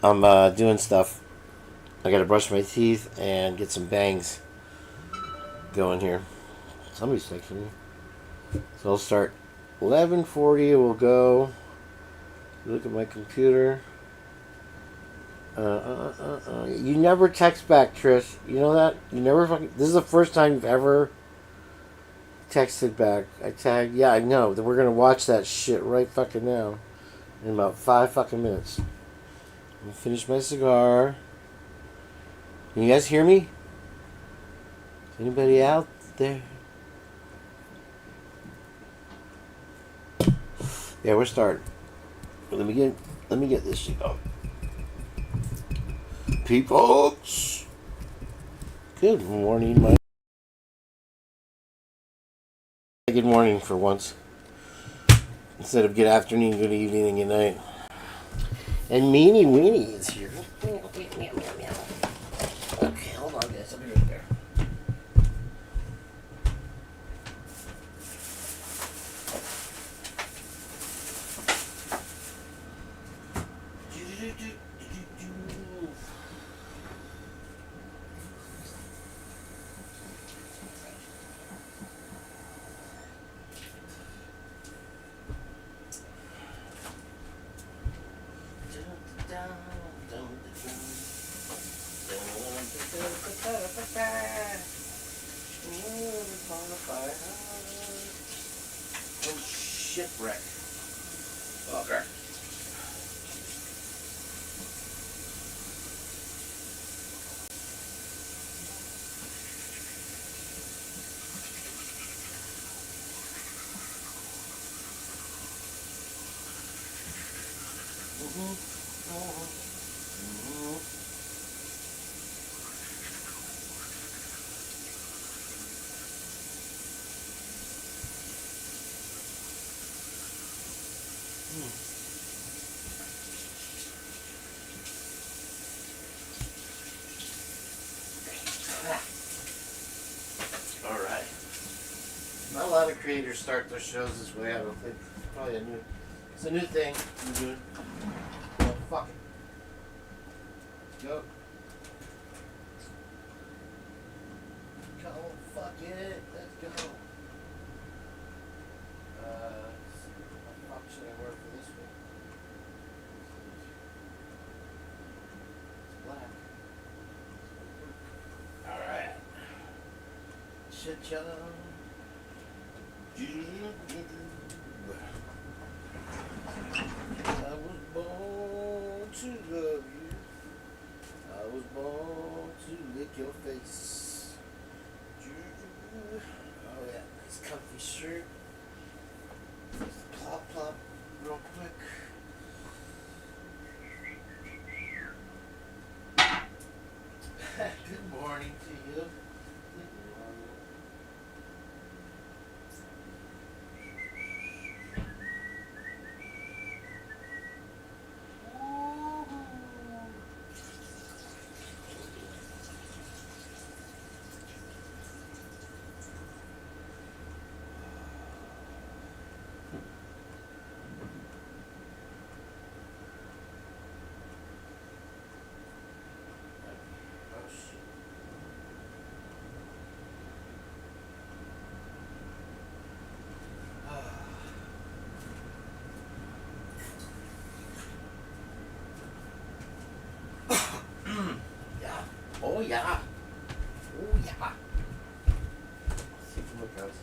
I'm doing stuff. I gotta brush my teeth and get some bangs going here. Somebody's texting me. So I'll start 11:40. We'll go. Look at my computer. You never text back, Trish. You know that? You never fucking. This is the first time you've ever texted back. I tagged. Yeah, I know. That we're gonna watch that shit right fucking now. In about 5 fucking minutes. I'm gonna finish my cigar. Can you guys hear me? Is anybody out there? Yeah, we're starting. Let me get this shit going. Peoples. Good morning, my. Good morning for once. Instead of good afternoon, good evening, and good night. And Meanie Weenie is here. Okay, hold on, guys. I'll be right there. Oh, shipwreck. Okay. All right. Not a lot of creators start their shows this way. I don't think. Probably it's a new thing I'm doing. Well, fuck it. Go. Go. Fuck it. Let's go. How should I work for this one? It's black. Alright. Shit, yellow. I was born to love you. I was born to lick your face. Oh yeah, nice comfy shirt. Just plop plop real quick. Good morning to you. Oh yeah. Oh yeah. Let's see if we look outside.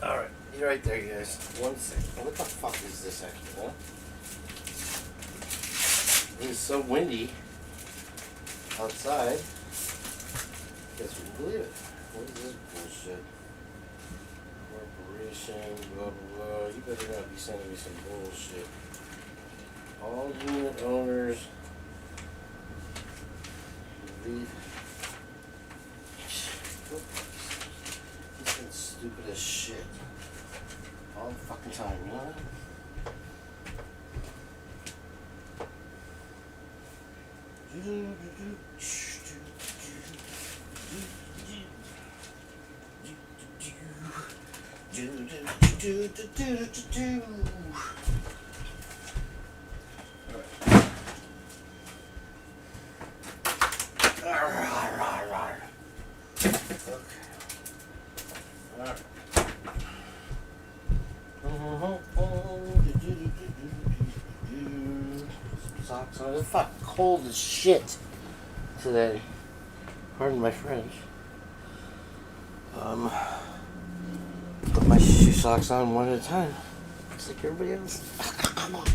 Alright, be right there, you guys. 1 second. What the fuck is this actually, huh? It is so windy outside. Guess we can believe it. What is this bullshit? Corporation, blah blah blah. You better not be sending me some bullshit. All unit owners. Socks on. It's fucking cold as shit today. Pardon my French. Put my shoe socks on one at a time. Just like everybody else. Come on.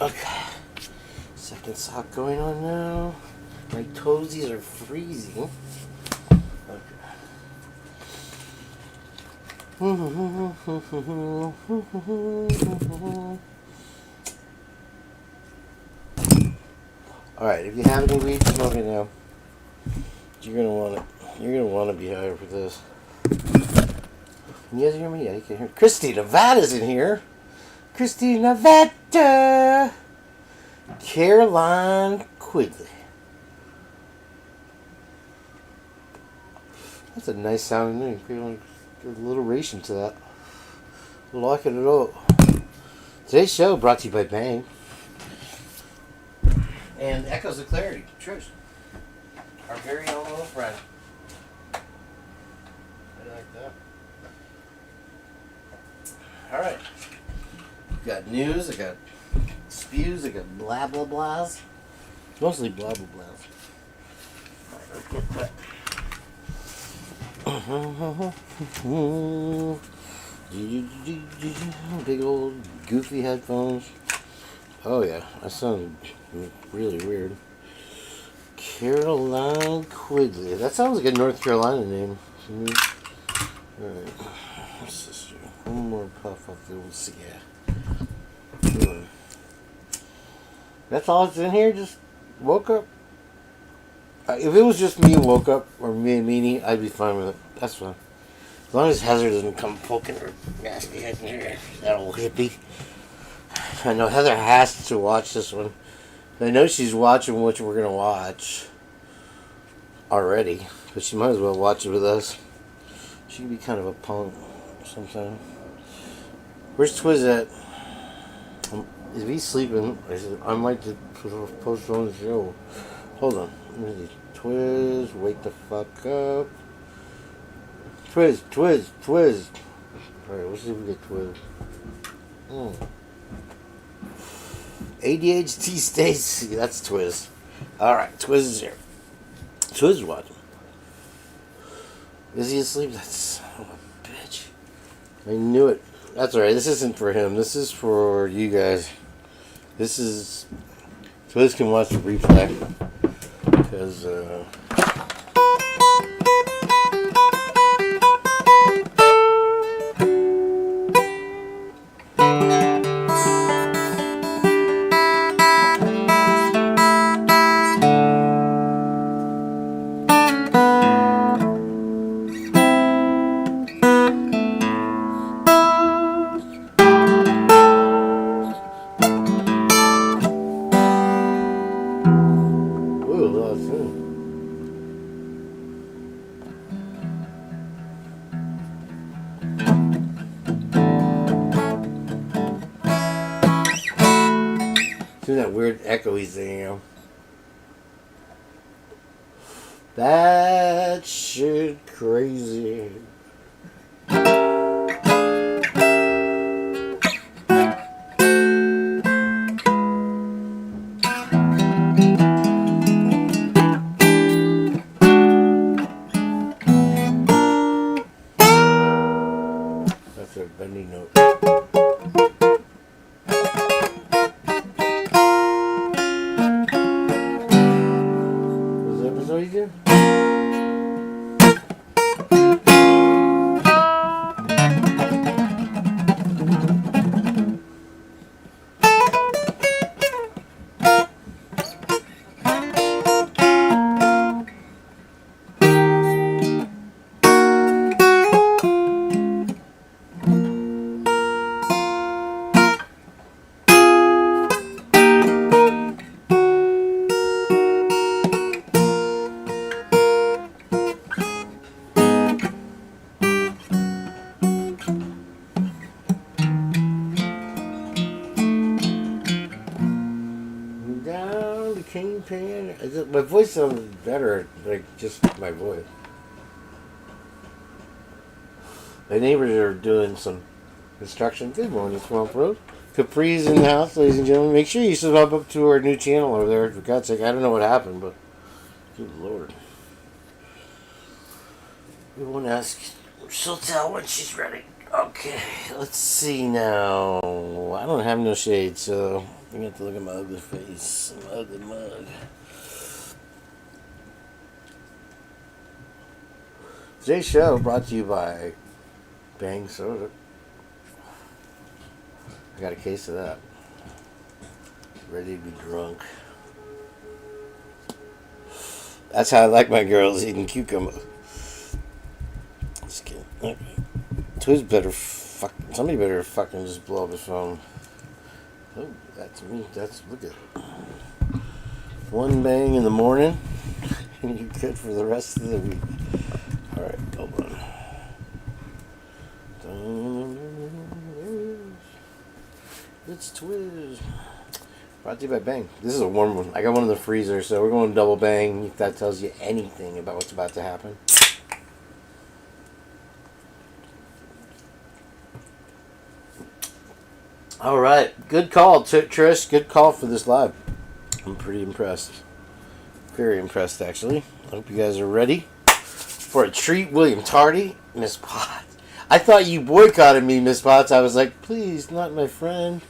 Okay. Second sock going on now. My toesies are freezing. Alright, if you have any weed, smoke it now. You're gonna want it. You're gonna want to be higher for this. Can you guys hear me? Yeah, you can hear. Christy Nevada's in here. Christy Nevada. Caroline Quigley. That's a nice sounding name. There's alliteration to that. Like it at all. Today's show brought to you by Bang. And Echoes of Clarity. Trish. Our very own little friend. I like that. Alright. Got news, I got spews, I got blah blah blahs. Mostly blah blah blahs. Alright, let's get that. Big old goofy headphones. Oh yeah, that sounded really weird. Caroline Quigley. That sounds like a North Carolina name to me. Alright. What's this do? One more puff off the old cigar. That's all that's in here? Just woke up? If it was just me who woke up, or me and Meanie, I'd be fine with it. That's fine. As long as Heather doesn't come poking her nasty head in here. That old hippie. I know Heather has to watch this one. I know she's watching what we're going to watch already. But she might as well watch it with us. She can be kind of a punk sometimes. Where's Twiz at? Is he sleeping? I might just postpone the show. Hold on. Let me see. Twiz, wake the fuck up. Twiz. Alright, let's see if we get Twiz. ADHD Stacy, that's Twiz. Alright, Twiz is here. Twiz is watching. Is he asleep? That son of a bitch. I knew it. That's alright, this isn't for him. This is for you guys. This is... Twiz can watch the replay. Because, that weird echoey thing, you know. That shit crazy. That's a bendy note. Kane pan. My voice sounds better, like just my voice. My neighbors are doing some construction. Good morning, Swamp Road. Capri's in the house, ladies and gentlemen. Make sure you subscribe up to our new channel over there. For God's sake, I don't know what happened, but good Lord. We won't ask. She'll tell when she's ready. Okay, let's see now. I don't have no shade, so I'm going to have to look at my ugly face. My ugly mug. Today's show brought to you by Bang Soda. I got a case of that. Ready to be drunk. That's how I like my girls, eating cucumber. Just kidding. Okay. Twiz better somebody better fucking just blow up his phone. Oh, that's me. Look at it. One bang in the morning, and you're good for the rest of the week. Alright, hold on. It's Twiz. Brought to you by Bang. This is a warm one. I got one in the freezer, so we're going double bang. If that tells you anything about what's about to happen. Alright, good call, Trish. Good call for this live. I'm pretty impressed. Very impressed, actually. I hope you guys are ready for a treat. William Tardy, Miss Potts. I thought you boycotted me, Miss Potts. I was like, please, not my friend.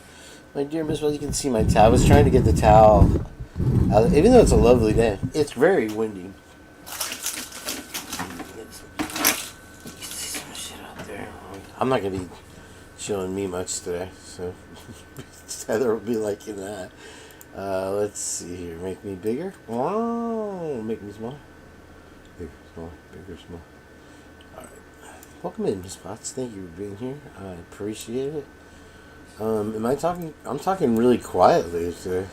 My dear Miss Potts, you can see my towel. I was trying to get the towel out, even though it's a lovely day. It's very windy. You can see some shit out there. I'm not going to be showing me much today, so Heather will be liking that. Let's see here. Make me bigger. Oh, make me small. Bigger, small, bigger, small. Alright. Welcome in, Miss Potts. Thank you for being here. I appreciate it. Am I talking? I'm talking really quietly today.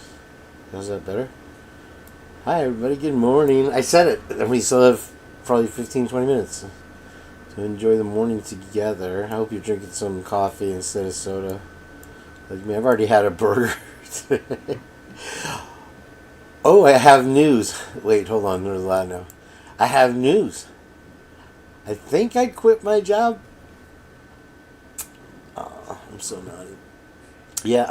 Is that better? Hi, everybody. Good morning. I said it, and we still have probably 15-20 minutes to enjoy the morning together. I hope you're drinking some coffee instead of soda. Like me, I've already had a burger today. Oh, I have news. Wait, hold on. There's a lot now. I have news. I think I quit my job. Oh, I'm so naughty. Yeah,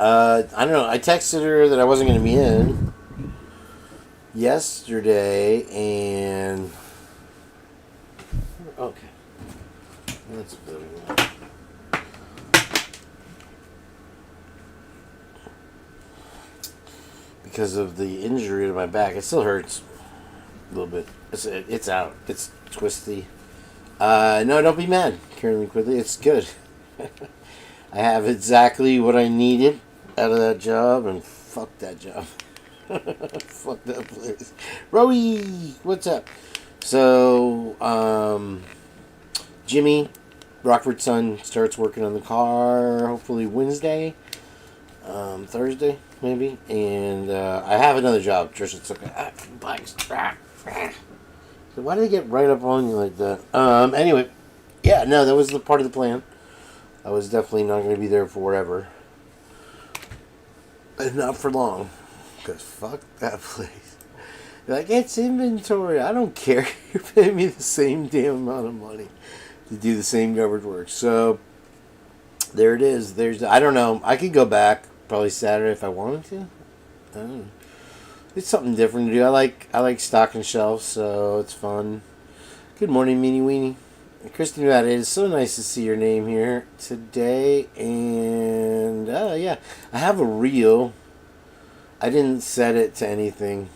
I don't know. I texted her that I wasn't going to be in yesterday, and okay, that's better. Because of the injury to my back, it still hurts a little bit. It's out. It's twisty. No, don't be mad, Carolyn Quigley. It's good. I have exactly what I needed out of that job, and fuck that job. Fuck that place. Rowie, what's up? So, Jimmy, Rockford's son, starts working on the car, hopefully Wednesday, Thursday, maybe. And I have another job. Trisha, it's okay. So why did they get right up on you like that? Anyway, yeah, no, that was the part of the plan. I was definitely not going to be there forever. And not for long. Because fuck that place. You're like, it's inventory. I don't care. You're paying me the same damn amount of money to do the same garbage work. So, there it is. I don't know. I could go back probably Saturday if I wanted to. I don't know. It's something different to do. I like stocking shelves, so it's fun. Good morning, Meanie Weenie. Kristen, it is so nice to see your name here today. And, yeah, I have a reel. I didn't set it to anything.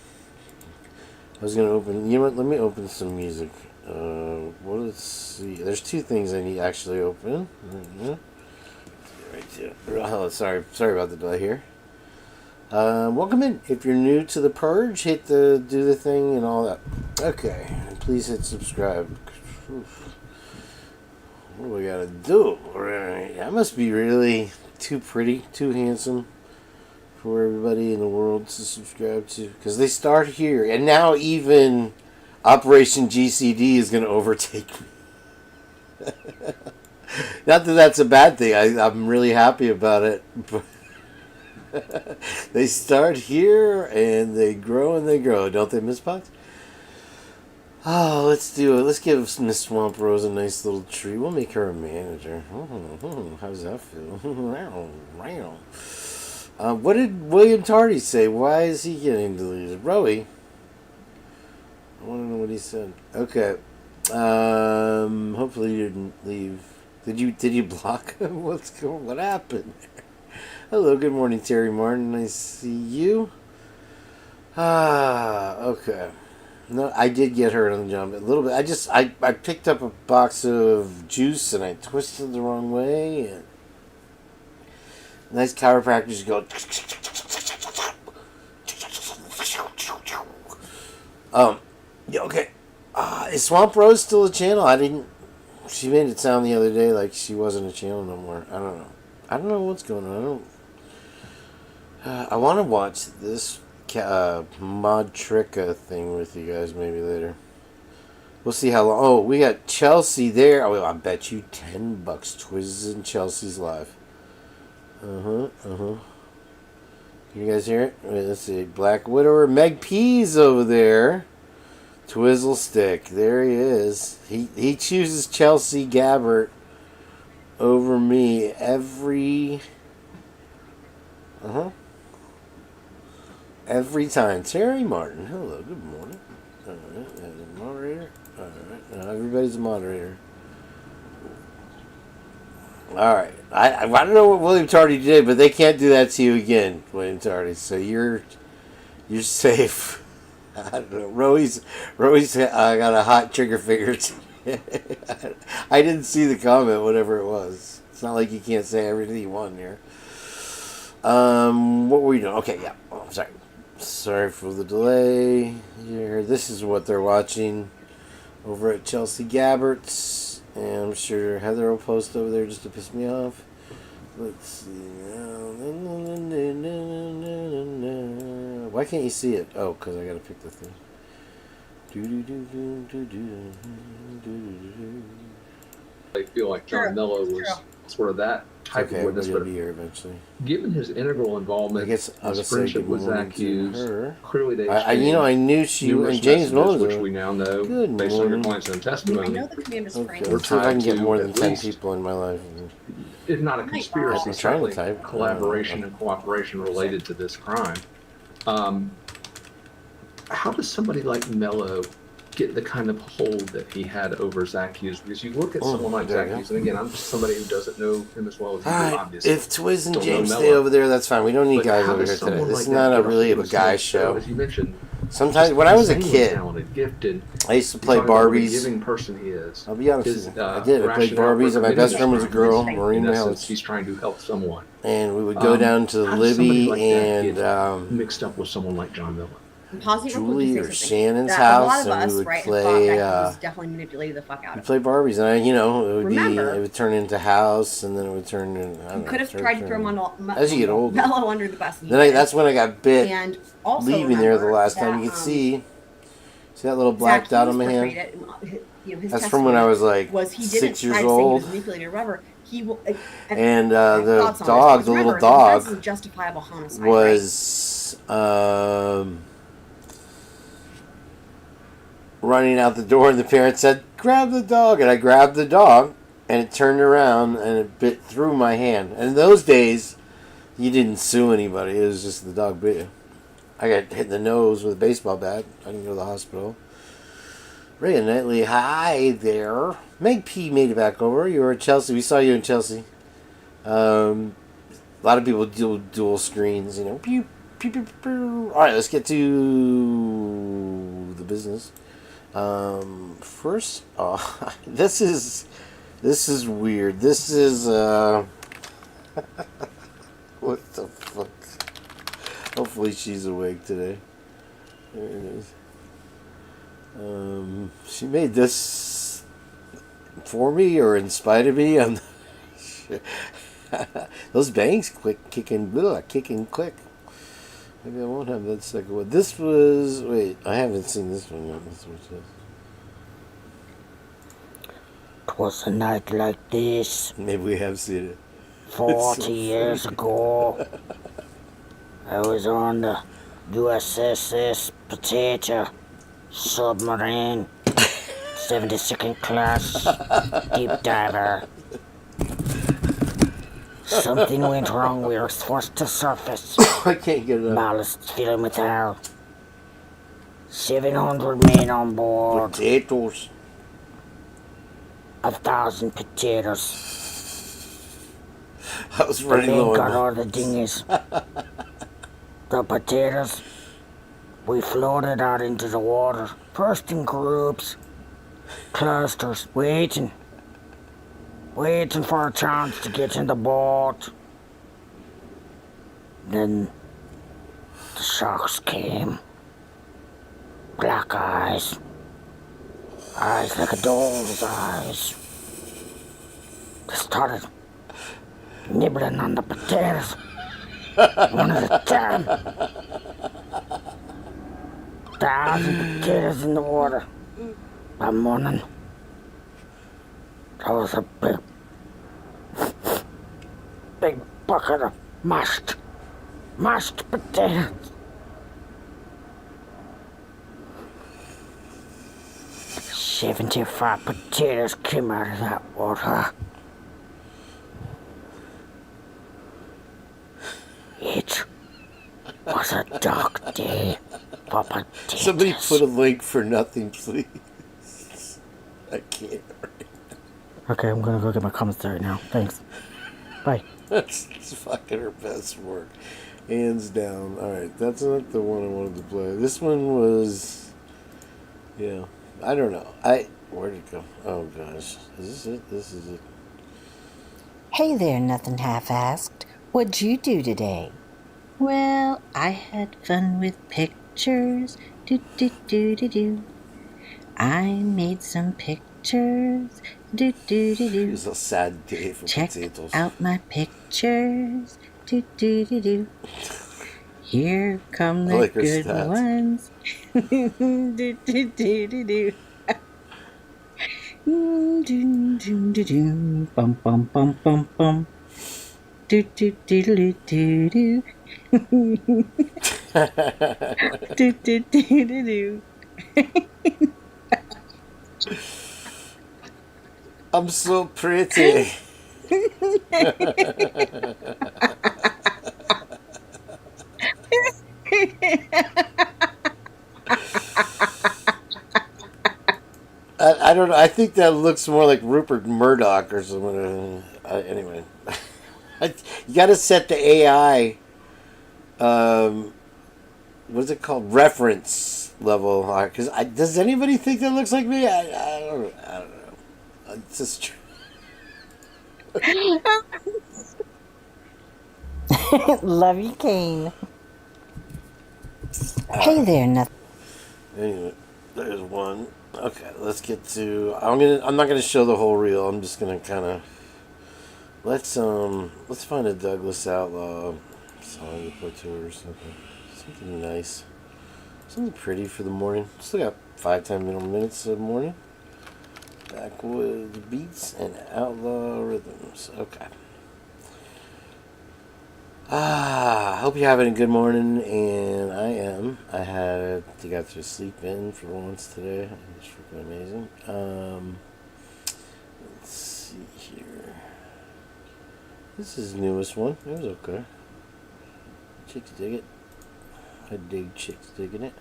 I was going to open, you know what, let me open some music. Let's see. There's two things I need to actually open. Right there. Oh, sorry about the delay here. Welcome in. If you're new to the Purge, do the thing and all that. Okay, and please hit subscribe. Oof. What do we gotta do? Right. I must be really too pretty, too handsome for everybody in the world to subscribe to. Because they start here. And now even Operation GCD is going to overtake me. Not that that's a bad thing. I'm really happy about it. But They start here and they grow and they grow, don't they, Miss Potts? Oh, let's do it. Let's give Miss Swamp Rose a nice little treat. We'll make her a manager. How does that feel? What did William Tardy say? Why is he getting deleted? Rowie? I want to know what he said. Okay. Hopefully you didn't leave. Did you block him? What happened? Hello, good morning, Terry Martin. Nice to see you. Okay. No, I did get hurt on the jump a little bit. I picked up a box of juice and I twisted the wrong way. And nice chiropractors go. Yeah, okay. Is Swamp Rose still a channel? She made it sound the other day like she wasn't a channel no more. I don't know. I don't know what's going on. I want to watch this mod trick thing with you guys maybe later. We'll see how long. Oh, we got Chelsea there. Oh, I bet you $10 Twiz and Chelsea's live. You guys hear it? Wait, let's see. Black Widower. Meg P's over there. Twizzle Stick. There he is. He chooses Chelsea Gabbert over me every time. Terry Martin. Hello, good morning. Alright, as a moderator. Alright, now everybody's a moderator. Alright. I don't know what William Tardy did, but they can't do that to you again, William Tardy. So you're safe. I don't know. Rowie's got a hot trigger finger. I didn't see the comment, whatever it was. It's not like you can't say everything you want here. What were we doing? Okay, yeah. Oh, sorry. Sorry for the delay here. This is what they're watching over at Chelsea Gabbert's. And I'm sure Heather will post over there just to piss me off. Let's see. Why can't you see it? Oh, because I gotta pick the thing. I feel like John Mello was sort of that type of witness, but be here eventually. Given his integral involvement, his friendship with Zach Hughes, clearly they I knew she and James Moses, which we now know based on your client's own testimony. I know the commander's friend. Let's see if I can get more than 10 people in my life. If not a conspiracy, trying to type. Collaboration and cooperation related to this crime. How does somebody like Mello get the kind of hold that he had over Zach Hughes? Because you look at someone like Zach Hughes, and again, I'm just somebody who doesn't know him as well as you do, obviously. If Twiz and James stay over there, that's fine. We don't need guys over here today. This is not really a guy show. As you mentioned, sometimes when I was a kid, talented, gifted, I used to play Barbies. Giving person he is. I'll be honest with you. I did. I played Barbies, and my best friend was a girl, Maureen Welch. He's trying to help someone. And we would go down to Libby and mixed up with someone like John Miller. Julie or Shannon's house, and we would play. Definitely manipulated the fuck out of. Play Barbies, and it would turn into house, and then it would turn into. You could have tried to throw as you get older, Mello under the bus. Then that's when I got bit. And also leaving there the last time, you can see that little black dot on my hand. That's from when I was like 6 years old. And the dog, the little dog, was running out the door, and the parents said, "Grab the dog," and I grabbed the dog, and it turned around and it bit through my hand. And in those days, you didn't sue anybody; it was just the dog bit you. I got hit in the nose with a baseball bat. I didn't go to the hospital. Ray and Knightley, hi there. Meg P made it back over. You were at Chelsea. We saw you in Chelsea. A lot of people do dual screens, you know. Pew, pew, pew, pew. All right, let's get to the business. First, this is weird. This is what the fuck? Hopefully she's awake today. There it is. She made this for me or in spite of me. I'm not sure. Those bangs kicking quick. Maybe I won't have that second one. This was... Wait, I haven't seen this one yet. That's what it says. 'Twas a night like this. Maybe we have seen it. 40 years ago. I was on the USS Potato submarine, 72nd class, deep diver. Something went wrong. We were forced to surface. I can't get it up. Ballast filling with air. 700 men on board. Potatoes. 1,000 potatoes. I was running low got on all the dinghies. The potatoes. We floated out into the water. First in groups. Clusters. Waiting for a chance to get in the boat. Then the sharks came. Black eyes. Eyes like a doll's eyes. They started nibbling on the potatoes. One at a time. 1,000 potatoes in the water. By morning, there was a big bucket of mashed potatoes. 75 potatoes came out of that water. It was a dark day for potatoes. Somebody put a link for nothing, please. I can't. Okay, I'm gonna go get my commissary now. Thanks. Bye. That's fucking her best work. Hands down. Alright, that's not the one I wanted to play. This one was... Yeah. I don't know. Where'd it go? Oh, gosh. Is this it? This is it. Hey there, nothing half-assed. What'd you do today? Well, I had fun with pictures. Do. I made some pictures. Do. It was a sad day for Check potatoes. out my pictures. Do. Here come the like her good stats. ones. Do. Do. Bum. Do. Do. Do. I'm so pretty. I don't know. I think that looks more like Rupert Murdoch or something. Anyway, you got to set the AI. What's it called? Reference level. Because does anybody think that looks like me? I don't know. It's just. Love you, Kane. Hey there, nothing. Anyway, there's one. Okay, let's get to. I'm not gonna show the whole reel. I'm just gonna kind of. Let's find a Douglas Outlaw song to put to her or something. Something nice. Something pretty for the morning. Still got 5-10 minutes of the morning. Backwoods beats and outlaw rhythms. Okay. Hope you're having a good morning, and I am. I got to sleep in for once today. It's freaking amazing. Let's see here. This is the newest one. It was okay. Chicks dig it. I dig chicks digging it.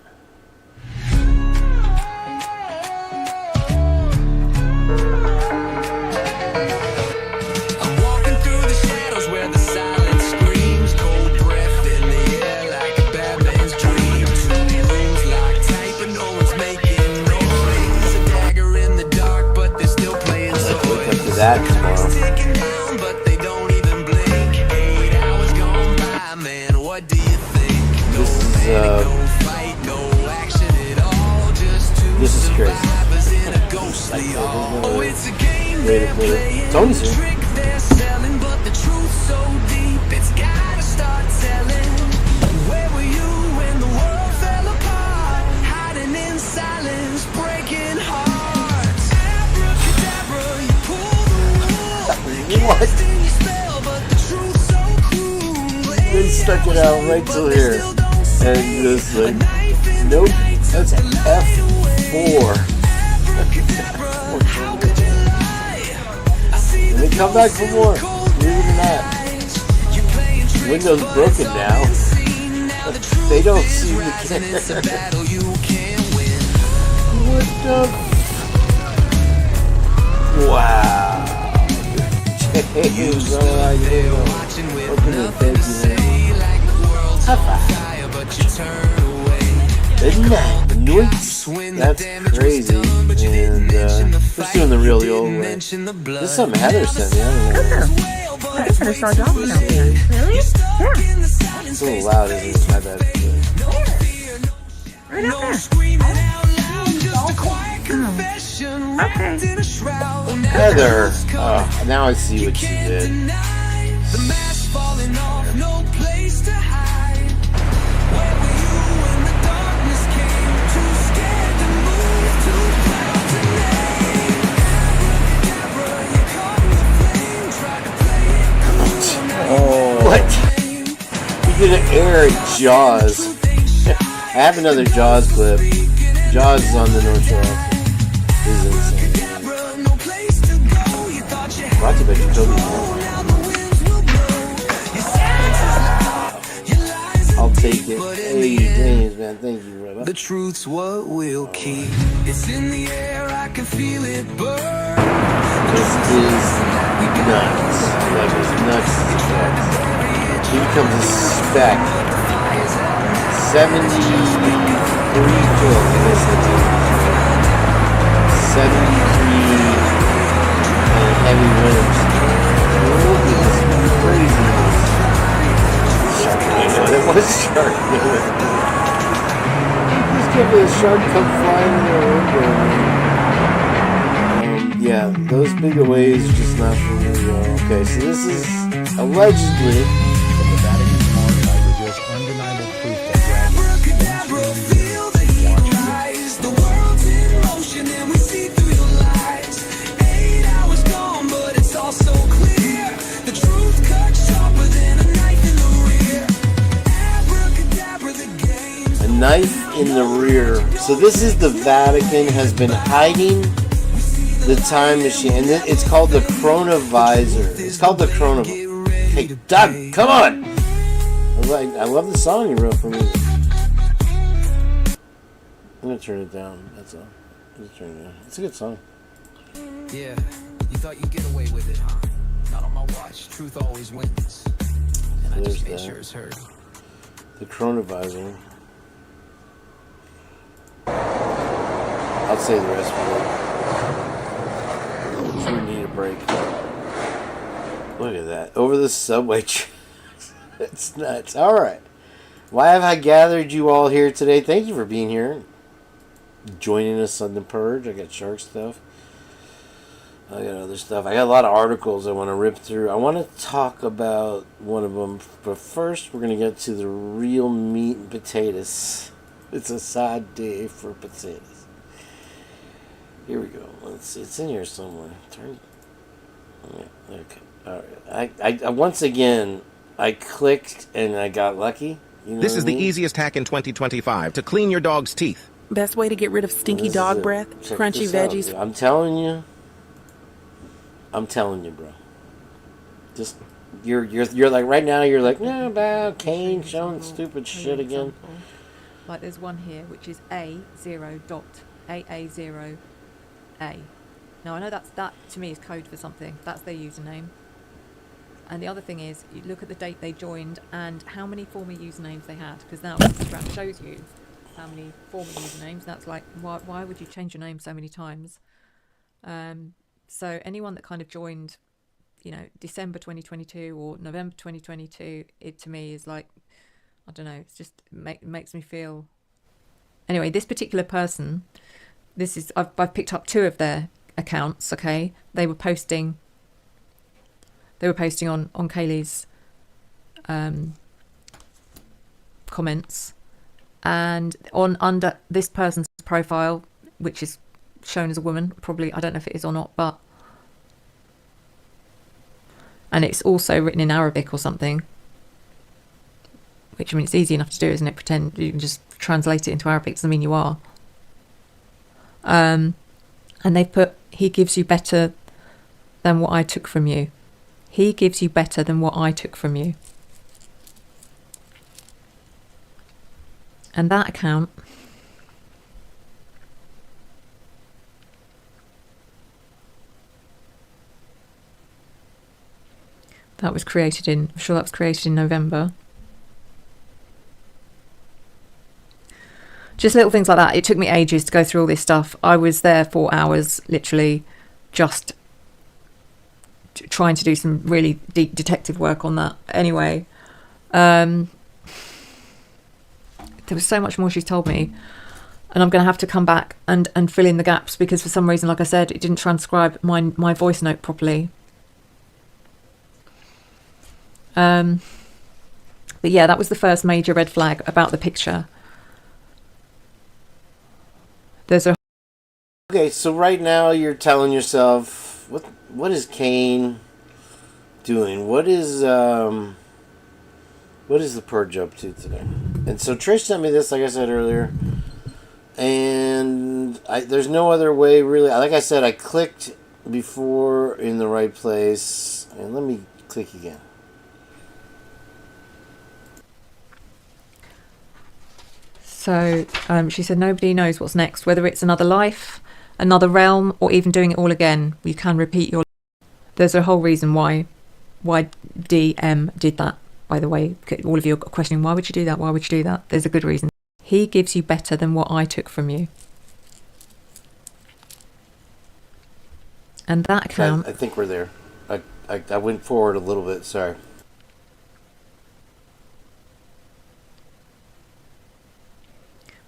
That tomorrow. This is crazy. Tony's here. What? They stuck it out right till here. And just like, nope, that's F4. And they come back for more. Believe it or not. Windows broken now. They don't seem to care. What the? Wow. James, how are you? Open the bed, man. High five. Isn't that nuts? That's crazy. And just doing the really old way. This is something Heather sent me. I don't know. I just had a Star Johnson out there. Really? Yeah. It's a little loud, isn't it? My bad. Right out there. Okay. Heather. Now I see what she did. Oh. What? You did an air at Jaws. I have another Jaws clip. Jaws is on the North Shore. This is insane. Lots of it. I'll take it. Hey, James, man. Thank you, brother. The truth's what we'll keep. It's in the air, I can feel it burn. This is nuts. That is nuts. He becomes a spec. 73 kills, I guess that's it. 73 heavy winners. Look at this craziness. Sharknado. That was Sharknado. Just give me a shark come flying in the window. Yeah, those bigger waves are just not for me. Okay, so this is allegedly. But the Vatican's archive reveals undeniable proof that the world's in motion and we see through your lies. 8 hours gone, but it's all so clear. The truth cuts sharper than a knife in the rear. Abracadabra, the game's A knife in the rear. So this is the Vatican has been hiding the time machine, and it's called the Chronovisor. It's called the Chronovisor. Hey, Doug, come on! I love the song you wrote for me. I'm gonna turn it down. That's all. Just turn it down. It's a good song. Yeah, you thought you'd get away with it, huh? Not on my watch. Truth always wins. And I just made sure it's heard. The Chronovisor. I'll say the rest for it. We need a break. Look at that. Over the subway tracks. It's nuts. Alright. Why have I gathered you all here today? Thank you for being here. Joining us on the Purge. I got shark stuff. I got other stuff. I got a lot of articles I want to rip through. I want to talk about one of them. But first, we're going to get to the real meat and potatoes. It's a sad day for potatoes. Here we go. Let's see. It's in here somewhere. Turn. Yeah, okay. All right. I once again, I clicked and I got lucky. You know This is what I the mean? easiest hack in 2025 to clean your dog's teeth. Best way to get rid of stinky This is dog it. breath, Check crunchy this out, veggies. dude. I'm telling you. I'm telling you, bro. Just you're like right now. You're like, no, about Kane showing stupid shit again. Like there's one here which is A0.AA0A. Now I know that to me is code for something. That's their username. And the other thing is, you look at the date they joined and how many former usernames they had, because now Instagram shows you how many former usernames. That's like, why would you change your name so many times? So anyone that kind of joined, December 2022 or November 2022, it to me is like, I don't know, it's just makes me feel. Anyway, this particular person, I've picked up 2 of their accounts. Okay, they were posting on Kaylee's comments, and under this person's profile, which is shown as a woman, probably, I don't know if it is or not, and it's also written in Arabic or something. which, I mean, it's easy enough to do, isn't it? Pretend you can just translate it into Arabic, doesn't mean you are. And they've put, he gives you better than what I took from you. He gives you better than what I took from you. And that account that was created in, I'm sure that was created in November. Just little things like that. It took me ages to go through all this stuff. I was there 4 hours, literally, just trying to do some really deep detective work on that. Anyway, there was so much more she's told me, and I'm going to have to come back and fill in the gaps, because for some reason, like I said, it didn't transcribe my voice note properly. But yeah, that was the first major red flag about the picture. There's a... Okay, so right now you're telling yourself, what is Kane doing? What is the Purge up to today? And so Trish sent me this, like I said earlier, and there's no other way really. Like I said, I clicked before in the right place, and let me click again. So she said, nobody knows what's next, whether it's another life, another realm, or even doing it all again. You can repeat your... There's a whole reason why DM did that, by the way. All of you are questioning, why would you do that? Why would you do that? There's a good reason. He gives you better than what I took from you. And that account... I think we're there. I went forward a little bit, sorry.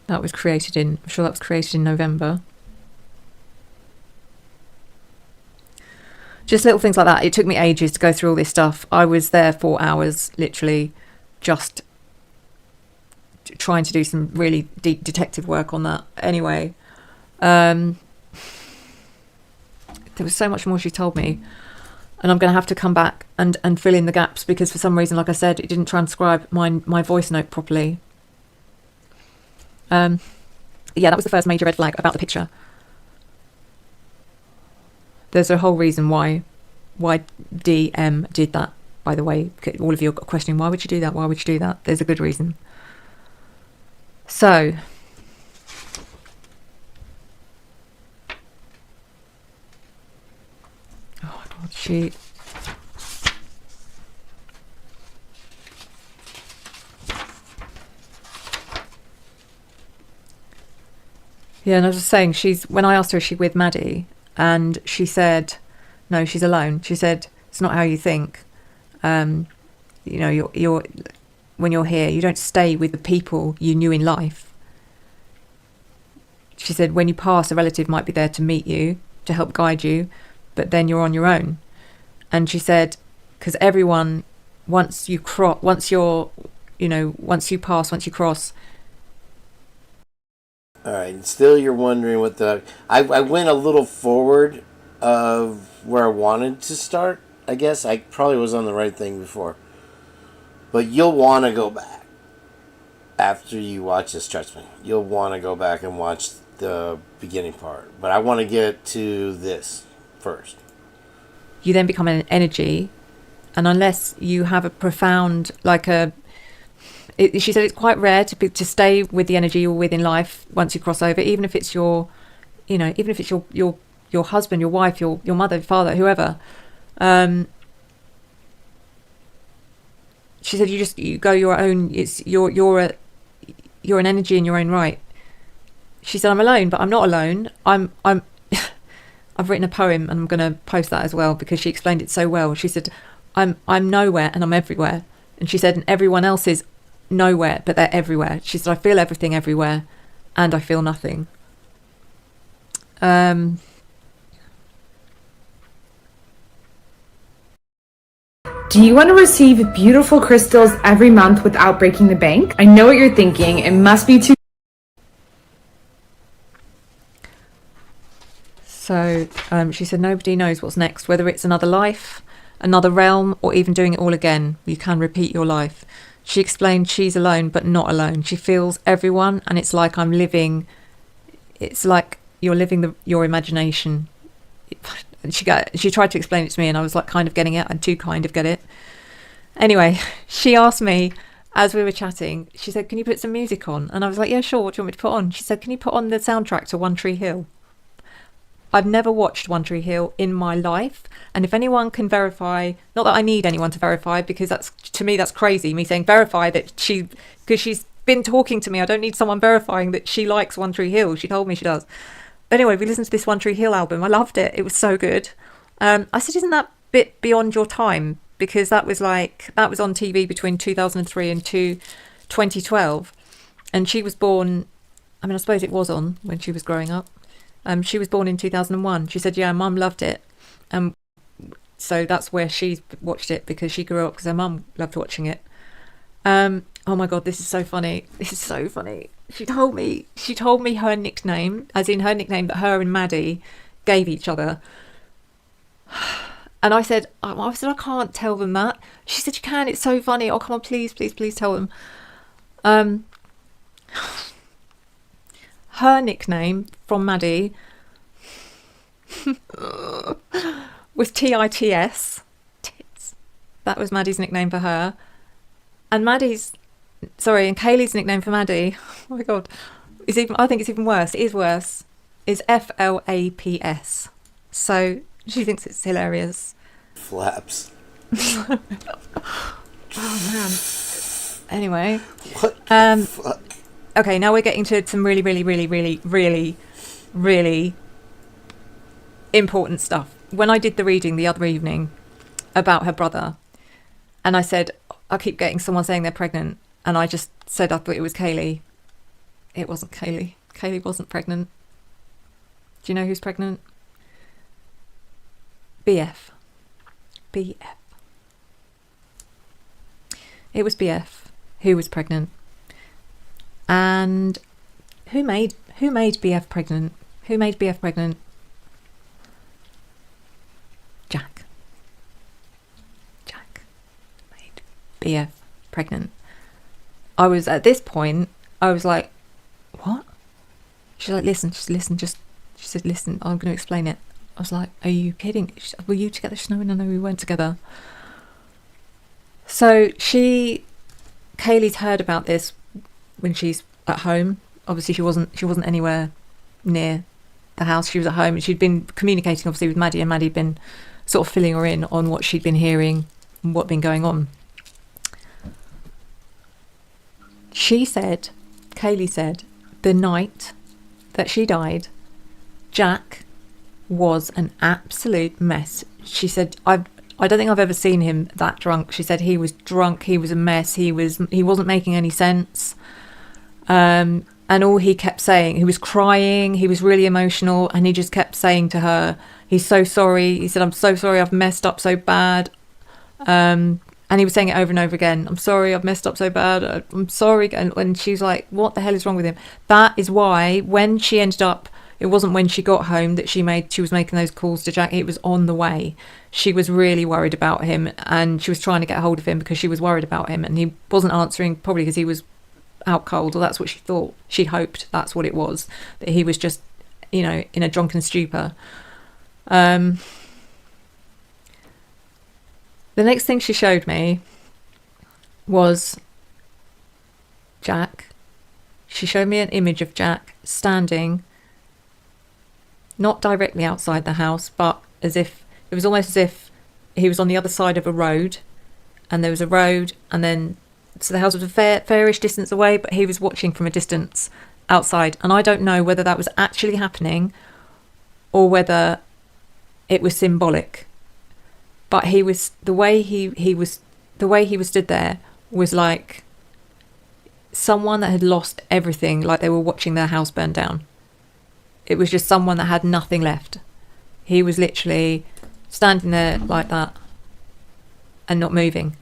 That was created in, I'm sure that was created in November. Just little things like that. It took me ages to go through all this stuff. I was there 4 hours, literally, just trying to do some really deep detective work on that. Anyway, there was so much more she told me, and I'm going to have to come back and fill in the gaps, because for some reason, like I said, it didn't transcribe my voice note properly. Yeah, that was the first major red flag about the picture. There's a whole reason why DM did that, by the way. All of you are questioning, why would you do that? Why would you do that? There's a good reason. So, oh my God, she... Yeah, and I was just saying, when I asked her, is she with Maddie? And she said, no, she's alone. She said, it's not how you think. You know, you're when you're here, you don't stay with the people you knew in life. She said, when you pass, a relative might be there to meet you, to help guide you, but then you're on your own. And she said, because everyone, once you pass, once you cross. All right, and still you're wondering what the... I went a little forward of where I wanted to start, I guess. I probably was on the right thing before. But you'll want to go back after you watch this, trust me. You'll want to go back and watch the beginning part. But I want to get to this first. You then become an energy, and unless you have a profound, she said it's quite rare to stay with the energy you're with in life once you cross over, even if it's your husband, your wife, your mother, father, whoever. She said you go your own. You're an energy in your own right. She said, I'm alone, but I'm not alone. I've written a poem, and I'm going to post that as well, because she explained it so well. She said, I'm nowhere and I'm everywhere. And she said, and everyone else is nowhere, but they're everywhere. She said, I feel everything everywhere, and I feel nothing. Do you want to receive beautiful crystals every month without breaking the bank? I know what you're thinking. It must be too... So she said, nobody knows what's next, whether it's another life, another realm, or even doing it all again. You can repeat your life. she explained she's alone, but not alone. She feels everyone, and it's like it's like you're living your imagination. She tried to explain it to me, and I was like kind of getting it, and to kind of get it. Anyway, she asked me, as we were chatting, she said, can you put some music on? And I was like, yeah, sure, what do you want me to put on? She said, can you put on the soundtrack to One Tree Hill? I've never watched One Tree Hill in my life, and if anyone can verify, not that I need anyone to verify, because to me that's crazy, me saying verify that because she's been talking to me, I don't need someone verifying that she likes One Tree Hill. She told me she does. Anyway, we listened to this One Tree Hill album. I loved it. It was so good. I said, isn't that bit beyond your time? Because that was on TV between 2003 and 2012, and she was born. I mean, I suppose it was on when she was growing up. She was born in 2001. She said, yeah, Mum loved it. So that's where she watched it, because she grew up because her mum loved watching it. Oh my God, this is so funny. This is so funny. She told me her nickname, as in her nickname that her and Maddie gave each other. And I said, I can't tell them that. She said, you can, it's so funny. Oh, come on, please, please, please tell them. Her nickname from Maddie was TITS. Tits. That was Maddie's nickname for her. And Kaylee's nickname for Maddie, oh my God, I think it's even worse. It is worse. Is FLAPS. So she thinks it's hilarious. Flaps. Oh man. Anyway. What the fuck? Okay, now we're getting to some really, really, really, really, really, really important stuff. When I did the reading the other evening about her brother, and I said, I keep getting someone saying they're pregnant, and I just said I thought it was Kaylee. It wasn't Kaylee. Kaylee wasn't pregnant. Do you know who's pregnant? BF. It was BF who was pregnant. And who made BF pregnant? Who made BF pregnant? Jack made BF pregnant. At this point, I was like, what? She's like, listen, she said, listen, I'm going to explain it. I was like, are you kidding? Were you together? She's no, we weren't together. So Kaylee's heard about this when she's at home. Obviously she wasn't anywhere near the house. She was at home, and she'd been communicating obviously with Maddie, and Maddie had been sort of filling her in on what she'd been hearing and what had been going on. Kaylee said the night that she died, Jack was an absolute mess. She said, I don't think I've ever seen him that drunk. She said he was drunk, he was a mess, he wasn't making any sense. And all he kept saying, he was crying, he was really emotional, and he just kept saying to her, he's so sorry. He said, I'm so sorry, I've messed up so bad. And he was saying it over and over again. I'm sorry, I've messed up so bad. I'm sorry. And she was like, what the hell is wrong with him? That is why when she ended up, it wasn't when she got home that she was making those calls to Jack. It was on the way. She was really worried about him, and she was trying to get hold of him because she was worried about him, and he wasn't answering, probably because he was out cold, or that's what she thought. She hoped that's what it was, that he was just, in a drunken stupor. The next thing she showed me was Jack. She showed me an image of Jack standing, not directly outside the house, but it was almost as if he was on the other side of a road, and there was a road, and then, so the house was a fairish distance away, but he was watching from a distance outside. And I don't know whether that was actually happening or whether it was symbolic. But the way he was stood there was like someone that had lost everything, like they were watching their house burn down. It was just someone that had nothing left. He was literally standing there like that and not moving.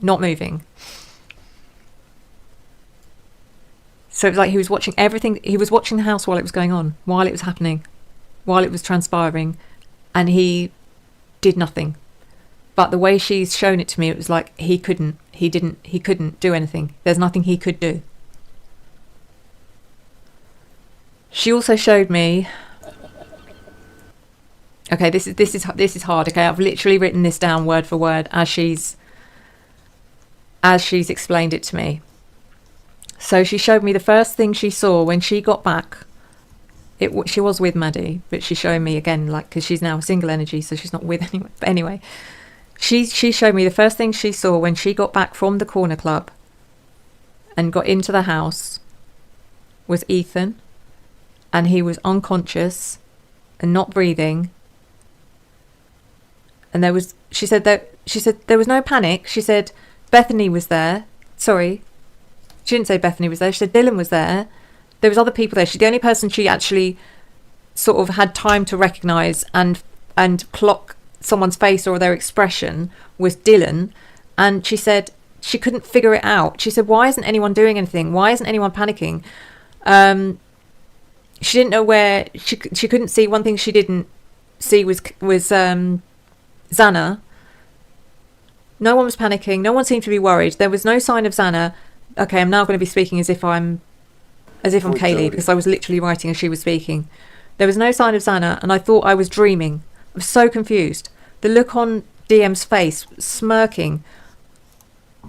So it was like he was watching everything. He was watching the house while it was going on, while it was happening, while it was transpiring, and he did nothing. But the way she's shown it to me, it was like he couldn't do anything. There's nothing he could do. She also showed me. Okay, this is hard. Okay, I've literally written this down word for word as she's explained it to me. So she showed me the first thing she saw when she got back. She was with Maddie, but she's showing me again, like, because she's now a single energy, so she's not with anyone. But anyway, she showed me the first thing she saw when she got back from the corner club and got into the house was Ethan, and he was unconscious and not breathing. And she said there was no panic. She said Bethany was there. Sorry, she didn't say Bethany was there. She said Dylan was there. There was other people there. She's the only person she actually sort of had time to recognise and clock someone's face or their expression was Dylan. And she said she couldn't figure it out. She said, why isn't anyone doing anything? Why isn't anyone panicking? She didn't know where. She couldn't see. One thing she didn't see was Xana. No one was panicking. No one seemed to be worried. There was no sign of Xana. Okay, I'm now going to be speaking as if I'm Kaylee, because I was literally writing as she was speaking. There was no sign of Xana, and I thought I was dreaming. I was so confused. The look on DM's face, smirking.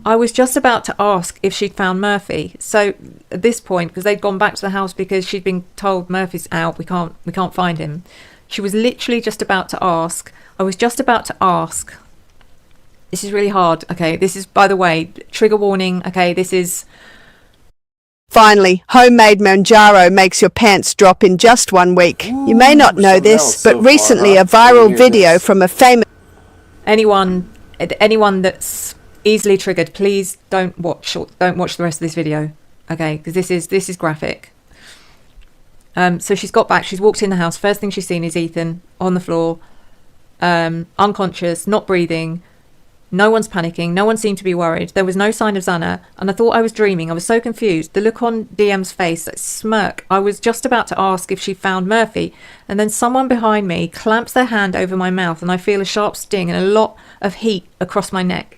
I was just about to ask if she'd found Murphy. So at this point, because they'd gone back to the house because she'd been told Murphy's out, we can't find him. She was literally just about to ask. I was just about to ask. This is really hard. Okay, this is, by the way, trigger warning. Okay, this is. Finally, homemade Manjaro makes your pants drop in just 1 week. You may not know this, but recently a viral video from a famous... Anyone that's easily triggered, please don't watch the rest of this video. Okay, because this is graphic. So she's got back. She's walked in the house. First thing she's seen is Ethan on the floor, unconscious, not breathing. No one's panicking. No one seemed to be worried. There was no sign of Xana, and I thought I was dreaming. I was so confused. The look on DM's face, that smirk. I was just about to ask if she found Murphy, and then someone behind me clamps their hand over my mouth, and I feel a sharp sting and a lot of heat across my neck.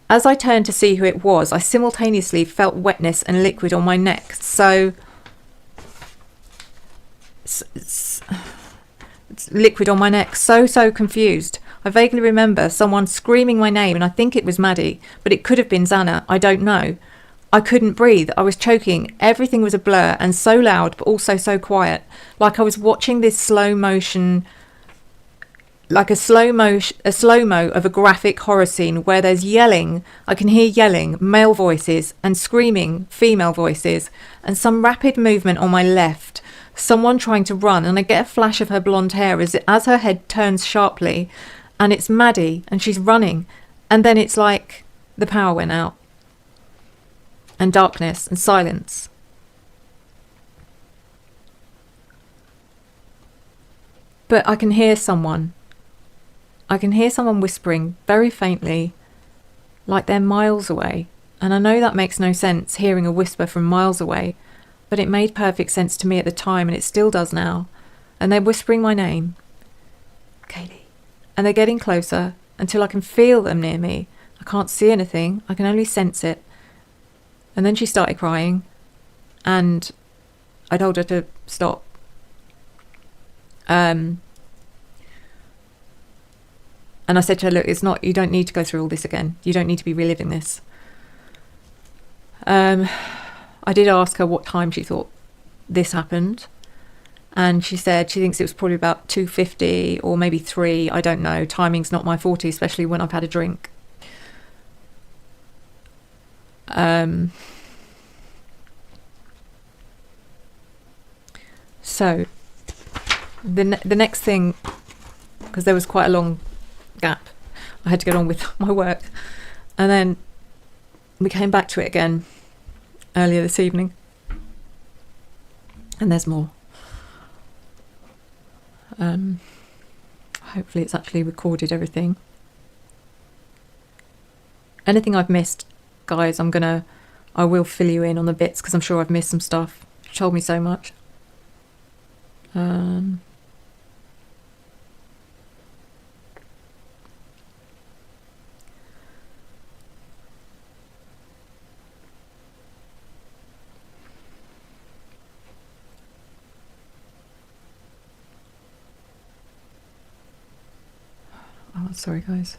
As I turned to see who it was, I simultaneously felt wetness and liquid on my neck. So... It's liquid on my neck. So confused. I vaguely remember someone screaming my name, and I think it was Maddie, but it could have been Xana. I don't know. I couldn't breathe. I was choking. Everything was a blur and so loud, but also so quiet. Like I was watching this slow motion, like a slow-mo of a graphic horror scene where there's yelling. I can hear yelling, male voices, and screaming, female voices, and some rapid movement on my left. Someone trying to run, and I get a flash of her blonde hair as her head turns sharply, and it's Maddie, and she's running, and then it's like the power went out, and darkness and silence. But I can hear someone whispering very faintly, like they're miles away, and I know that makes no sense, hearing a whisper from miles away, but it made perfect sense to me at the time, and it still does now. And they're whispering my name, Kaylee. And they're getting closer until I can feel them near me. I can't see anything, I can only sense it. And then she started crying, and I told her to stop. And I said to her, look, you don't need to go through all this again. You don't need to be reliving this. I did ask her what time she thought this happened, and she said she thinks it was probably about 2:50 or maybe 3. I don't know. Timing's not my forte, especially when I've had a drink. So the next thing, because there was quite a long gap, I had to get on with my work, and then we came back to it again earlier this evening, and there's more. Hopefully it's actually recorded everything. Anything I've missed, guys, I will fill you in on the bits, because I'm sure I've missed some stuff. She told me so much. Oh, sorry, guys.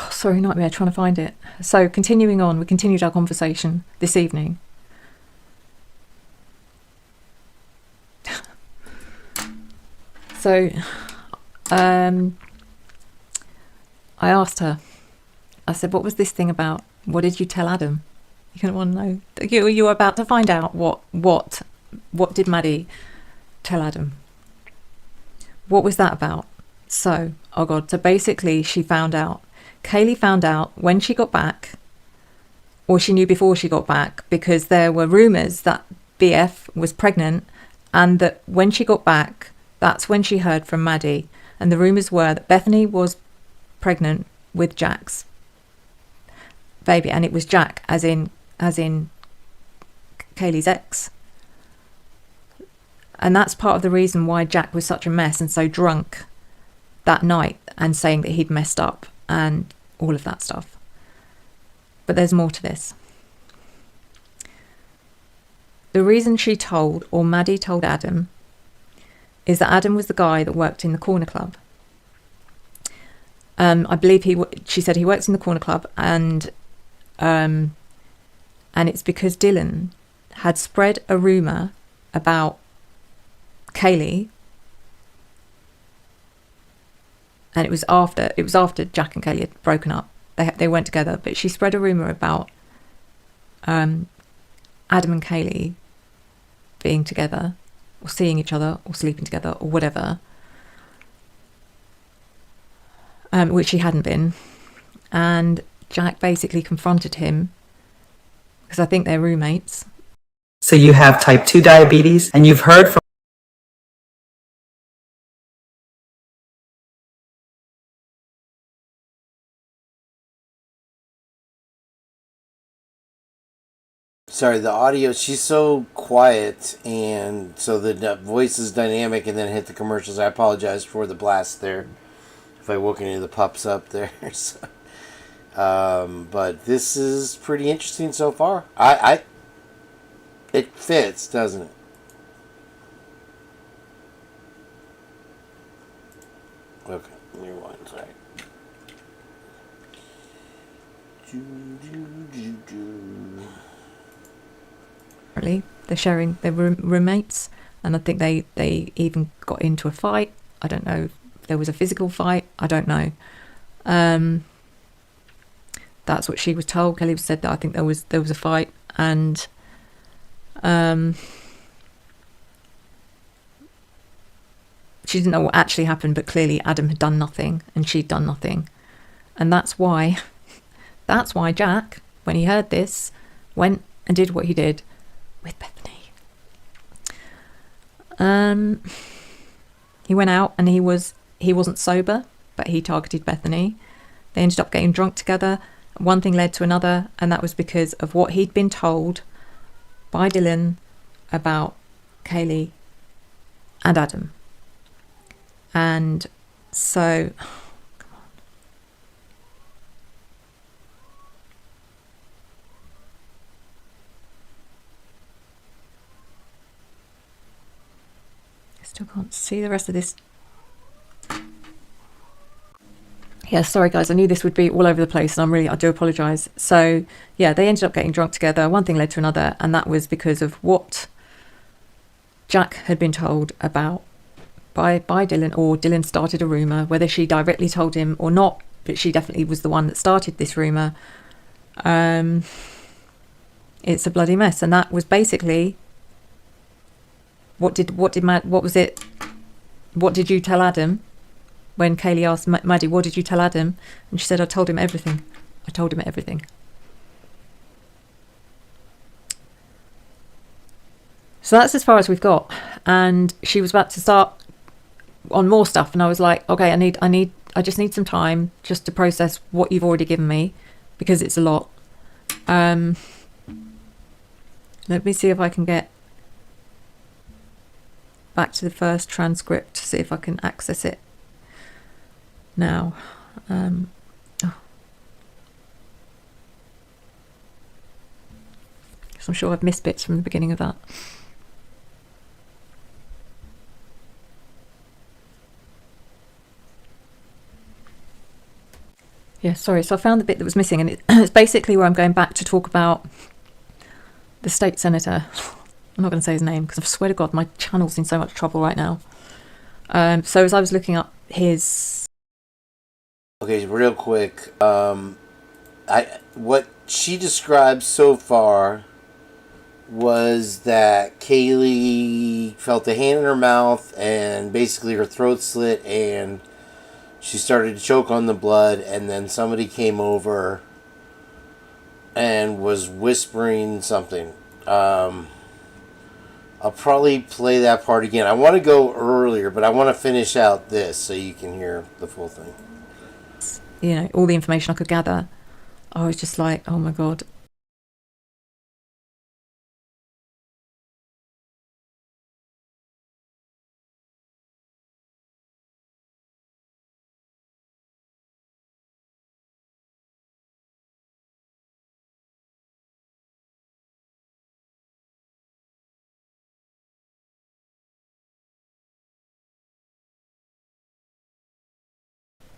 Sorry, nightmare, trying to find it. So, continuing on, we continued our conversation this evening. So, I asked her, I said, what was this thing about? What did you tell Adam? You don't want to know. You were about to find out what did Maddie tell Adam? What was that about? So, oh God, so basically she found out, Kaylee found out when she got back, or she knew before she got back, because there were rumours that BF was pregnant, and that when she got back, that's when she heard from Maddie, and the rumours were that Bethany was pregnant with Jack's baby, and it was Jack, as in Kaylee's ex. And that's part of the reason why Jack was such a mess and so drunk that night, and saying that he'd messed up and all of that stuff. But there's more to this. The reason she told, or Maddie told Adam, is that Adam was the guy that worked in the corner club. I believe she said he works in the corner club, and it's because Dylan had spread a rumour about Kaylee, and it was after Jack and Kaylee had broken up. They weren't together, but she spread a rumour about Adam and Kaylee being together, or seeing each other, or sleeping together, or whatever, which he hadn't been. And Jack basically confronted him, because I think they're roommates. So you have type 2 diabetes, and you've heard from... Sorry, the audio, she's so quiet, and so the voice is dynamic, and then hit the commercials. I apologize for the blast there, if I woke any of the pups up there. So, but this is pretty interesting so far. It fits, doesn't it? Okay, rewind, sorry. They're sharing, they're roommates, and I think they even got into a fight. I don't know if there was a physical fight. I don't know. That's what she was told. Kelly said that I think there was a fight, and she didn't know what actually happened, but clearly Adam had done nothing and she'd done nothing, and that's why Jack, when he heard this, went and did what he did with Bethany. He went out and he wasn't sober, but he targeted Bethany. They ended up getting drunk together. One thing led to another, and that was because of what he'd been told by Dylan about Kaylee and Adam. And so, come on. I still can't see the rest of this. Yeah, sorry guys, I knew this would be all over the place, and I do apologise. So yeah, they ended up getting drunk together. One thing led to another, and that was because of what Jack had been told about by Dylan, or Dylan started a rumour, whether she directly told him or not, but she definitely was the one that started this rumour. It's a bloody mess, and that was basically what did you tell Adam? When Kaylee asked Maddie, what did you tell Adam? And she said, I told him everything. I told him everything. So that's as far as we've got. And she was about to start on more stuff. And I was like, okay, I just need some time just to process what you've already given me, because it's a lot. Let me see if I can get back to the first transcript to see if I can access it now. Oh. So I'm sure I've missed bits from the beginning of that. Yeah, sorry. So I found the bit that was missing, and it's basically where I'm going back to talk about the state senator. I'm not going to say his name because I swear to God, my channel's in so much trouble right now. So as I was looking up his... Okay, real quick. What she described so far was that Kaylee felt a hand in her mouth and basically her throat slit and she started to choke on the blood, and then somebody came over and was whispering something. I'll probably play that part again. I want to go earlier, but I want to finish out this so you can hear the full thing. You know, all the information I could gather, I was just like, oh my God.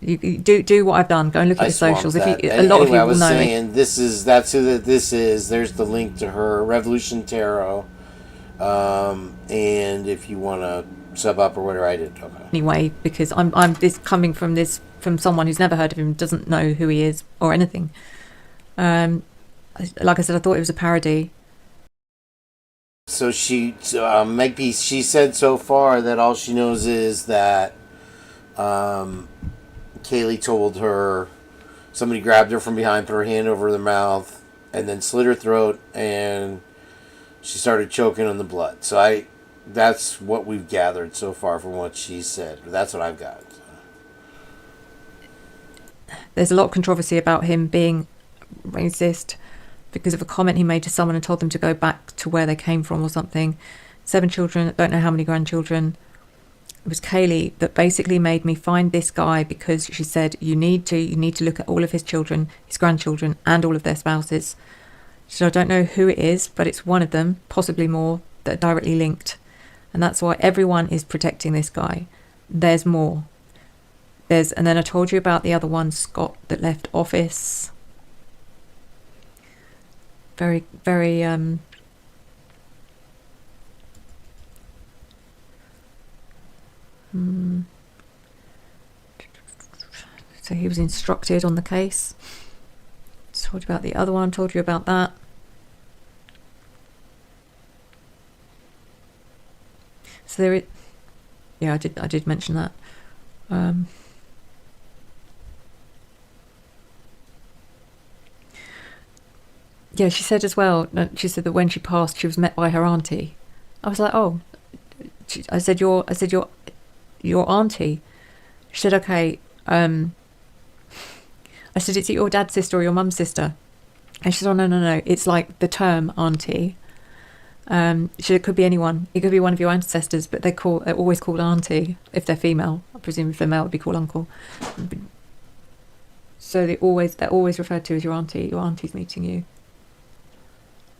You do what I've done. Go and look at the socials. If you, a lot of you will know it. That's who this is. There's the link to her Revolution Tarot. And if you want to sub up or whatever, I did. Okay. Anyway, because I'm this coming from someone who's never heard of him, doesn't know who he is or anything. Like I said, I thought it was a parody. So maybe she said so far that all she knows is that Kaylee told her somebody grabbed her from behind, put her hand over the mouth, and then slit her throat, and she started choking on the blood. So that's what we've gathered so far from what she said. That's what I've got. There's a lot of controversy about him being racist because of a comment he made to someone and told them to go back to where they came from or something. 7 children, don't know how many grandchildren. It was Kaylee that basically made me find this guy because she said you need to look at all of his children, his grandchildren, and all of their spouses. So I don't know who it is, but it's one of them, possibly more, that are directly linked. And that's why everyone is protecting this guy. There's more. And then I told you about the other one, Scott, that left office. Very, very so he was instructed on the case. Told you about the other one, told you about that. So there I did mention that. Yeah, she said as well, she said that when she passed she was met by her auntie. I was like, oh. I said your auntie. She said, okay. I said, is it your dad's sister or your mum's sister? And she said, oh, no. It's like the term auntie. She said, it could be anyone. It could be one of your ancestors, but they're always called auntie if they're female. I presume if they're male, it'd be called uncle. So they're always referred to as your auntie. Your auntie's meeting you.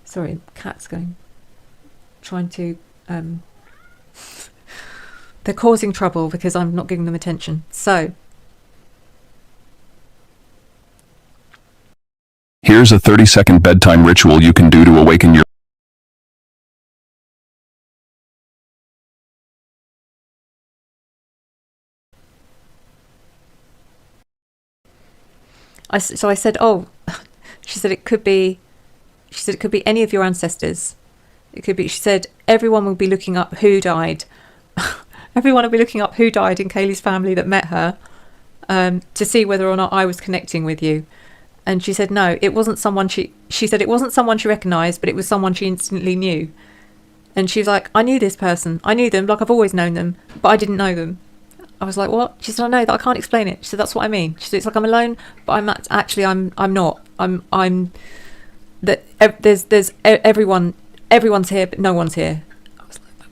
Sorry, cat's trying to... they're causing trouble because I'm not giving them attention. So... Here's a 30-second bedtime ritual you can do to awaken your... So I said, oh, she said it could be any of your ancestors. It could be, she said, everyone will be looking up who died. Everyone will be looking up who died in Kaylee's family that met her to see whether or not I was connecting with you. And she said, no, it wasn't someone she said it wasn't someone she recognised, but it was someone she instantly knew. And she was like, I knew this person. I knew them, like I've always known them, but I didn't know them. I was like, what? She said, I know that I can't explain it. She said, that's what I mean. She said, it's like I'm alone, but I'm not. There's everyone everyone's here, but no one's here. I was like,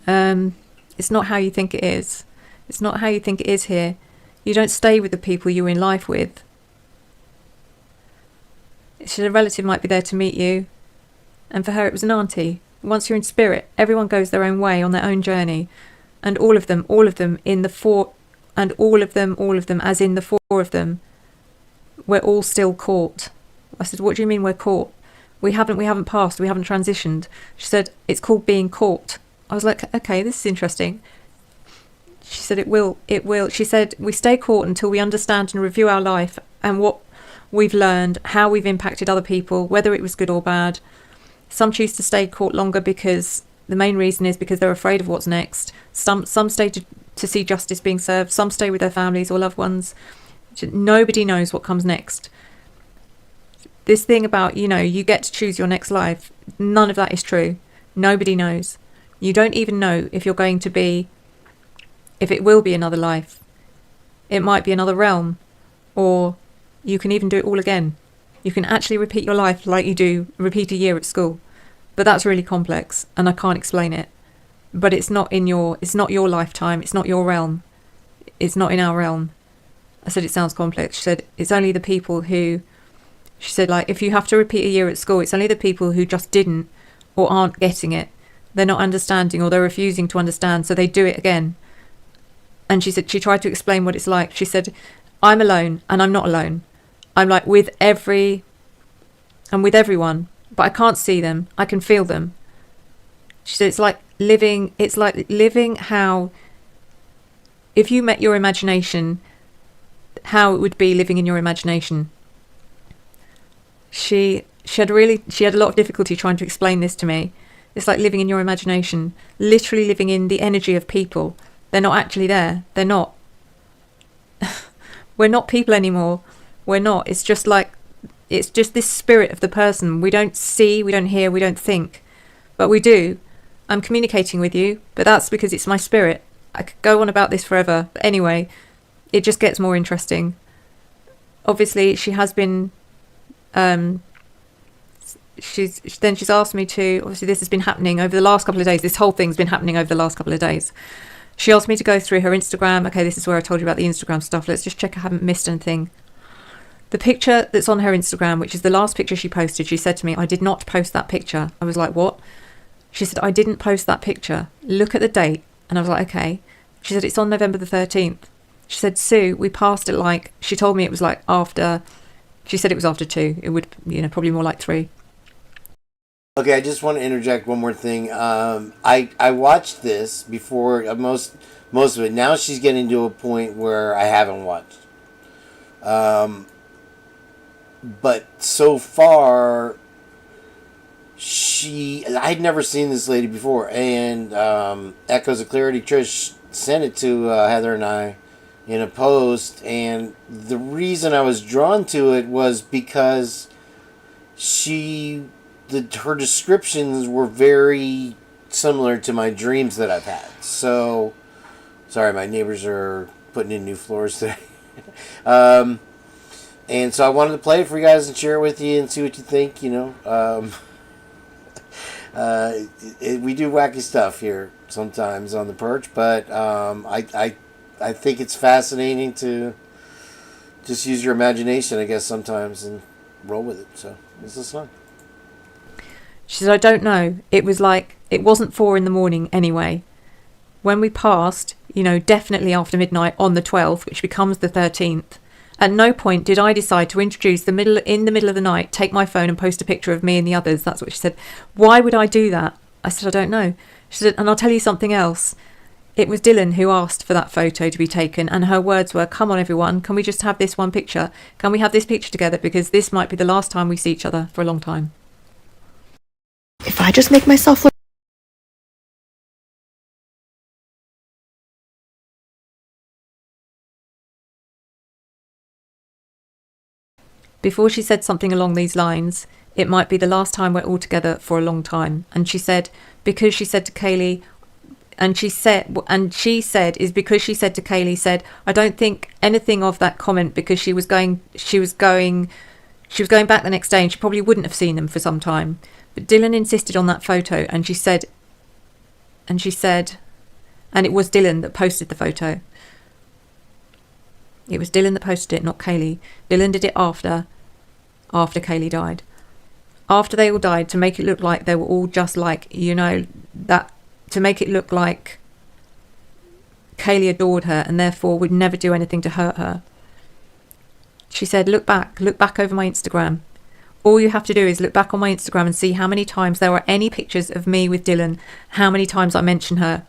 okay. It's not how you think it is. It's not how you think it is here. You don't stay with the people you're in life with. A relative might be there to meet you, and for her it was an auntie. Once you're in spirit, everyone goes their own way on their own journey, and all of them in the four, and all of them as in the four of them, we're all still caught. I said, what do you mean we're caught? We haven't passed, we haven't transitioned. She said, it's called being caught. I was like, okay, this is interesting. She said, it will. She said, we stay caught until we understand and review our life and what we've learned, how we've impacted other people, whether it was good or bad. Some choose to stay caught longer because the main reason is because they're afraid of what's next. Some stay to see justice being served. Some stay with their families or loved ones. Nobody knows what comes next. This thing about, you get to choose your next life, none of that is true. Nobody knows. You don't even know if you're going to be, if it will be another life. It might be another realm, or you can even do it all again. You can actually repeat your life like you do repeat a year at school. But that's really complex and I can't explain it. But it's not your lifetime, it's not your realm. It's not in our realm. I said, it sounds complex. She said, it's only the people who, she said, like, if you have to repeat a year at school, it's only the people who just didn't or aren't getting it. They're not understanding or they're refusing to understand, so they do it again. And she said, she tried to explain what it's like. She said, I'm alone and I'm not alone. I'm like I'm with everyone, but I can't see them. I can feel them. She said, it's like living how, if you met your imagination, how it would be living in your imagination. She had a lot of difficulty trying to explain this to me. It's like living in your imagination, literally living in the energy of people. They're not actually there. They're not. We're not people anymore. We're not. It's just this spirit of the person. We don't see, we don't hear, we don't think. But we do. I'm communicating with you, but that's because it's my spirit. I could go on about this forever. But anyway, it just gets more interesting. Obviously, she has been... she's asked me to... Obviously, this has been happening over the last couple of days. This whole thing's been happening over the last couple of days. She asked me to go through her Instagram. Okay, this is where I told you about the Instagram stuff. Let's just check I haven't missed anything. The picture that's on her Instagram, which is the last picture she posted, she said to me, I did not post that picture. I was like, what? She said, I didn't post that picture. Look at the date. And I was like, okay. She said, it's on November the 13th. She said, Sue, we passed it like... She told me it was like after... She said it was after 2. It would, probably more like 3. Okay, I just want to interject one more thing. I watched this before, most of it. Now she's getting to a point where I haven't watched. But so far, I'd never seen this lady before. And Echoes of Clarity, Trish sent it to Heather and I in a post. And the reason I was drawn to it was because her descriptions were very similar to my dreams that I've had. So, sorry, my neighbors are putting in new floors today. And so I wanted to play it for you guys and share it with you and see what you think, we do wacky stuff here sometimes on the Purge, but I think it's fascinating to just use your imagination, I guess, sometimes and roll with it. So this is fun. She said, I don't know. It was like, it wasn't 4 a.m. anyway. When we passed, definitely after midnight on the 12th, which becomes the 13th, at no point did I decide to introduce in the middle of the night, take my phone and post a picture of me and the others. That's what she said. Why would I do that? I said, I don't know. She said, and I'll tell you something else. It was Dylan who asked for that photo to be taken, and her words were, come on everyone, can we just have this one picture? Can we have this picture together? Because this might be the last time we see each other for a long time. If I just make myself look... Before she said something along these lines, it might be the last time we're all together for a long time. And she said, because she said to Kaylee, and she said, is because she said to Kaylee, said, I don't think anything of that comment, because she was going She was going back the next day and she probably wouldn't have seen them for some time. But Dylan insisted on that photo, and she said, and it was Dylan that posted the photo. It was Dylan that posted it, not Kaylee. Dylan did it after Kaylee died. After they all died, to make it look like they were all just like, that, to make it look like Kaylee adored her and therefore would never do anything to hurt her. She said, look back over my Instagram. All you have to do is look back on my Instagram and see how many times there are any pictures of me with Dylan, how many times I mention her.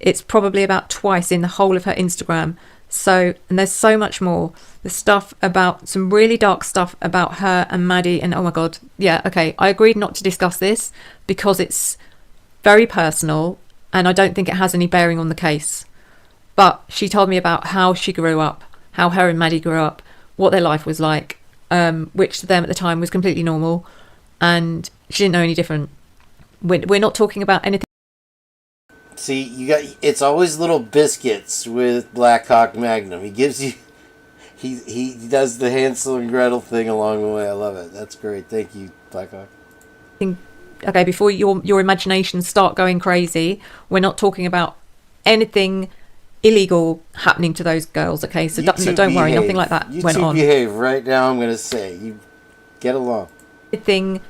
It's probably about twice in the whole of her Instagram. So, and there's so much more. The stuff about, some really dark stuff about her and Maddie, and oh my God, yeah, okay, I agreed not to discuss this because it's very personal and I don't think it has any bearing on the case. But she told me about how she grew up, how her and Maddie grew up, what their life was like, which to them at the time was completely normal, and she didn't know any different. We're not talking about anything. See, it's always little biscuits with Black Hawk Magnum. He gives you, he does the Hansel and Gretel thing along the way. I love it. That's great. Thank you, Black Hawk. Okay, before your imaginations start going crazy, we're not talking about anything illegal happening to those girls. Okay, so don't worry, nothing like that went on. You behave right now. I'm going to say you get along. Anything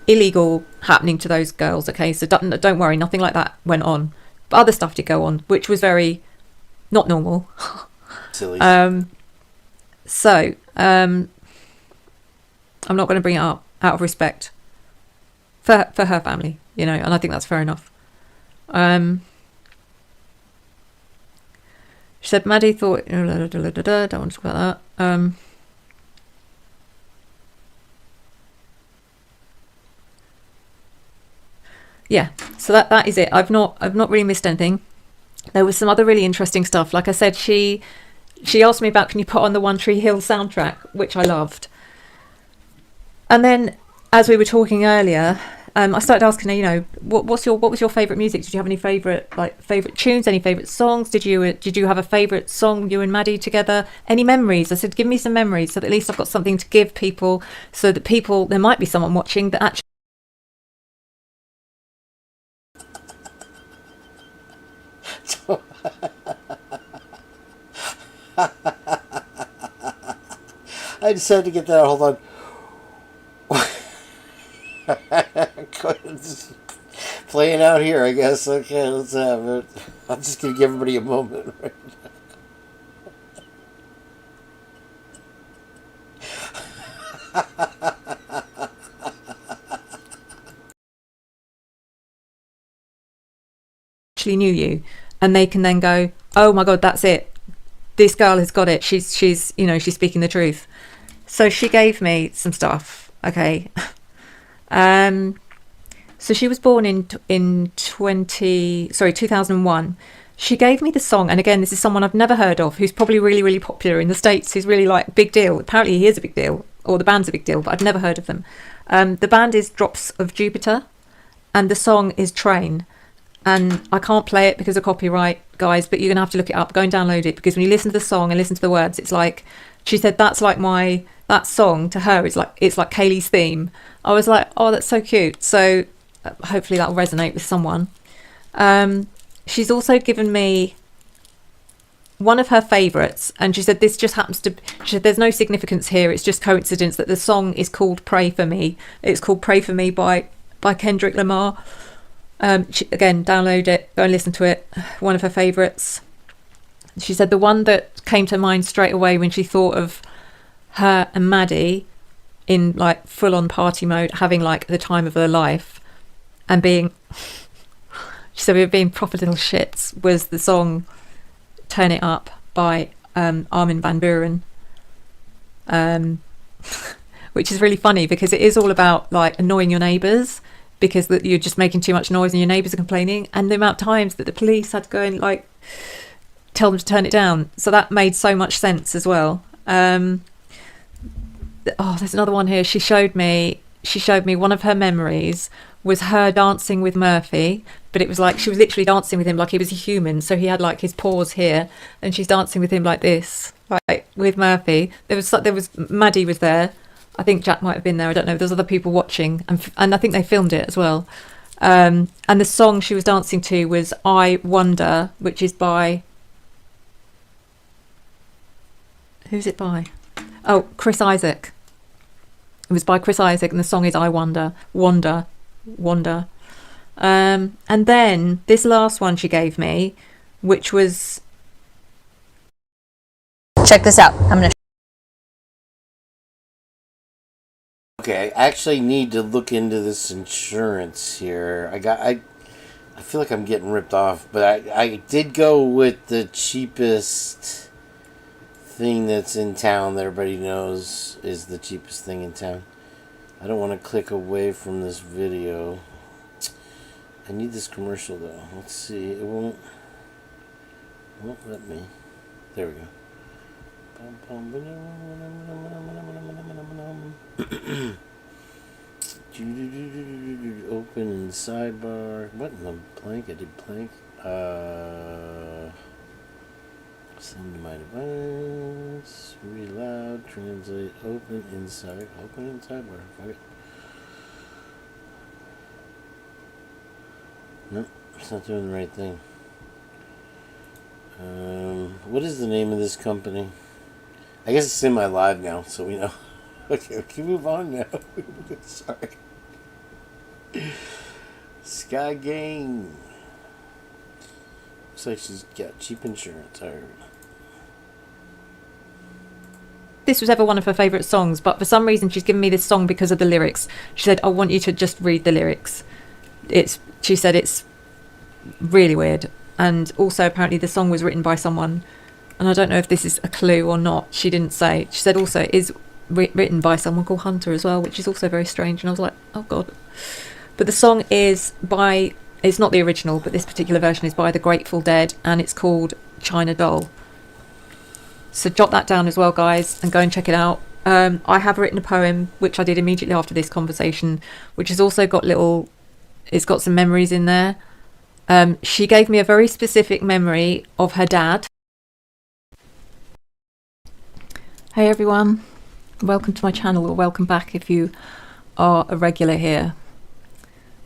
illegal happening to those girls. Okay, so don't worry, nothing like that went on. But other stuff did go on, which was very not normal. Silly. I'm not going to bring it up out of respect for her family, and I think that's fair enough. She said Maddie thought, don't want to talk about that. Yeah, so that is it. I've not really missed anything. There was some other really interesting stuff. Like I said, she asked me about, can you put on the One Tree Hill soundtrack, which I loved. And then, as we were talking earlier, I started asking her, what was your favourite music? Did you have any favourite tunes? Any favourite songs? Did you have a favourite song, you and Maddie together? Any memories? I said, give me some memories, so that at least I've got something to give people, so that there might be someone watching that actually. I just had to get that. Hold on. Just playing out here, I guess. Okay, let's have it. I'm just gonna give everybody a moment right now. Actually knew you, and they can then go, oh my God, that's it, this girl has got it, she's she's speaking the truth. So she gave me some stuff. Okay. So she was born in 2001. She gave me the song, and again, this is someone I've never heard of, who's probably really, really popular in the States, who's really like big deal. Apparently he is a big deal, or the band's a big deal, but I've never heard of them. The band is Drops of Jupiter, and the song is Train. And I can't play it because of copyright, guys, but you're gonna have to look it up, go and download it, because when you listen to the song and listen to the words, it's like, she said that's like that song to her is like, it's like Kaylee's theme. I was like, oh, that's so cute. So hopefully that will resonate with someone. She's also given me one of her favourites, and she said this just happens to, she said there's no significance here, it's just coincidence that the song is called Pray For Me. It's called Pray For Me by Kendrick Lamar. Again, download it, go and listen to it. One of her favourites. She said the one that came to mind straight away when she thought of her and Maddie in like full-on party mode, having like the time of their life, and being, she said we were being proper little shits, was the song Turn It Up by Armin van Buuren. Which is really funny because it is all about like annoying your neighbours, because you're just making too much noise and your neighbours are complaining, and the amount of times that the police had to go and like tell them to turn it down. So that made so much sense as well. There's another one here. She showed me one of her memories was her dancing with Murphy, but it was like she was literally dancing with him like he was a human, so he had like his paws here and she's dancing with him like this, like with Murphy. There was Maddie was there. I think Jack might have been there. I don't know. There's other people watching, and I think they filmed it as well. And the song she was dancing to was "I Wonder," which is by... Who's it by? Oh, Chris Isaac. It was by Chris Isaac, and the song is "I Wonder," Wonder, Wonder. And then this last one she gave me, which was... Check this out. I'm gonna... Okay, I actually need to look into this insurance here. I feel like I'm getting ripped off, but I did go with the cheapest thing that's in town that everybody knows is the cheapest thing in town. I don't want to click away from this video. I need this commercial though. Let's see. It won't let me. There we go. Open in sidebar. What in the blank? I did blank. Send to my device. Read loud. Translate. Open inside. Open in sidebar. Fuck it. Nope. It's not doing the right thing. What is the name of this company? I guess it's semi-live now, so we know. Okay, we can move on now. Sorry. Sky Game. Looks like she's got cheap insurance. Alright. This was ever one of her favourite songs, but for some reason she's given me this song because of the lyrics. She said, I want you to just read the lyrics. She said it's really weird. And also apparently the song was written by someone, and I don't know if this is a clue or not. She didn't say. She said also it is written by someone called Hunter as well, which is also very strange. And I was like, oh God. But the song is by, it's not the original, but this particular version is by the Grateful Dead, and it's called China Doll. So jot that down as well, guys, and go and check it out. I have written a poem, which I did immediately after this conversation, which has also got it's got some memories in there. She gave me a very specific memory of her dad. Hey everyone, welcome to my channel, or welcome back if you are a regular here.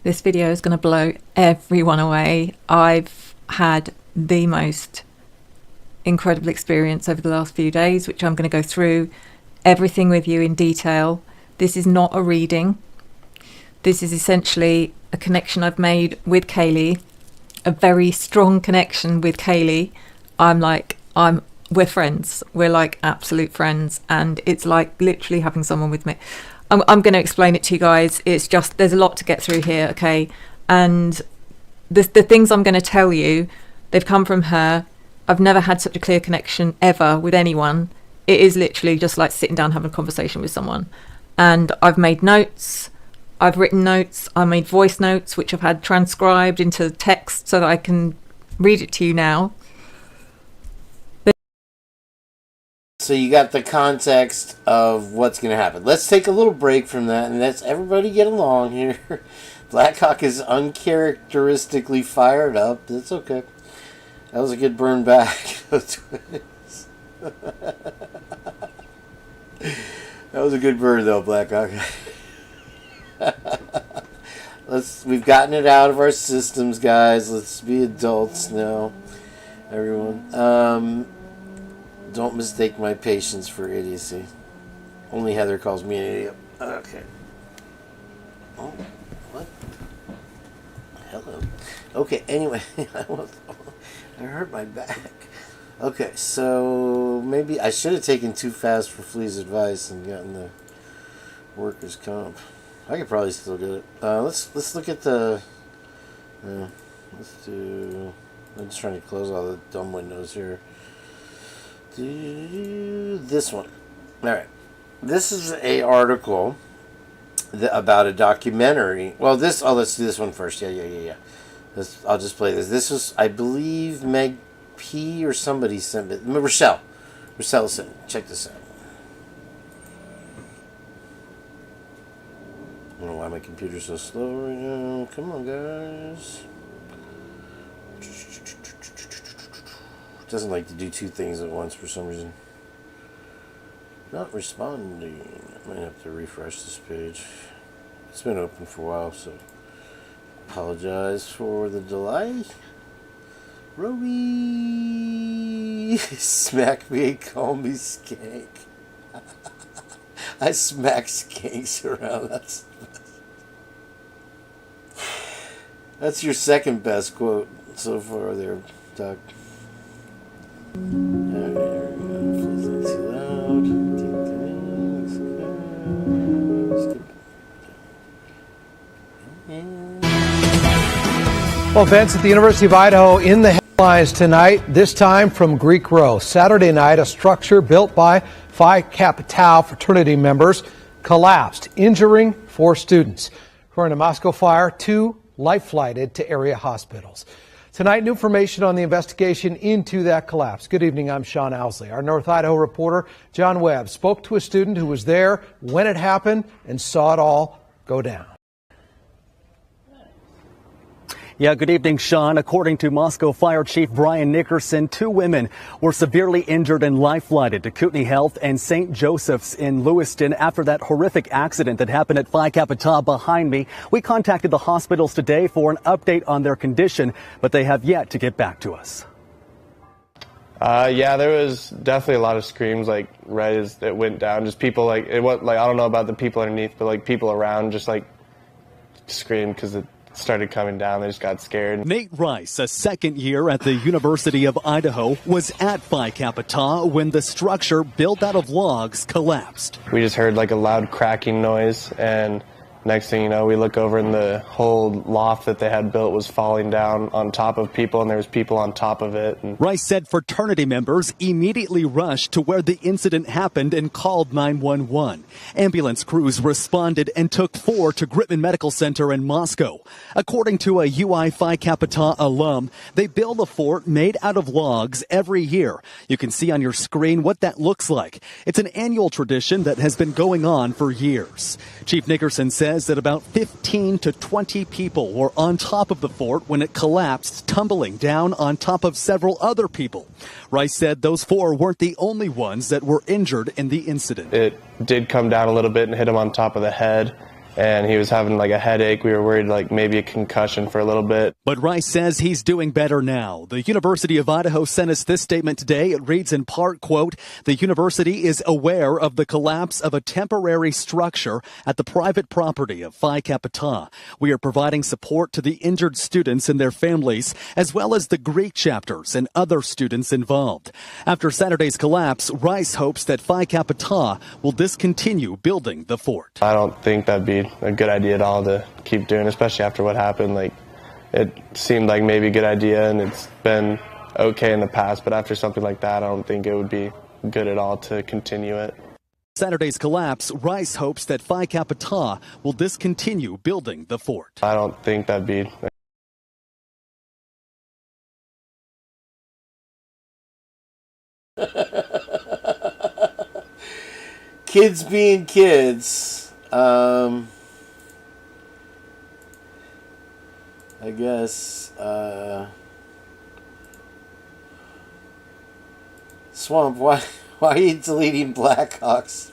This video is going to blow everyone away. I've had the most incredible experience over the last few days, which I'm going to go through everything with you in detail. This is not a reading. This is essentially a connection I've made with Kaylee, a very strong connection with Kaylee. We're friends. We're like absolute friends, and it's like literally having someone with me. I'm going to explain it to you guys. It's just, there's a lot to get through here, okay? And the things I'm going to tell you, they've come from her. I've never had such a clear connection ever with anyone. It is literally just like sitting down having a conversation with someone. And I've made notes. I've written notes. I made voice notes, which I've had transcribed into text so that I can read it to you now. So you got the context of what's going to happen. Let's take a little break from that, and let's everybody get along here. Blackhawk is uncharacteristically fired up. That's okay. That was a good burn back. That was a good burn, though, Blackhawk. We've gotten it out of our systems, guys. Let's be adults now, everyone. Don't mistake my patience for idiocy. Only Heather calls me an idiot. Okay. Oh, what? Hello. Okay, anyway. I hurt my back. Okay, so maybe I should have taken Too Fast for Flea's advice and gotten the workers' comp. I could probably still get it. Let's look at the... let's do... I'm just trying to close all the dumb windows here. This one. Alright. This is a article about a documentary. Well, let's do this one first. Yeah. I'll just play this. This was, I believe, Meg P. or somebody sent it. Rochelle sent it. Check this out. I don't know why my computer's so slow right now. Come on, guys. It doesn't like to do two things at once for some reason. Not responding. I might have to refresh this page. It's been open for a while, so apologize for the delay. Roby, smack me and call me skank. I smack skanks around. That's your second best quote so far there, Doc. Too loud. Well, events at the University of Idaho in the headlines tonight, this time from Greek Row. Saturday night, a structure built by Phi Kappa Tau fraternity members collapsed, injuring 4 students. According to Moscow Fire, 2 life-flighted to area hospitals. Tonight, new information on the investigation into that collapse. Good evening, I'm Sean Owsley. Our North Idaho reporter, John Webb, spoke to a student who was there when it happened and saw it all go down. Yeah, good evening, Sean. According to Moscow Fire Chief Brian Nickerson, 2 women were severely injured and life-flighted to Kootenai Health and St. Joseph's in Lewiston after that horrific accident that happened at Phi Kappa Tau behind me. We contacted the hospitals today for an update on their condition, but they have yet to get back to us. Yeah, there was definitely a lot of screams, like, right as it went down. Just people, like, it was, like, I don't know about the people underneath, but, like, people around just, like, screamed because it started coming down. They just got scared. Nate Rice, a second year at the University of Idaho, was at Phi Kappa Tau when the structure built out of logs collapsed. We just heard like a loud cracking noise, and next thing you know, we look over and the whole loft that they had built was falling down on top of people, and there was people on top of it. And Rice said fraternity members immediately rushed to where the incident happened and called 911. Ambulance crews responded and took 4 to Gritman Medical Center in Moscow. According to a UI Phi Kappa Tau alum, they build a fort made out of logs every year. You can see on your screen what that looks like. It's an annual tradition that has been going on for years. Chief Nickerson says that about 15 to 20 people were on top of the fort when it collapsed, tumbling down on top of several other people. Rice said those 4 weren't the only ones that were injured in the incident. It did come down a little bit and hit him on top of the head, and he was having like a headache. We were worried like maybe a concussion for a little bit. But Rice says he's doing better now. The University of Idaho sent us this statement today. It reads in part, quote, "The university is aware of the collapse of a temporary structure at the private property of Phi Kappa Tau. We are providing support to the injured students and their families, as well as the Greek chapters and other students involved." After Saturday's collapse, Rice hopes that Phi Kappa Tau will discontinue building the fort. I don't think that'd be a good idea at all to keep doing, especially after what happened. Like, it seemed like maybe a good idea, and it's been okay in the past, but after something like that, I don't think it would be good at all to continue it. Saturday's collapse, Rice hopes that Phi Kappa Tau will discontinue building the fort. I don't think that'd be Kids being kids. I guess, Swamp, why are you deleting Blackhawks?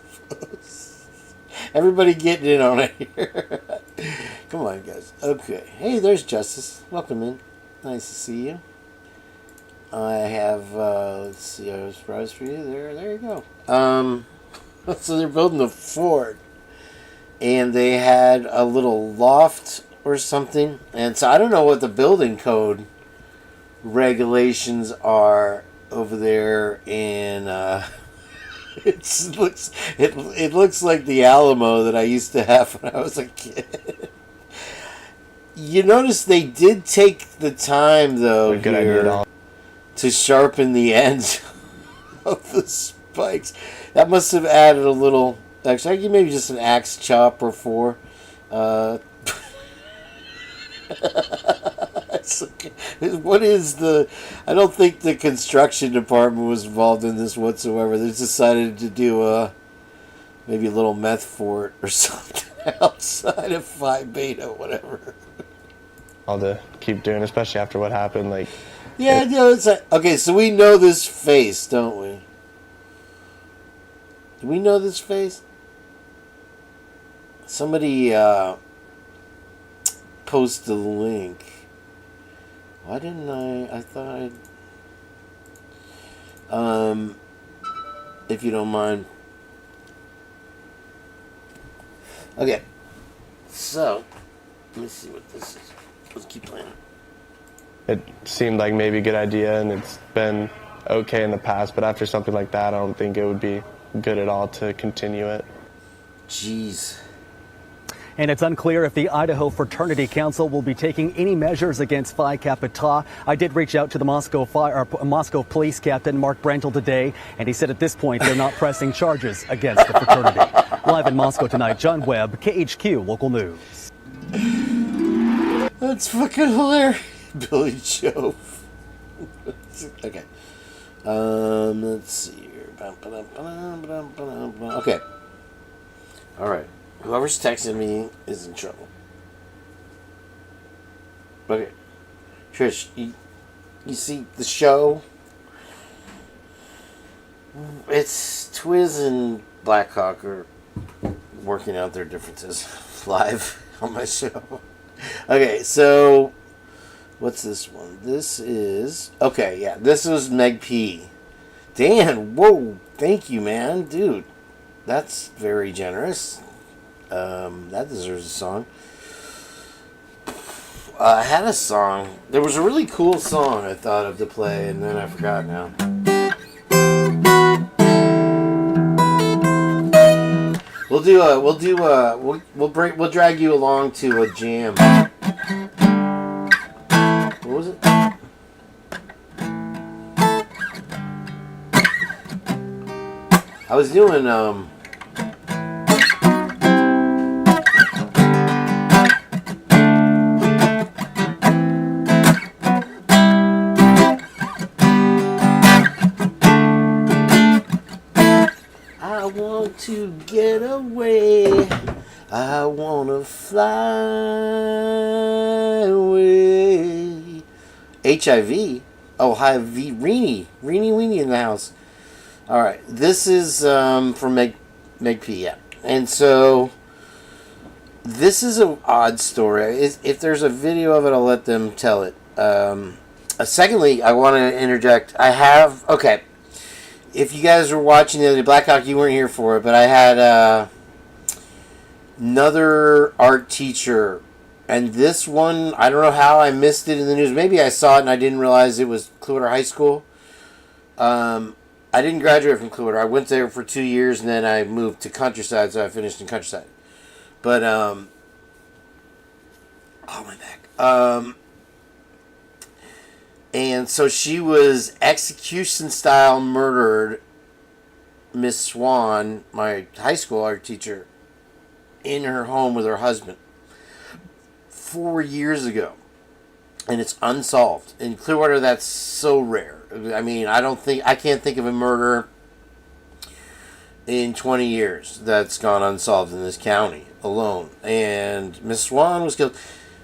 Everybody getting in on it here. Come on, guys. Okay. Hey, there's Justice. Welcome in. Nice to see you. I have, let's see, I have a surprise for you. There you go. So they're building a fort, and they had a little loft or something, and so I don't know what the building code regulations are over there, and it looks like the Alamo that I used to have when I was a kid. You notice they did take the time though here to sharpen the ends of the spikes. That must have added a little. Actually, I give maybe just an axe chop or 4. What is the? I don't think the construction department was involved in this whatsoever. They decided to do maybe a little meth fort or something outside of Phi Beta, whatever. all to keep doing, especially after what happened. Like, yeah, it's like, okay, so we know this face, don't we? Do we know this face? Somebody post the link. Why didn't I thought I'd... if you don't mind. Okay. So, let me see what this is. Let's keep playing. It seemed like maybe a good idea, and it's been okay in the past, but after something like that, I don't think it would be good at all to continue it. Jeez. And it's unclear if the Idaho Fraternity Council will be taking any measures against Phi Kappa Tau. I did reach out to the Moscow Police Captain Mark Brantle today, and he said at this point they're not pressing charges against the fraternity. Live in Moscow tonight, John Webb, KHQ Local News. That's fucking hilarious. Billy Joe. Okay. Let's see here. Okay. Alright. Whoever's texting me is in trouble. Okay. Trish, you see the show? It's Twiz and Blackhawk are working out their differences live on my show. Okay, so what's this one? This is... Okay, yeah. This was Meg P. Dan, whoa. Thank you, man. Dude, that's very generous. That deserves a song. I had a song. There was a really cool song I thought of to play, and then I forgot now. We'll drag you along to a jam. What was it? I was doing I want to get away. I want to fly away. HIV? Oh, hi, Reenie Weenie in the house. Alright, this is from Meg P, yeah. And so, this is an odd story. If there's a video of it, I'll let them tell it. Secondly, I want to interject. Okay, if you guys were watching the other day, Blackhawk, you weren't here for it, but I had another art teacher, and this one, I don't know how I missed it in the news. Maybe I saw it and I didn't realize it was Clearwater High School. I didn't graduate from Clearwater. I went there for 2 years, and then I moved to Countryside, so I finished in Countryside. But, oh, my back. And so she was execution-style murdered, Miss Swan, my high school art teacher, in her home with her husband 4 years ago. And it's unsolved. In Clearwater, that's so rare. I mean, I can't think of a murder in 20 years that's gone unsolved in this county alone. And Miss Swan was killed.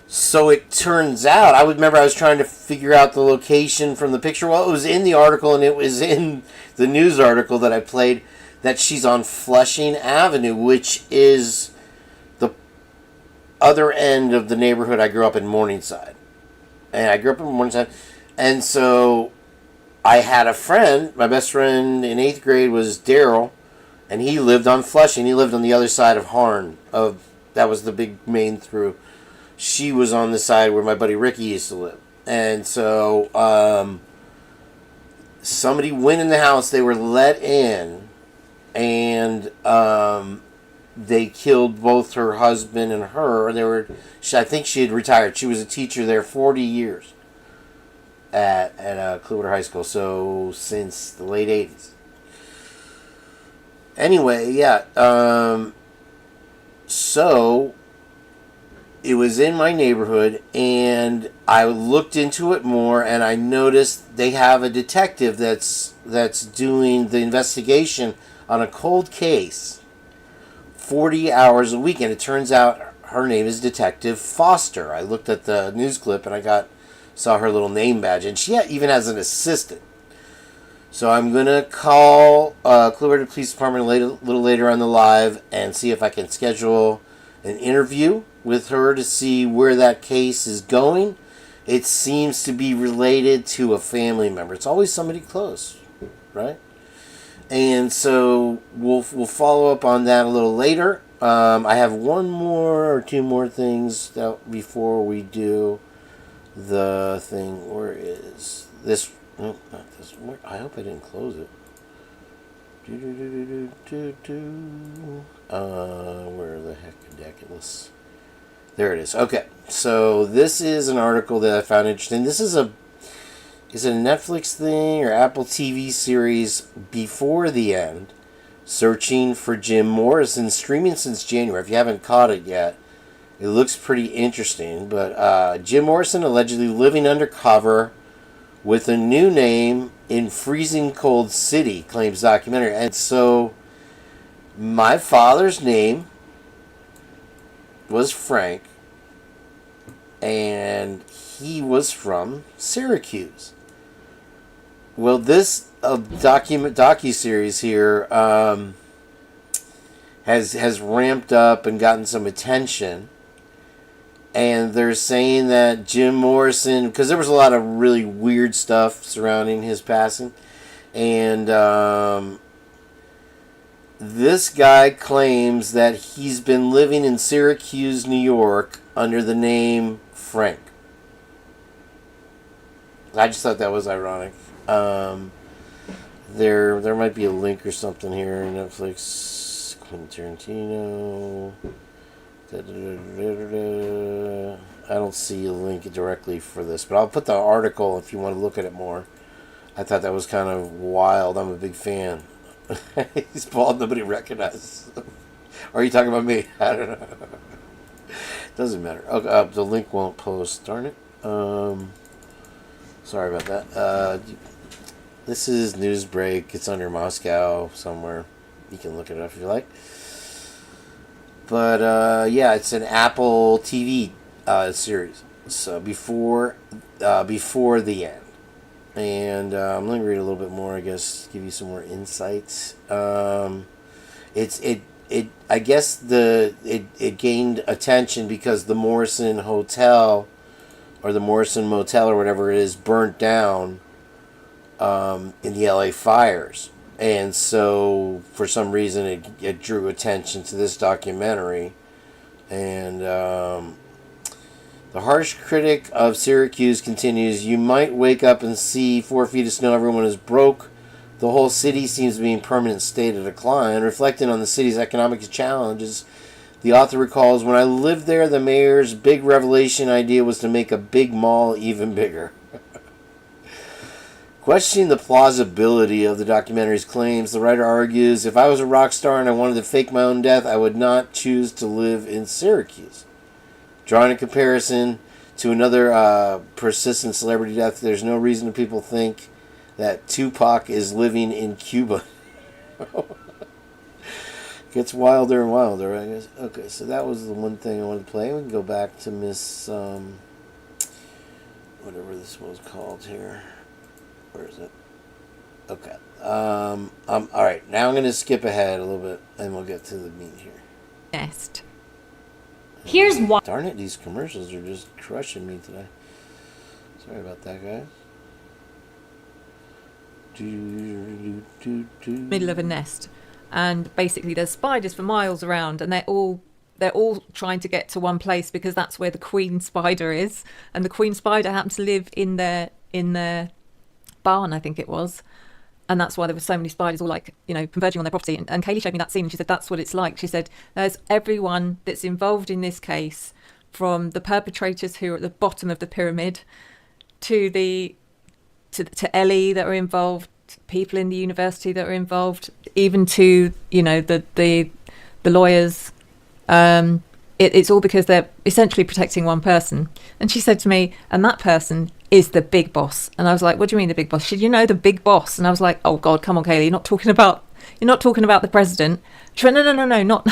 So it turns out, I was trying to figure out the location from the picture. Well, it was in the article, and it was in the news article that I played, that she's on Flushing Avenue, which is the other end of the neighborhood. I grew up in Morningside. And so I had a friend, my best friend in 8th grade was Daryl, and he lived on Flushing. He lived on the other side of Harn. That was the big main through. She was on the side where my buddy Ricky used to live. And so somebody went in the house. They were let in, and they killed both her husband and her. I think she had retired. She was a teacher there 40 years at Clearwater High School. So since the late 80s. Anyway, yeah. So it was in my neighborhood, and I looked into it more, and I noticed they have a detective that's doing the investigation on a cold case 40 hours a week, and it turns out her name is Detective Foster. I looked at the news clip, and saw her little name badge, and she even has an assistant. So I'm going to call Clearwater Police Department a little later on the live and see if I can schedule an interview with her to see where that case is going. It seems to be related to a family member. It's always somebody close, right? And so we'll follow up on that a little later. I have one more or two more things before we do the thing. Where is this? No, not this. I hope I didn't close it. Where the heck ridiculous? There it is. Okay, so this is an article that I found interesting. This is it a Netflix thing or Apple TV series, Before the End, searching for Jim Morrison, streaming since January. If you haven't caught it yet, it looks pretty interesting. But Jim Morrison allegedly living undercover with a new name in freezing cold city, claims documentary. And so my father's name was Frank, and he was from Syracuse. Well, this docuseries here has ramped up and gotten some attention. And they're saying that Jim Morrison, because there was a lot of really weird stuff surrounding his passing, and this guy claims that he's been living in Syracuse, New York, under the name Frank. I just thought that was ironic. There might be a link or something here in Netflix. Quentin Tarantino. I don't see a link directly for this, but I'll put the article if you want to look at it more. I thought that was kind of wild. I'm a big fan. He's bald, nobody recognizes him. Or are you talking about me? I don't know. Doesn't matter. Okay, the link won't post. Darn it. Sorry about that. This is Newsbreak. It's under Moscow somewhere. You can look it up if you like. But yeah, it's an Apple TV series. So before the end, and let me read a little bit more. I guess give you some more insights. I guess it gained attention because the Morrison Hotel or the Morrison Motel or whatever it is burnt down in the LA fires. And so, for some reason, it drew attention to this documentary. And the harsh critic of Syracuse continues, you might wake up and see 4 feet of snow, everyone is broke. The whole city seems to be in permanent state of decline. Reflecting on the city's economic challenges, the author recalls, when I lived there, the mayor's big revelation idea was to make a big mall even bigger. Questioning the plausibility of the documentary's claims, the writer argues, if I was a rock star and I wanted to fake my own death, I would not choose to live in Syracuse. Drawing a comparison to another persistent celebrity death, there's no reason to people think that Tupac is living in Cuba. Gets wilder and wilder, I guess. Okay, so that was the one thing I wanted to play. We can go back to Miss, whatever this was called here. Where is it? Okay. All right. Now I'm going to skip ahead a little bit, and we'll get to the meat here. Nest. Here's why. Darn it, these commercials are just crushing me today. Sorry about that, guys. Middle of a nest, and basically there's spiders for miles around, and they're all trying to get to one place because that's where the queen spider is, and the queen spider happens to live in their barn, I think it was, and that's why there were so many spiders all converging on their property. And Kaylee showed me that scene, and she said that's what it's like. She said there's everyone that's involved in this case, from the perpetrators who are at the bottom of the pyramid to Ellie that are involved, people in the university that are involved, even to the lawyers. It's all because they're essentially protecting one person. And she said to me, and that person is the big boss. And I was like, what do you mean the big boss? She said, the big boss. And I was like, oh God, come on, Kaylee, you're not talking about the president. She went, no,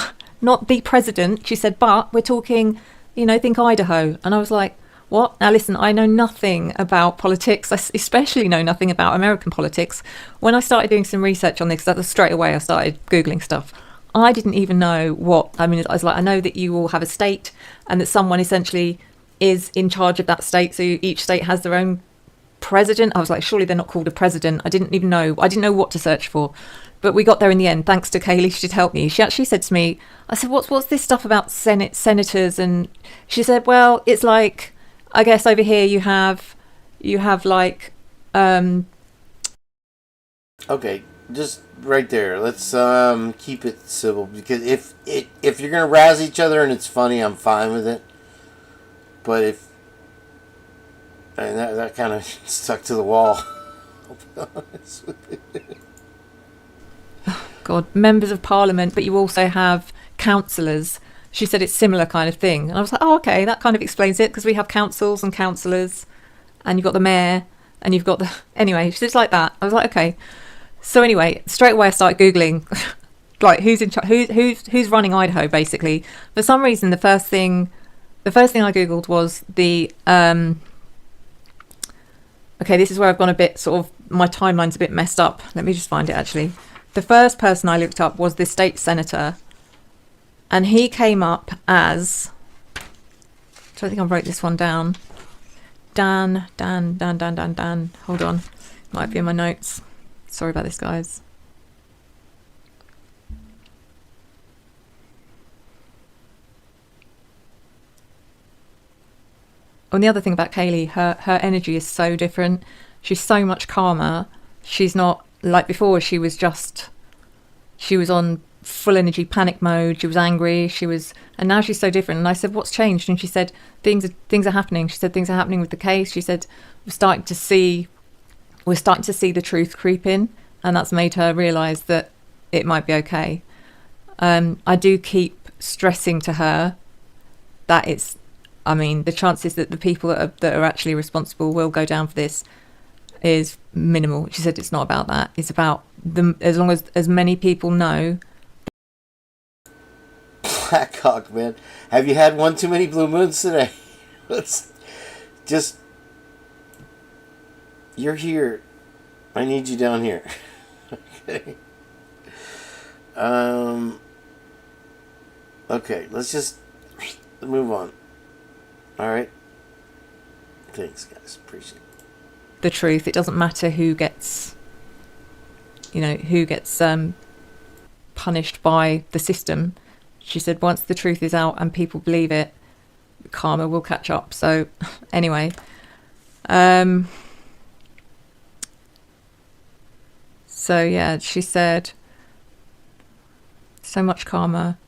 not the president. She said, but we're talking, think Idaho. And I was like, What? Now listen, I know nothing about politics. I especially know nothing about American politics. When I started doing some research on this, that was straight away I started Googling stuff. I didn't even know what, I mean, I was like, I know that you all have a state and that someone essentially is in charge of that state. So each state has their own president. I was like, surely they're not called a president. I didn't know what to search for. But we got there in the end, thanks to Kaylee. She did help me. She actually said to me, I said, what's this stuff about senators? And she said, well, it's like, I guess over here you have like, Okay, just right there. Let's keep it civil, because if you're gonna razz each other and it's funny, I'm fine with it. But that kind of stuck to the wall. I'll be honest with you. God, members of parliament, but you also have councillors. She said it's similar kind of thing. And I was like, oh, okay, that kind of explains it, because we have councils and councillors, and you've got the mayor, and you've got the... Anyway, she said it's like that. I was like, okay. So anyway, straight away I started Googling, like, who's running Idaho, basically. For some reason, the first thing I Googled was the... Okay, this is where I've gone a bit, sort of, my timeline's a bit messed up. Let me just find it, actually. The first person I looked up was the state senator, and he came up as, I don't think I wrote this one down. Dan. Hold on. Might be in my notes. Sorry about this, guys. And the other thing about Kaylee, her energy is so different. She's so much calmer. She's not like before. She was on full energy panic mode. She was angry. And now she's so different. And I said, what's changed? And she said, things are happening. She said, things are happening with the case. She said, we're starting to see the truth creep in, and that's made her realise that it might be okay. I do keep stressing to her that the chances that the people that are actually responsible will go down for this is minimal. She said it's not about that. It's about them, as long as many people know. Blackhawk, man. Have you had one too many blue moons today? Let's just... You're here. I need you down here. Okay. Okay, let's just move on. Alright? Thanks, guys. Appreciate it. The truth. It doesn't matter who gets punished by the system. She said once the truth is out and people believe it, karma will catch up. So anyway, so yeah, she said so much karma.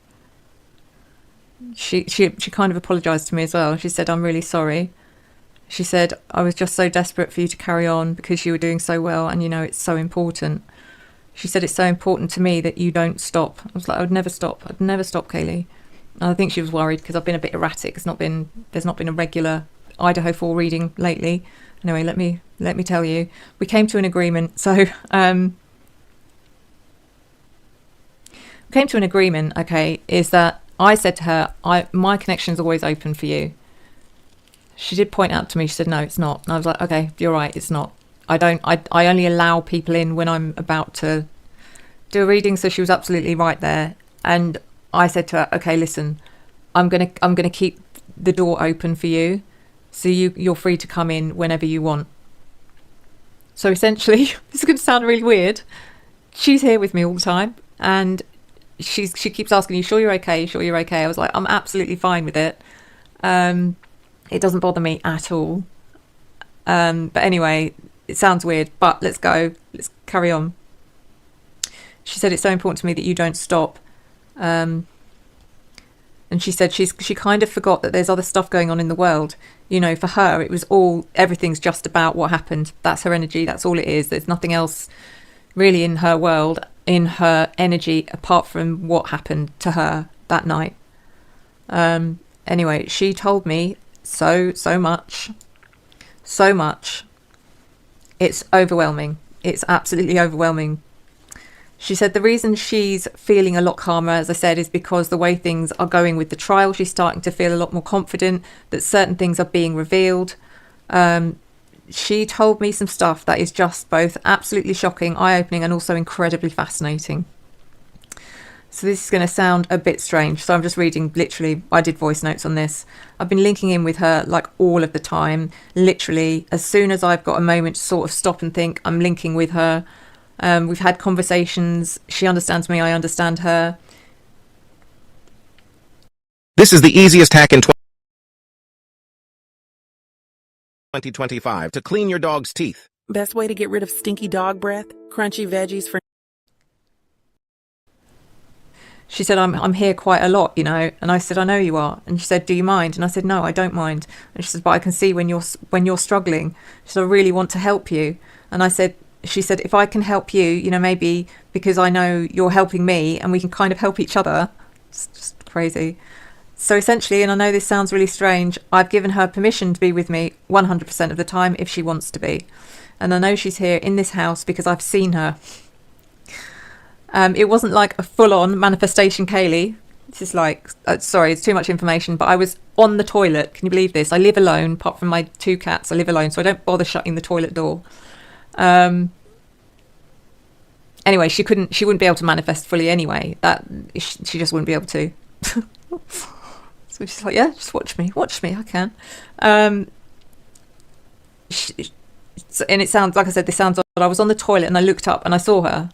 She kind of apologized to me as well. She said, I'm really sorry. She said, I was just so desperate for you to carry on because you were doing so well, and it's so important. She said, it's so important to me that you don't stop. I was like, I'd never stop, Kaylee. And I think she was worried because I've been a bit erratic. There's not been a regular Idaho 4 reading lately. Anyway, let me tell you, we came to an agreement. So we came to an agreement, okay, is that I said to her, my connection's always open for you. She did point out to me, she said, no, it's not. And I was like, okay, you're right, it's not. I only allow people in when I'm about to do a reading. So she was absolutely right there. And I said to her, okay, listen, I'm gonna keep the door open for you. So you're free to come in whenever you want. So essentially, this is going to sound really weird. She's here with me all the time. And she keeps asking, you sure you're okay? Sure you're okay? I was like, I'm absolutely fine with it. It doesn't bother me at all. But anyway, it sounds weird, but let's go. Let's carry on. She said it's so important to me that you don't stop. And she said she kind of forgot that there's other stuff going on in the world. For her, it was everything's just about what happened. That's her energy. That's all it is. There's nothing else really in her world, in her energy, apart from what happened to her that night. Anyway, she told me so much. It's overwhelming. It's absolutely overwhelming. She said the reason she's feeling a lot calmer, as I said, is because the way things are going with the trial, she's starting to feel a lot more confident that certain things are being revealed. She told me some stuff that is just both absolutely shocking, eye-opening, and also incredibly fascinating. So this is going to sound a bit strange. So I'm just reading, literally, I did voice notes on this. I've been linking in with her like all of the time. Literally, as soon as I've got a moment to sort of stop and think, I'm linking with her. We've had conversations. She understands me. I understand her. This is the easiest hack in 2025 to clean your dog's teeth. Best way to get rid of stinky dog breath? Crunchy veggies for... She said, I'm here quite a lot, you know. And I said, I know you are. And she said, do you mind? And I said, no, I don't mind. And she said, but I can see when you're struggling. She said, I really want to help you. And I said, she said, if I can help you, you know, maybe because I know you're helping me and we can kind of help each other. It's just crazy. So essentially, and I know this sounds really strange, I've given her permission to be with me 100% of the time if she wants to be. And I know she's here in this house because I've seen her. It wasn't like a full-on manifestation, Kaylee. This is like, sorry, it's too much information, but I was on the toilet. Can you believe this? I live alone, apart from my 2 cats. I live alone, so I don't bother shutting the toilet door. Anyway, she wouldn't be able to manifest fully anyway. She just wouldn't be able to. So she's like, yeah, just watch me, I can. And it sounds, like I said, this sounds odd, but I was on the toilet and I looked up and I saw her.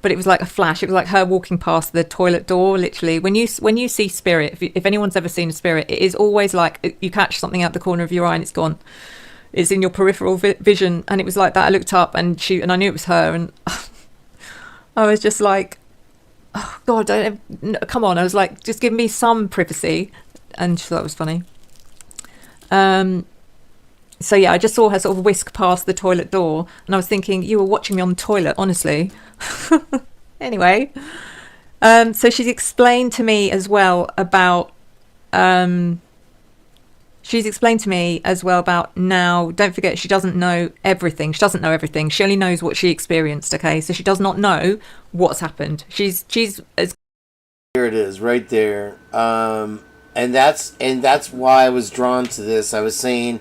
But it was like a flash. It was like her walking past the toilet door, literally. When you see spirit, if anyone's ever seen a spirit, it is always like you catch something out the corner of your eye and it's gone. It's in your peripheral vision. And it was like that. I looked up and I knew it was her. And I was just like, oh, God, come on. I was like, just give me some privacy. And she thought it was funny. So yeah, I just saw her sort of whisk past the toilet door and I was thinking, you were watching me on the toilet, honestly. Anyway, so she's explained to me as well about now, don't forget, she doesn't know everything. She doesn't know everything. She only knows what she experienced, okay? So she does not know what's happened. She's as... Here it is, right there. And that's why I was drawn to this. I was saying...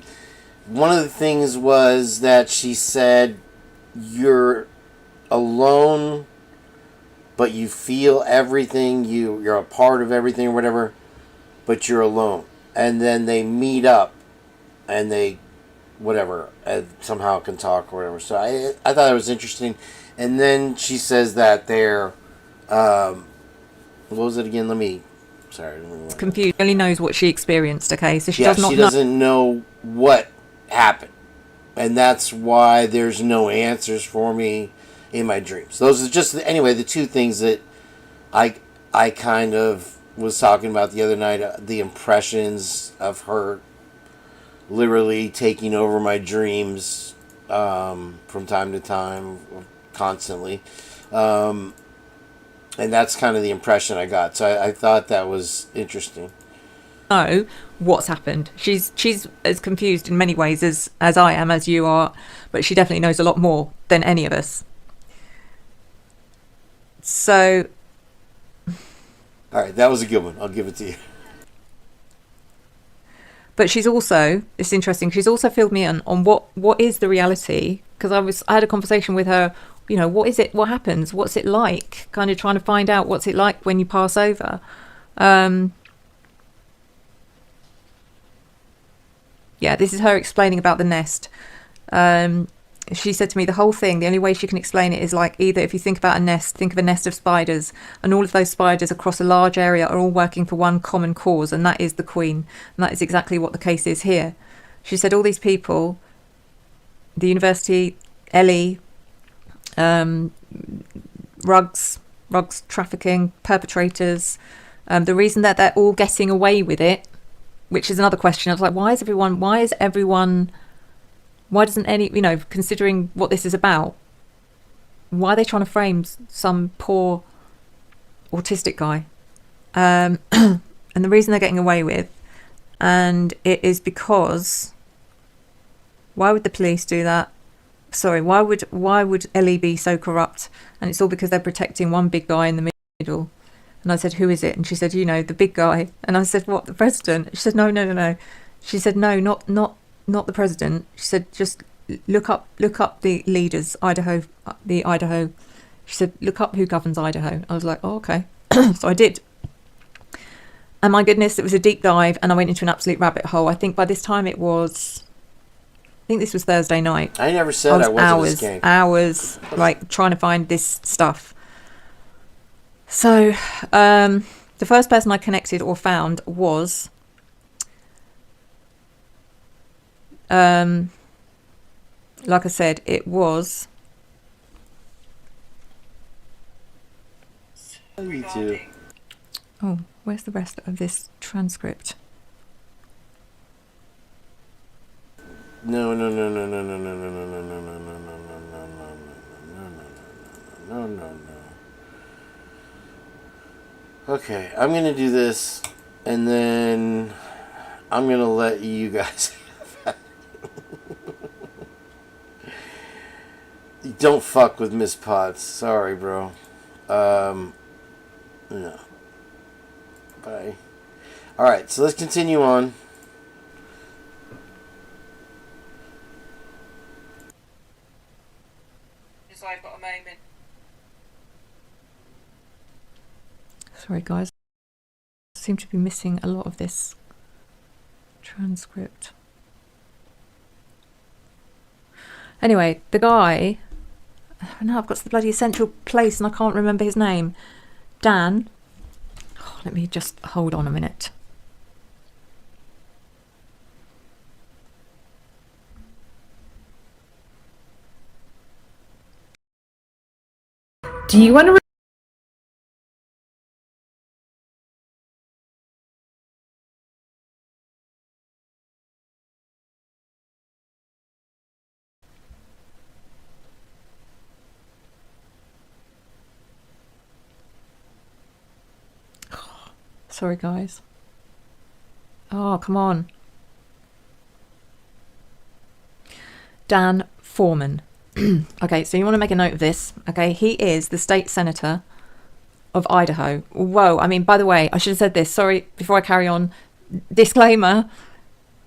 One of the things was that she said you're alone, but you feel everything. You're a part of everything or whatever, but you're alone. And then they meet up, and they, whatever, somehow can talk or whatever. So I thought it was interesting. And then she says that they're, what was it again? Sorry. Confused. She only knows what she experienced, okay? So she doesn't know what happened, and that's why there's no answers for me in my dreams. Those are just anyway the 2 things that I kind of was talking about the other night, the impressions of her literally taking over my dreams from time to time, constantly, and that's kind of the impression I got. So I thought that was interesting. Know what's happened. She's as confused in many ways as I am, as you are, but she definitely knows a lot more than any of us. So, all right, that was a good one. I'll give it to you. But she's also, it's interesting, she's also filled me in on what is the reality, because I had a conversation with her, you know, what is it, what happens, what's it like, kind of trying to find out what's it like when you pass over. Yeah, this is her explaining about the nest. She said to me the whole thing, the only way she can explain it is like either if you think about a nest, think of a nest of spiders, and all of those spiders across a large area are all working for one common cause, and that is the queen. And that is exactly what the case is here. She said all these people, the university, Ellie, rugs trafficking, perpetrators, the reason that they're all getting away with it, which is another question. I was like, why doesn't any, you know, considering what this is about, why are they trying to frame some poor autistic guy? And the reason they're getting away with, and it is because, why would the police do that? sorry, why would LE be so corrupt? And it's all because they're protecting one big guy in the middle. And I said, who is it? And she said, you know, the big guy. And I said, what, the president? She said, no. She said, no, not the president. She said, just look up the leaders, the Idaho. She said, look up who governs Idaho. I was like, oh, okay. So I did. And my goodness, it was a deep dive, and I went into an absolute rabbit hole. I think by this time this was Thursday night. I never said I wasn't a skank. Hours, like, trying to find this stuff. So, the first person I connected or found was, like I said, it was... Me too. Oh, where's the rest of this transcript? No. Okay, I'm gonna do this, and then I'm gonna let you guys. Don't fuck with Miss Potts. Sorry, bro. No. Bye. Alright, so let's continue on. Just so I've got a moment. Sorry, guys. I seem to be missing a lot of this transcript. Anyway, the guy... Now I've got to the bloody essential place and I can't remember his name. Dan. Oh, let me just hold on a minute. Do you want to... Sorry, guys. Oh, come on. Dan Foreman. Okay, so you want to make a note of this. Okay, he is the state senator of Idaho. Whoa, I mean, by the way, I should have said this. Sorry, before I carry on. Disclaimer.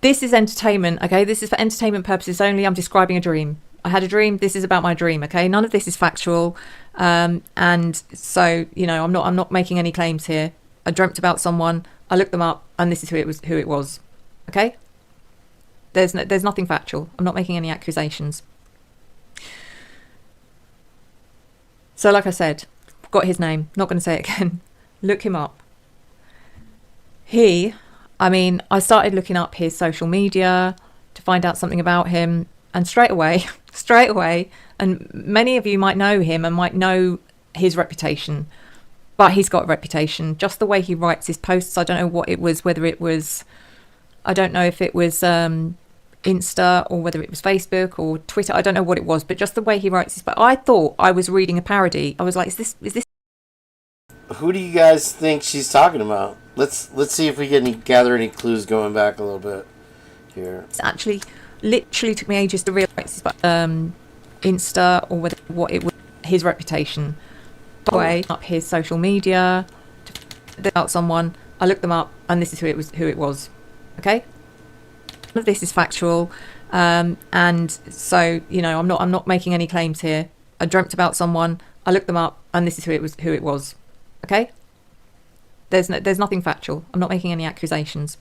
This is entertainment, okay? This is for entertainment purposes only. I'm describing a dream. I had a dream. This is about my dream, okay? None of this is factual. And so, you know, I'm not making any claims here. I dreamt about someone, I looked them up, and this is who it was. Okay? There's nothing factual. I'm not making any accusations. So like I said, got his name, not going to say it again. Look him up. I started looking up his social media to find out something about him, and straight away, and many of you might know him and might know his reputation. But he's got a reputation. Just the way he writes his posts, I don't know what it was, I don't know if it was Insta or whether it was Facebook or Twitter. I don't know what it was, but just the way he writes his... But I thought I was reading a parody. I was like, is this... Who do you guys think she's talking about? Let's see if we can gather any clues going back a little bit here. It's actually literally took me ages to realise Insta or whether what it was, his reputation. Way up his social media about someone, I looked them up, and this is who it was. Okay, none of this is factual, and so, you know, I'm not making any claims here. I dreamt about someone, I looked them up, and this is who it was. Okay, there's nothing factual. I'm not making any accusations.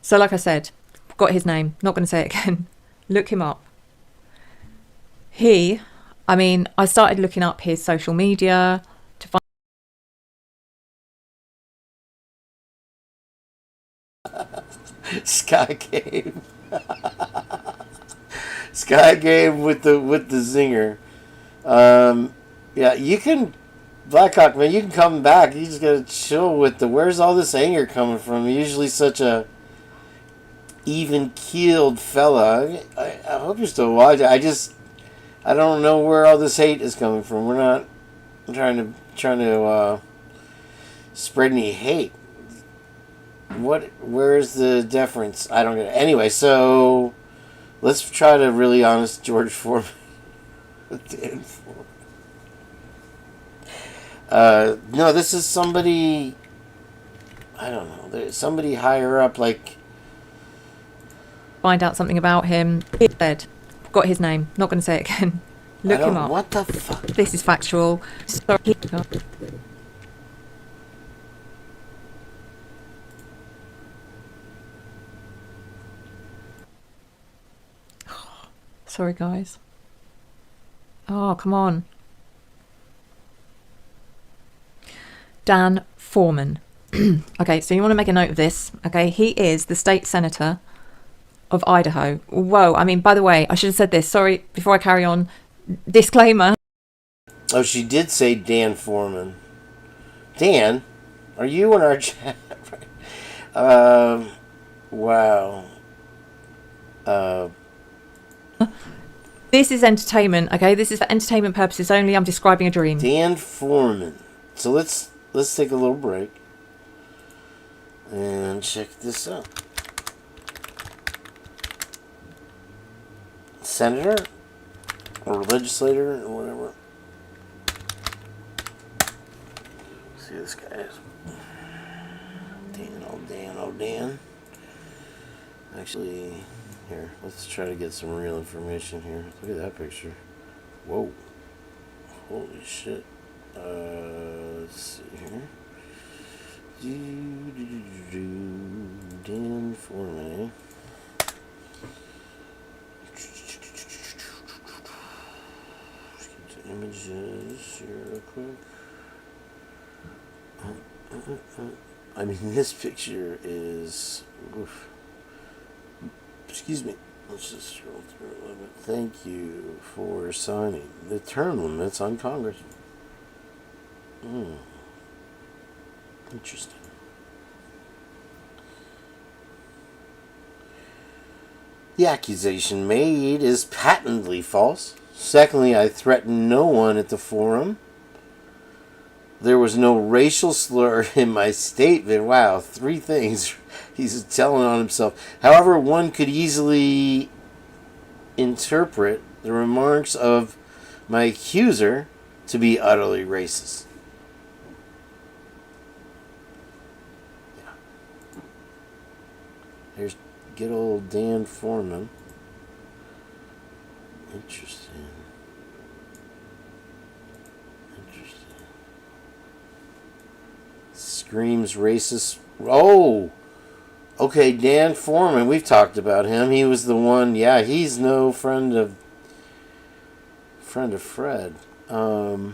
So like I said, got his name, not going to say it again. Look him up. I started looking up his social media to find... Sky Game. Sky Game with the zinger. Yeah, you can... Blackhawk, man, you can come back. You just gotta chill with the... Where's all this anger coming from? You're usually such a even-keeled fella. I hope you're still watching. I don't know where all this hate is coming from. We're not trying to spread any hate. Where's the deference? I don't get it. Anyway, so Let's try to really honest George Foreman. Dan Foreman. No, this is somebody. I don't know. There's somebody higher up, like. Find out something about him. He's dead. Got his name. Not going to say it again. Look him up. What the fuck? This is factual. Sorry. Sorry, guys. Oh, come on. Dan Foreman. Okay, so you want to make a note of this. Okay, he is the state senator of Idaho. Whoa, I mean, by the way, I should have said this. Sorry, before I carry on. Disclaimer. Oh, she did say Dan Foreman. Dan, are you in our chat? Wow. This is entertainment, okay? This is for entertainment purposes only. I'm describing a dream. Dan Foreman. So let's take a little break and check this out. Senator or legislator or whatever. Let's see who this guy is. Dan. Actually, here, let's try to get some real information here. Look at that picture. Whoa. Holy shit. Let's see here. Dan Foreman. Let's get to images here real quick. I mean, this picture is... Oof. Excuse me. Let's just scroll through a little bit. Thank you for signing the term limits on Congress. Interesting. The accusation made is patently false. Secondly, I threatened no one at the forum. There was no racial slur in my statement. Wow, 3 things he's telling on himself. However, one could easily interpret the remarks of my accuser to be utterly racist. Yeah. Here's good old Dan Foreman. Interesting. Screams racist. Oh! Okay, Dan Foreman. We've talked about him. He was the one. Yeah, he's no friend of Fred. You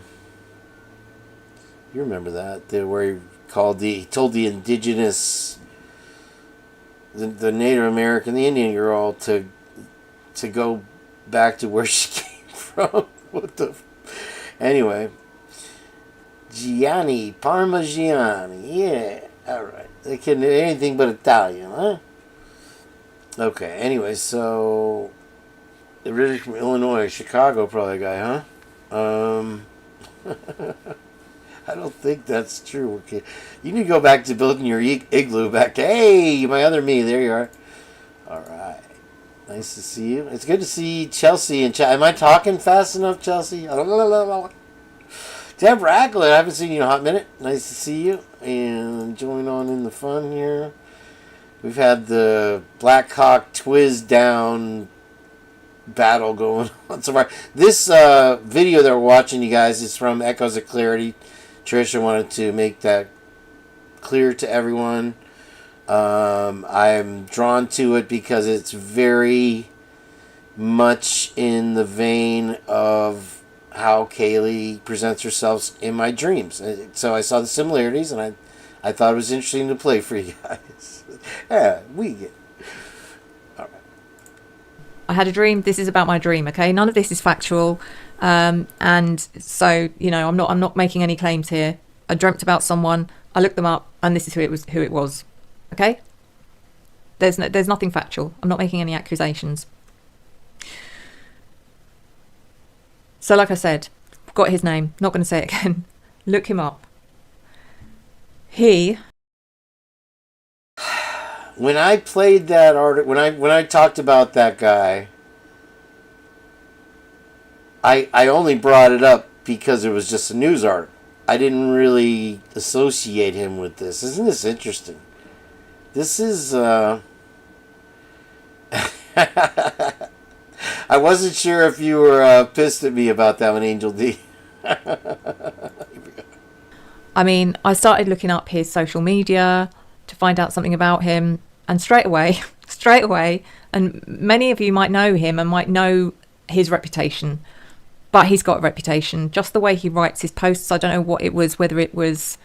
remember that? Where he told the indigenous, the Native American, the Indian girl to go back to where she came from. What the? Anyway. Gianni Parmigiani, yeah, all right. They couldn't do anything but Italian, huh? Okay. Anyway, so originally from Illinois, Chicago, probably guy, huh? I don't think that's true. Okay, you need to go back to building your igloo back. Hey, my other me, there you are. All right. Nice to see you. It's good to see Chelsea and Am I talking fast enough, Chelsea? Deborah Ackland, I haven't seen you in a hot minute. Nice to see you and join on in the fun here. We've had the Black Hawk Twiz down battle going on so far. This video that we're watching, you guys, is from Echoes of Clarity. Trisha wanted to make that clear to everyone. I'm drawn to it because it's very much in the vein of how Kaylee presents herself in my dreams. So I saw the similarities, and I thought it was interesting to play for you guys. Yeah, we get. All right. I had a dream. This is about my dream. Okay, none of this is factual, and so I'm not making any claims here. I dreamt about someone. I looked them up, and this is who it was. Okay. There's nothing factual. I'm not making any accusations. So like I said, got his name. Not going to say it again. Look him up. When I played that article, when I talked about that guy, I only brought it up because it was just a news article. I didn't really associate him with this. Isn't this interesting? This is, I wasn't sure if you were pissed at me about that one, Angel D. I mean, I started looking up his social media to find out something about him, and straight away, and many of you might know him and might know his reputation, but he's got a reputation. Just the way he writes his posts, I don't know what it was, whether it was,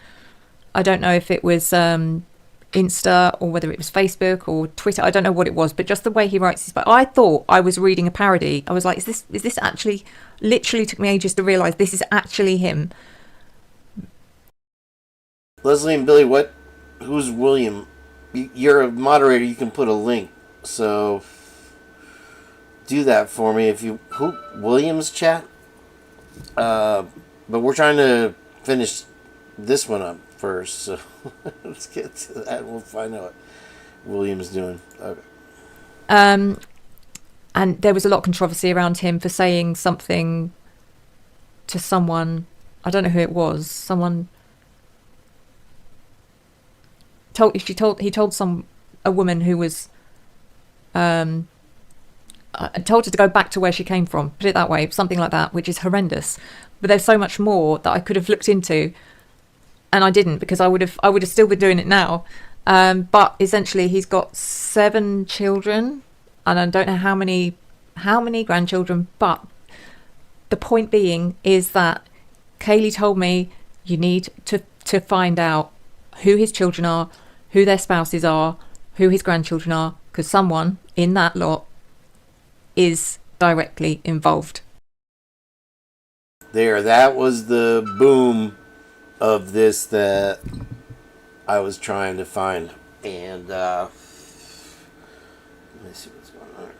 I don't know if it was Insta or whether it was Facebook or Twitter, I don't know what it was, but just the way he writes his posts, I thought I was reading a parody. I was like, is this actually, literally took me ages to realise this is actually him. Leslie and Billy, who's William? You're a moderator, you can put a link, so do that for me. William's chat? But we're trying to finish this one up first, so let's get to that and we'll find out what William's doing. Okay. And there was a lot of controversy around him for saying something to someone, I don't know who it was, someone he told a woman who was told her to go back to where she came from, put it that way, something like that, which is horrendous. But there's so much more that I could have looked into, and I didn't, because I would have still been doing it now. But essentially, he's got 7 children, and I don't know how many grandchildren. But the point being is that Kaylee told me you need to find out who his children are, who their spouses are, who his grandchildren are, because someone in that lot is directly involved. There, that was the boom of this that I was trying to find. And let me see what's going on.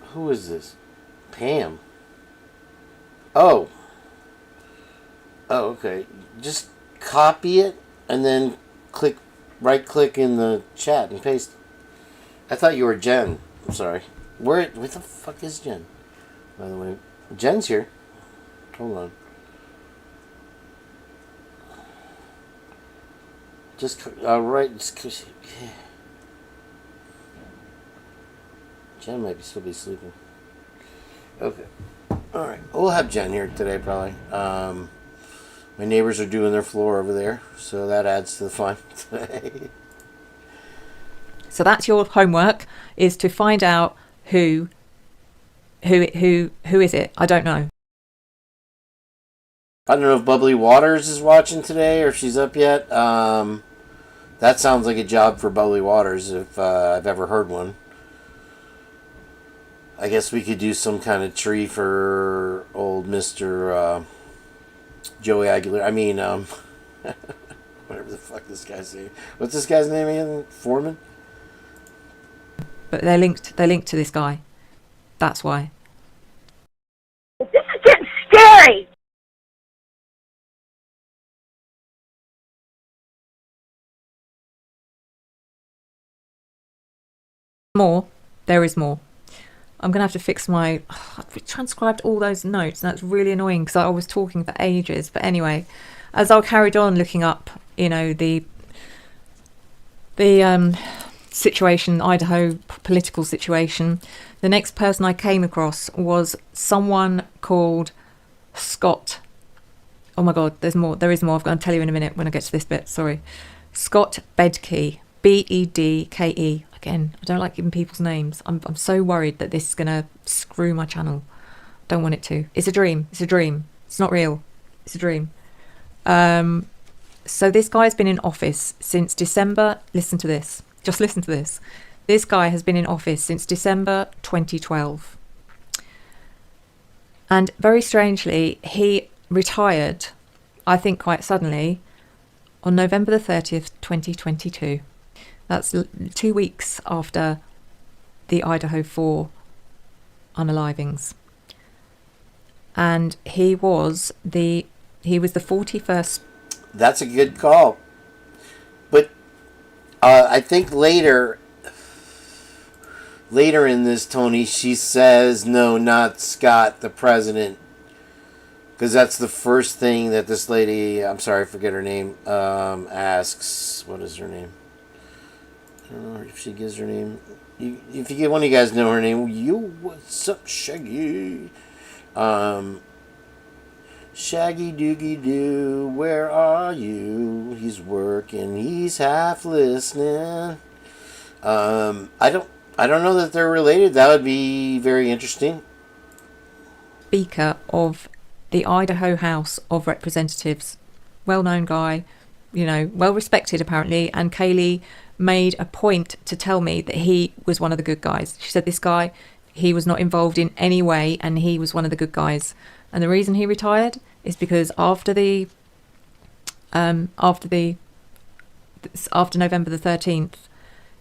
Who is this? Pam. Oh, okay. Just copy it and then right click in the chat and paste. I thought you were Jen. I'm sorry. Where the fuck is Jen? By the way, Jen's here. Hold on. Just Jen might still be sleeping. Okay. All right. We'll have Jen here today, probably. My neighbors are doing their floor over there, so that adds to the fun today. So that's your homework, is to find out who is it? I don't know. I don't know if Bubbly Waters is watching today or if she's up yet. That sounds like a job for Bubbly Waters if I've ever heard one. I guess we could do some kind of tree for old Mr. Joey Aguilar. I mean, whatever the fuck this guy's name. What's this guy's name again? Foreman? But they're linked to this guy. That's why. This is getting scary! There is more. I'm going to have to fix my... I've transcribed all those notes, and that's really annoying because I was talking for ages. But anyway, as I carried on looking up, the situation, Idaho political situation, the next person I came across was someone called Scott. Oh my God, there's more. There is more. I'm going to tell you in a minute when I get to this bit. Sorry. Scott Bedke. Bedke. Again, I don't like giving people's names. I'm so worried that this is going to screw my channel. Don't want it to. It's a dream. It's a dream. It's not real. It's a dream. So this guy's been in office since December. Listen to this. Just listen to this. This guy has been in office since December 2012. And very strangely, he retired, I think quite suddenly, on November the 30th, 2022. That's 2 weeks after the Idaho 4 unalivings. And he was the 41st. That's a good call. But I think later later in this, Tony, she says, no, not Scott, the president. Because that's the first thing that this lady, I'm sorry, I forget her name, asks. What is her name? I don't know if she gives her name. If you get one of you guys know her name, what's up, Shaggy? Shaggy Doogie Doo, where are you? He's working, he's half listening. I don't know that they're related. That would be very interesting. Speaker of the Idaho House of Representatives, well-known guy, well respected apparently, and Kaylee made a point to tell me that he was one of the good guys. She said this guy, he was not involved in any way, and he was one of the good guys. And the reason he retired is because after November the 13th,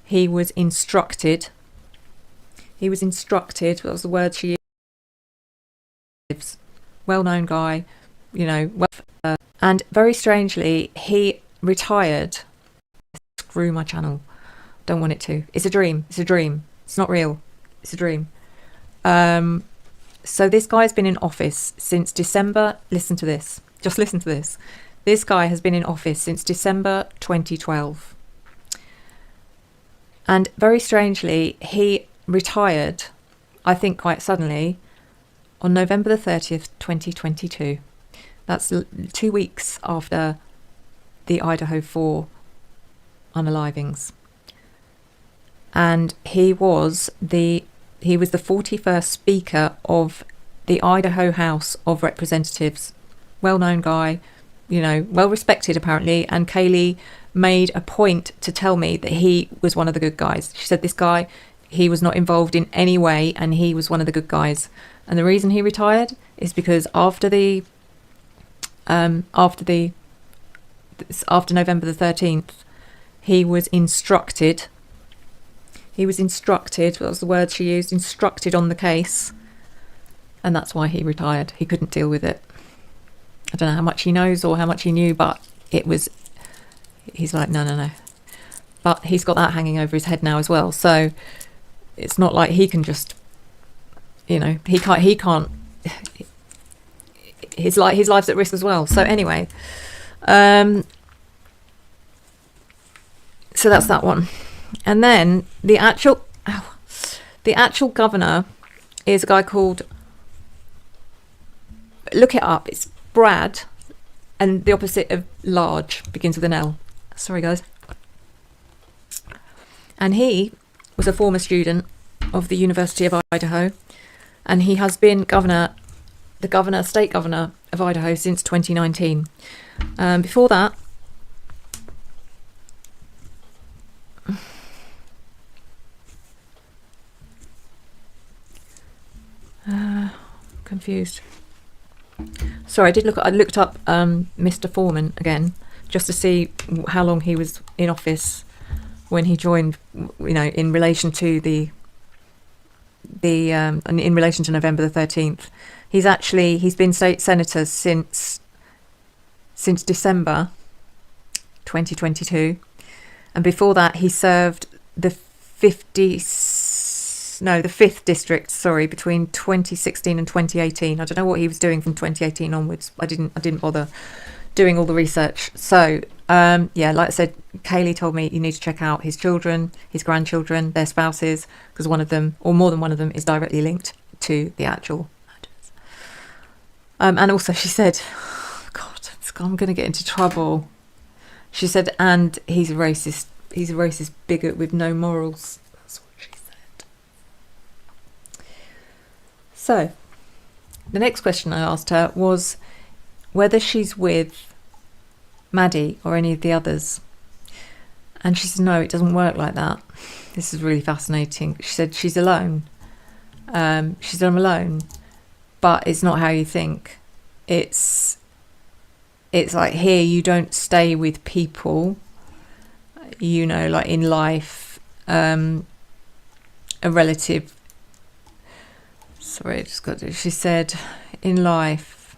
he was instructed. What was the word she used? Well-known guy, and very strangely, he retired. Screw my channel. Don't want it to. It's a dream. It's not real. It's a dream. So this guy's been in office since December. Listen to this. Just listen to this. This guy has been in office since December 2012. And very strangely, he retired, I think quite suddenly, on November the 30th, 2022. That's 2 weeks after the Idaho 4 unalivings. And he was the 41st Speaker of the Idaho House of Representatives. Well-known guy, well respected apparently, and Kaylee made a point to tell me that he was one of the good guys. She said this guy, he was not involved in any way, and he was one of the good guys. And the reason he retired is because after November the 13th, he was instructed. What was the word she used? Instructed on the case. And that's why he retired. He couldn't deal with it. I don't know how much he knows or how much he knew, but he's like, no. But he's got that hanging over his head now as well. So it's not like he can just, he can't, his life's at risk as well. So anyway, so that's that one. And then the actual governor is a guy called, look it up, it's Brad, and the opposite of large begins with an L. Sorry guys. And he was a former student of the University of Idaho, and he has been state governor of Idaho since 2019. Before that, confused. Sorry, I looked up Mr. Foreman again, just to see how long he was in office when he joined, in relation to in relation to November the 13th. He's been state senator since December 2022, and before that he served the 5th district, between 2016 and 2018. I don't know what he was doing from 2018 onwards. I didn't bother doing all the research. So like I said, Kaylee told me you need to check out his children, his grandchildren, their spouses, because one of them, or more than one of them, is directly linked to the actual murders. And also she said, God, I'm going to get into trouble. She said, and he's a racist bigot with no morals. That's what she said. So, the next question I asked her was whether she's with Maddie or any of the others. And she said, no, it doesn't work like that. This is really fascinating. She said she's alone. She said, I'm alone, but it's not how you think. It's like here you don't stay with people, like in life, a relative. Sorry, she said, in life,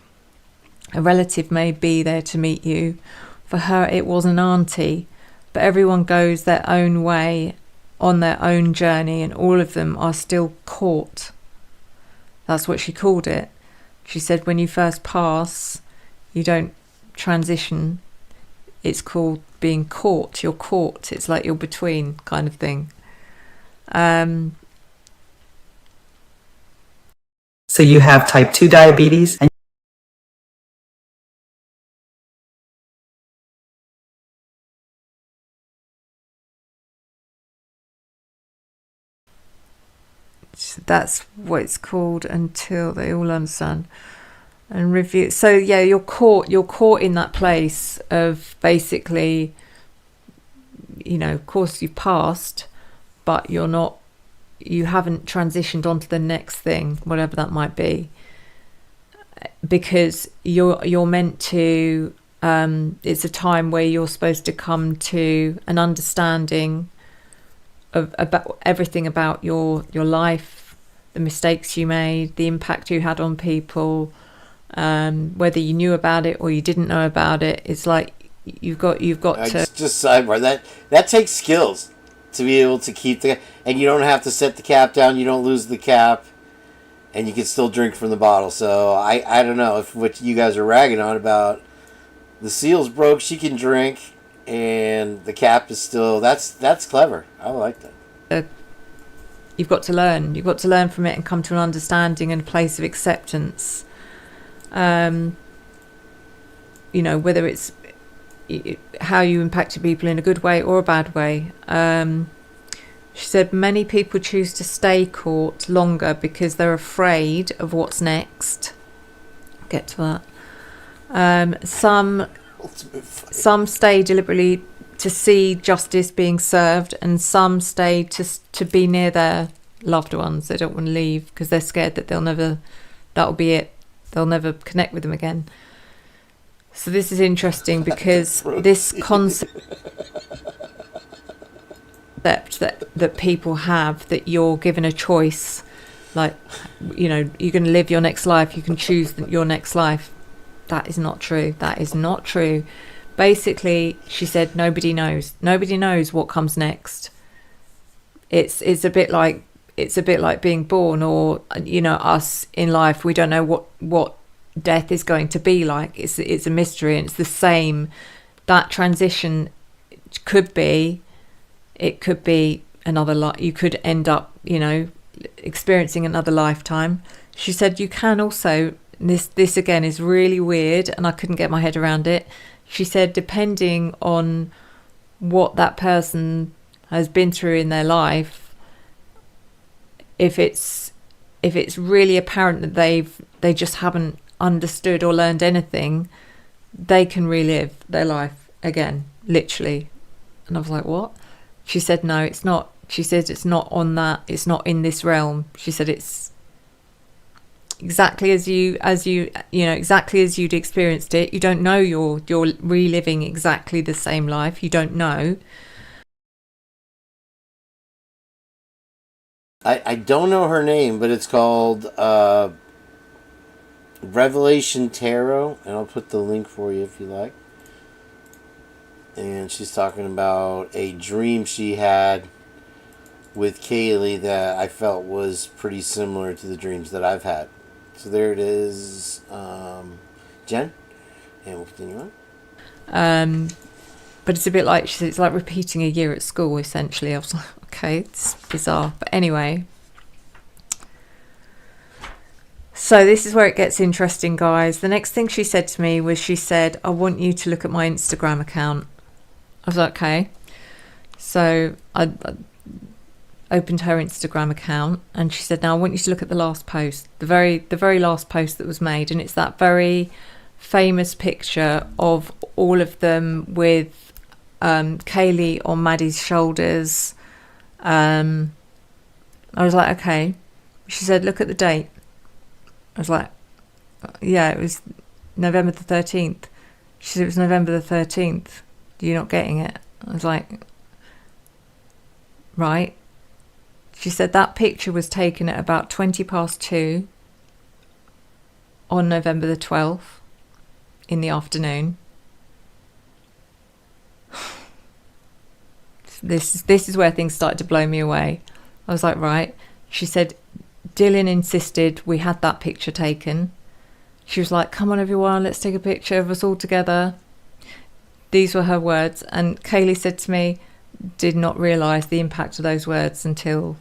a relative may be there to meet you. For her, it was an auntie, but everyone goes their own way on their own journey, and all of them are still caught. That's what she called it. She said when you first pass, you don't transition. It's called being caught. You're caught. It's like you're between kind of thing. So you have type 2 diabetes and that's what it's called, until they all understand and review. So yeah, you're caught in that place of basically, you know, of course you've passed, but you haven't transitioned onto the next thing, whatever that might be, because you're meant to, it's a time where you're supposed to come to an understanding of about everything about your life, the mistakes you made, the impact you had on people, whether you knew about it or you didn't know about it. It's like you've got to just sidebar that takes skills to be able to keep and you don't have to set the cap down, you don't lose the cap, and you can still drink from the bottle. So I don't know if what you guys are ragging on about the seal's broke, she can drink, and the cap is still, that's clever. I like that. You've got to learn from it and come to an understanding and a place of acceptance. You know, whether it's how you impacted people in a good way or a bad way. She said many people choose to stay caught longer because they're afraid of what's next. I'll get to that. Some stay deliberately to see justice being served, and some stay to be near their loved ones. They don't want to leave because they're scared that that'll be it. They'll never connect with them again. So this is interesting because this concept that people have, that you're given a choice, like, you know, you're going to live your next life, you can choose your next life. That is not true. That is not true. Basically, she said nobody knows. Nobody knows what comes next. It's a bit like being born, or, you know, us in life. We don't know what death is going to be like. It's a mystery, and it's the same. That transition could be another life. You could end up, you know, experiencing another lifetime. She said you can also, this again is really weird, and I couldn't get my head around it. She said depending on what that person has been through in their life, if it's really apparent that they just haven't understood or learned anything, they can relive their life again, literally. And I was like, what? She said no, it's not. She said it's not on that, it's not in this realm. She said it's exactly as you know, exactly as you'd experienced it. You don't know you're reliving exactly the same life. You don't know. I don't know her name, but it's called Revelation Tarot, and I'll put the link for you if you like. And she's talking about a dream she had with Kaylee that I felt was pretty similar to the dreams that I've had. So there it is, Jen, and we'll continue on. But it's a bit like, she said, it's like repeating a year at school, essentially. I was like, okay, it's bizarre. But anyway, so this is where it gets interesting, guys. The next thing she said to me was, she said, I want you to look at my Instagram account. I was like, okay. So I opened her Instagram account, and she said, now I want you to look at the last post, the very last post that was made, and it's that very famous picture of all of them with Kaylee on Maddie's shoulders. I was like, okay. She said, look at the date. I was like, yeah, it was November the 13th. She said, it was November the 13th. You're not getting it? I was like, right. She said that picture was taken at about 2:20 on November the 12th in the afternoon. This is where things started to blow me away. I was like, right. She said, Dylan insisted we had that picture taken. She was like, come on everyone, let's take a picture of us all together. These were her words. And Kaylee said to me, did not realise the impact of those words until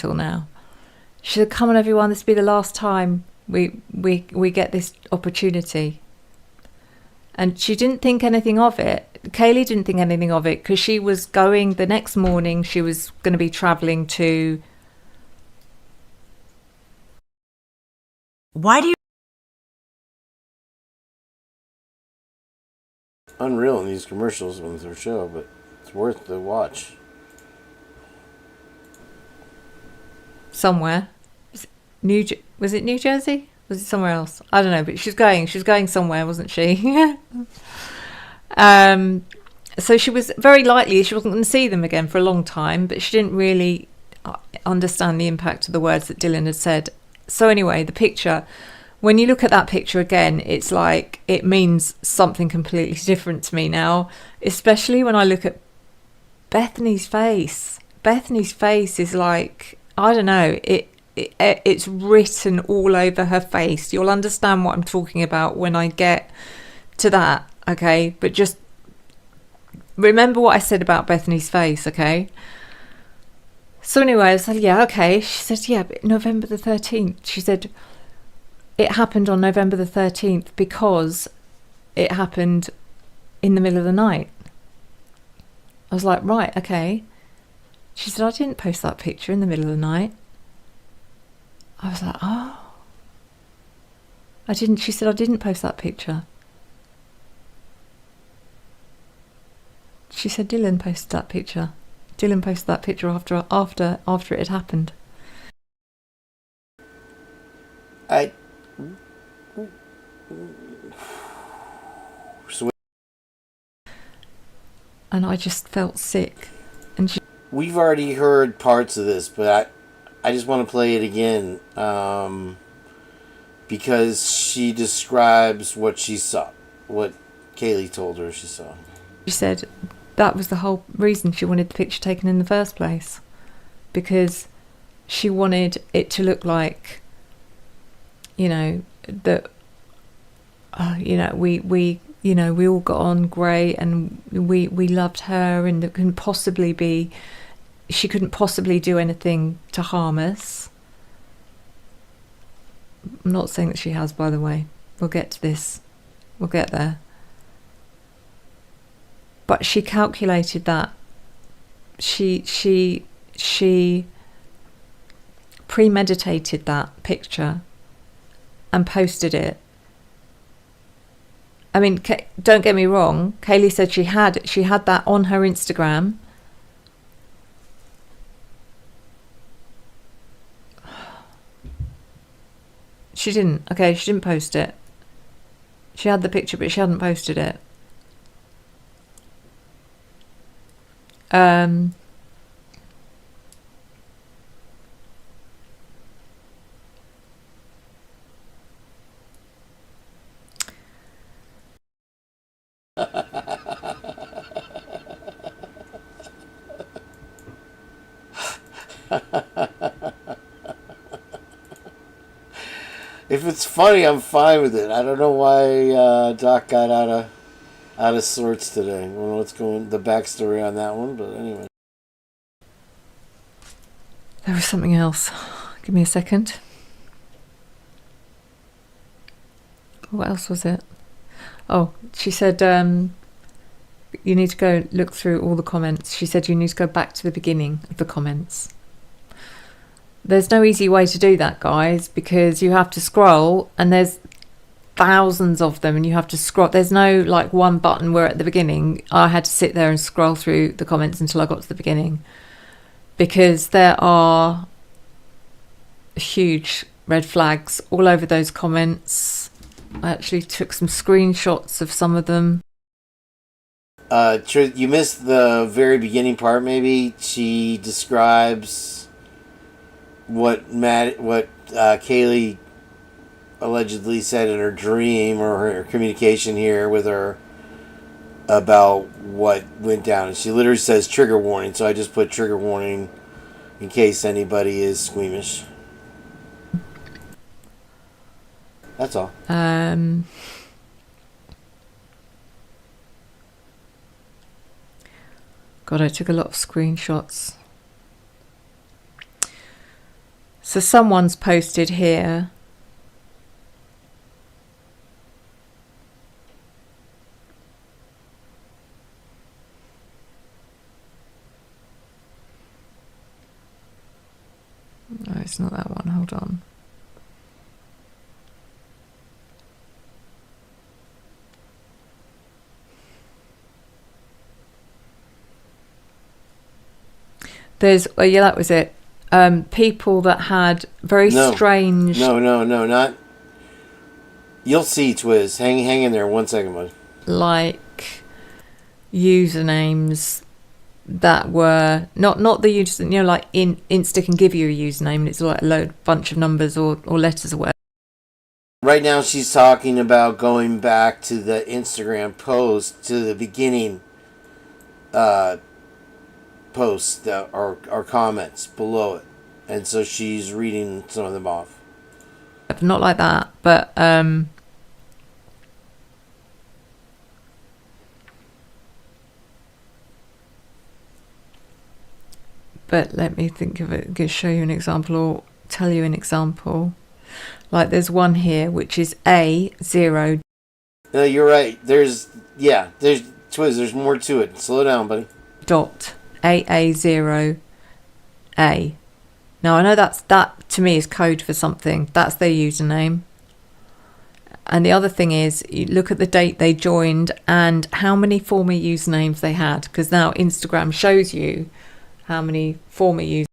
now. She said, come on everyone, this will be the last time we get this opportunity. And she didn't think anything of it. Kaylee didn't think anything of it because she was going the next morning. She was going to be travelling to... Why do you... Unreal in these commercials when they're show, but it's worth the watch. Somewhere. Was it New Jersey? Was it somewhere else? I don't know, but she was going somewhere, wasn't she? So she was very likely she wasn't going to see them again for a long time, but she didn't really understand the impact of the words that Dylan had said. So anyway, the picture, when you look at that picture again, it's like it means something completely different to me now, especially when I look at Bethany's face. Bethany's face is like, I don't know, it's written all over her face. You'll understand what I'm talking about when I get to that, okay? But just remember what I said about Bethany's face, okay? So anyway, I said, yeah, okay. She said, yeah, but November the 13th. She said, it happened on November the 13th because it happened in the middle of the night. I was like, right, okay. She said, I didn't post that picture in the middle of the night. I was like, oh. I didn't. She said, I didn't post that picture. She said, Dylan posted that picture. Dylan posted that picture after it had happened. And I just felt sick. And we've already heard parts of this, but I just want to play it again because she describes what she saw, what Kaylee told her she saw. She said that was the whole reason she wanted the picture taken in the first place, because she wanted it to look like, you know, that, you know, we all got on great and we loved her, and it couldn't possibly be, she couldn't possibly do anything to harm us. I'm not saying that she has, by the way. We'll get to this. We'll get there. But she calculated that. She premeditated that picture and posted it. I mean, don't get me wrong. Kaylee said she had that on her Instagram. She didn't. Okay, she didn't post it. She had the picture, but she hadn't posted it. If it's funny, I'm fine with it. I don't know why Doc got out of sorts today. I don't know what's going the backstory on that one, but anyway. There was something else. Give me a second. What else was it? Oh, she said you need to go look through all the comments. She said you need to go back to the beginning of the comments. There's no easy way to do that, guys, because you have to scroll and there's thousands of them and you have to scroll. There's no like one button where at the beginning I had to sit there and scroll through the comments until I got to the beginning, because there are huge red flags all over those comments. I actually took some screenshots of some of them. You missed the very beginning part, maybe. She describes what Kaylee allegedly said in her dream or her communication here with her about what went down. And she literally says trigger warning, so I just put trigger warning in case anybody is squeamish. That's all. God, I took a lot of screenshots. So someone's posted here. No, it's not that one. Hold on. There's, oh yeah, that was it. People that had very strange. No, not. You'll see, Twiz. Hang in there 1 second, bud. Like usernames that were not the user, like Insta can give you a username and it's like a bunch of numbers or letters or whatever. Right now she's talking about going back to the Instagram post, to the beginning posts that are comments below it. And so she's reading some of them off. Not like that, but let me think of it. I'll show you an example or tell you an example. Like there's one here which is A0. No, you're right. There's Twiz, there's more to it. Slow down, buddy. Dot AA0A. Now I know that to me is code for something. That's their username. And the other thing is, you look at the date they joined and how many former usernames they had, because now Instagram shows you how many former users.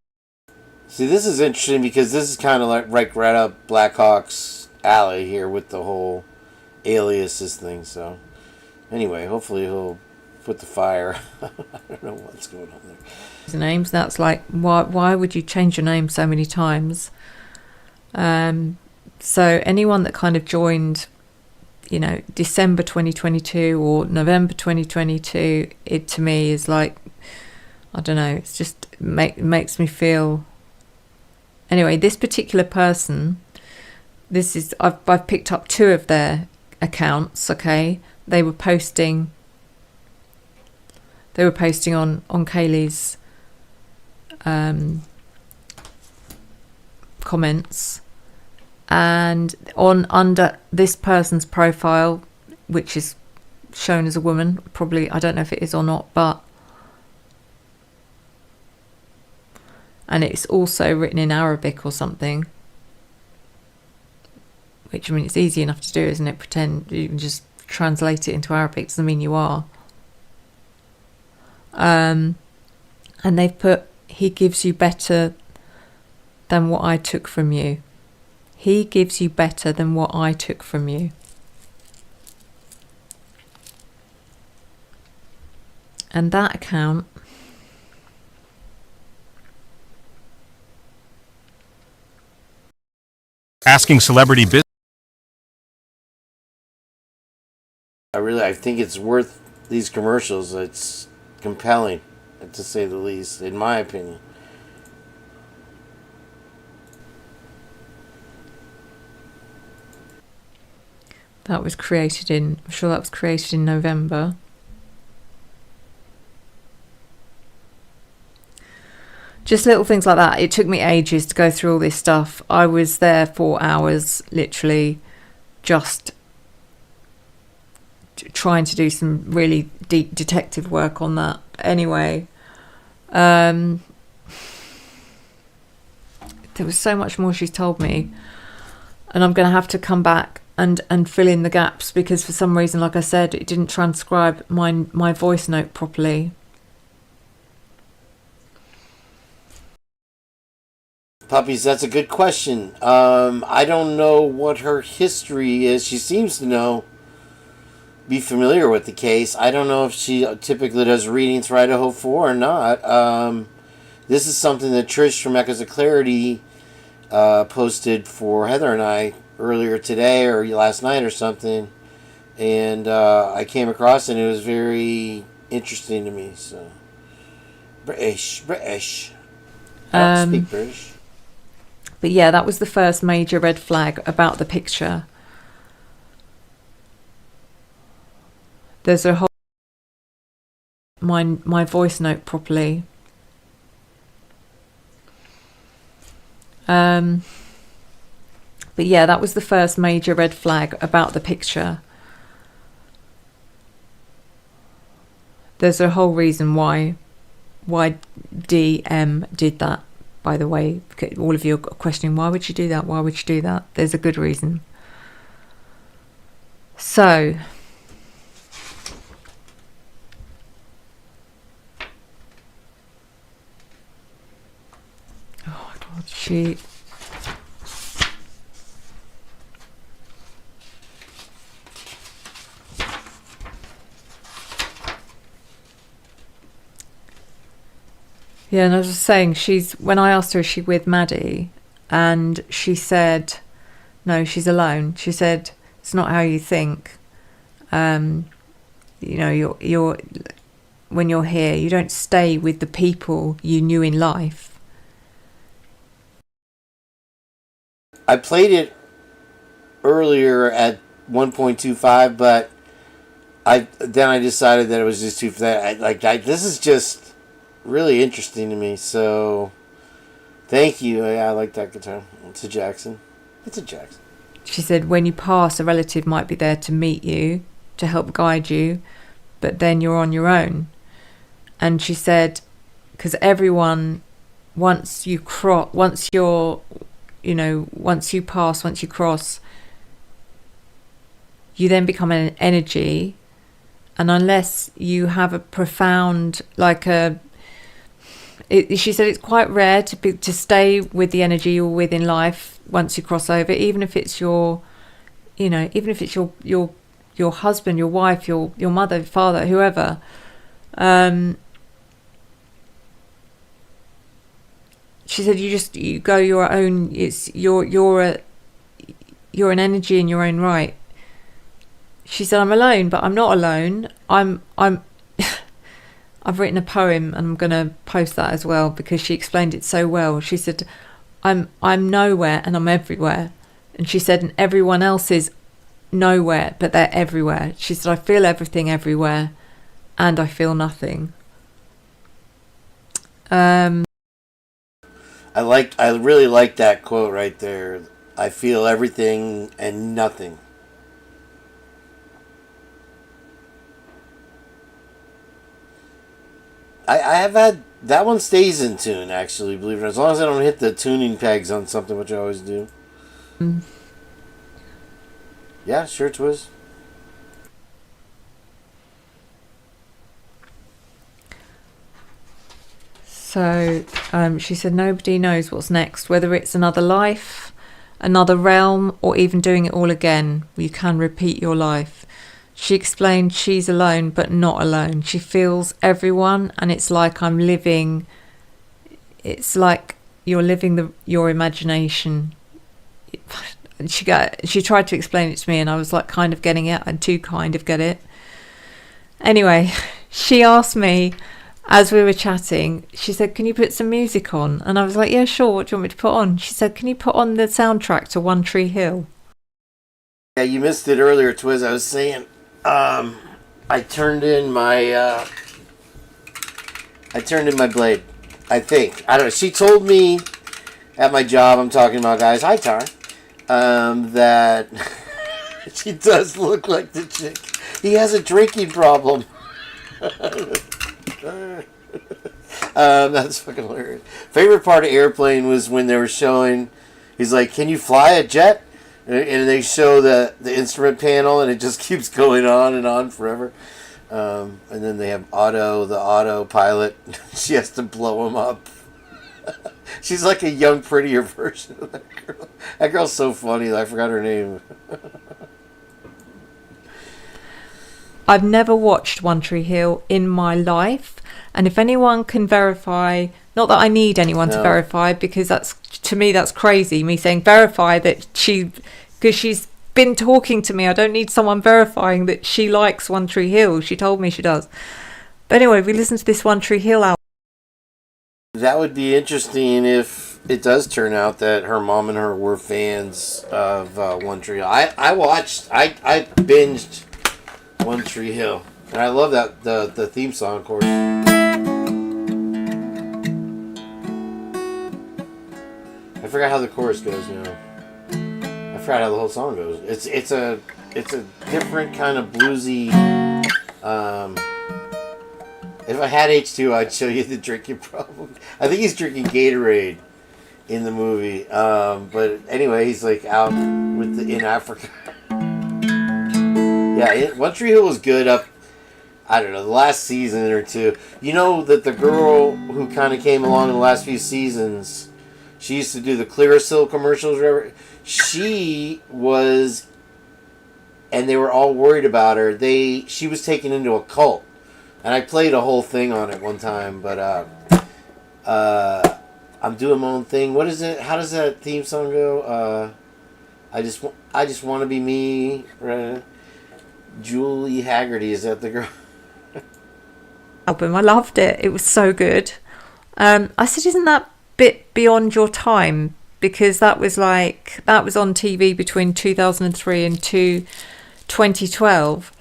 See, this is interesting because this is kind of like right up Blackhawk's alley here with the whole aliases thing. So, anyway, hopefully he'll put the fire. I don't know what's going on there. Names. That's like, why would you change your name so many times? So anyone that kind of joined, December 2022 or November 2022, it to me is like, I don't know. It's just makes me feel. Anyway, this particular person, I've picked up 2 of their accounts. Okay, they were posting on Kaylee's comments, and under this person's profile, which is shown as a woman, probably, I don't know if it is or not, and it's also written in Arabic or something, which, I mean, it's easy enough to do, isn't it? Pretend you can just translate it into Arabic, doesn't mean you are. And they've put, he gives you better than what I took from you. He gives you better than what I took from you. And that account asking celebrity business. I think it's worth these commercials. It's compelling, to say the least, in my opinion. I'm sure that was created in November. Just little things like that. It took me ages to go through all this stuff. I was there for hours, literally, just trying to do some really deep detective work on that. Anyway, there was so much more she's told me, and I'm going to have to come back and fill in the gaps, because for some reason, like I said, it didn't transcribe my voice note properly. Puppies, that's a good question. I don't know what her history is. She seems to be familiar with the case. I don't know if she typically does readings for Idaho 4 or not. This is something that Trish from Echoes of Clarity posted for Heather and I earlier today or last night or something. and I came across it and it was very interesting to me. So British. I don't speak British. But yeah, that was the first major red flag about the picture. There's a whole my voice note properly. But yeah, that was the first major red flag about the picture. There's a whole reason why DM did that, by the way. All of you are questioning, why would you do that? Why would you do that? There's a good reason. So, oh my God, she... Yeah, and I was just saying, when I asked her, is she with Maddie? And she said, no, she's alone. She said, it's not how you think. You know, you're when you're here, you don't stay with the people you knew in life. I played it earlier at 1.25, but I decided that it was just too fast. This is just really interesting to me, so thank you. I like that guitar. It's a Jackson. She said when you pass, a relative might be there to meet you, to help guide you, but then you're on your own. And she said, because everyone, once you pass, once you cross, you then become an energy, and unless you have a profound, she said it's quite rare to stay with the energy you're with in life once you cross over, even if it's your husband, your wife, your mother, father, whoever. She said you go your own. You're an energy in your own right. She said I'm alone, but I'm not alone. I've written a poem and I'm going to post that as well because she explained it so well. She said, I'm nowhere and I'm everywhere. And she said, and everyone else is nowhere, but they're everywhere. She said, I feel everything everywhere and I feel nothing. I really like that quote right there. I feel everything and nothing. I have had that one stays in tune, actually, believe it or not, as long as I don't hit the tuning pegs on something, which I always do. Yeah, sure, Twiz. So she said nobody knows what's next, whether it's another life, another realm, or even doing it all again. You can repeat your life. She explained she's alone, but not alone. She feels everyone, and it's like I'm living. It's like you're living your imagination. She tried to explain it to me, and I was like kind of getting it. I do kind of get it. Anyway, she asked me as we were chatting. She said, "Can you put some music on?" And I was like, "Yeah, sure. What do you want me to put on?" She said, "Can you put on the soundtrack to One Tree Hill?" Yeah, you missed it earlier, Twiz. I was saying. I turned in my blade. I think. I don't know. She told me at my job, I'm talking about guys, hi Tara, that she does look like the chick. He has a drinking problem. That's fucking hilarious. Favorite part of Airplane was when they were showing, he's like, can you fly a jet? And they show the instrument panel, and it just keeps going on forever. And then they have the autopilot. She has to blow him up. She's like a young, prettier version of that girl. That girl's so funny. I forgot her name. I've never watched One Tree Hill in my life, and if anyone can verify, not that I need anyone to verify, because to me that's crazy, me saying verify that because she's been talking to me. I don't need someone verifying that she likes One Tree Hill. She told me she does. But anyway, we listened to this One Tree Hill album. That would be interesting if it does turn out that her mom and her were fans of One Tree Hill. I binged One Tree Hill, and I love that the theme song, of course. I forgot how the chorus goes now. I forgot how the whole song goes. It's a different kind of bluesy. If I had H2, I'd show you the drinking problem. I think he's drinking Gatorade in the movie. But anyway, he's like out in Africa. Yeah, One Tree Hill was good up, I don't know, the last season or two. You know that the girl who kind of came along in the last few seasons, she used to do the Clearasil commercials or whatever. She was, and they were all worried about her. She was taken into a cult. And I played a whole thing on it one time, but I'm doing my own thing. What is it? How does that theme song go? I just want to be me. Right? Julie Haggerty, is that the girl? Album, I loved it. It was so good. I said, isn't that bit beyond your time? Because that was on TV between 2003 and 2012,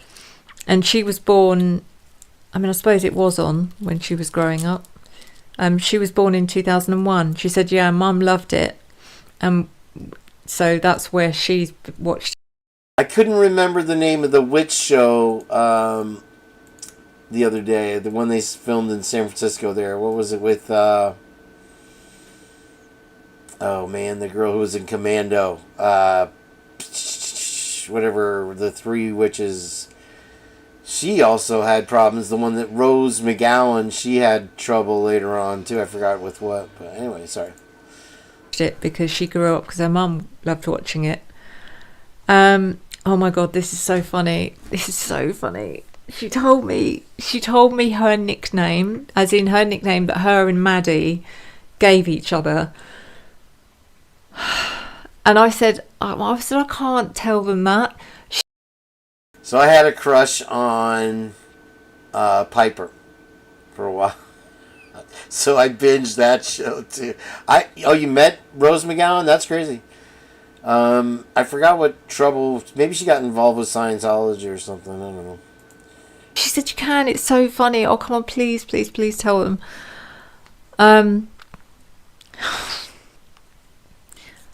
and she was born. I mean, I suppose it was on when she was growing up. She was born in 2001. She said, yeah, Mum loved it. So that's where she's watched. I couldn't remember the name of the witch show the other day. The one they filmed in San Francisco there. What was it with... oh, man, the girl who was in Commando. Whatever, the three witches... She also had problems. The one that Rose McGowan, she had trouble later on too. I forgot with what. But anyway, sorry. It because she grew up because her mum loved watching it. Oh my god, this is so funny. This is so funny. She told me her nickname, as in her nickname that her and Maddie gave each other. And I said I can't tell them that. So I had a crush on Piper for a while. So I binged that show too. You met Rose McGowan? That's crazy. I forgot what trouble. Maybe she got involved with Scientology or something. I don't know. She said you can. It's so funny. Oh, come on, please, please, please tell them.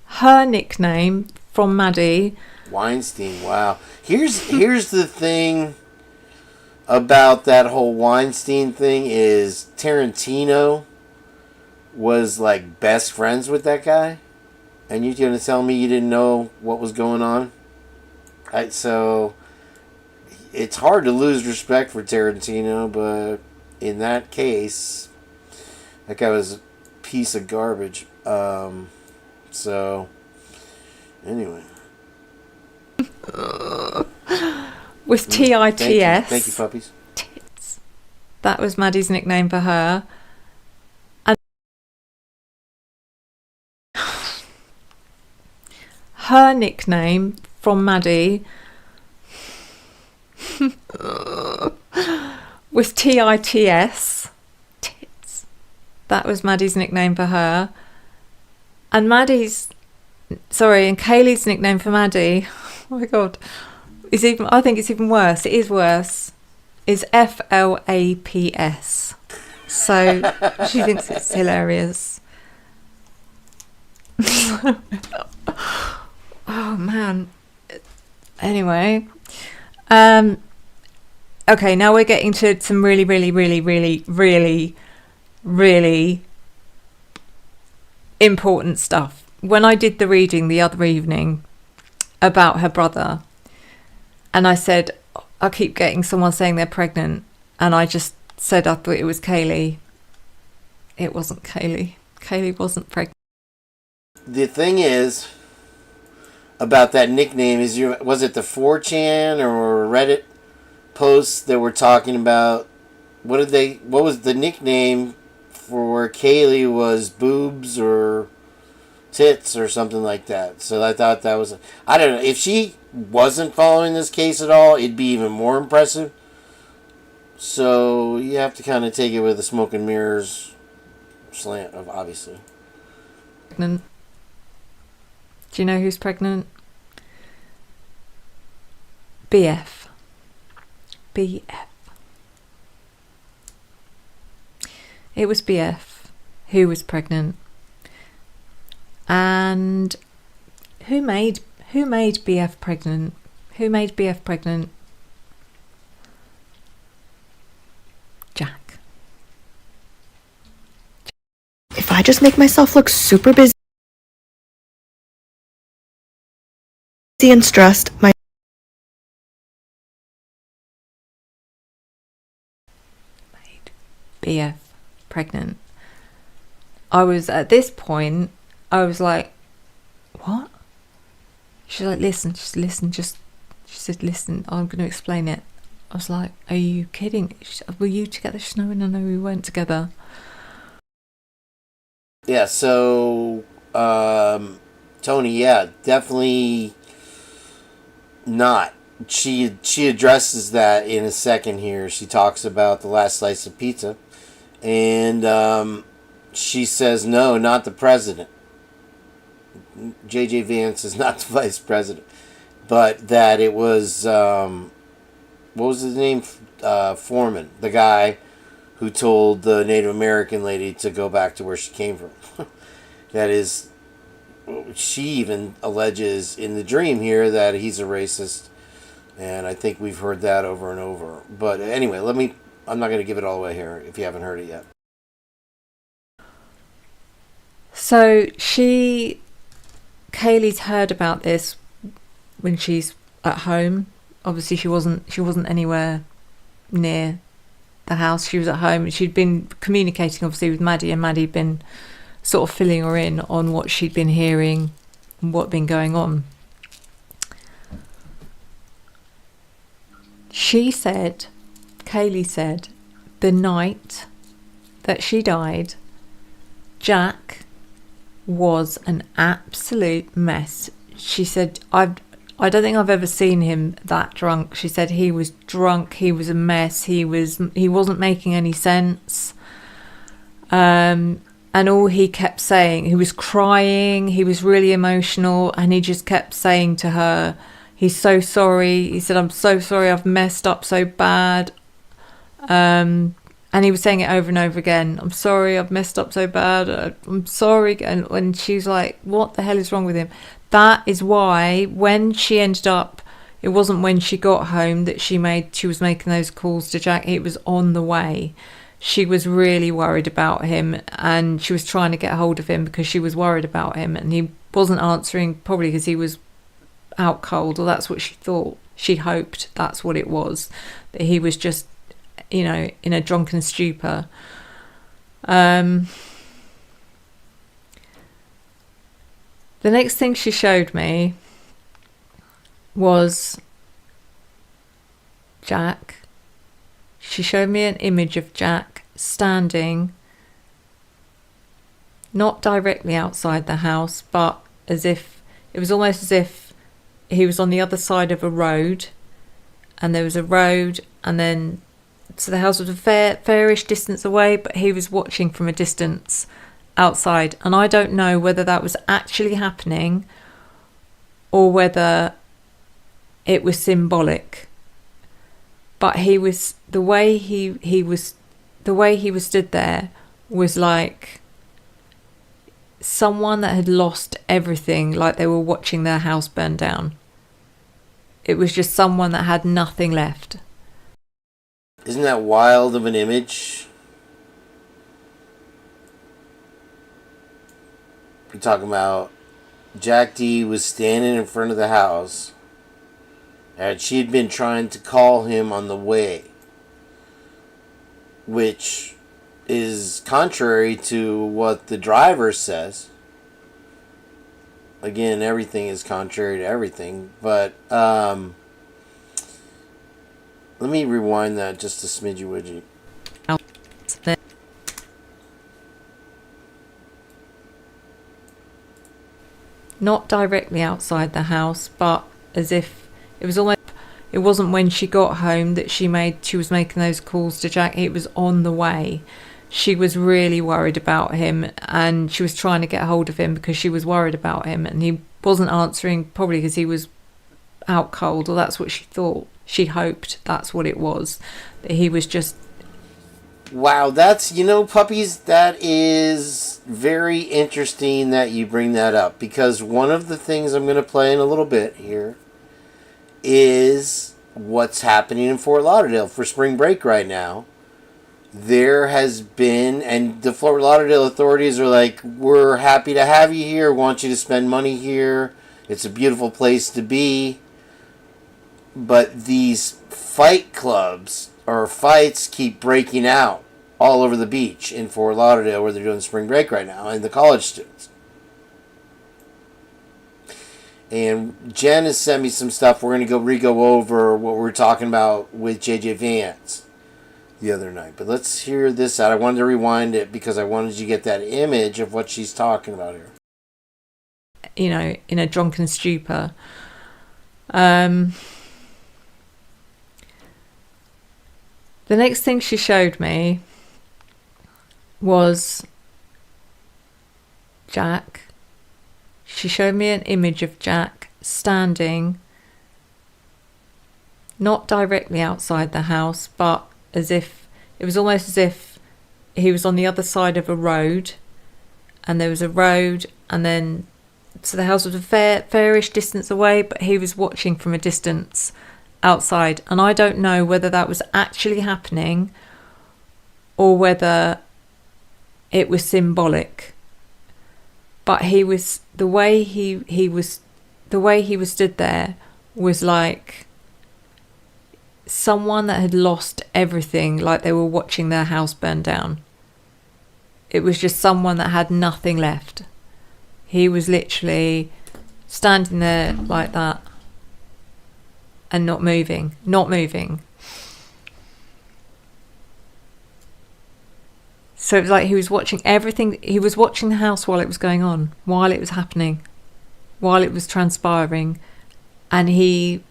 Her nickname from Maddie. Weinstein. Wow. Here's the thing about that whole Weinstein thing is Tarantino was like best friends with that guy, and you're gonna tell me you didn't know what was going on? So it's hard to lose respect for Tarantino, but in that case, that guy was a piece of garbage. So anyway. With TITS. Thank you, puppies. Tits. That was Maddie's nickname for her. And her nickname from Maddie was TITS. Tits. That was Maddie's nickname for her. And Kaylee's nickname for Maddie, oh my god, I think it's even worse. It is worse. Is FLAPS. So she thinks it's hilarious. Oh man. Anyway, okay, now we're getting to some really, really, really, really, really, really important stuff. When I did the reading the other evening about her brother, and I said, I keep getting someone saying they're pregnant, and I just said I thought it was Kaylee. It wasn't Kaylee. Kaylee wasn't pregnant. The thing is about that nickname is, was it the 4chan or Reddit posts that were talking about what was the nickname for Kaylee? Was boobs or tits or something like that. So I thought that was, I don't know, if she wasn't following this case at all, it'd be even more impressive. So you have to kind of take it with a smoke and mirrors slant, of obviously. Pregnant. Do you know who's pregnant? BF. BF. It was BF who was pregnant. And who made BF pregnant? Who made BF pregnant? Jack. If I just make myself look super busy and stressed, my BF pregnant. I was at this point, I was like, what? She's like, listen, she said, listen, I'm going to explain it. I was like, are you kidding? She said, were you together? She's no, we weren't together. Yeah, so Tony, yeah, definitely not. She addresses that in a second here. She talks about the last slice of pizza, and she says, no, not the president. J.J. Vance is not the vice president, but that it was, what was his name? Foreman, the guy who told the Native American lady to go back to where she came from. That is, she even alleges in the dream here that he's a racist, and I think we've heard that over and over. But anyway, I'm not going to give it all away here if you haven't heard it yet. So Kaylee's heard about this when she's at home. Obviously she wasn't anywhere near the house. She was at home, and she'd been communicating obviously with Maddie, and Maddie'd been sort of filling her in on what she'd been hearing and what had been going on. Kaylee said, the night that she died, Jack was an absolute mess. She said, I don't think I've ever seen him that drunk. She said he was drunk, he was a mess, he wasn't making any sense. And all he kept saying, he was crying, he was really emotional, and he just kept saying to her, he's so sorry. He said, I'm so sorry, I've messed up so bad. And he was saying it over and over again. I'm sorry, I've messed up so bad. I'm sorry. And she's like, what the hell is wrong with him? That is why when she ended up, it wasn't when she got home that she was making those calls to Jack. It was on the way. She was really worried about him, and she was trying to get hold of him because she was worried about him, and he wasn't answering, probably because he was out cold, or that's what she thought. She hoped that's what it was, that he was just, in a drunken stupor. The next thing she showed me was Jack. She showed me an image of Jack standing not directly outside the house, but as if it was almost as if he was on the other side of a road, and there was a road, and then so the house was a fairish distance away, but he was watching from a distance outside. And I don't know whether that was actually happening or whether it was symbolic. But he was, the way he was stood there was like someone that had lost everything, like they were watching their house burn down. It was just someone that had nothing left. Isn't that wild of an image? You're talking about Jack D was standing in front of the house, and she had been trying to call him on the way, which is contrary to what the driver says. Again, everything is contrary to everything, but let me rewind that just a smidgy widgy. Not directly outside the house, but as if It wasn't when she got home that she was making those calls to Jack. It was on the way. She was really worried about him, and she was trying to get hold of him because she was worried about him, and he wasn't answering, probably because he was out cold, or that's what she thought. She hoped that's what it was, that he was just... Wow, that's, puppies, that is very interesting that you bring that up, because one of the things I'm going to play in a little bit here is what's happening in Fort Lauderdale for spring break right now. There has been, and the Fort Lauderdale authorities are like, we're happy to have you here, want you to spend money here, it's a beautiful place to be. But these fight clubs or fights keep breaking out all over the beach in Fort Lauderdale where they're doing spring break right now, and the college students. And Jenn has sent me some stuff. We're going to re-go over what we were talking about with JJ Vance the other night. But let's hear this out. I wanted to rewind it because I wanted you to get that image of what she's talking about here. In a drunken stupor. The next thing she showed me was Jack. She showed me an image of Jack standing, not directly outside the house, but it was almost as if he was on the other side of a road, and there was a road, and then, so the house was a fairish distance away, but he was watching from a distance outside. And I don't know whether that was actually happening or whether it was symbolic, but the way he was stood there was like someone that had lost everything, like they were watching their house burn down. It was just someone that had nothing left. He was literally standing there like that and not moving. So it was like he was watching everything. He was watching the house while it was going on, while it was happening, while it was transpiring, and he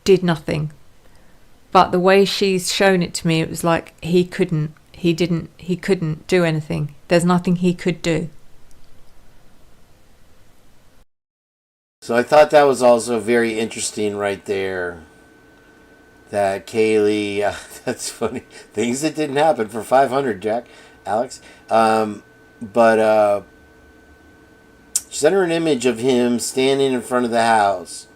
did nothing. But the way she's shown it to me, it was like he couldn't do anything. There's nothing he could do. So I thought that was also very interesting right there. That Kaylee, that's funny. Things that didn't happen for 500, Alex. But she sent her an image of him standing in front of the house.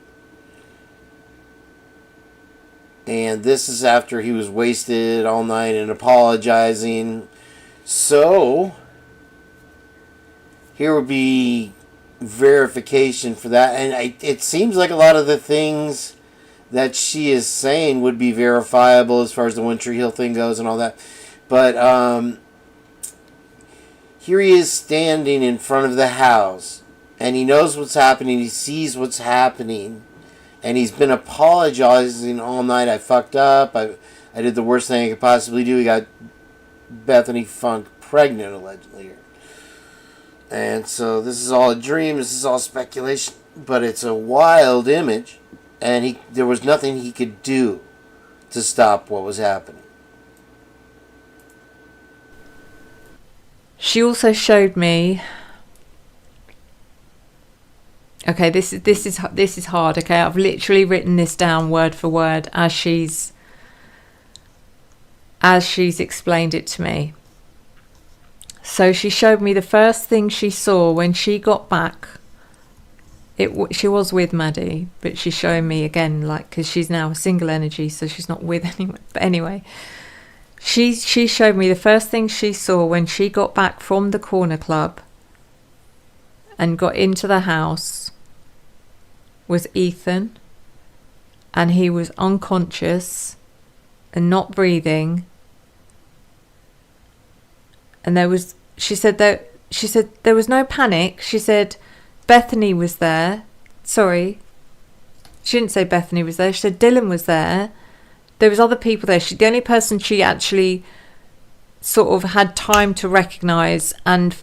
And this is after he was wasted all night and apologizing. So, here would be verification for that. And it seems like a lot of the things that she is saying would be verifiable as far as the One Tree Hill thing goes and all that. But here he is standing in front of the house, and he knows what's happening. He sees what's happening, and he's been apologizing all night. I fucked up. I did the worst thing I could possibly do. He got Bethany Funk pregnant, allegedly. Here. And so this is all a dream. This is all speculation. But it's a wild image. And there was nothing he could do to stop what was happening. She also showed me. Okay, this is hard. Okay, I've literally written this down word for word as she's explained it to me. So she showed me the first thing she saw when she got back. She was with Maddie, but she's showing me again, like, because she's now a single energy, so she's not with anyone. But anyway, she showed me the first thing she saw when she got back from the corner club and got into the house was Ethan, and he was unconscious and not breathing. And she said there was no panic. She said Bethany was there. Sorry. She didn't say Bethany was there. She said Dylan was there. There was other people there. The only person she actually sort of had time to recognise and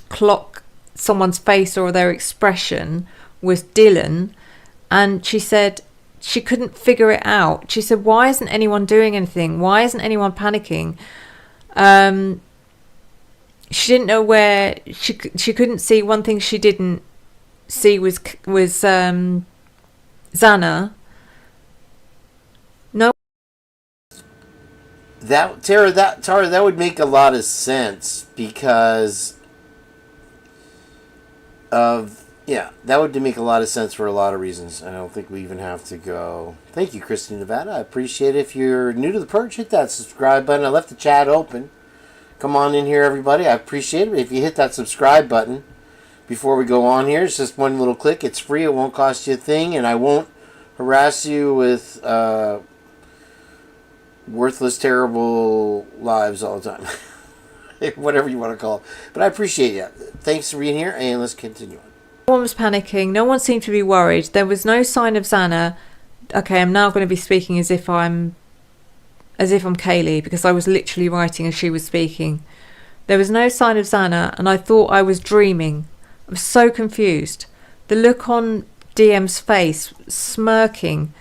clock someone's face or their expression was Dylan. And she said she couldn't figure it out. She said, why isn't anyone doing anything? Why isn't anyone panicking? She didn't know where, she couldn't see. One thing she didn't see was Xana. No. Tara, that would make a lot of sense because of, yeah, that would make a lot of sense for a lot of reasons. I don't think we even have to go. Thank you, Christine Nevada. I appreciate it. If you're new to the Purge, hit that subscribe button. I left the chat open. Come on in here, everybody. I appreciate it. If you hit that subscribe button before we go on here, it's just one little click. It's free. It won't cost you a thing, and I won't harass you with worthless, terrible lives all the time. Whatever you want to call it. But I appreciate you. Thanks for being here, and let's continue on. No one was panicking. No one seemed to be worried. There was no sign of Xana. Okay, I'm now going to be speaking as if I'm Kaylee, because I was literally writing as she was speaking. There was no sign of Xana, and I thought I was dreaming. I was so confused. The look on DM's face, smirking.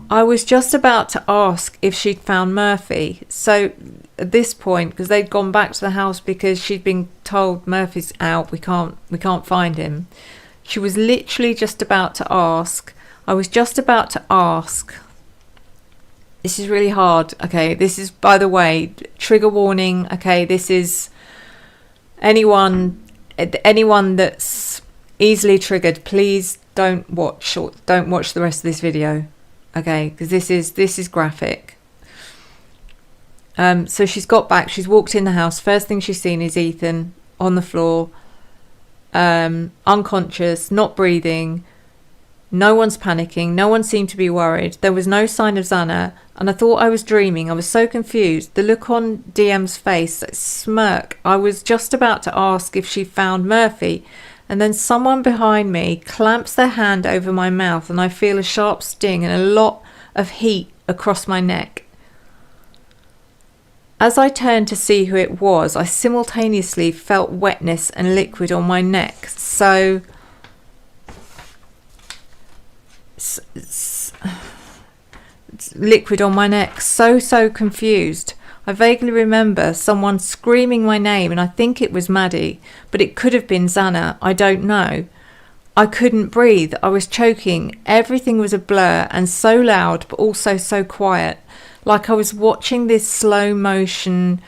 I was just about to ask if she'd found Murphy. So at this point, because they'd gone back to the house because she'd been told Murphy's out, we can't find him. She was literally just about to ask. I was just about to ask. This is really hard. Okay, this is, by the way, trigger warning. Okay, this is anyone that's easily triggered, please don't watch the rest of this video. Okay, because this is graphic. So she's got back. She's walked in the house. First thing she's seen is Ethan on the floor, unconscious, not breathing. No one's panicking. No one seemed to be worried. There was no sign of Xana, and I thought I was dreaming. I was so confused. The look on DM's face, that smirk. I was just about to ask if she found Murphy, and then someone behind me clamps their hand over my mouth, and I feel a sharp sting and a lot of heat across my neck. As I turned to see who it was, I simultaneously felt wetness and liquid on my neck. So liquid on my neck, so confused. I vaguely remember someone screaming my name, and I think it was Maddie, but it could have been Xana, I don't know. I couldn't breathe, I was choking, everything was a blur and so loud but also so quiet, like I was watching this slow motion,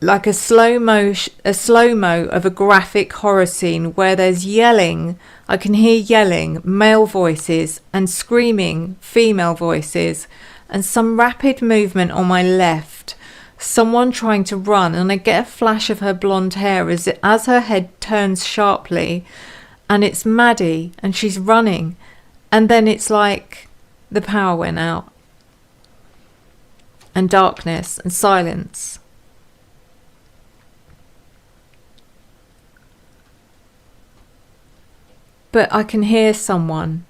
like a slow-mo of a graphic horror scene where there's yelling. I can hear yelling, male voices, and screaming, female voices, and some rapid movement on my left. Someone trying to run, and I get a flash of her blonde hair as her head turns sharply, and it's Maddie, and she's running, and then it's like the power went out, and darkness and silence. But I can hear someone.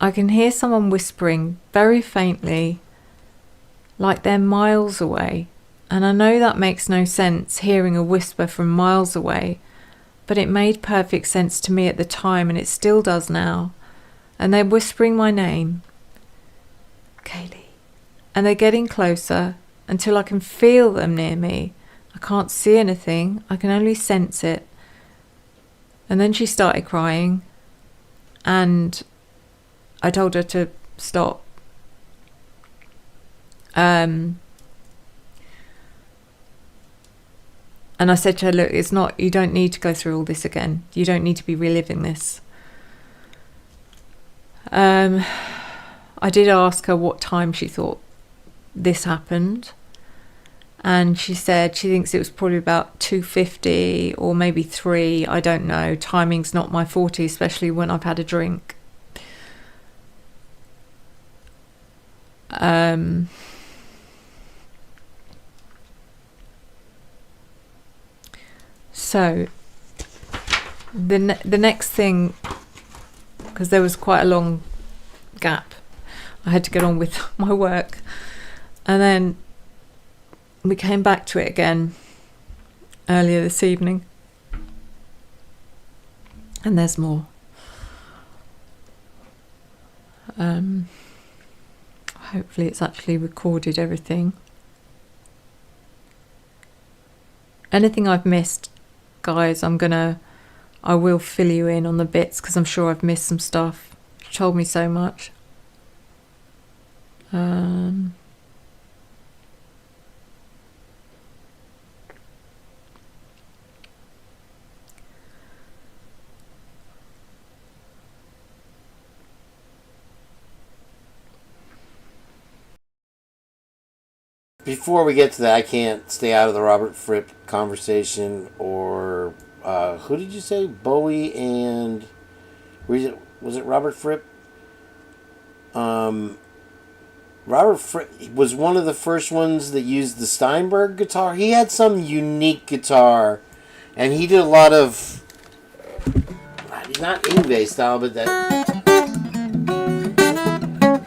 I can hear someone whispering very faintly, like they're miles away. And I know that makes no sense, hearing a whisper from miles away, but it made perfect sense to me at the time, and it still does now. And they're whispering my name, Kaylee. And they're getting closer until I can feel them near me. I can't see anything, I can only sense it. And then she started crying, and I told her to stop. And I said to her, look, it's not, you don't need to go through all this again. You don't need to be reliving this. I did ask her what time she thought this happened. And she said she thinks it was probably about 2:50 or maybe 3. I don't know. Timing's not my forte, especially when I've had a drink. So the next thing, because there was quite a long gap, I had to get on with my work, and then we came back to it again earlier this evening, and there's more. Hopefully it's actually recorded everything. Anything I've missed, guys, I will fill you in on the bits, because I'm sure I've missed some stuff. You told me so much. Before we get to that, I can't stay out of the Robert Fripp conversation, or who did you say? Bowie and was it Robert Fripp? Robert Fripp was one of the first ones that used the Steinberg guitar. He had some unique guitar, and he did a lot of not Ingve style, but that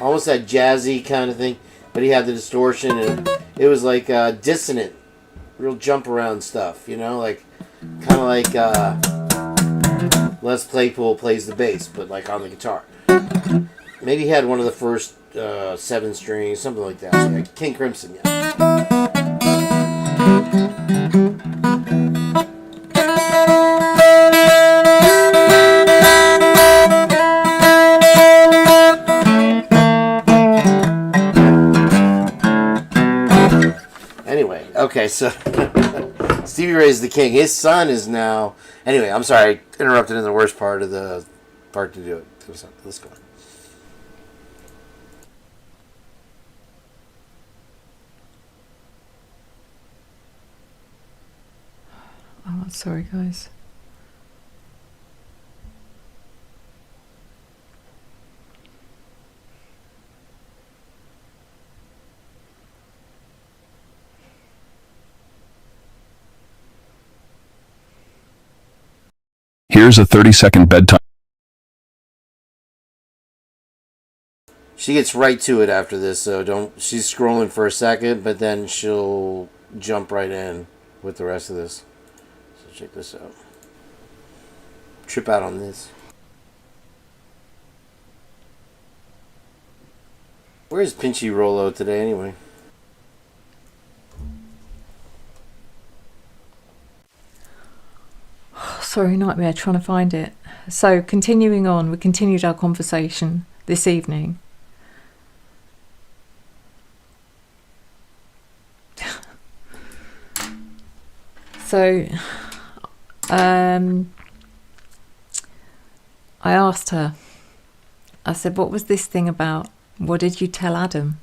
almost that jazzy kind of thing. But he had the distortion, and it was like dissonant, real jump around stuff, you know, like kind of like Les Claypool plays the bass, but like on the guitar. Maybe he had one of the first 7 strings, something like that. Like King Crimson, yeah. Anyway, okay, so Stevie Ray's the king. His son is now... Anyway, I'm sorry, I interrupted in the worst part of the part to do it. Let's go on. Oh, sorry, guys. Here's a 30-second bedtime. She gets right to it after this, so don't... She's scrolling for a second, but then she'll jump right in with the rest of this. So check this out. Trip out on this. Where's Pinchy Rollo today, anyway? Sorry, nightmare, trying to find it. So, continuing on, we continued our conversation this evening. So, I asked her, I said, what was this thing about? What did you tell Adam?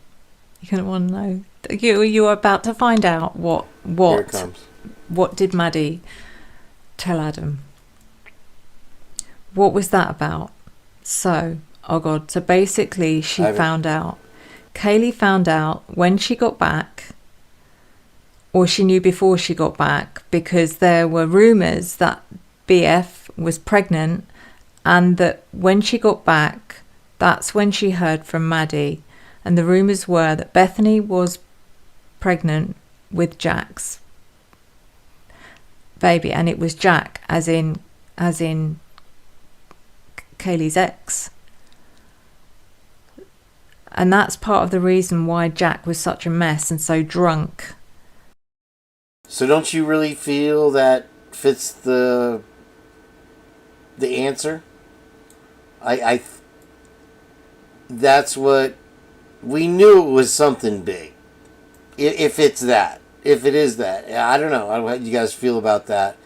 You couldn't want to know. You were about to find out what Here it comes. What did Maddie tell Adam? What was that about? So, oh God, so basically she found out. Kaylee found out when she got back, or she knew before she got back, because there were rumours that BF was pregnant, and that when she got back, that's when she heard from Maddie, and the rumours were that Bethany was pregnant with Jack's baby, and it was Jack, as in Kaylee's ex. And that's part of the reason why Jack was such a mess and so drunk. So don't you really feel that fits the answer? That's what we knew. It was something big. If it's that, if it is that, I don't know how you guys feel about that,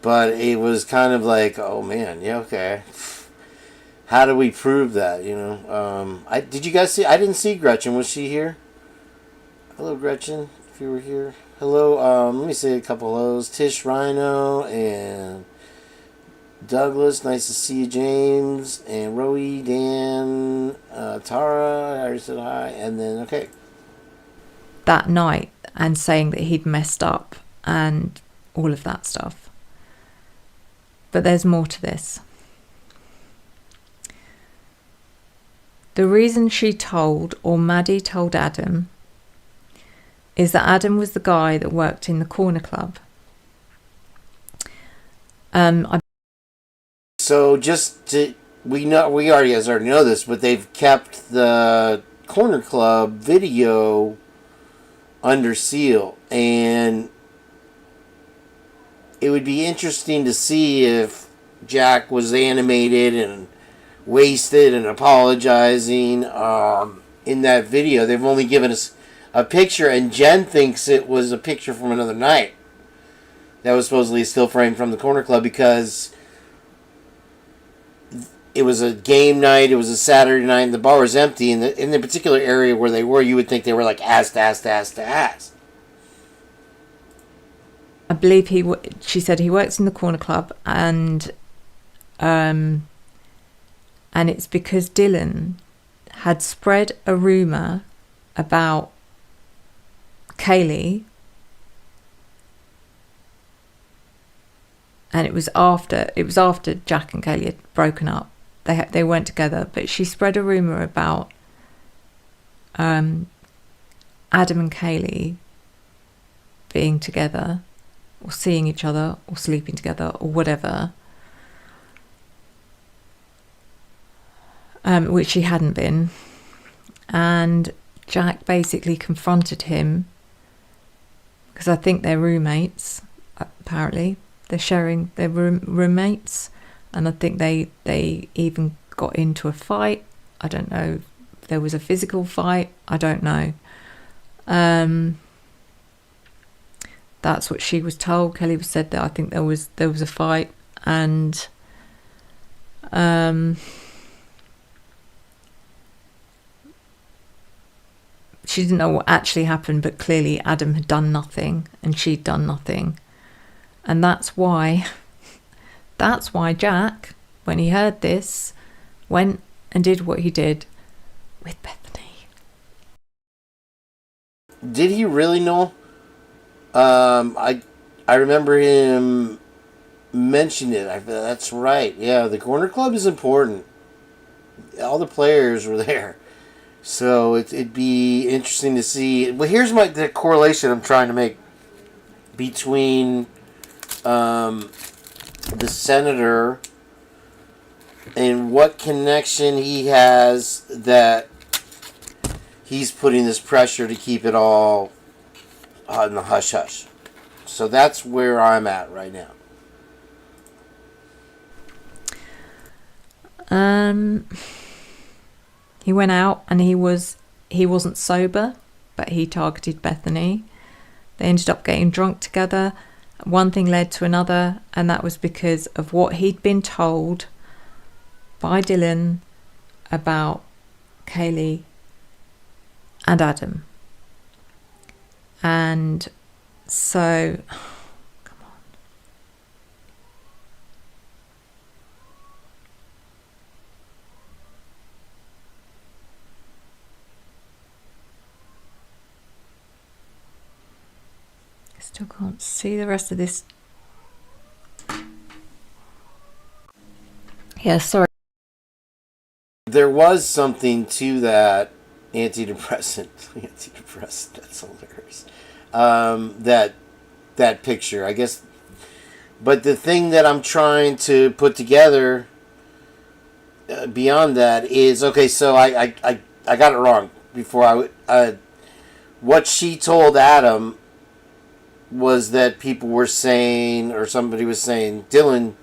but it was kind of like, oh man, yeah, okay. How do we prove that? You know, did you guys see? I didn't see Gretchen. Was she here? Hello, Gretchen. If you were here, hello. Let me say a couple hellos. Tish, Rhino, and Douglas. Nice to see you, James, and Roey, Dan, Tara. I already said hi, and then okay. That night, and saying that he'd messed up and all of that stuff. But there's more to this. The reason she told, or Maddie told Adam, is that Adam was the guy that worked in the corner club. So just to we already know this, but they've kept the Corner Club video under seal, and it would be interesting to see if Jack was animated and wasted and apologizing in that video. They've only given us a picture, and Jenn thinks it was a picture from another night that was supposedly still framed from the Corner Club, because it was a game night, it was a Saturday night, and the bar was empty. In the particular area where they were, you would think they were like ass to ass to ass to ass. I believe she said he works in the Corner Club, and it's because Dylan had spread a rumour about Kaylee, and it was after Jack and Kaylee had broken up. They weren't together, but she spread a rumour about Adam and Kaylee being together, or seeing each other, or sleeping together, or whatever, which she hadn't been. And Jack basically confronted him, because I think they're roommates, apparently. They're sharing their roommates, and I think they even got into a fight. I don't know if there was a physical fight. I don't know. That's what she was told. Kelly said that I think there was a fight, and she didn't know what actually happened, but clearly Adam had done nothing and she'd done nothing. And that's why Jack, when he heard this, went and did what he did with Bethany. Did he really know? I remember him mention it. That's right. Yeah, the Corner Club is important. All the players were there. So it'd be interesting to see. Well, here's the correlation I'm trying to make between the senator and what connection he has, that he's putting this pressure to keep it all in the hush-hush. So that's where I'm at right now. He went out and he wasn't sober, but he targeted Bethany. They ended up getting drunk together. One thing led to another, and that was because of what he'd been told by Dylan about Kaylee and Adam. And so, come on. I still can't see the rest of this. Yeah, sorry. There was something to that antidepressant, that's hilarious. That picture, I guess. But the thing that I'm trying to put together beyond that is, okay, so I got it wrong before. What she told Adam was that people were saying, or somebody was saying, Dylan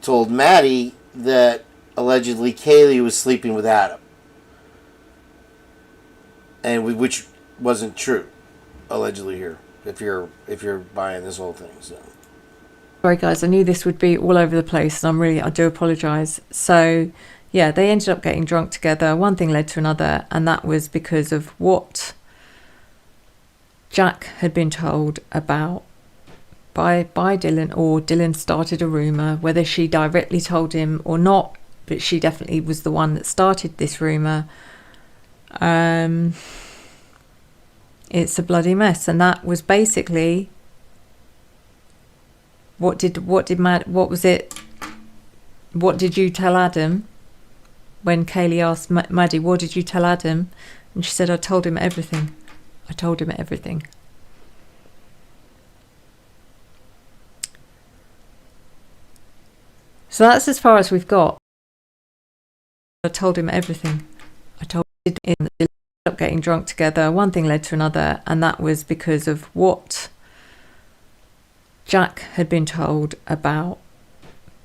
told Maddie that allegedly Kaylee was sleeping with Adam, and which wasn't true, allegedly here. If you're buying this whole thing, so. Sorry guys, I knew this would be all over the place, and I do apologise. So yeah, they ended up getting drunk together. One thing led to another, and that was because of what Jack had been told about by Dylan, or Dylan started a rumour, whether she directly told him or not, but she definitely was the one that started this rumour. It's a bloody mess, and that was basically what did you tell Adam when Kaylee asked Maddie, what did you tell Adam? And she said, I told him everything. So that's as far as we've got. I told him everything. I told him they ended up getting drunk together. One thing led to another, and that was because of what Jack had been told about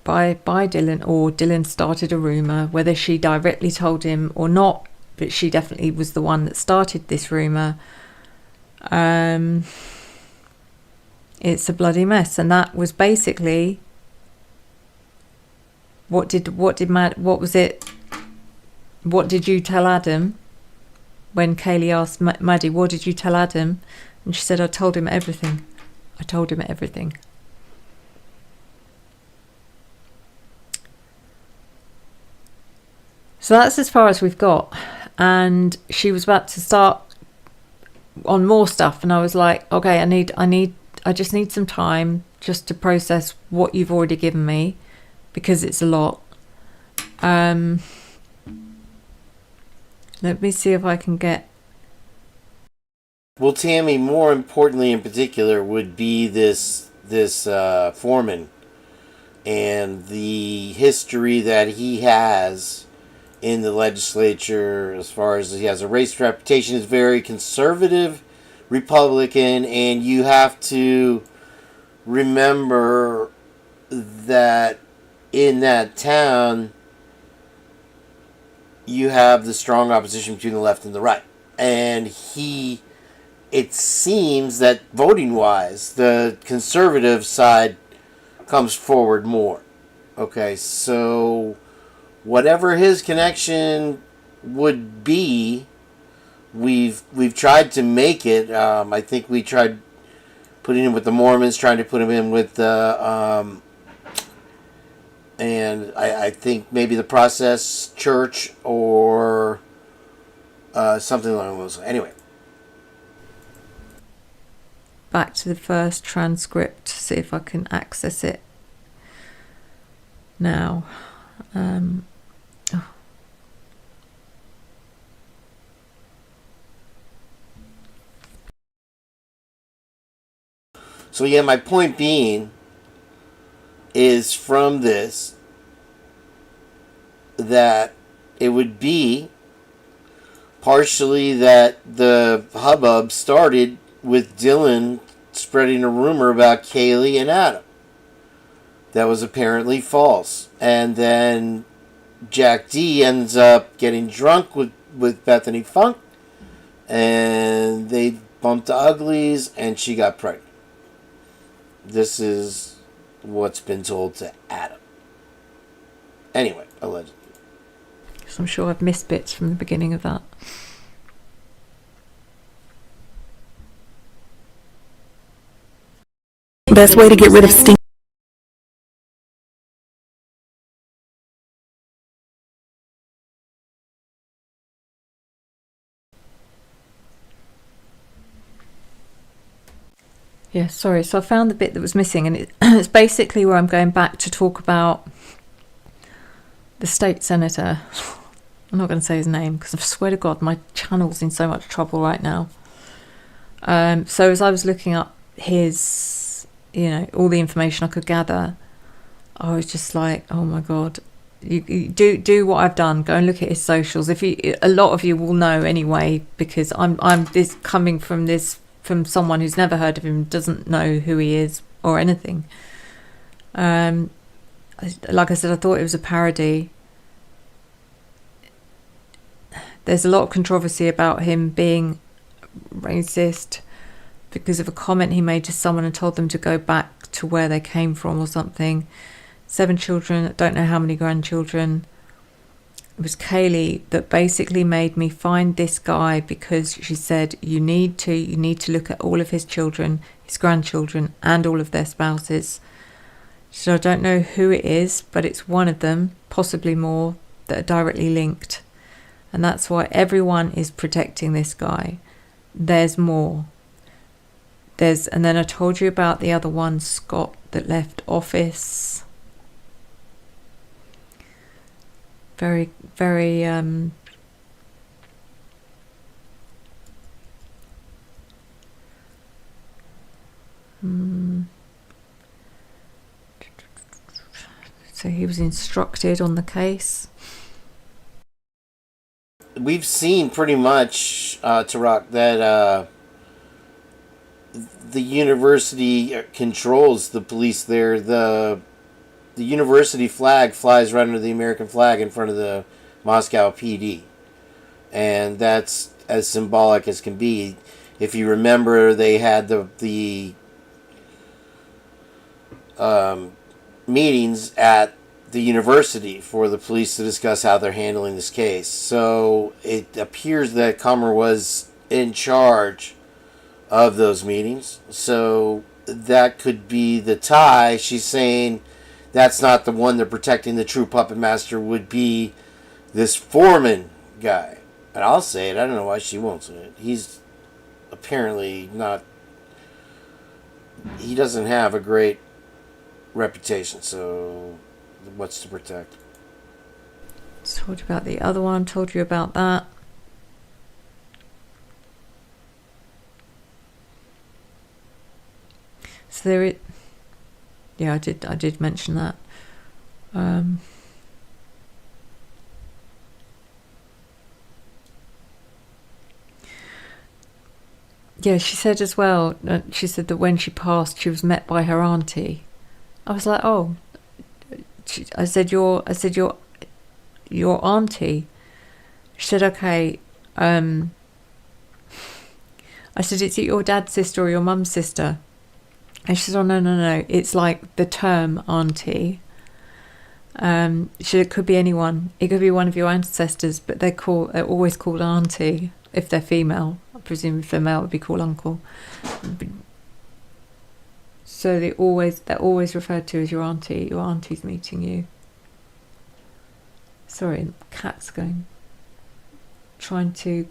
by Dylan, or Dylan started a rumour, whether she directly told him or not, but she definitely was the one that started this rumour. It's a bloody mess, and that was basically what did you tell Adam when Kaylee asked Maddie, what did you tell Adam? And she said, I told him everything. I told him everything. So that's as far as we've got. And she was about to start on more stuff, and I was like, okay, I just need some time just to process what you've already given me, because it's a lot. Let me see if I can get... Well, Tammy, more importantly in particular would be this foreman and the history that he has in the legislature, as far as he has a race reputation, is very conservative Republican, and you have to remember that in that town you have the strong opposition between the left and the right, and it seems that voting wise the conservative side comes forward more. Okay, so whatever his connection would be, we've tried to make it. I think we tried putting him with the Mormons, trying to put him in with the and I think maybe the Process Church or something along those lines. Anyway, back to the first transcript, see if I can access it now. So yeah, my point being is from this that it would be partially that the hubbub started with Dylan spreading a rumor about Kaylee and Adam that was apparently false, and then Jack D ends up getting drunk with Bethany Funk, and they bumped the uglies, and she got pregnant. This is what's been told to Adam. Anyway, allegedly. So I'm sure I've missed bits from the beginning of that. Best way to get rid of stink. Yeah, sorry. So I found the bit that was missing, and it's basically where I'm going back to talk about the state senator. I'm not going to say his name because I swear to God, my channel's in so much trouble right now. So as I was looking up his, all the information I could gather, I was just like, oh my God, you do what I've done. Go and look at his socials. A lot of you will know anyway, because I'm this coming from someone who's never heard of him, doesn't know who he is or anything. Like I said, I thought it was a parody. There's a lot of controversy about him being racist because of a comment he made to someone and told them to go back to where they came from or something. 7 children, don't know how many grandchildren. It was Kaylee that basically made me find this guy, because she said you need to look at all of his children, his grandchildren, and all of their spouses. So I don't know who it is, but it's one of them, possibly more, that are directly linked. And that's why everyone is protecting this guy. There's more. And then I told you about the other one, Scott, that left office. Very, very so he was instructed on the case. we've seen pretty much, Tarak, that the university controls the police there. The university flag flies right under the American flag in front of the Moscow PD. And that's as symbolic as can be. If you remember, they had the meetings at the university for the police to discuss how they're handling this case. So it appears that Comer was in charge of those meetings. So that could be the tie. She's saying that's not the one they're protecting. The true puppet master would be this Foreman guy. And I'll say it. I don't know why she won't say it. He's apparently not... He doesn't have a great reputation, so what's to protect? Told you about the other one. Told you about that. So there it. Yeah, I did mention that. Yeah, she said as well. She said that when she passed, she was met by her auntie. I was like, oh. I said your auntie. She said, okay. I said, is it your dad's sister or your mum's sister? And she said, oh no. It's like the term auntie. She said it could be anyone. It could be one of your ancestors, but they're always called auntie if they're female. I presume if they're male, it would be called uncle. So they're always referred to as your auntie. Your auntie's meeting you. Sorry, cat's going. Trying to.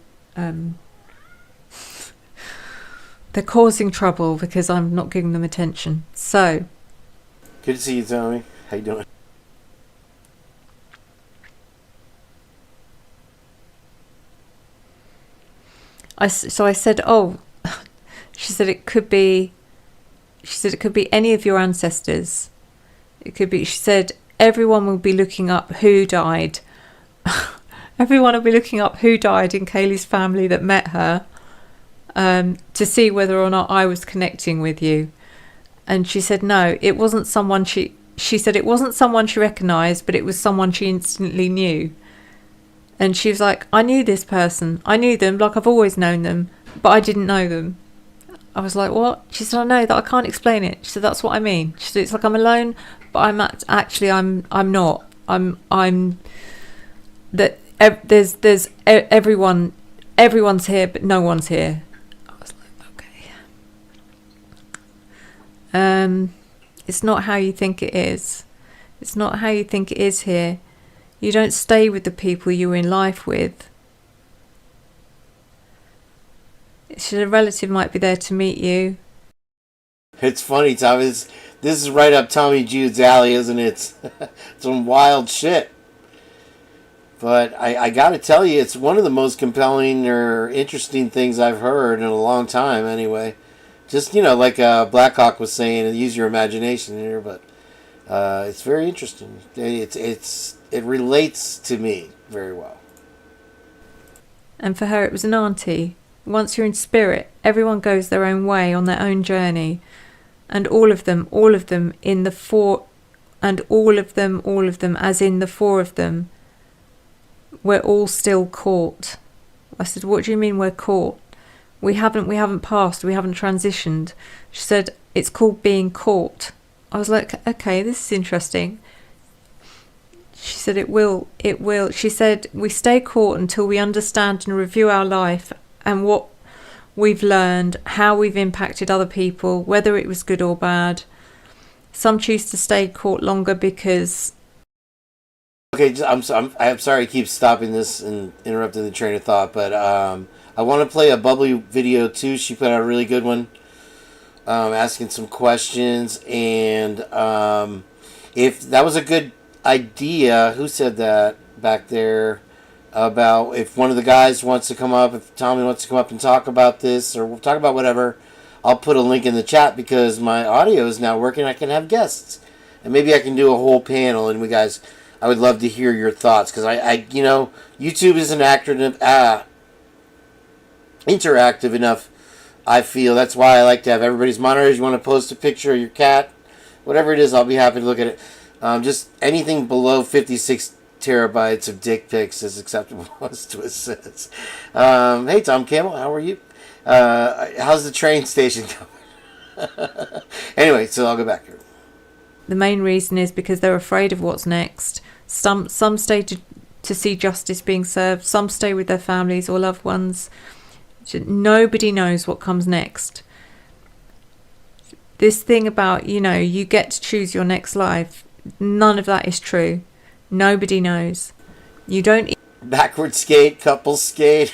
They're causing trouble because I'm not giving them attention. So. Good to see you, Tommy. How you doing? So I said, oh. She said it could be. She said it could be any of your ancestors. It could be. She said everyone will be looking up who died. Everyone will be looking up who died in Kaylee's family that met her, to see whether or not I was connecting with you. And she said no, it wasn't someone she said it wasn't someone she recognised, but it was someone she instantly knew. And she was like, I knew this person. I knew them like I've always known them, but I didn't know them. I was like, what? She said, I know that I can't explain it. She said, that's what I mean. She said, it's like I'm alone, but I'm not. I'm that there's everyone's here, but no one's here. I was like, okay. It's not how you think it is. It's not how you think it is here. You don't stay with the people you're in life with. A relative might be there to meet you. It's funny, Tom. This is right up Tommy Jude's alley, isn't it? Some wild shit. But I gotta tell you, it's one of the most compelling or interesting things I've heard in a long time, anyway. Just, like Blackhawk was saying, use your imagination here, but it's very interesting. It relates to me very well. And for her, it was an auntie. Once you're in spirit, everyone goes their own way on their own journey. And all of them in the four, and all of them as in the four of them, we're all still caught. I said, what do you mean we're caught? We haven't passed, we haven't transitioned. She said, it's called being caught. I was like, okay, this is interesting. She said, it will. She said, we stay caught until we understand and review our life and what we've learned, how we've impacted other people, whether it was good or bad. Some choose to stay caught longer because... Okay, I'm sorry I keep stopping this and interrupting the train of thought, but I want to play a Bubbly video too. She put out a really good one, asking some questions, and if that was a good idea, who said that back there? About if one of the guys wants to come up, if Tommy wants to come up and talk about this or talk about whatever, I'll put a link in the chat because my audio is now working. I can have guests, and maybe I can do a whole panel. And I would love to hear your thoughts, because I YouTube isn't interactive enough. I feel that's why I like to have everybody's monitors. You want to post a picture of your cat, whatever it is, I'll be happy to look at it. Just anything below 56 terabytes of dick pics is acceptable, as Twist says. Hey, Tom Campbell, how are you? How's the train station going? Anyway, so I'll go back here. The main reason is because they're afraid of what's next. Some stay to see justice being served. Some stay with their families or loved ones. Nobody knows what comes next. This thing about, you get to choose your next life, none of that is true. Nobody knows. You don't backward skate, couple skate.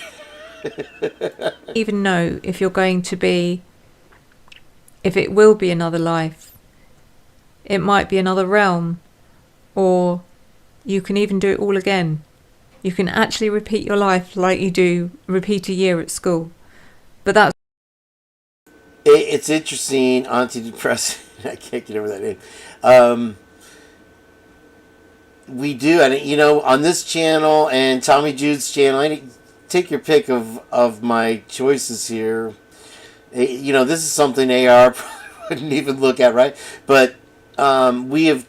even know if you're going to be, if it will be another life. It might be another realm, or you can even do it all again. You can actually repeat your life like you do repeat a year at school. But that's... It's interesting, antidepressant. I can't get over that name. We do, and on this channel and Tommy Jude's channel, take your pick of my choices here. This is something AR probably wouldn't even look at, right? But we've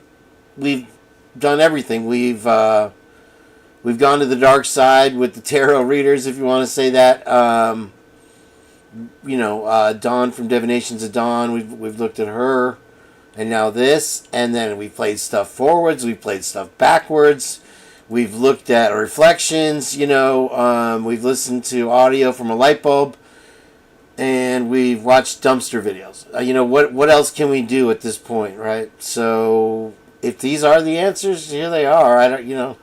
done everything. We've gone to the dark side with the tarot readers, if you want to say that. Dawn from Divinations of Dawn. We've looked at her. And now this, and then we played stuff forwards, we played stuff backwards, we've looked at reflections, we've listened to audio from a light bulb, and we've watched dumpster videos. What else can we do at this point, right? So if these are the answers, here they are. You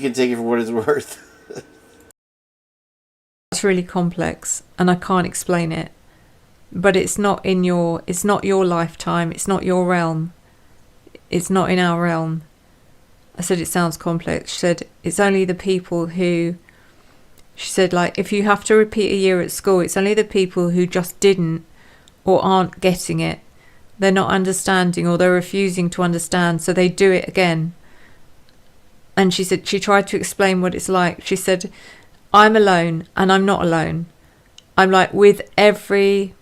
can take it for what it's worth. It's really complex, and I can't explain it. But it's not your lifetime, it's not your realm, it's not in our realm. I said it sounds complex. She said it's only the people who, she said, like, if you have to repeat a year at school, it's only the people who just didn't or aren't getting it. They're not understanding, or they're refusing to understand, so they do it again. And she said she tried to explain what it's like. She said, I'm alone, and I'm not alone. I'm like with everyone,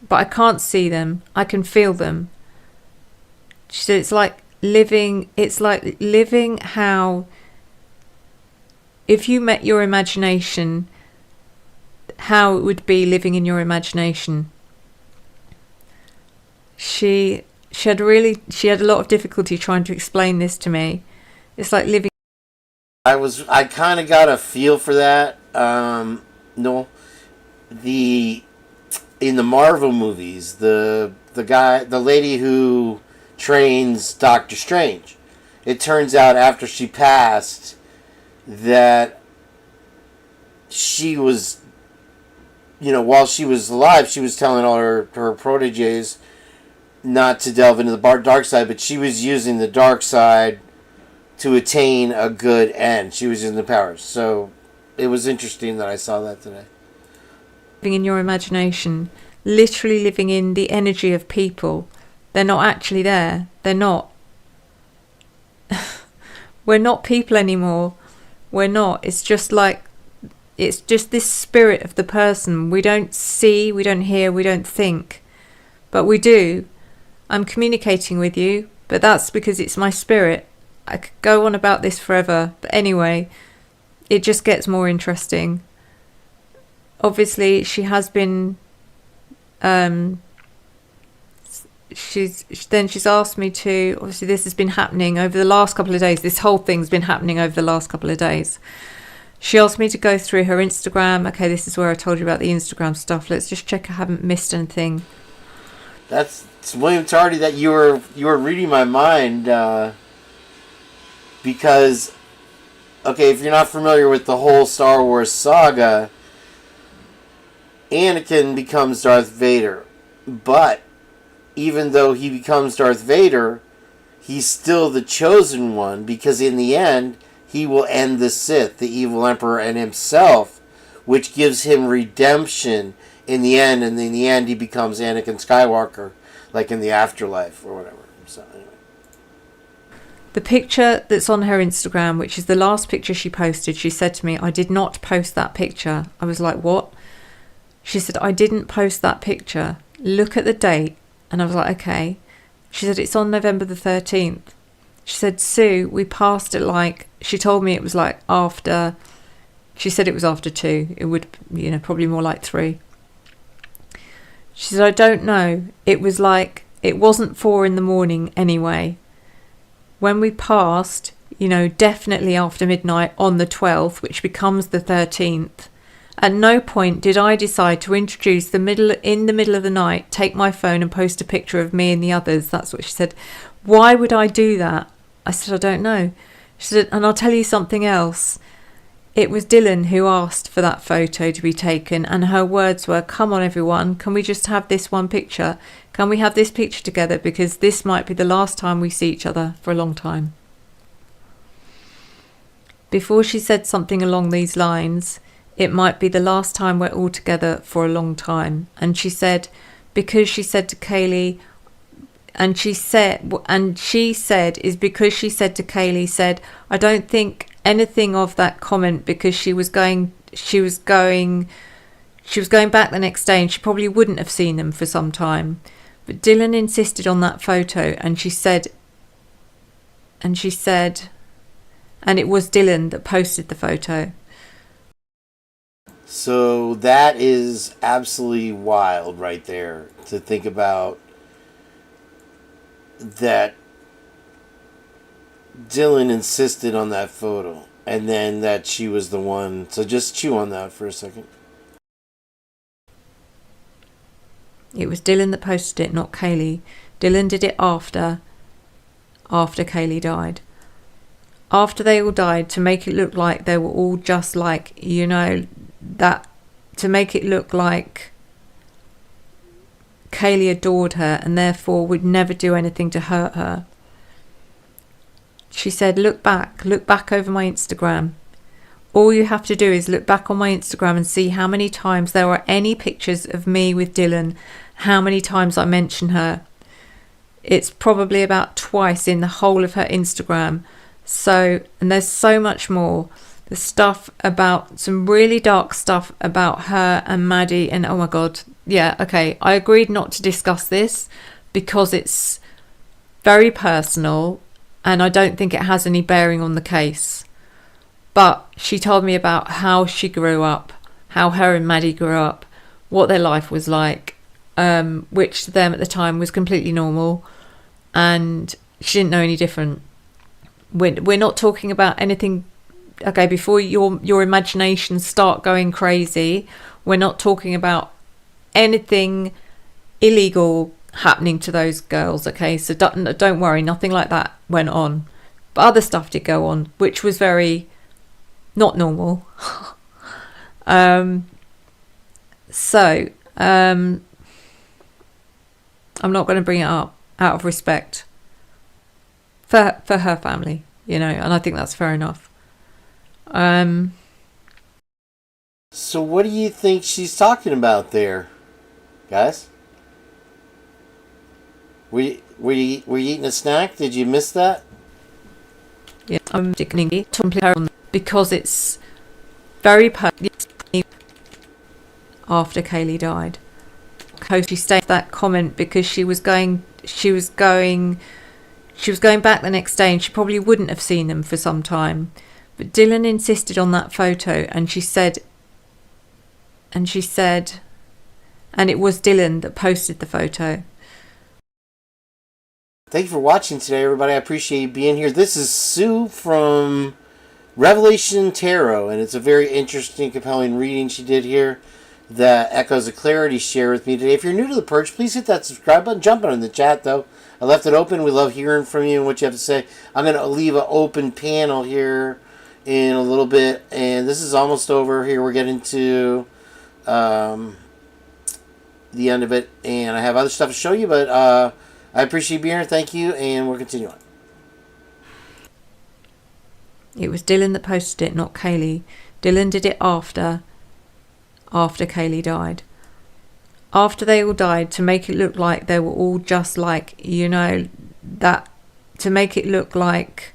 but I can't see them. I can feel them. She said it's like living how, if you met your imagination, how it would be living in your imagination. She had a lot of difficulty trying to explain this to me. It's like living. I kind of got a feel for that. In the Marvel movies, the lady who trains Doctor Strange, it turns out after she passed that she was, while she was alive, she was telling all her proteges not to delve into the dark side, but she was using the dark side to attain a good end. She was using the powers. So it was interesting that I saw that today. Living in your imagination, literally living in the energy of people. They're not actually there. They're not. We're not people anymore. We're not. It's just this spirit of the person. We don't see, we don't hear, we don't think. But we do. I'm communicating with you, but that's because it's my spirit. I could go on about this forever. But anyway, it just gets more interesting. Obviously, she has been. She's asked me to. Obviously, this has been happening over the last couple of days. This whole thing's been happening over the last couple of days. She asked me to go through her Instagram. Okay, this is where I told you about the Instagram stuff. Let's just check I haven't missed anything. It's William Tardy that you were reading my mind, because, okay, if you're not familiar with the whole Star Wars saga, Anakin becomes Darth Vader, but even though he becomes Darth Vader, he's still the chosen one, because in the end, he will end the Sith, the evil Emperor, and himself, which gives him redemption in the end, and in the end he becomes Anakin Skywalker, like in the afterlife or whatever. So anyway. The picture that's on her Instagram, which is the last picture she posted, she said to me, I did not post that picture. I was like, what? She said, I didn't post that picture. Look at the date. And I was like, okay. She said, it's on November the 13th. She said, Sue, we passed it like, she told me it was like after, she said it was after 2. It would, probably more like 3. She said, I don't know. It was like, it wasn't 4 in the morning anyway. When we passed, definitely after midnight on the 12th, which becomes the 13th, at no point did I decide to introduce in the middle of the night, take my phone and post a picture of me and the others. That's what she said. Why would I do that? I said, I don't know. She said, and I'll tell you something else. It was Dylan who asked for that photo to be taken, and her words were, come on everyone, can we just have this one picture? Can we have this picture together? Because this might be the last time we see each other for a long time. Before she said something along these lines, it might be the last time we're all together for a long time. And she said, because she said to Kaylee, and she said is because she said to Kaylee, said, I don't think anything of that comment, because she was going back the next day and she probably wouldn't have seen them for some time. But Dylan insisted on that photo, and she said, and it was Dylan that posted the photo. So that is absolutely wild right there, to think about that Dylan insisted on that photo, and then that she was the one. So just chew on that for a second. It was Dylan that posted it, not Kaylee. Dylan did it after Kaylee died. After they all died, to make it look like they were all just like, that, to make it look like Kaylee adored her and therefore would never do anything to hurt her. She said, look back over my Instagram. All you have to do is look back on my Instagram and see how many times there are any pictures of me with Dylan, how many times I mention her. It's probably about twice in the whole of her Instagram. So, and there's so much more. The stuff about, some really dark stuff about her and Maddie, and oh my God, yeah, okay, I agreed not to discuss this because it's very personal and I don't think it has any bearing on the case. But she told me about how she grew up, how her and Maddie grew up, what their life was like, which to them at the time was completely normal, and she didn't know any different. We're not talking about anything. Okay, before your imagination start going crazy, we're not talking about anything illegal happening to those girls. Okay, so don't worry, nothing like that went on, but other stuff did go on, which was very not normal. I'm not going to bring it up out of respect for her family, and I think that's fair enough. So what do you think she's talking about there, guys? Were you eating a snack? Did you miss that? Yeah, I'm digging because it's very personal. After Kaylee died, she stated that comment because she was going back the next day and she probably wouldn't have seen them for some time. But Dylan insisted on that photo, and she said, and it was Dylan that posted the photo. Thank you for watching today, everybody. I appreciate you being here. This is Sue from Revelation Tarot, and it's a very interesting, compelling reading she did here that echoes the clarity shared with me today. If you're new to the Purge, please hit that subscribe button. Jump on in the chat, though. I left it open. We love hearing from you and what you have to say. I'm going to leave an open panel here in a little bit, and this is almost over here. We're getting to the end of it, and I have other stuff to show you, but I appreciate you being here. Thank you, and we'll continue on. It was Dylan that posted it, not Kaylee. Dylan did it after Kaylee died. After they all died, to make it look like they were all just like, that, to make it look like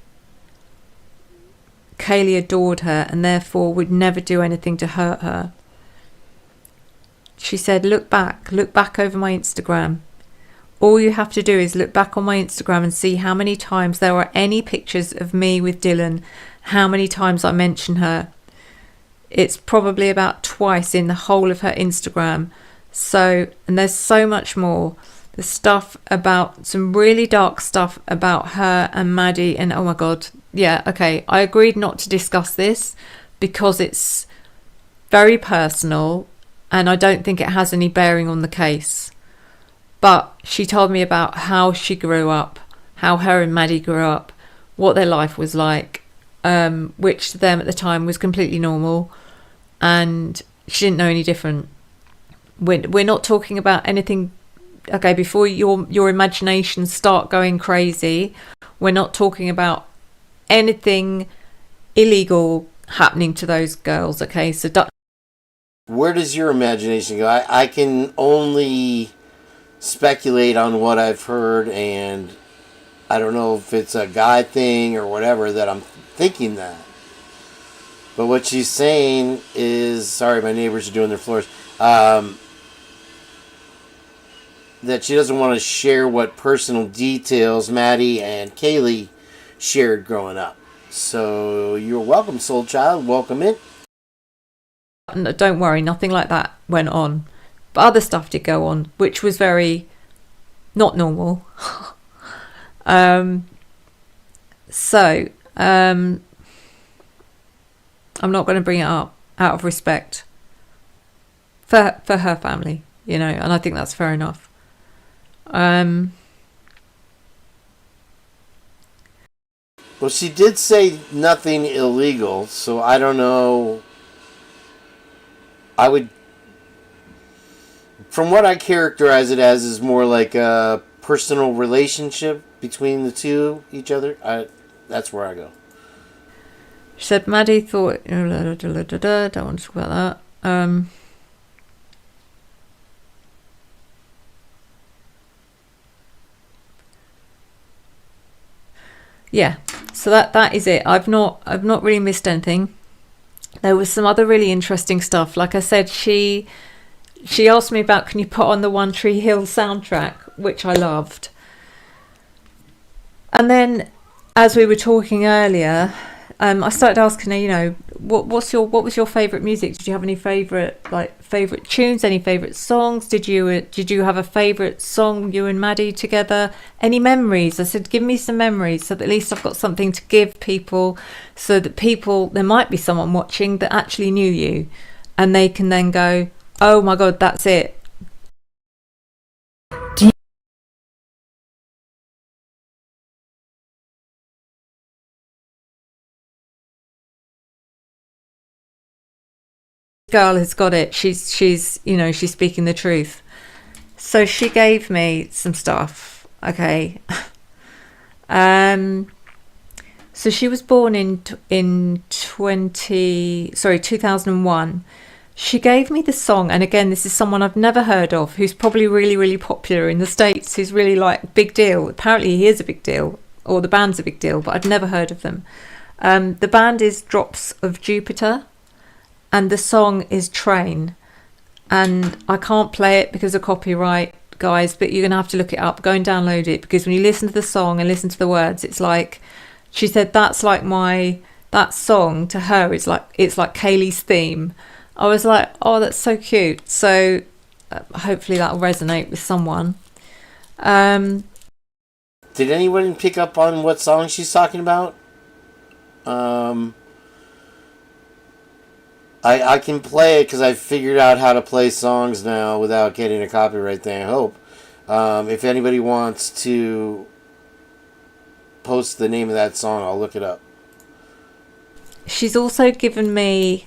Kaylee adored her and therefore would never do anything to hurt her. She said, look back over my Instagram. All you have to do is look back on my Instagram and see how many times there are any pictures of me with Dylan, how many times I mention her. It's probably about twice in the whole of her Instagram. So, and there's so much more. The stuff about, some really dark stuff about her and Maddie, and oh my God, yeah, okay, I agreed not to discuss this because it's very personal and I don't think it has any bearing on the case. But she told me about how she grew up, how her and Maddie grew up, what their life was like, which to them at the time was completely normal, and she didn't know any different. We're not talking about anything. Okay, before your imaginations start going crazy, we're not talking about anything illegal happening to those girls. Okay, so where does your imagination go? I can only speculate on what I've heard, and I don't know if it's a guy thing or whatever that I'm thinking that. But what she's saying is, sorry, my neighbors are doing their floors, that she doesn't want to share what personal details Maddie and Kaylee shared growing up. So you're welcome, soul child. Welcome in. No, don't worry, nothing like that went on. But other stuff did go on, which was very not normal. So I'm not going to bring it up out of respect for her family, you know, and I think that's fair enough. Well, she did say nothing illegal, so I don't know. I would, from what I characterize it as, is more like a personal relationship between the two, each other. That's where I go. She said Maddie thought, don't want to talk about that. Yeah, so that is it. I've not really missed anything. There was some other really interesting stuff. Like I said, she asked me about, can you put on the One Tree Hill soundtrack, which I loved. And then, as we were talking earlier, I started asking her, you know, what was your favourite music? Did you have any favourite tunes? Any favourite songs? Did you have a favourite song, you and Maddie together? Any memories? I said, give me some memories, so that at least I've got something to give people, so that there might be someone watching that actually knew you, and they can then go, oh my God, that's it. Girl has got it. She's you know, she's speaking the truth. So she gave me some stuff. Okay. So she was born in 2001. She gave me the song, and again, this is someone I've never heard of, who's probably really, really popular in the States, who's really like big deal. Apparently he is a big deal, or the band's a big deal, but I'd never heard of them. The band is Drops of Jupiter. And the song is Train. And I can't play it because of copyright, guys, but you're going to have to look it up. Go and download it, because when you listen to the song and listen to the words, it's like, she said, that song to her is like, it's like Kaylee's theme. I was like, oh, that's so cute. So hopefully that'll resonate with someone. Did anyone pick up on what song she's talking about? I can play it because I've figured out how to play songs now without getting a copyright thing, I hope. If anybody wants to post the name of that song, I'll look it up. She's also given me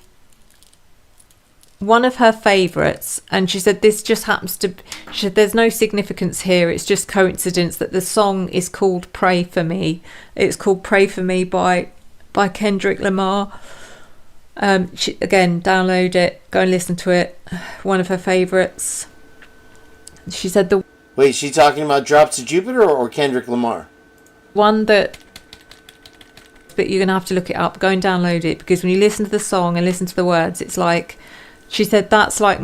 one of her favourites, and she said this just happens to... She said there's no significance here, it's just coincidence that the song is called Pray For Me. It's called Pray For Me by Kendrick Lamar. Again, download it, go and listen to it. One of her favourites. She said Wait, is she talking about Drops of Jupiter or Kendrick Lamar? one that you're gonna have to look it up. Go and download it, because when you listen to the song and listen to the words, it's like, she said, that's like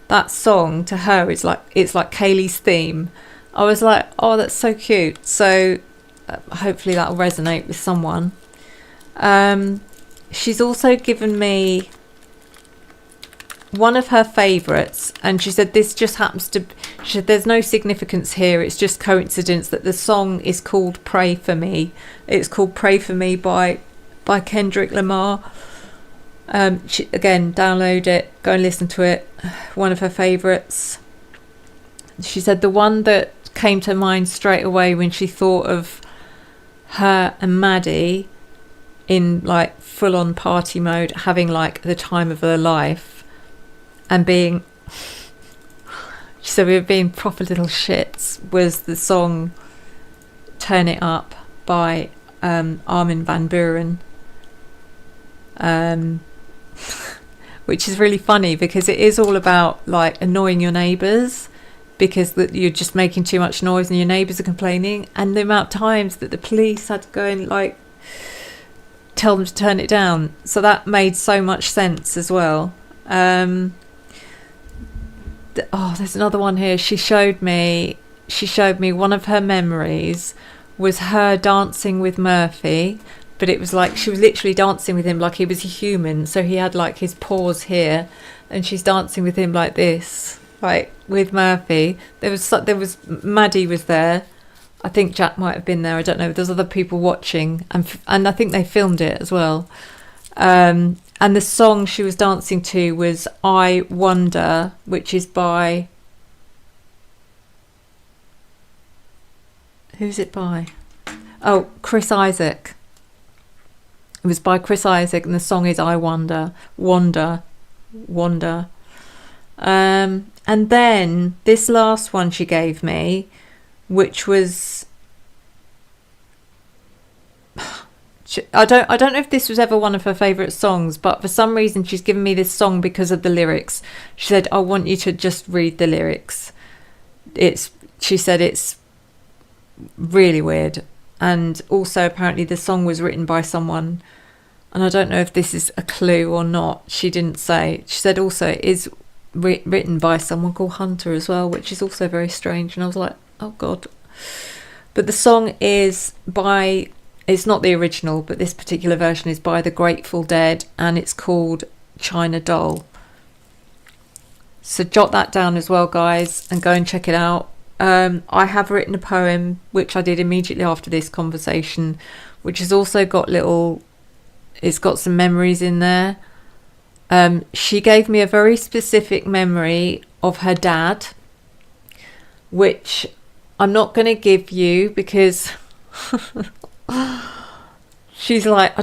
that song to her is like, it's like Kaylee's theme. I was like, oh, that's so cute. So hopefully that'll resonate with someone. She's also given me one of her favourites, and she said this just happens to, she said there's no significance here, it's just coincidence that the song is called Pray For Me. It's called Pray For Me by Kendrick Lamar. Again, download it, go and listen to it. One of her favourites. She said the one that came to mind straight away when she thought of her and Maddie in like full on party mode, having like the time of her life, and being, she said we were being proper little shits, was the song Turn It Up by Armin van Buuren. Which is really funny, because it is all about like annoying your neighbours, because you're just making too much noise and your neighbours are complaining, and the amount of times that the police had to go and like tell them to turn it down. So that made so much sense as well. There's another one here. She showed me one of her memories was her dancing with Murphy, but it was like she was literally dancing with him like he was a human, so he had like his paws here, and she's dancing with him like this, like with Murphy. There was Maddie was there, I think Jack might have been there, I don't know, there's other people watching, and I think they filmed it as well. And the song she was dancing to was I Wonder, which is by, who's it by? Oh, Chris Isaac. It was by Chris Isaac, and the song is I Wonder, Wander. And then this last one she gave me, which was, I don't know if this was ever one of her favourite songs, but for some reason she's given me this song because of the lyrics. She said, I want you to just read the lyrics. She said it's really weird. And also apparently the song was written by someone, and I don't know if this is a clue or not. She didn't say. She said also it is written by someone called Hunter as well, which is also very strange. And I was like, oh God. But the song is by, it's not the original, but this particular version is by the Grateful Dead, and it's called China Doll. So jot that down as well, guys, and go and check it out. I have written a poem, which I did immediately after this conversation, which has also got it's got some memories in there. She gave me a very specific memory of her dad, which I'm not going to give you because she's like,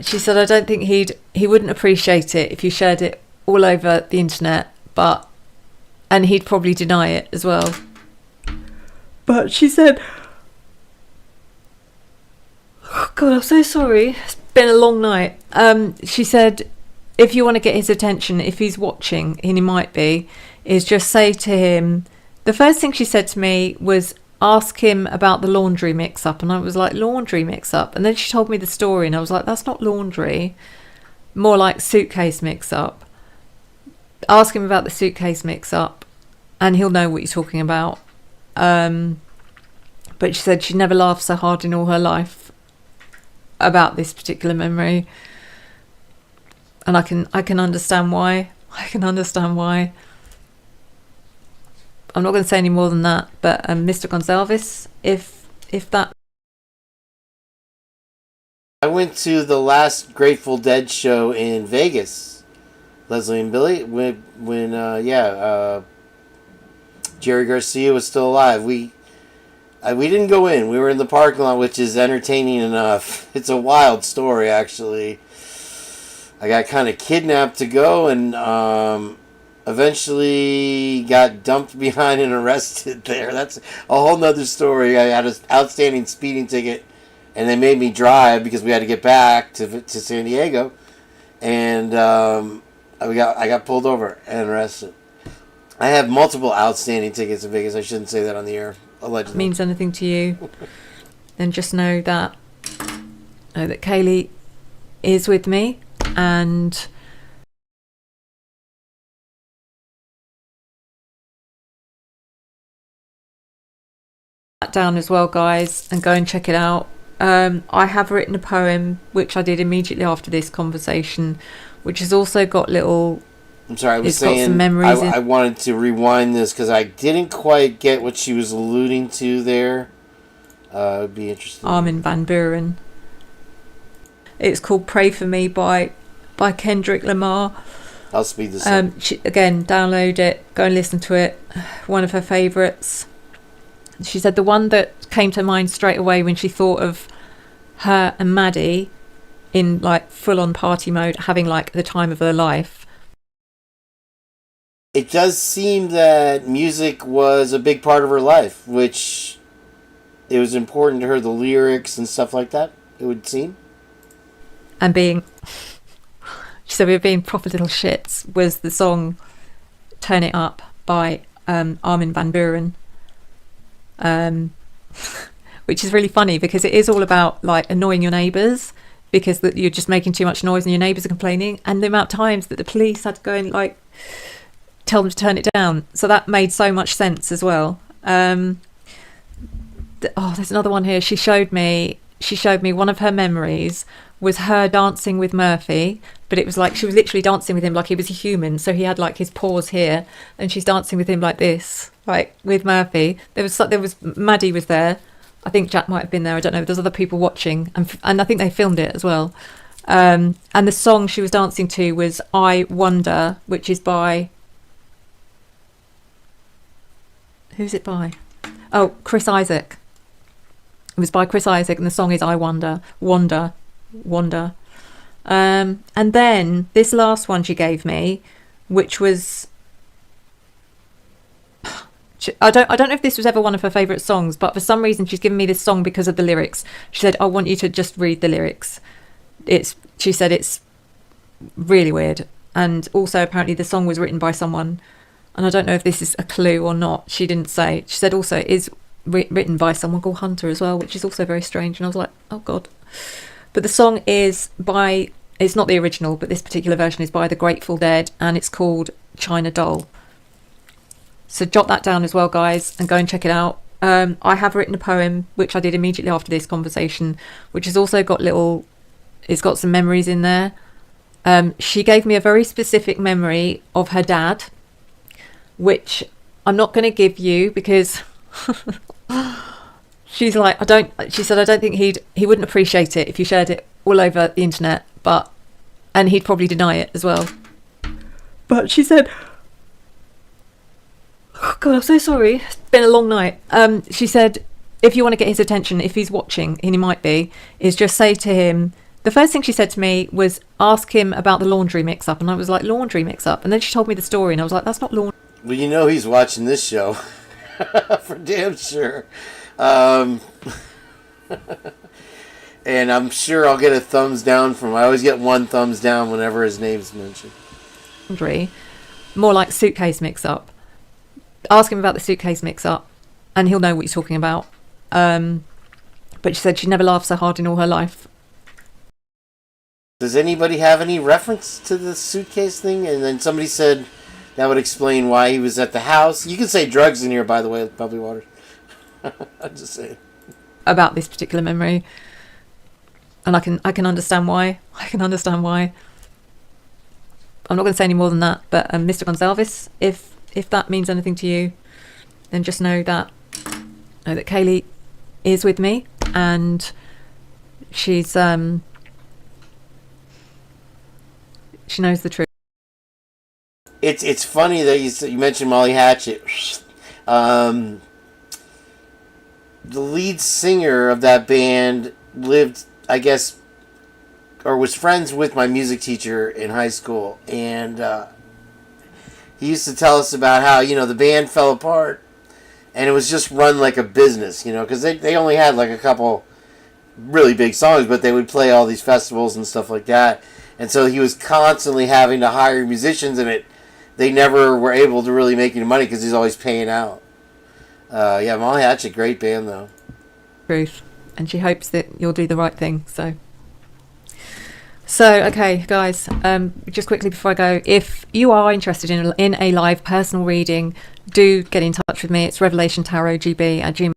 she said, I don't think he wouldn't appreciate it if you shared it all over the internet, and he'd probably deny it as well. But she said, oh God, I'm so sorry. It's been a long night. She said, if you want to get his attention, if he's watching, and he might be, is just say to him, the first thing she said to me was ask him about the laundry mix-up. And I was like, laundry mix-up? And then she told me the story, and I was like, that's not laundry. More like suitcase mix-up. Ask him about the suitcase mix-up, and he'll know what you're talking about. But she said she never laughed so hard in all her life about this particular memory, and I can understand why. I'm not going to say any more than that, but Mr. Gonzalez, if that. I went to the last Grateful Dead show in Vegas, Leslie and Billy, when Jerry Garcia was still alive. We didn't go in. We were in the parking lot, which is entertaining enough. It's a wild story, actually. I got kind of kidnapped to go, and eventually got dumped behind and arrested there. That's a whole nother story. I had an outstanding speeding ticket, and they made me drive because we had to get back to San Diego, and I got pulled over and arrested. I have multiple outstanding tickets in Vegas. I shouldn't say that on the air. Allegedly. Means anything to you? then just know that Kaylee is with me, and that down as well, guys, and go and check it out. I have written a poem which I did immediately after this conversation, which has also got little. I'm sorry, I was it's got saying some memories I wanted to rewind this because I didn't quite get what she was alluding to there. It'd be interesting. Armin van Buuren. It's called "Pray for Me" by Kendrick Lamar. I'll speed this up. Again, download it, go and listen to it. One of her favourites. She said the one that came to mind straight away when she thought of her and Maddie in like full-on party mode, having like the time of their life. It does seem that music was a big part of her life, which it was important to her, the lyrics and stuff like that, it would seem. And being, she said we were being proper little shits, was the song Turn It Up by Armin van Buuren. Which is really funny because it is all about like annoying your neighbours because that you're just making too much noise and your neighbours are complaining, and the amount of times that the police had to go and like tell them to turn it down. So that made so much sense as well. There's another one here. She showed me one of her memories was her dancing with Murphy, but it was like she was literally dancing with him like he was a human, so he had like his paws here and she's dancing with him like this, like with Murphy. There was Maddie was there, I think Jack might have been there, I don't know, there's other people watching, and I think they filmed it as well. And the song she was dancing to was I Wonder, which is by, who's it by? Oh, Chris Isaac. It was by Chris Isaac, and the song is I Wonder. And then this last one she gave me, which was, I don't know if this was ever one of her favourite songs, but for some reason she's given me this song because of the lyrics. She said, I want you to just read the lyrics. She said it's really weird, and also apparently the song was written by someone, and I don't know if this is a clue or not. She didn't say. She said also it is written by someone called Hunter as well, which is also very strange, and I was like, oh god. But the song is by, it's not the original, but this particular version is by the Grateful Dead, and it's called China Doll. So jot that down as well, guys, and go and check it out. I have written a poem, which I did immediately after this conversation, which has also got it's got some memories in there. She gave me a very specific memory of her dad, which I'm not going to give you because she's like, she said, I don't think he wouldn't appreciate it if you shared it all over the internet, and he'd probably deny it as well. But she said, oh God, I'm so sorry. It's been a long night. She said, if you want to get his attention, if he's watching, and he might be, is just say to him, the first thing she said to me was ask him about the laundry mix-up. And I was like, laundry mix-up? And then she told me the story, and I was like, that's not laundry. Well, you know he's watching this show. For damn sure. And I'm sure I'll get a thumbs down from him. I always get one thumbs down whenever his name's mentioned. Laundry, more like suitcase mix-up. Ask him about the suitcase mix-up, and he'll know what you're talking about. But she said she never laughed so hard in all her life. Does anybody have any reference to the suitcase thing? And then somebody said that would explain why he was at the house. You can say drugs in here, by the way, with Bubbly Waters. I'm just saying. About this particular memory. And I can understand why. I'm not going to say any more than that. But Mr. Gonsalves, if that means anything to you, then just know that Kaylee is with me, and she's she knows the truth. It's funny that you mentioned Molly Hatchet. The lead singer of that band lived, I guess, or was friends with my music teacher in high school, and he used to tell us about how, the band fell apart, and it was just run like a business, because they only had like a couple really big songs, but they would play all these festivals and stuff like that, and so he was constantly having to hire musicians, and they never were able to really make any money because he's always paying out. Molly Hatchet, great band though. Truth. and she hopes that you'll do the right thing. So okay, guys, just quickly before I go, if you are interested in a live personal reading, do get in touch with me. It's revelationtarotgb@gmail.com.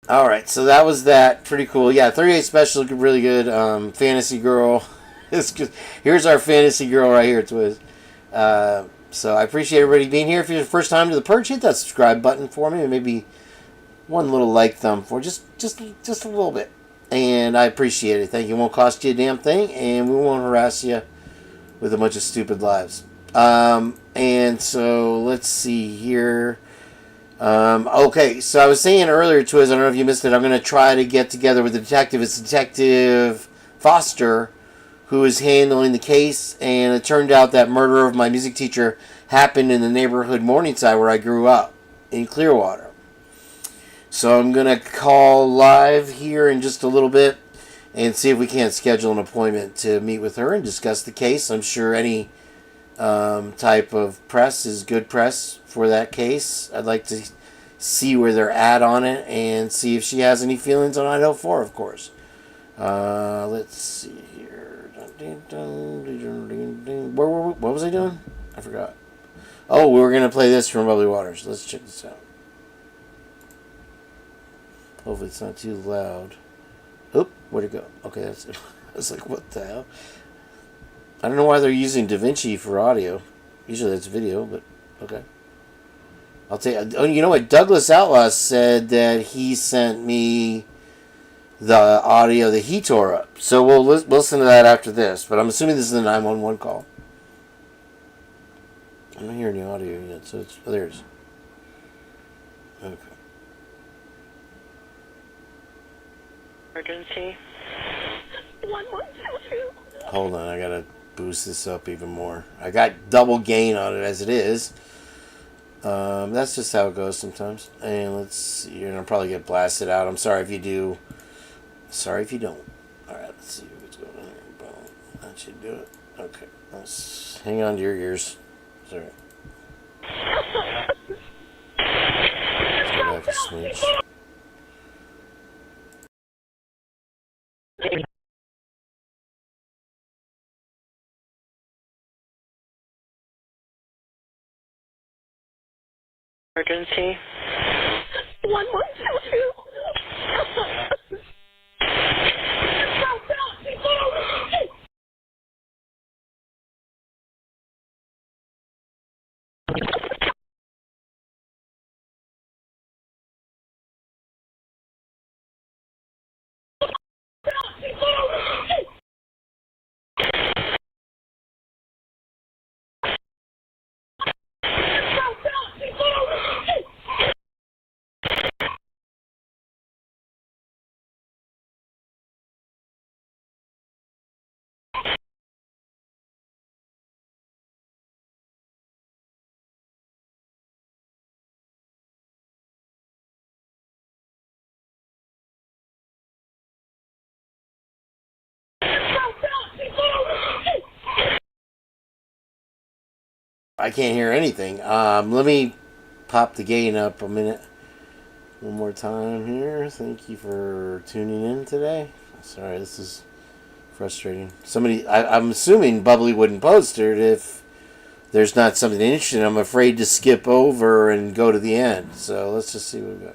All right, so that was that. Pretty cool. Yeah, 38 special, really good. Fantasy Girl. Here's our Fantasy Girl right here, Twiz. So I appreciate everybody being here. If you're the first time to the Purge, hit that subscribe button for me, and maybe one little like thumb for just a little bit. And I appreciate it. Thank you. It won't cost you a damn thing, and we won't harass you with a bunch of stupid lives. And so let's see here. Okay, so I was saying earlier, Twiz, I don't know if you missed it, I'm going to try to get together with the detective. It's Detective Foster who is handling the case, and it turned out that murder of my music teacher happened in the neighborhood Morningside where I grew up, in Clearwater. So I'm going to call live here in just a little bit and see if we can't schedule an appointment to meet with her and discuss the case. I'm sure any type of press is good press for that case. I'd like to see where they're at on it and see if she has any feelings on Idaho 4, of course. Let's see here. What was I doing? I forgot. Oh, we were going to play this from Bubbly Waters. Let's check this out. Hopefully it's not too loud. Oop, where'd it go? Okay, that's it. I was like, what the hell? I don't know why they're using DaVinci for audio. Usually that's video, but okay. I'll take. Oh, you know what? Douglas Outlaw said that he sent me the audio that he tore up. So we'll listen to that after this. But I'm assuming this is a 911 call. I'm not hearing the audio yet, so it's... Oh, there it is. Okay. Emergency. 1122. Hold on, I gotta boost this up even more. I got double gain on it as it is. That's just how it goes sometimes. And let's see. You're gonna probably get blasted out. I'm sorry if you do. Sorry if you don't. Alright, let's see what's going on here. Boom. That should do it. Okay. Let's hang on to your ears. Sorry. Let's go back to smooch. Emergency. 1122. I can't hear anything. Let me pop the gain up a minute. One more time here. Thank you for tuning in today. Sorry, this is frustrating. I'm assuming Bubbly wouldn't post it if there's not something interesting. I'm afraid to skip over and go to the end. So let's just see what we got.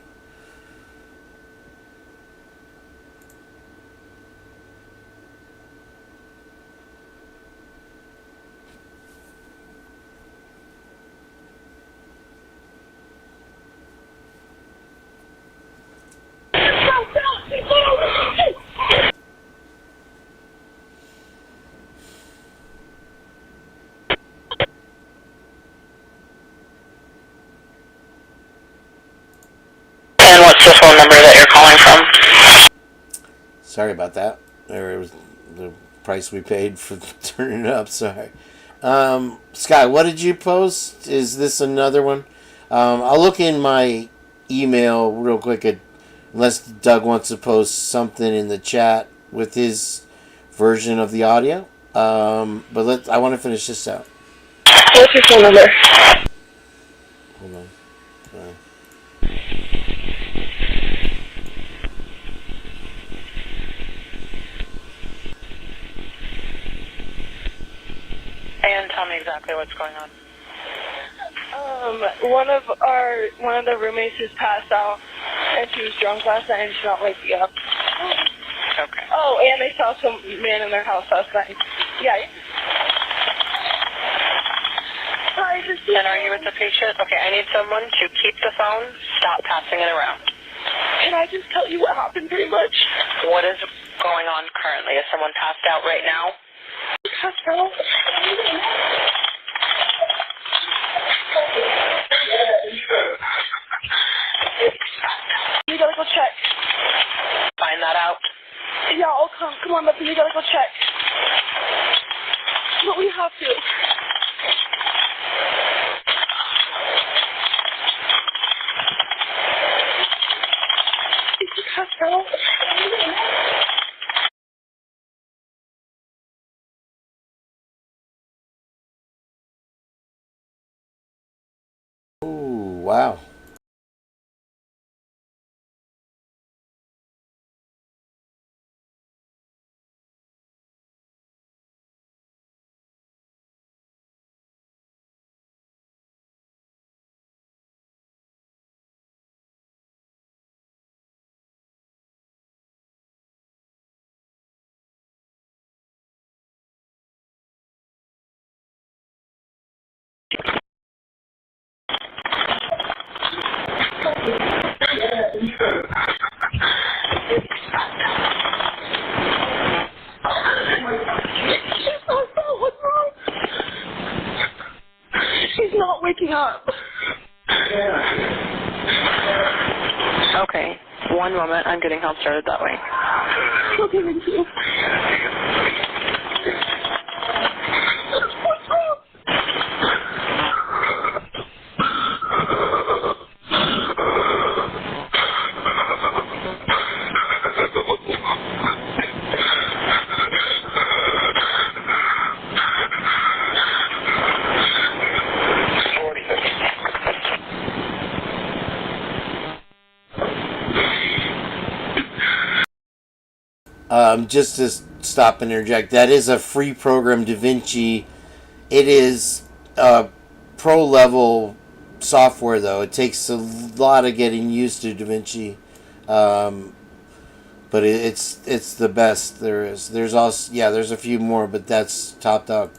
And what's the phone number that you're calling from? Sorry about that. There was the price we paid for turning it up. Sorry. Sky, what did you post? Is this another one? I'll look in my email real quick, unless Doug wants to post something in the chat with his version of the audio. But I want to finish this out. What's your phone number? Hold on. Tell me exactly what's going on. One of the roommates just passed out, and she was drunk last night, and she's not waking up. Okay. Oh, and they saw some man in their house last night. Yeah. And are you with the patient? Okay, I need someone to keep the phone, stop passing it around. Can I just tell you what happened pretty much? What is going on currently? Is someone passed out right now? Passed out? You gotta go check. Find that out. Yeah, I'll come. Come on, Muffin, you gotta go check. But we have to. Is he passed out? Ooh, wow. She's not waking up. Okay, one moment. I'm getting help started that way. Okay, thank you. Just to stop and interject, that is a free program, DaVinci. It is pro level software, though. It takes a lot of getting used to DaVinci, but it's the best there is. There's also there's a few more, but that's top dog.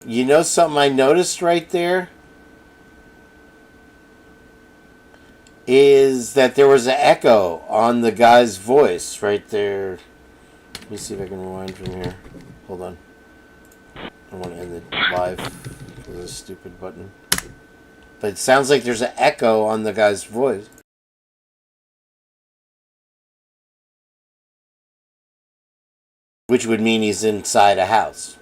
You know something I noticed right there? Is that there was an echo on the guy's voice right there. Let me see if I can rewind from here. Hold on. I want to end it live with a stupid button. But it sounds like there's an echo on the guy's voice. Which would mean he's inside a house.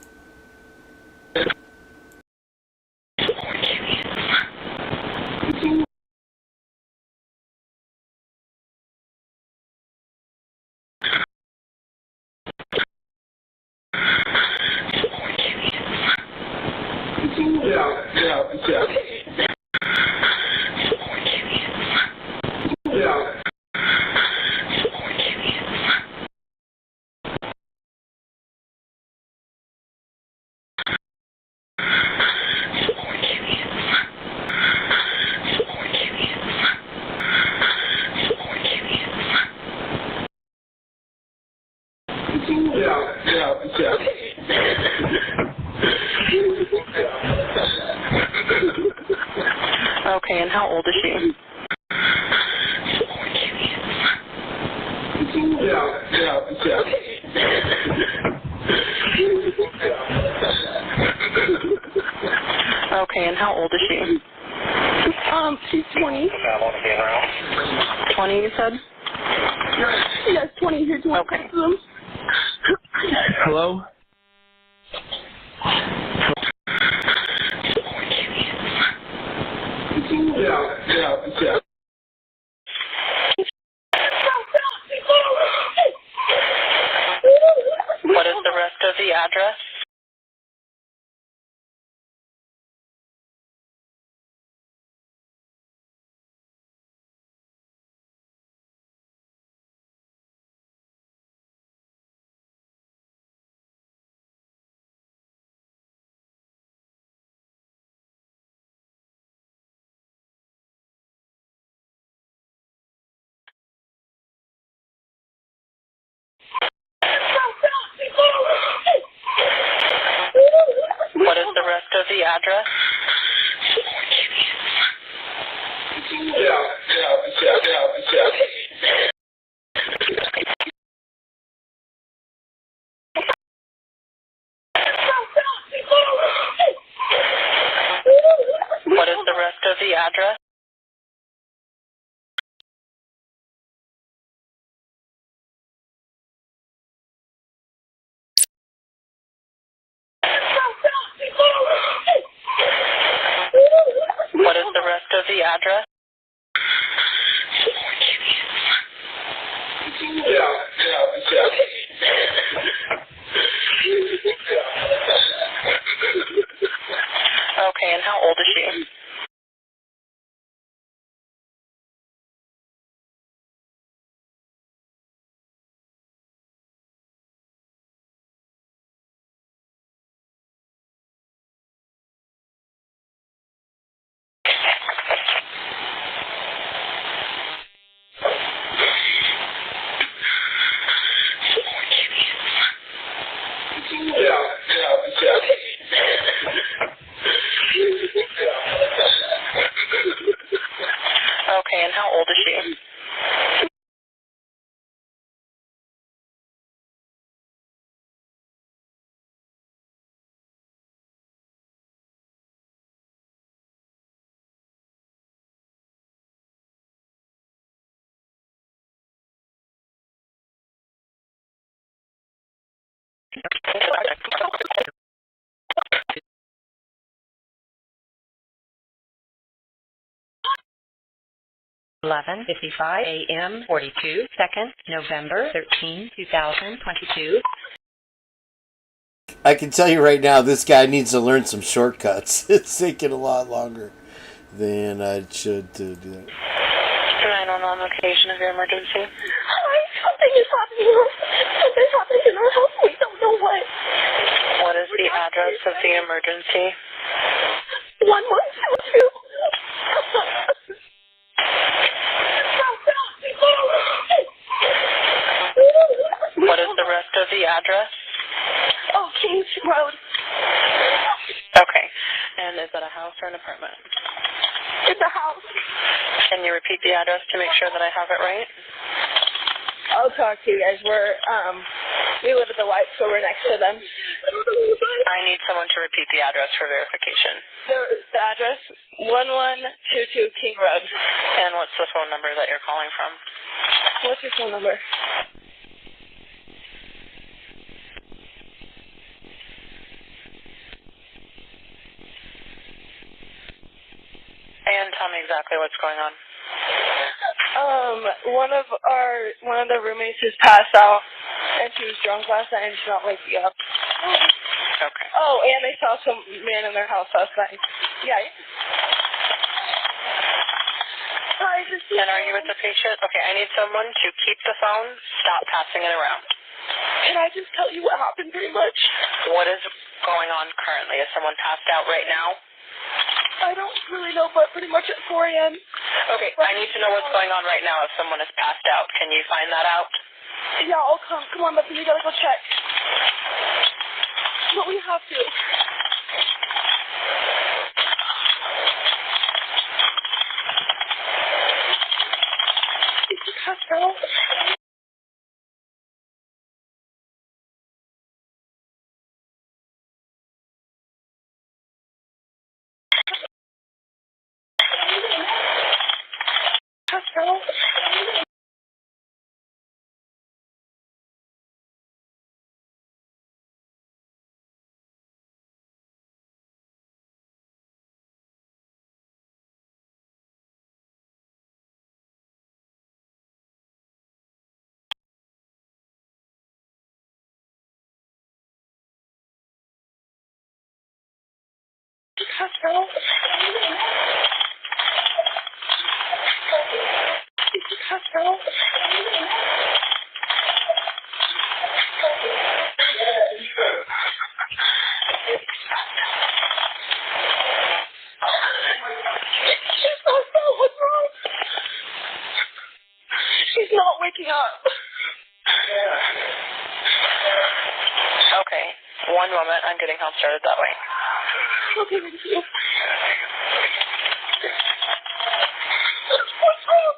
Okay, and how old is she? how old is she? She's 20. 20, you said? Yes, 20 here to Okay. them. Hello? Yeah. What is the rest of the address? What is the rest of the address? What is the rest of the address? What is the rest of the address? Okay, and how old is she? Okay, and how old is she? $11:55 a.m. 42 seconds, November 13, 2022. I can tell you right now, this guy needs to learn some shortcuts. It's taking a lot longer than it should to do that. 911 location of your emergency. Hi, something is happening. Something's happening in our house. We don't know what. What is the address of the emergency? 1122. What is the rest of the address? Oh, King's Road. Okay. And is that a house or an apartment? It's a house. Can you repeat the address to make sure that I have it right? I'll talk to you guys. We live at the White, so we're next to them. I need someone to repeat the address for verification. The address, 1122 King Road. And what's the phone number that you're calling from? What's your phone number? And tell me exactly what's going on. One of the roommates has passed out, and she was drunk last night, and she's not waking up. Okay. Oh, and they saw some man in their house last night. Yeah. Hi, And are you with the patient? Okay, I need someone to keep the phone, stop passing it around. Can I just tell you what happened pretty much? What is going on currently? Is someone passed out right now? I don't really know, but pretty much at 4 a.m. Okay, I need to know what's going on right now if someone is passed out. Can you find that out? Yeah, I'll come. Come on, Bethany, we gotta go check. But we have to. Is she passed out? Hospital. Hospital. What's wrong? She's not waking up. Okay, one moment. I'm getting help started that way. Okay, thank you. What's wrong?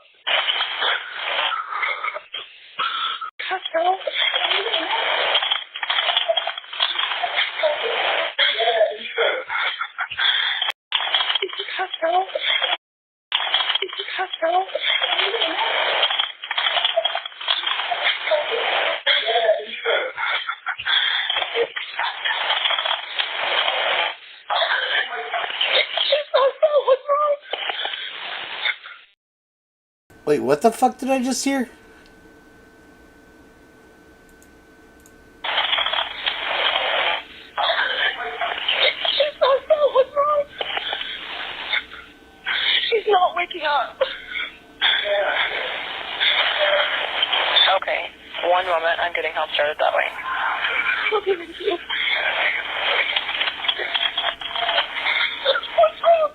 Hospital. Hospital. Hospital. What's wrong? Wait, what the fuck did I just hear? What's wrong? She's not waking up. Okay, one moment. I'm getting help started that way. Okay, thank you. What's wrong?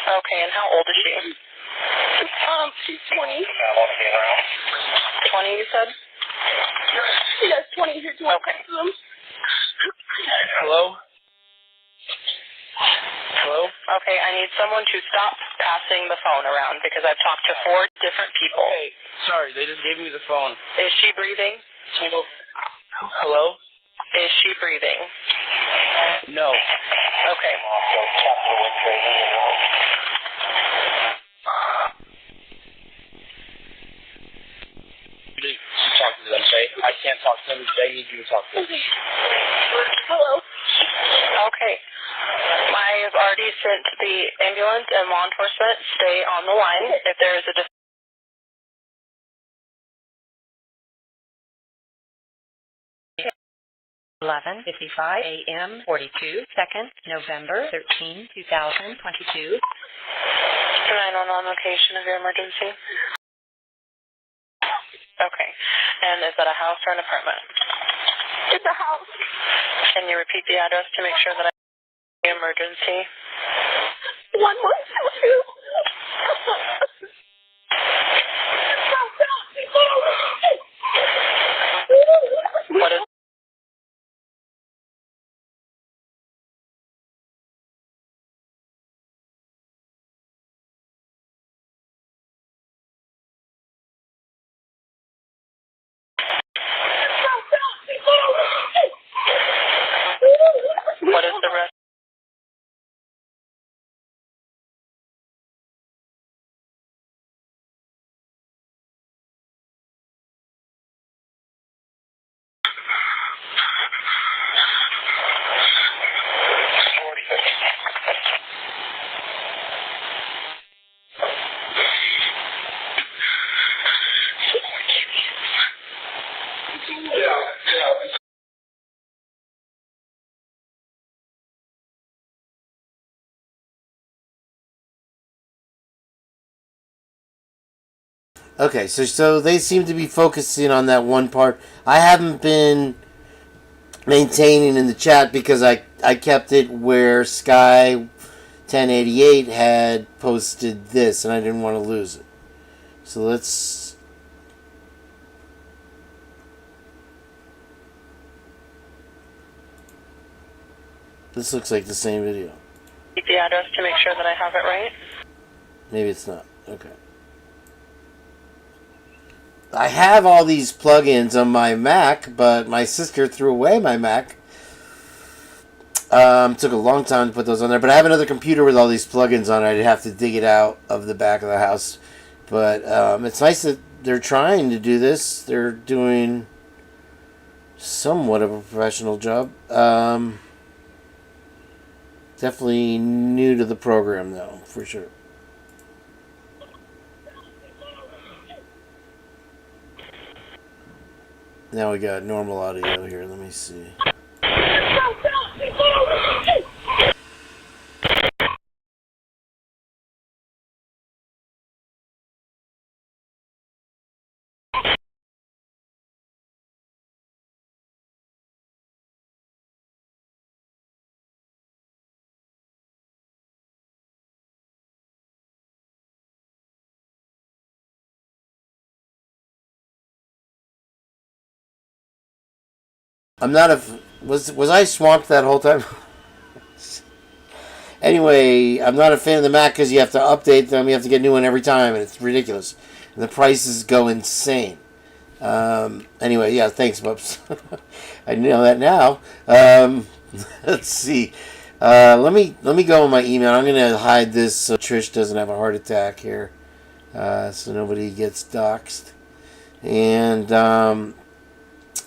Okay, and how old is she? She's 20. 20, you said? Yes, 20 here, 20. Okay. Hello? Hello? Okay, I need someone to stop passing the phone around because I've talked to 4 different people. Okay, sorry, they just gave me the phone. Is she breathing? Hello? Is she breathing? No. Okay. You talk to them, okay? I can't talk to them. They need you to talk to them. Hello? Okay. I've already sent the ambulance and law enforcement. Stay on the line. If there is a 11:55 a.m. 42 seconds, November 13, 2022. 911 location of your emergency. Okay. And is that a house or an apartment? It's a house. Can you repeat the address to make sure that I have the emergency? 1122. What is what is the rest? Okay, so they seem to be focusing on that one part. I haven't been maintaining in the chat because I kept it where Sky 1088 had posted this, and I didn't want to lose it. So let's... This looks like the same video. The address to make sure that I have it right. Maybe it's not. Okay. I have all these plugins on my Mac, but my sister threw away my Mac. Took a long time to put those on there, but I have another computer with all these plugins on it. I'd have to dig it out of the back of the house. But it's nice that they're trying to do this. They're doing somewhat of a professional job. Definitely new to the program, though, for sure. Now we got normal audio here. Let me see. I'm not a... Was I swamped that whole time? Anyway, I'm not a fan of the Mac because you have to update them. You have to get a new one every time, and it's ridiculous. And the prices go insane. Anyway, yeah, thanks, Bubs. I know that now. Let's see. Let me go on my email. I'm going to hide this so Trish doesn't have a heart attack here. So nobody gets doxxed. And...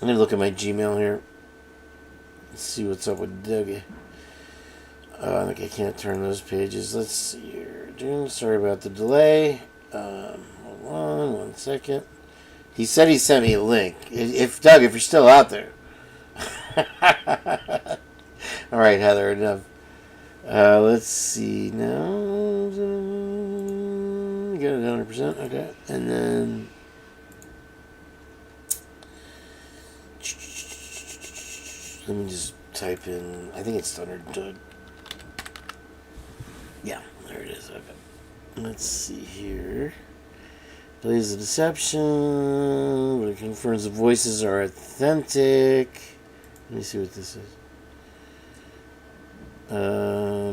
I'm going to look at my Gmail here. Let's see what's up with Dougie. I think I can't turn those pages. Let's see here. Sorry about the delay. Hold on 1 second. He said he sent me a link. If Doug, if you're still out there. All right, Heather, enough. Let's see now. You got it 100%. Okay. And then... Let me just type in... I think it's Thunder Doug. Yeah, there it is. Okay. Let's see here. Plays the deception, but it confirms the voices are authentic. Let me see what this is.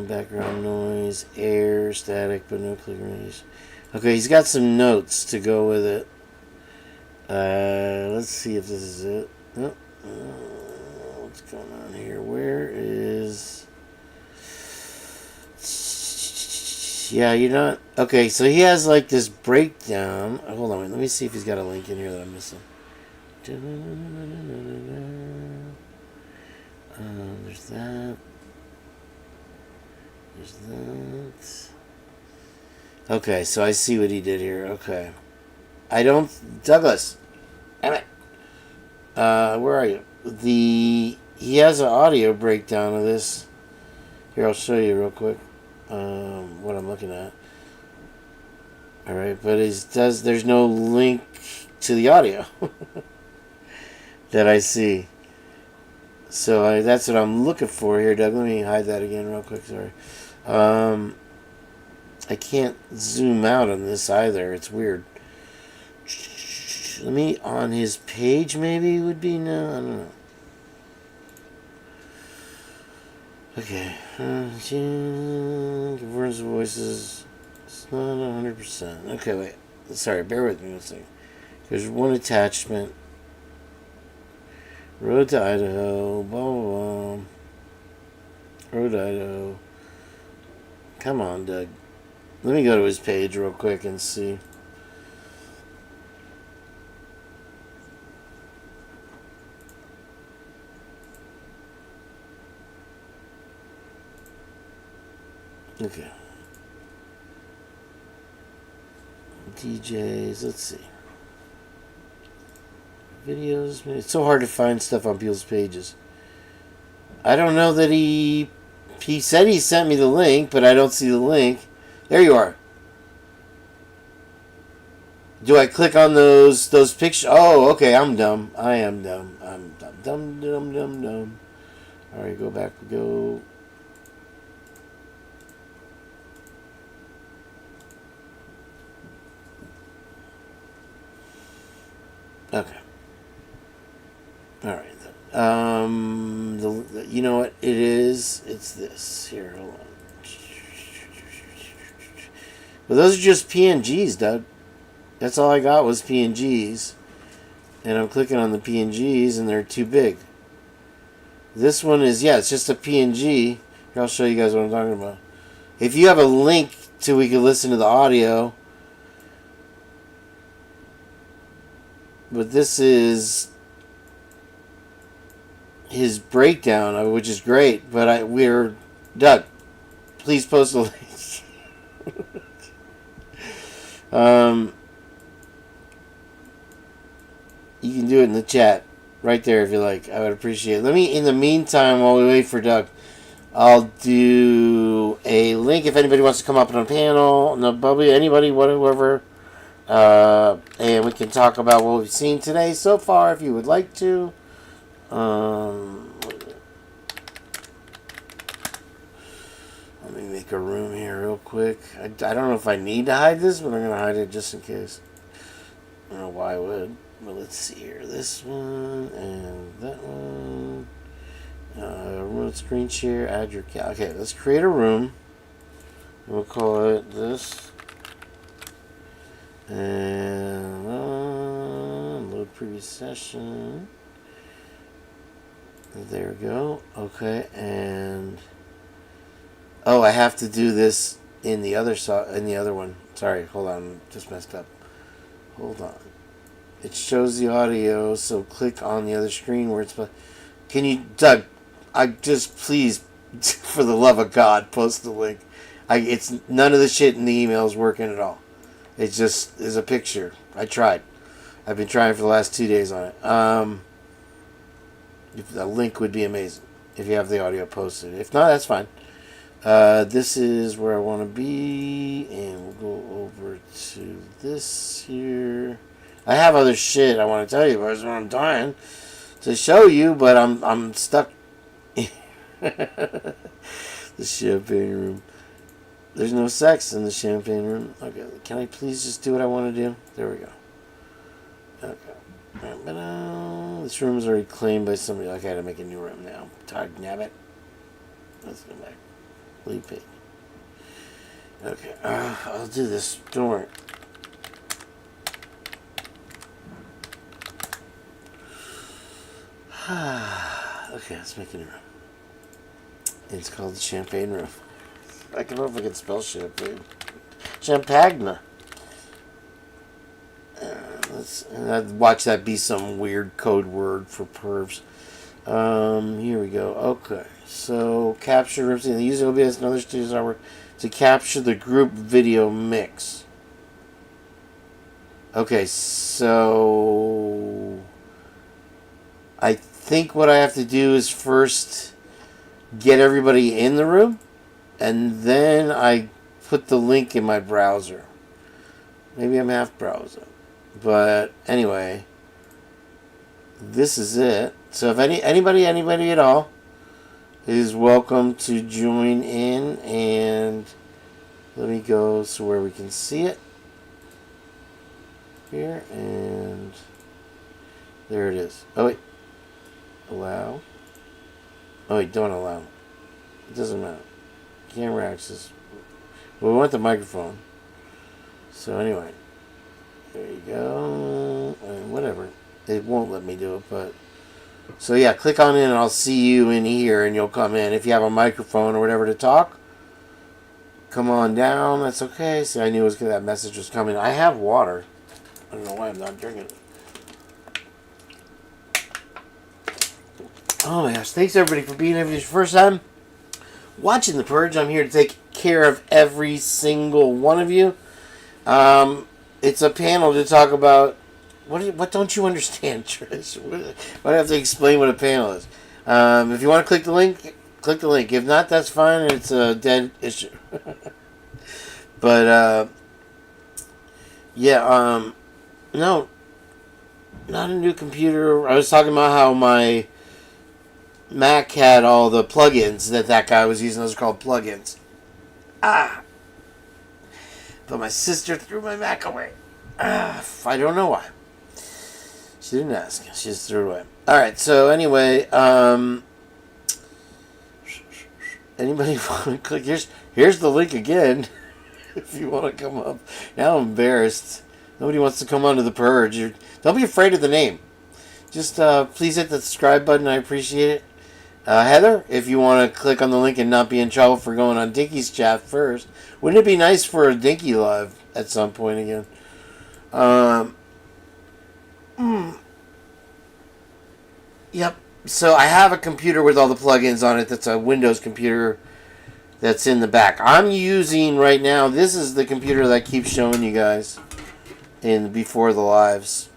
Background noise, air, static, but no clickers. Okay, he's got some notes to go with it. Let's see if this is it. Oh, what's going on here? Where is... Yeah, you're not... Okay, so he has like this breakdown. Hold on, wait, let me see if he's got a link in here that I'm missing. There's that. There's that. Okay, so I see what he did here. Okay. I don't... Douglas! Damn it! Where are you? He has an audio breakdown of this. Here, I'll show you real quick. What I'm looking at. Alright, but there's no link to the audio that I see. So that's what I'm looking for here, Doug. Let me hide that again real quick, sorry. I can't zoom out on this either. It's weird. Let me, on his page maybe would be, no, I don't know. Okay. Confirms voices. It's not 100%. Okay, wait. Sorry, bear with me 1 second. There's one attachment. Road to Idaho. Blah, blah, blah. Road to Idaho. Come on, Doug. Let me go to his page real quick and see. Okay. DJs, let's see. Videos. It's so hard to find stuff on people's pages. I don't know that he said he sent me the link, but I don't see the link. There you are. Do I click on those pictures? Oh, okay. I'm dumb. I am dumb. I'm dumb. All right, go back. Go. Okay. All right. You know what it is? It's this. Here, hold on. But those are just PNGs, Doug. That's all I got was PNGs. And I'm clicking on the PNGs and they're too big. This one is, yeah, it's just a PNG. Here, I'll show you guys what I'm talking about. If you have a link to we can listen to the audio. But this is his breakdown, which is great. But Doug, please post a link. You can do it in the chat right there if you like. I would appreciate it. Let me, in the meantime, while we wait for Doug, I'll do a link if anybody wants to come up on a panel. No, probably anybody, whatever. And we can talk about what we've seen today so far if you would like to. Let me make a room here real quick. I don't know if I need to hide this, but I'm going to hide it just in case. I don't know why I would. But let's see here. This one and that one. Remote screen share. Add your cat. Okay, let's create a room. We'll call it this. And load previous session. There we go. Okay, and oh, I have to do this in the other one. Sorry, hold on. Just messed up. Hold on. It shows the audio, so click on the other screen where it's. Can you, Doug? I just please, for the love of God, post the link. It's none of the shit in the email is working at all. It just is a picture. I tried. I've been trying for the last 2 days on it. If the link would be amazing if you have the audio posted. If not, that's fine. This is where I want to be, and we'll go over to this here. I have other shit I want to tell you about. I'm dying to show you, but I'm stuck. The champagne room. There's no sex in the champagne room. Okay, can I please just do what I want to do? There we go. Okay. This room is already claimed by somebody. Okay, I gotta make a new room now. Todd Nabbit. Let's go back. Leave page. Okay, I'll do this. Don't worry. Okay, let's make a new room. It's called the Champagne Room. I don't know if I can spell champagne. Champagne. I'd watch that be some weird code word for pervs. Here we go. Okay, so capture rooms. The user OBS and other studios are to capture the group video mix. Okay, so I think what I have to do is first get everybody in the room, and then I put the link in my browser. Maybe I'm half browser. But anyway, this is it. So if anybody at all is welcome to join in, and let me go so where we can see it. Here, and there it is. Oh wait. Allow. Oh wait, don't allow. It doesn't matter. Camera access. Well, we want the microphone. So anyway. There you go. And whatever. It won't let me do it, but so yeah, click on in and I'll see you in here and you'll come in. If you have a microphone or whatever to talk, come on down. That's okay. See, I knew that message was coming. I have water. I don't know why I'm not drinking it. Oh my gosh. Thanks everybody for being here. If it's your first time watching The Purge, I'm here to take care of every single one of you. It's a panel to talk about what don't you understand, Trish? Why do I have to explain what a panel is? If you want to click the link, click the link. If not, that's fine. It's a dead issue. But yeah, No, not a new computer. I was talking about how my Mac had all the plugins that guy was using. Those are called plugins. But my sister threw my Mac away. I don't know why. She didn't ask. She just threw it away. Alright, so anyway, anybody want to click? Here's the link again. If you want to come up. Now I'm embarrassed. Nobody wants to come onto the Purge. Don't be afraid of the name. Just please hit the subscribe button. I appreciate it. Heather, if you want to click on the link and not be in trouble for going on Dinky's chat first, wouldn't it be nice for a Dinky live at some point again? Yep. So I have a computer with all the plugins on it. That's a Windows computer that's in the back. I'm using right now, this is the computer that I keep showing you guys in before the lives.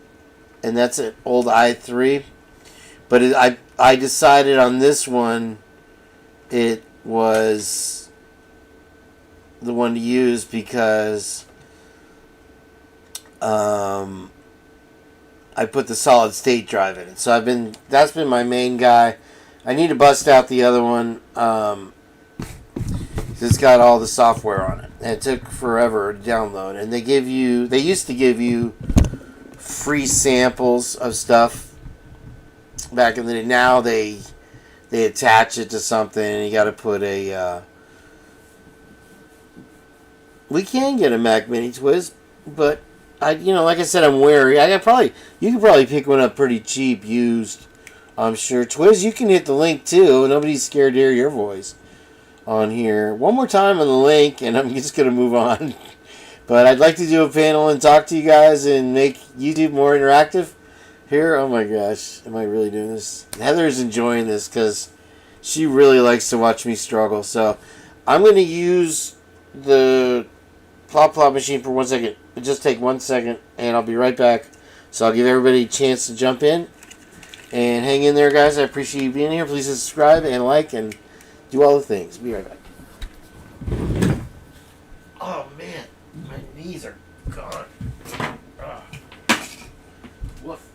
And that's an old i3. But I decided on this one, it was the one to use because I put the solid state drive in it. So that's been my main guy. I need to bust out the other one. It's got all the software on it. And it took forever to download. And they used to give you free samples of stuff back in the day. Now they attach it to something and you got to put a we can get a Mac Mini Twiz, but like I said, I'm wary. You could probably pick one up pretty cheap used. I'm sure. Twiz, you can hit the link too. Nobody's scared to hear your voice on here. One more time on the link and I'm just gonna move on. But I'd like to do a panel and talk to you guys and make YouTube more interactive here. Oh my gosh, am I really doing this? Heather's enjoying this because she really likes to watch me struggle. So I'm going to use the plop machine for 1 second. It'll just take 1 second and I'll be right back. So I'll give everybody a chance to jump in and hang in there, guys. I appreciate you being here. Please subscribe and like and do all the things. Be right back. Oh man, my knees are gone. Woof.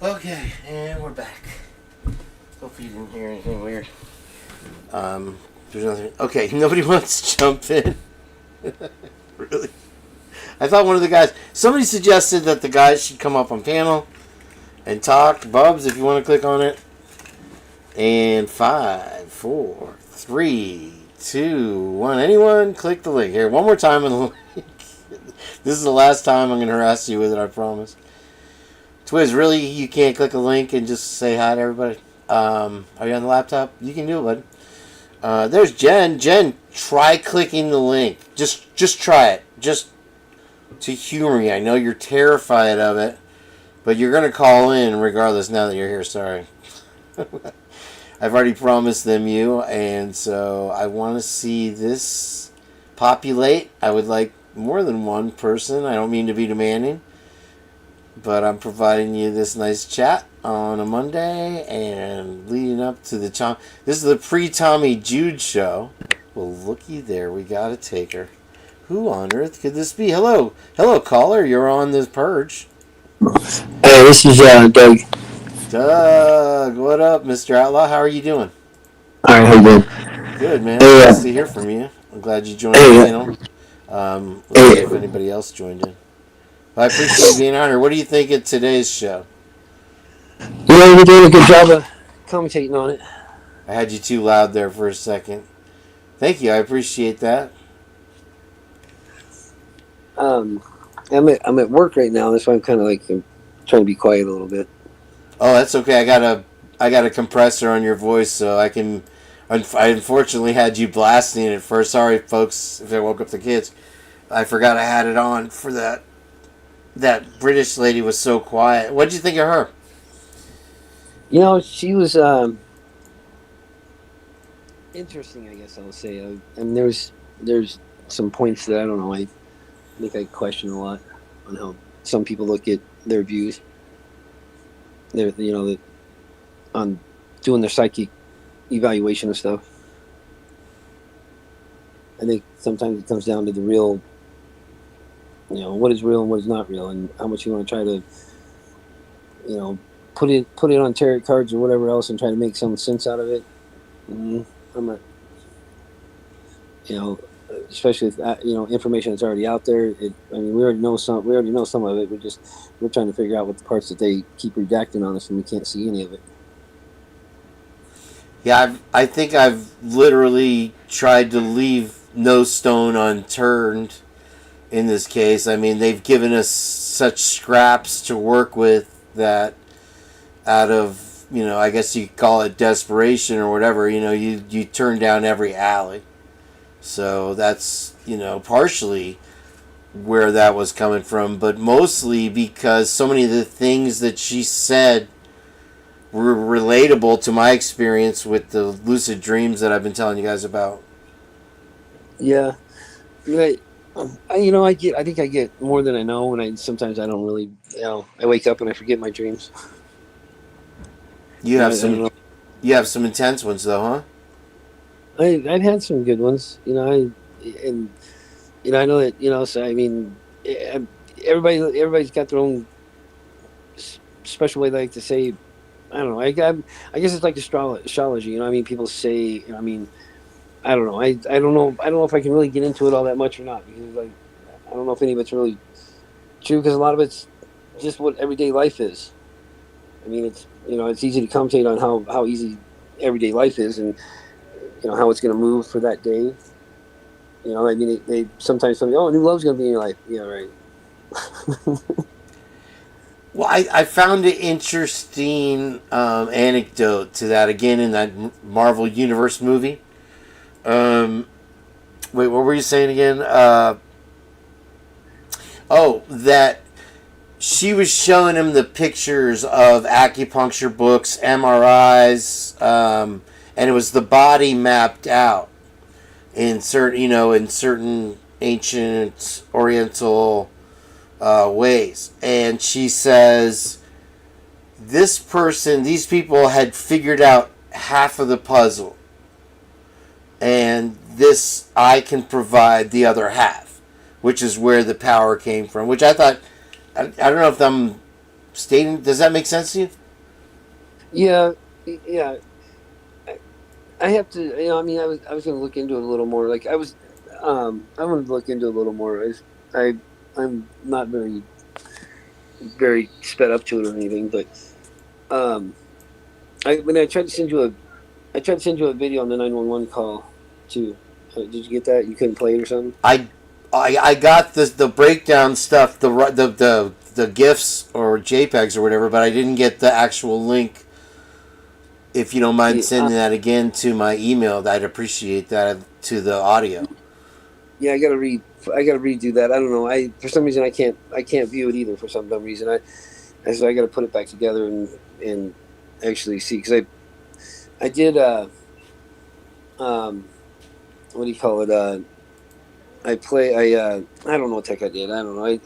Okay, and we're back. Hopefully you didn't hear anything weird. There's nothing. Okay, nobody wants to jump in. Really? I thought one of the guys. Somebody suggested that the guys should come up on panel and talk. Bubs, if you want to click on it. And 5, 4, 3, 2, 1. Anyone? Click the link. Here, one more time on the link. This is the last time I'm going to harass you with it, I promise. Twiz, really? You can't click a link and just say hi to everybody? Are you on the laptop? You can do it, bud. There's Jen. Jen, try clicking the link. Just try it. Just to humor me. I know you're terrified of it, but you're going to call in regardless now that you're here. Sorry. I've already promised them you, and so I want to see this populate. I would like more than one person. I don't mean to be demanding. But I'm providing you this nice chat on a Monday and leading up to the this is the pre-Tommy Jude show. Well, looky there, we got a taker. Who on earth could this be? Hello, caller. You're on the Purge. Hey, this is Doug. Doug, what up, Mr. Outlaw? How are you doing? All right, how you doing? Good, man. Hey, nice to hear from you. I'm glad you joined the panel. Let's see if anybody else joined in. I appreciate you being on here. What do you think of today's show? You're doing a good job of commentating on it. I had you too loud there for a second. Thank you. I appreciate that. I'm at work right now. That's why I'm kind of like I'm trying to be quiet a little bit. Oh, that's okay. I got a compressor on your voice, so I can. I unfortunately had you blasting it first. Sorry, folks, if I woke up the kids. I forgot I had it on for that. That British lady was so quiet. What did you think of her? You know, she was interesting, I guess I'll say. And there's some points that I don't know. I think I question a lot on how some people look at their views. On doing their psychic evaluation of stuff. I think sometimes it comes down to the real, what is real and what is not real, and how much you want to try to, put it on tarot cards or whatever else and try to make some sense out of it. I'm not, especially if information that's already out there. We already know some of it. We're trying to figure out what the parts that they keep redacting on us, and we can't see any of it. Yeah, I think I've literally tried to leave no stone unturned in this case. I mean, they've given us such scraps to work with that out of, I guess you could call it desperation or whatever, you turn down every alley. So that's, partially where that was coming from, but mostly because so many of the things that she said were relatable to my experience with the lucid dreams that I've been telling you guys about. Yeah, I think I get more than I know, and sometimes I don't really, I wake up and I forget my dreams. You have some intense ones though, huh? I've had some good ones, I know that, so I mean, everybody's got their own special way they like to say. I don't know. I guess it's like astrology. People say. I don't know. I don't know. I don't know if I can really get into it all that much or not, because I don't know if any of it's really true, because a lot of it's just what everyday life is. It's easy to commentate on how easy everyday life is, and how it's going to move for that day. They sometimes tell me, "Oh, new love's going to be in your life." Yeah, right. Well, I found an interesting anecdote to that again in that Marvel Universe movie. Wait, what were you saying again? That she was showing him the pictures of acupuncture books, MRIs, and it was the body mapped out in certain ancient Oriental ways. And she says these people had figured out half of the puzzle, and this I can provide the other half, which is where the power came from, which I thought, I don't know if I'm stating, does that make sense to you? Yeah. I have to, I was going to look into it a little more. I wanted to look into it a little more. I'm not very, very sped up to it or anything, but when I tried to send you a video on the 911 call too. Did you get that? You couldn't play it or something? I got the breakdown stuff, the GIFs or JPEGs or whatever, but I didn't get the actual link. If you don't mind sending that again to my email, I'd appreciate that, to the audio. Yeah, I gotta redo that. I don't know. For some reason I can't view it either for some dumb reason. So I gotta put it back together and actually see, because I did what do you call it? I don't know what the heck I did. I don't know.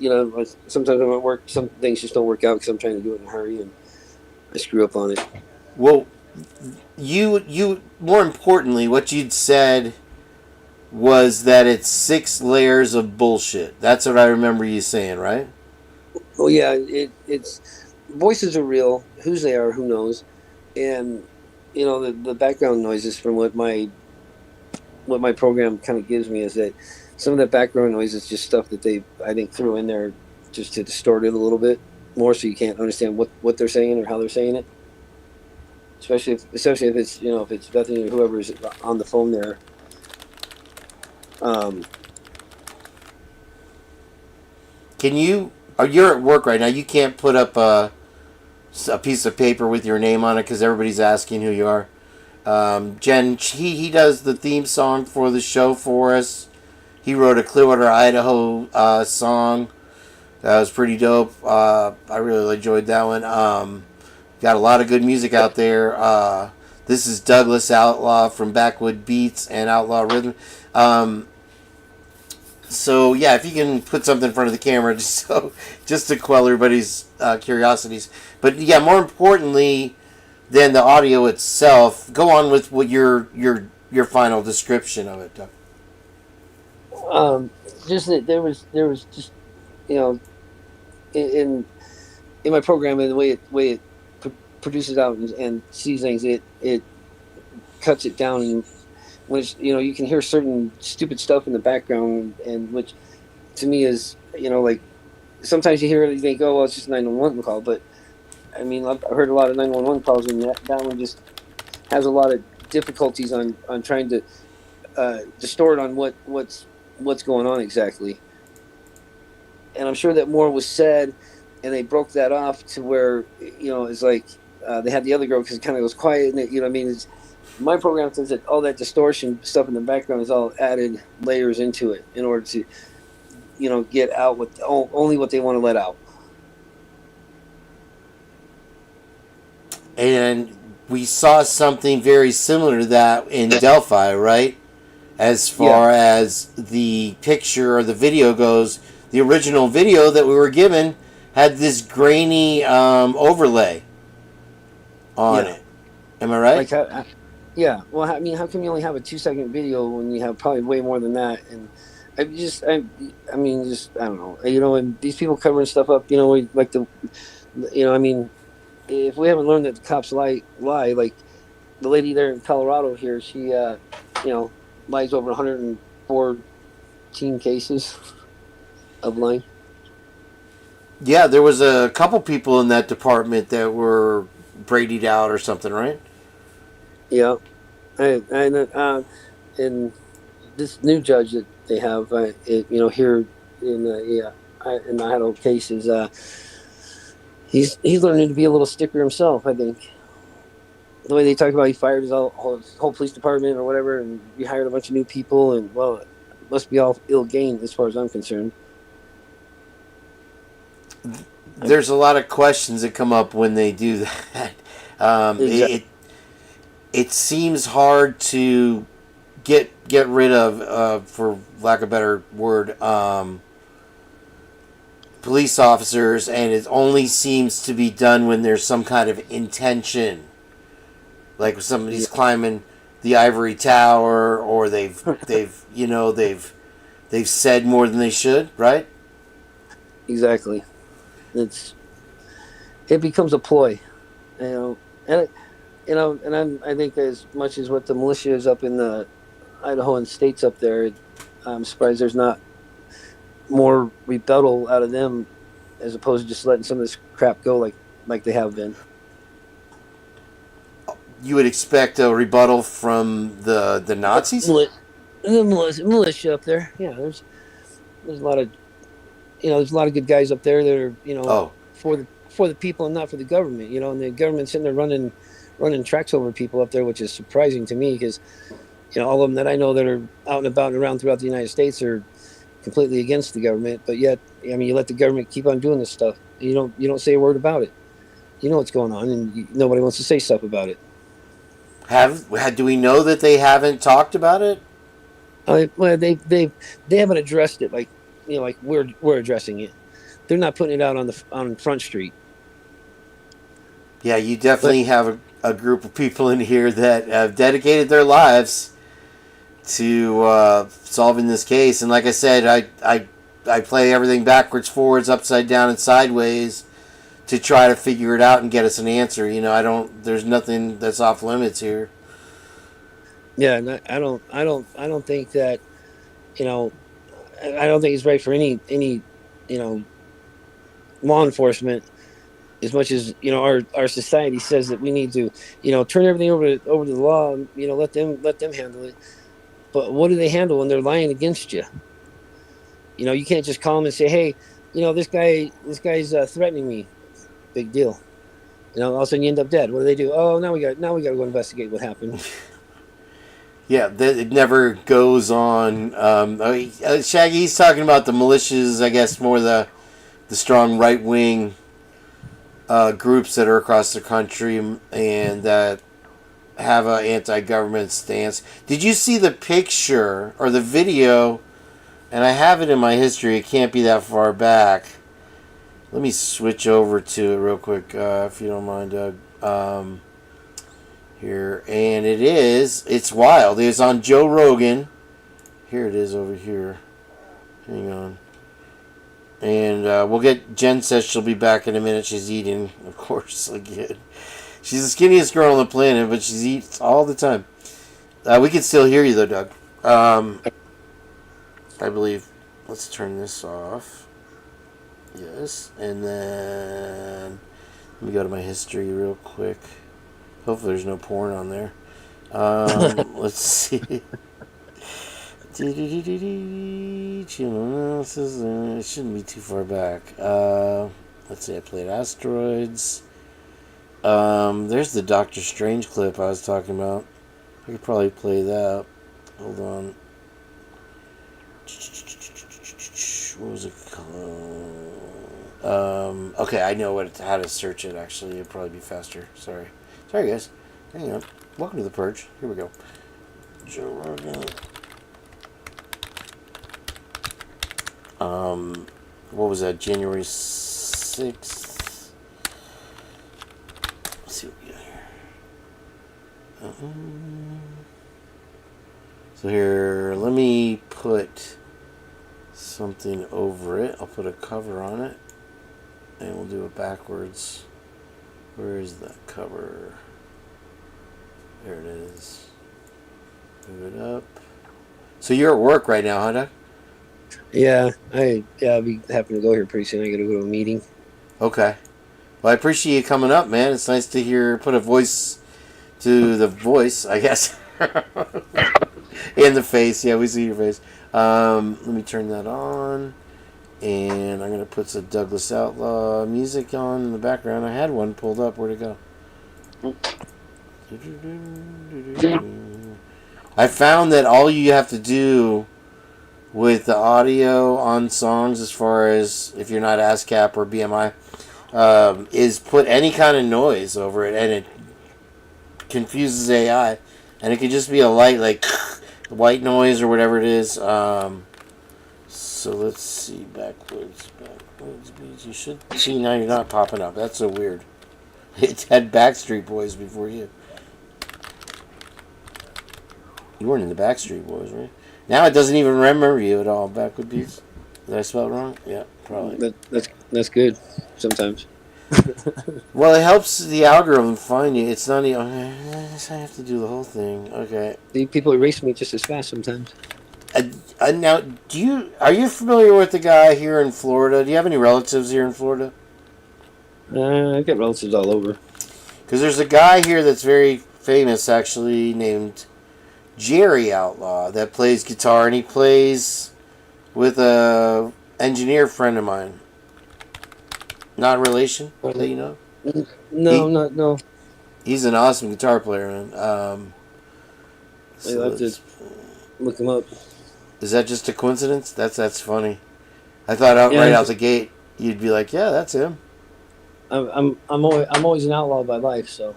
Sometimes I'm at work, some things just don't work out because I'm trying to do it in a hurry and I screw up on it. Well, you more importantly, what you'd said was that it's 6 layers of bullshit. That's what I remember you saying, right? Well, yeah, it's voices are real. Whose they are, who knows? And the background noises from what my program kind of gives me is that some of that background noise is just stuff that they, I think, threw in there just to distort it a little bit more, so you can't understand what they're saying or how they're saying it. Especially if it's if it's Bethany or whoever is on the phone there. Can you? You're at work right now. You can't put up a piece of paper with your name on it because everybody's asking who you are. Jenn, he does the theme song for the show for us. He wrote a Clearwater, Idaho song. That was pretty dope. I really enjoyed that one. Got a lot of good music out there. This is Douglas Outlaw from Backwood Beats and Outlaw Rhythm. So yeah, if you can put something in front of the camera, just to quell everybody's curiosities. But yeah, more importantly than the audio itself, go on with what your final description of it, Doug. Just that there was just in my program, and the way it produces out and sees things, it cuts it down, and which you can hear certain stupid stuff in the background, and which to me is like sometimes you hear it and you think, oh well, it's just a 911 call, but I mean I've heard a lot of 911 calls, and that one just has a lot of difficulties on trying to distort on what's going on exactly. And I'm sure that more was said, and they broke that off to where it's like they had the other girl because it kind of goes quiet, and what I mean, it's my program says that all that distortion stuff in the background is all added layers into it in order to get out with only what they want to let out. And we saw something very similar to that in Delphi, right? As far as the picture or the video goes, the original video that we were given had this grainy overlay on it. Am I right? Like, well, I mean, how come you only have a 2-second video when you have probably way more than that? And I mean, I don't know. And these people covering stuff up, we like to, I mean, if we haven't learned that the cops lie, like the lady there in Colorado here, she, lies over 114 cases of lying. Yeah, there was a couple people in that department that were Brady'd out or something, right? Yeah, and this new judge that they have, here in the Idaho cases, he's learning to be a little sticker himself. I think the way they talk about he fired his whole police department or whatever, and he hired a bunch of new people, and well, it must be all ill gained as far as I'm concerned. There's a lot of questions that come up when they do that. Exactly. It seems hard to get rid of, for lack of a better word, police officers, and it only seems to be done when there's some kind of intention, like if somebody's climbing the ivory tower, or they've said more than they should, right? Exactly. It becomes a ploy, and I think as much as what the militia is up in the Idaho and states up there, I'm surprised there's not more rebuttal out of them, as opposed to just letting some of this crap go like they have been. You would expect a rebuttal from the Nazis? The militia up there, yeah. There's a lot of there's a lot of good guys up there that are for the people and not for the government. And the government's sitting there running tracks over people up there, which is surprising to me because all of them that I know that are out and about and around throughout the United States are completely against the government. But yet, I mean, you let the government keep on doing this stuff. You don't say a word about it. You know what's going on, and nobody wants to say stuff about it. Do we know that they haven't talked about it? Well, they haven't addressed it like we're addressing it. They're not putting it out on Front Street. Yeah, you definitely have a group of people in here that have dedicated their lives to solving this case. And like I said, I play everything backwards, forwards, upside down, and sideways to try to figure it out and get us an answer. There's nothing that's off limits here. Yeah, and I don't think that, I don't think it's right for any law enforcement, as much as our society says that we need to turn everything over to the law, let them handle it. But what do they handle when they're lying against you? You can't just call them and say, hey, this guy's threatening me. Big deal. All of a sudden you end up dead. What do? Oh, now we got to go investigate what happened. Yeah, it never goes on. Shaggy's talking about the militias, I guess, more the strong right wing groups that are across the country and that have an anti-government stance. Did you see the picture or the video? And I have it in my history. It can't be that far back. Let me switch over to it real quick, if you don't mind, Doug. Here, and it's wild. It's on Joe Rogan. Here it is over here. Hang on. And we'll get, Jen says she'll be back in a minute. She's eating, of course, again. She's the skinniest girl on the planet, but she eats all the time. We can still hear you, though, Doug. I believe. Let's turn this off. Yes. And then let me go to my history real quick. Hopefully there's no porn on there. Let's see. It shouldn't be too far back. Let's see. I played Asteroids. There's the Doctor Strange clip I was talking about. I could probably play that. Hold on. What was it called? Okay, I know how to search it, actually. It'd probably be faster. Sorry, guys. Hang on. Welcome to the Purge. Here we go. Joe Rogan. What was that? January 6th. Let's see what we got here. So here, let me put something over it. I'll put a cover on it, and we'll do it backwards. Where is that cover? There it is. Move it up. So you're at work right now, huh, Doug? Yeah, I'll be happy to go here pretty soon. I got to go to a meeting. Okay. Well, I appreciate you coming up, man. It's nice to put a voice to the voice, I guess. In the face. Yeah, we see your face. Let me turn that on. And I'm going to put some Douglas Outlaw music on in the background. I had one pulled up. Where'd it go? I found that all you have to do with the audio on songs, as far as if you're not ASCAP or BMI, is put any kind of noise over it, and it confuses AI. And it could just be a light, like white noise or whatever it is. So let's see, backwards. You should see now. You're not popping up. That's so weird. It had Backstreet Boys before you. You weren't in the Backstreet Boys, right? Now it doesn't even remember you at all. Backward beats. Did I spell it wrong? Yeah, probably. That's good. Sometimes. Well, it helps the algorithm find you. It's not even. I have to do the whole thing. Okay. People erase me just as fast sometimes. Now, are you familiar with the guy here in Florida? Do you have any relatives here in Florida? I've got relatives all over. Because there's a guy here that's very famous, actually, named Jerry Outlaw, that plays guitar, and he plays with a engineer friend of mine. Not relation, that you know? No. He's an awesome guitar player, man. I'll have to look him up. Is that just a coincidence? That's funny. I thought right out the gate you'd be like, yeah, that's him. I'm always an outlaw by life, so.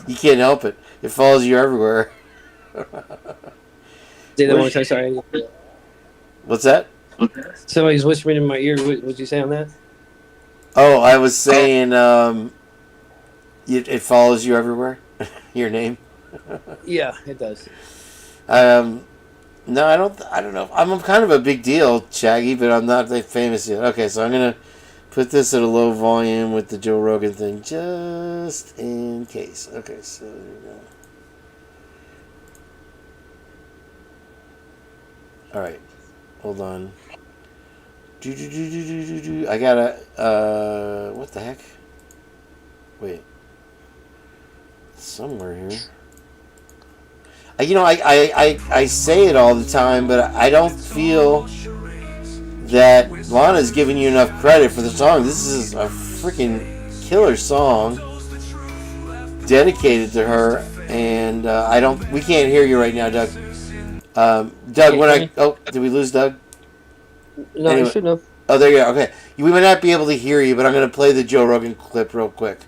You can't help it. It follows you everywhere. Say that one more time, sorry. What's that? Somebody's whispering in my ear. What did you say on that? Oh, I was saying it follows you everywhere. Your name. Yeah, it does. No, I don't know. I'm kind of a big deal, Shaggy, but I'm not that famous yet. Okay, so I'm gonna put this at a low volume with the Joe Rogan thing, just in case. Okay, so there we go. All right, hold on. I gotta, what the heck? Wait. Somewhere here. I say it all the time, but I don't feel that Lana's giving you enough credit for the song. This is a freaking killer song dedicated to her, and we can't hear you right now, Doug. Doug, did we lose Doug? No, anyway. I should know. Oh, there you go. Okay. We might not be able to hear you, but I'm going to play the Joe Rogan clip real quick.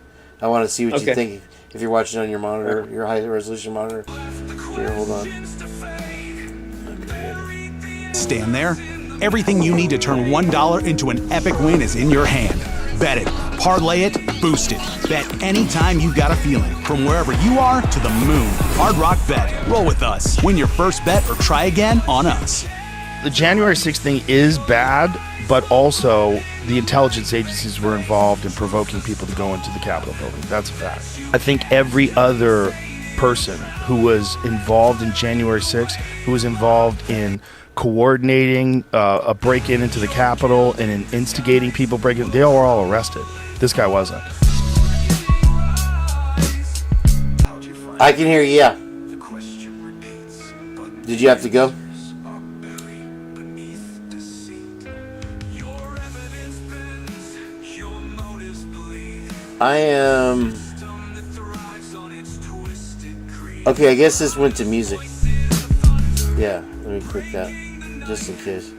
I want to see what you think if you're watching on your monitor, your high-resolution monitor. Here, hold on. Stand there. Everything you need to turn $1 into an epic win is in your hand. Bet it, parlay it, boost it. Bet anytime you got a feeling. From wherever you are to the moon. Hard Rock Bet. Roll with us. Win your first bet or try again on us. The January 6th thing is bad, but also the intelligence agencies were involved in provoking people to go into the Capitol building. That's a fact. I think every other person who was involved in January 6th, who was involved in coordinating a break-in into the Capitol and in instigating people breaking, they were all arrested. This guy wasn't. I can hear you, yeah. Did you have to go? I am... Okay, I guess this went to music. Yeah, let me click that, just in case.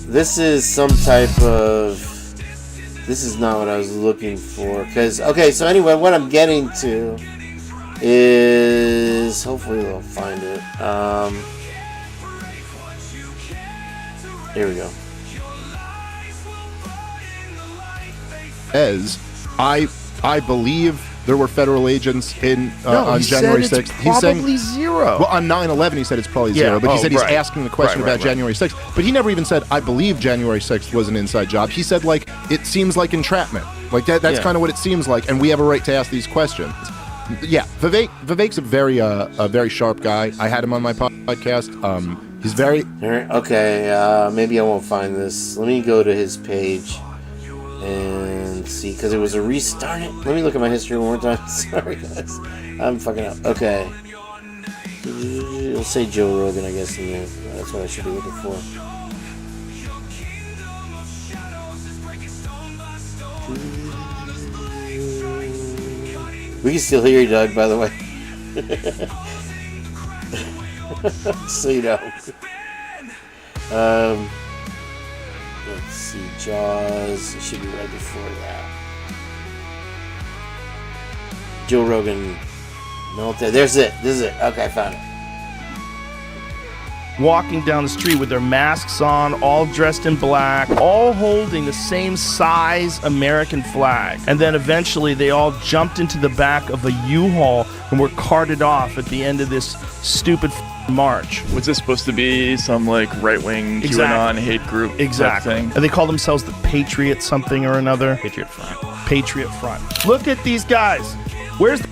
This is some type of... This is not what I was looking for. Because, okay, so anyway, what I'm getting to is... Hopefully they'll find it. Here we go. As I believe there were federal agents on January 6th. He's probably zero. Well, on 9/11 he said it's probably zero, but he said he's asking the question about January 6th. But he never even said, I believe January 6th was an inside job. He said, like, it seems like entrapment. Like, that's kind of what it seems like, and we have a right to ask these questions. Yeah, Vivek's a very sharp guy. I had him on my podcast. He's very... Okay, maybe I won't find this. Let me go to his page and see, because it was a restart. Let me look at my history one more time. Sorry, guys. I'm fucking up. Okay. It'll say Joe Rogan, I guess, in there. That's what I should be looking for. We can still hear you, Doug, by the way. So you know. Let's see, Jaws. It should be right before that. Joe Rogan. Military. There's it. This is it. Okay, I found it. Walking down the street with their masks on, all dressed in black, all holding the same size American flag. And then eventually they all jumped into the back of a U-Haul and were carted off at the end of this stupid march. Was this supposed to be some like right-wing QAnon hate group? Exactly. Thing? And they call themselves the Patriot something or another. Patriot Front. Patriot Front. Look at these guys. Where's the...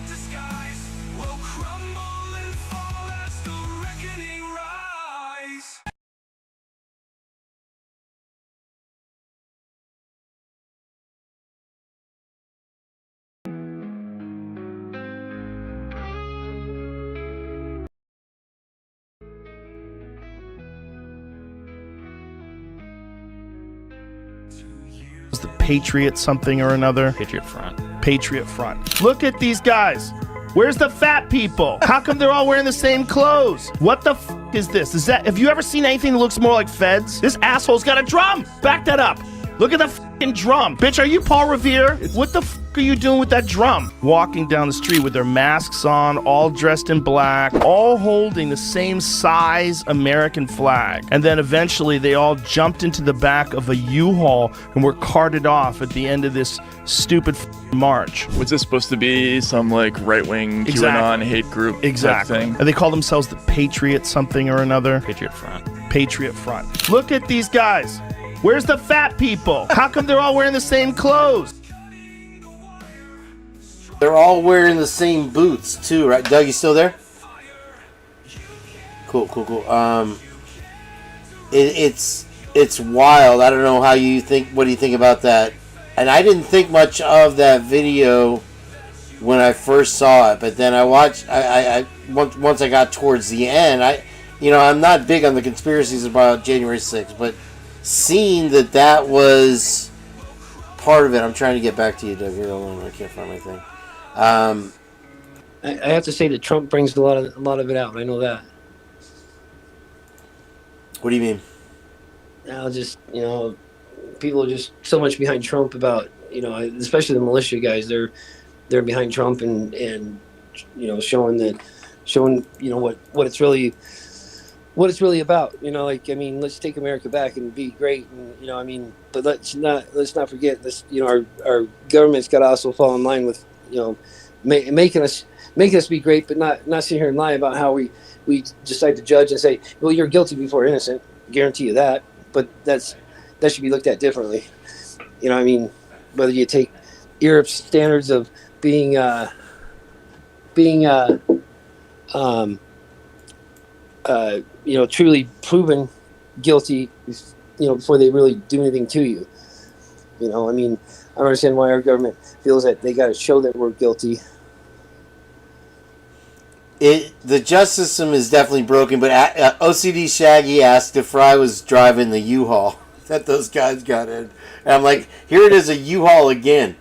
the Patriot something or another. Patriot Front. Patriot Front. Look at these guys. Where's the fat people? How come they're all wearing the same clothes? What the f is this? Have you ever seen anything that looks more like feds? This asshole's got a drum. Back that up. Look at the fucking drum. Bitch, are you Paul Revere? What the f are you doing with that drum? Walking down the street with their masks on, all dressed in black, all holding the same size American flag. And then eventually they all jumped into the back of a U-Haul and were carted off at the end of this stupid march. Was this supposed to be some like right-wing QAnon hate group? Exactly. Thing? And they call themselves the Patriot something or another. Patriot Front. Patriot Front. Look at these guys. Where's the fat people? How come they're all wearing the same clothes? They're all wearing the same boots too, right? Doug, you still there? Cool. it's wild. I don't know how you think. What do you think about that? And I didn't think much of that video when I first saw it, but then I watched. I once I got towards the end, I'm not big on the conspiracies about January 6th, but seeing that was part of it. I'm trying to get back to you, Doug. Here, hold on, I can't find my thing. I have to say that Trump brings a lot of it out. I know that. What do you mean? Now, just people are just so much behind Trump about especially the militia guys. They're behind Trump and showing what it's really about. Let's take America back and be great. And but let's not forget this. Our government's got to also fall in line with making us be great, but not sit here and lie about how we decide to judge and say, well, you're guilty before innocent. Guarantee you that. But that should be looked at differently. Whether you take Europe's standards of being truly proven guilty, before they really do anything to you. I don't understand why our government feels that they got to show that we're guilty. The justice system is definitely broken, but OCD Shaggy asked if Fry was driving the U-Haul that those guys got in. And I'm like, here it is, a U-Haul again.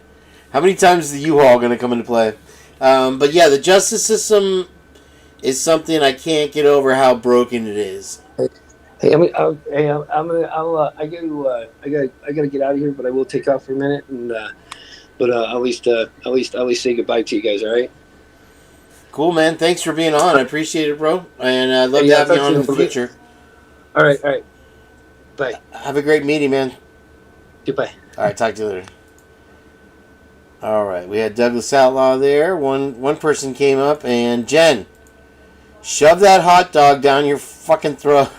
How many times is the U-Haul going to come into play? But yeah, the justice system is something I can't get over how broken it is. Hey, I gotta get out of here, but I will take off for a minute, and at least say goodbye to you guys. All right. Cool, man. Thanks for being on. I appreciate it, bro. And I'd love to have you on in the future. All right. Bye. Have a great meeting, man. Goodbye. All right, talk to you later. All right, we had Douglas Outlaw there. One person came up, and Jenn, shove that hot dog down your fucking throat.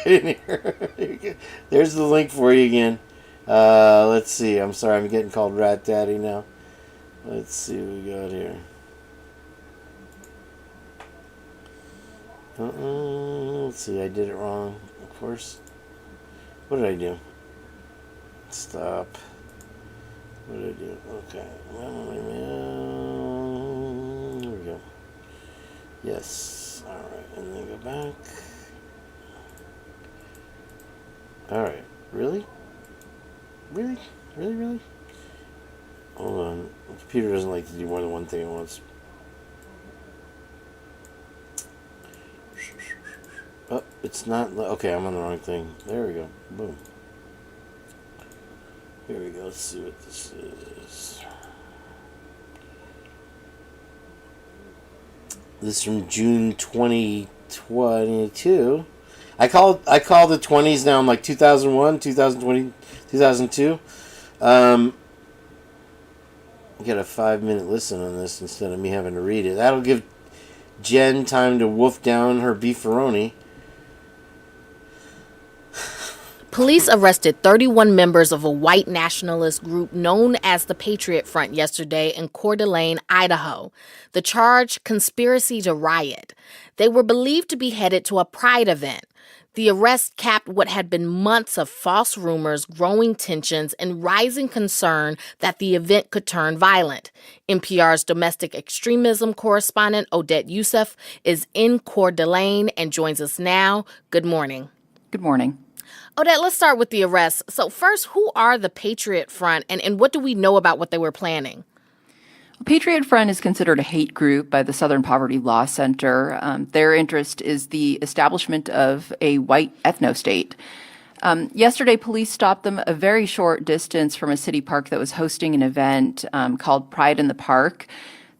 Get in here. There's the link for you again. Let's see. I'm sorry, I'm getting called Rat Daddy now. Let's see what we got here. Let's see, I did it wrong, of course. What did I do? Stop. What did I do? Okay. Here we go. Yes. Alright, and then go back. Alright. Really? Really? Hold on. The computer doesn't like to do more than one thing at once. Oh, it's not... Okay, I'm on the wrong thing. There we go. Boom. Here we go. Let's see what this is. This is from June 2022. I call the 20s now. I'm like 2001, 2020, 2002. Get a 5-minute listen on this instead of me having to read it. That'll give Jenn time to wolf down her beefaroni. Police arrested 31 members of a white nationalist group known as the Patriot Front yesterday in Coeur d'Alene, Idaho. The charge, conspiracy to riot. They were believed to be headed to a pride event. The arrest capped what had been months of false rumors, growing tensions, and rising concern that the event could turn violent. NPR's domestic extremism correspondent Odette Youssef is in Coeur d'Alene and joins us now. Good morning. Good morning. Odette, let's start with the arrests. So first, who are the Patriot Front, and what do we know about what they were planning? Patriot Front is considered a hate group by the Southern Poverty Law Center. Their interest is the establishment of a white ethno-state. Yesterday, police stopped them a very short distance from a city park that was hosting an event called Pride in the Park.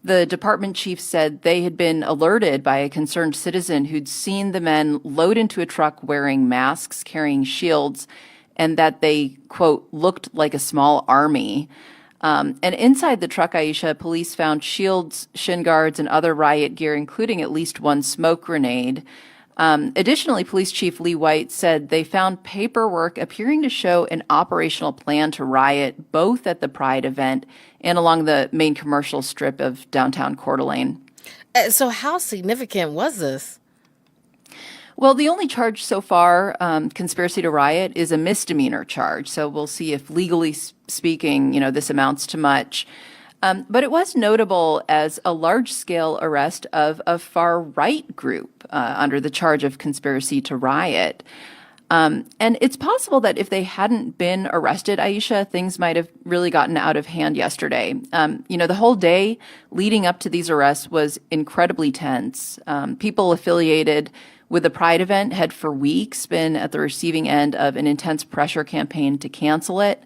The department chief said they had been alerted by a concerned citizen who'd seen the men load into a truck wearing masks, carrying shields, and that they, quote, looked like a small army. And inside the truck, Aisha, police found shields, shin guards, and other riot gear, including at least one smoke grenade. Additionally, Police Chief Lee White said they found paperwork appearing to show an operational plan to riot both at the Pride event and along the main commercial strip of downtown Coeur d'Alene. So how significant was this? Well, the only charge so far, conspiracy to riot, is a misdemeanor charge. So we'll see if legally speaking, this amounts to much. But it was notable as a large-scale arrest of a far-right group under the charge of conspiracy to riot. And it's possible that if they hadn't been arrested, Aisha, things might have really gotten out of hand yesterday. The whole day leading up to these arrests was incredibly tense. People affiliated with the Pride event had for weeks been at the receiving end of an intense pressure campaign to cancel it.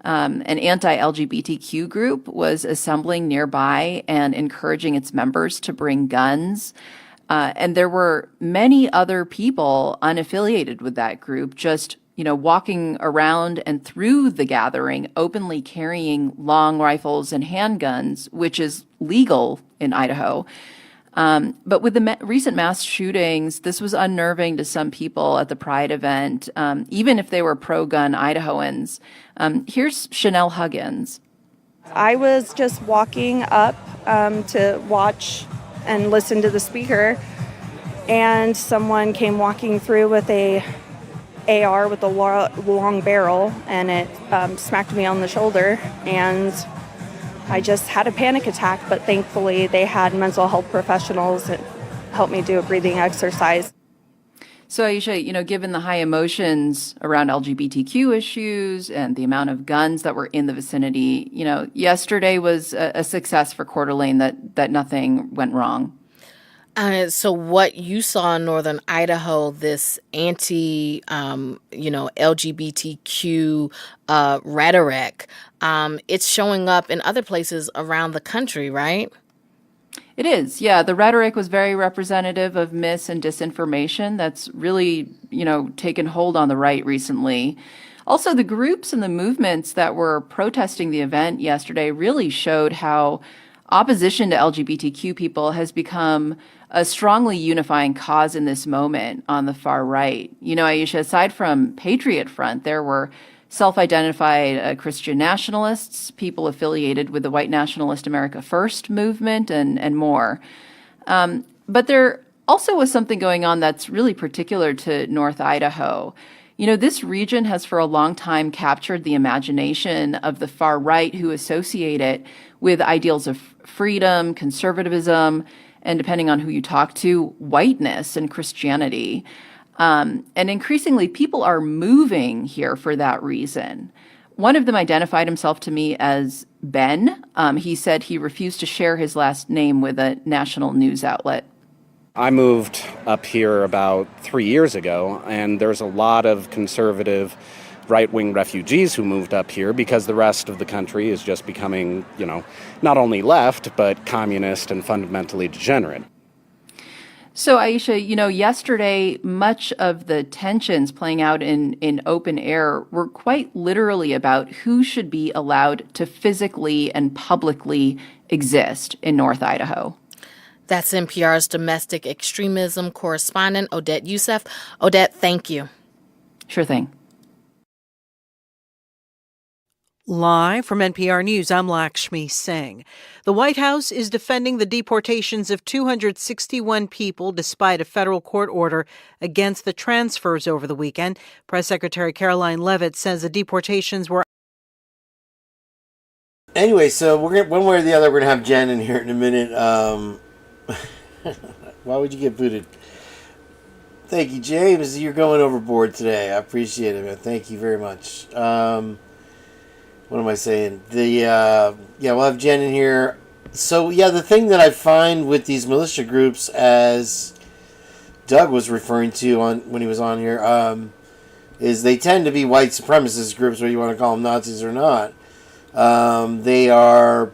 An anti-LGBTQ group was assembling nearby and encouraging its members to bring guns. And there were many other people unaffiliated with that group just, walking around and through the gathering, openly carrying long rifles and handguns, which is legal in Idaho. But with the recent mass shootings, this was unnerving to some people at the Pride event, even if they were pro-gun Idahoans. Here's Chanel Huggins. I was just walking up to watch and listen to the speaker, and someone came walking through with a AR with a long barrel, and it smacked me on the shoulder, and I just had a panic attack, but thankfully they had mental health professionals that helped me do a breathing exercise. So Aisha, given the high emotions around LGBTQ issues and the amount of guns that were in the vicinity, yesterday was a success for Coeur d'Alene that nothing went wrong. So what you saw in northern Idaho, this anti, LGBTQ rhetoric, it's showing up in other places around the country, right? It is, yeah. The rhetoric was very representative of mis and disinformation that's really, taken hold on the right recently. Also, the groups and the movements that were protesting the event yesterday really showed how opposition to LGBTQ people has become a strongly unifying cause in this moment on the far right. Aisha, aside from Patriot Front, there were self-identified Christian nationalists, people affiliated with the white nationalist America First movement, and more. But there also was something going on that's really particular to North Idaho. This region has for a long time captured the imagination of the far right, who associate it with ideals of freedom, conservatism, and depending on who you talk to, whiteness and Christianity. And increasingly, people are moving here for that reason. One of them identified himself to me as Ben. He said he refused to share his last name with a national news outlet. I moved up here about 3 years ago, and there's a lot of conservative right-wing refugees who moved up here because the rest of the country is just becoming, not only left, but communist and fundamentally degenerate. So, Aisha, yesterday, much of the tensions playing out in open air were quite literally about who should be allowed to physically and publicly exist in North Idaho. That's NPR's domestic extremism correspondent, Odette Youssef. Odette, thank you. Sure thing. Live from NPR News, I'm Lakshmi Singh. The White House is defending the deportations of 261 people despite a federal court order against the transfers over the weekend. Press Secretary Caroline Leavitt says the deportations were... Anyway, so one way or the other, we're going to have Jenn in here in a minute. Why would you get booted? Thank you, James. You're going overboard today. I appreciate it, man. Thank you very much. What am I saying? We'll have Jenn in here. So, the thing that I find with these militia groups, as Doug was referring to when he was on here, is they tend to be white supremacist groups, whether you want to call them Nazis or not. They are,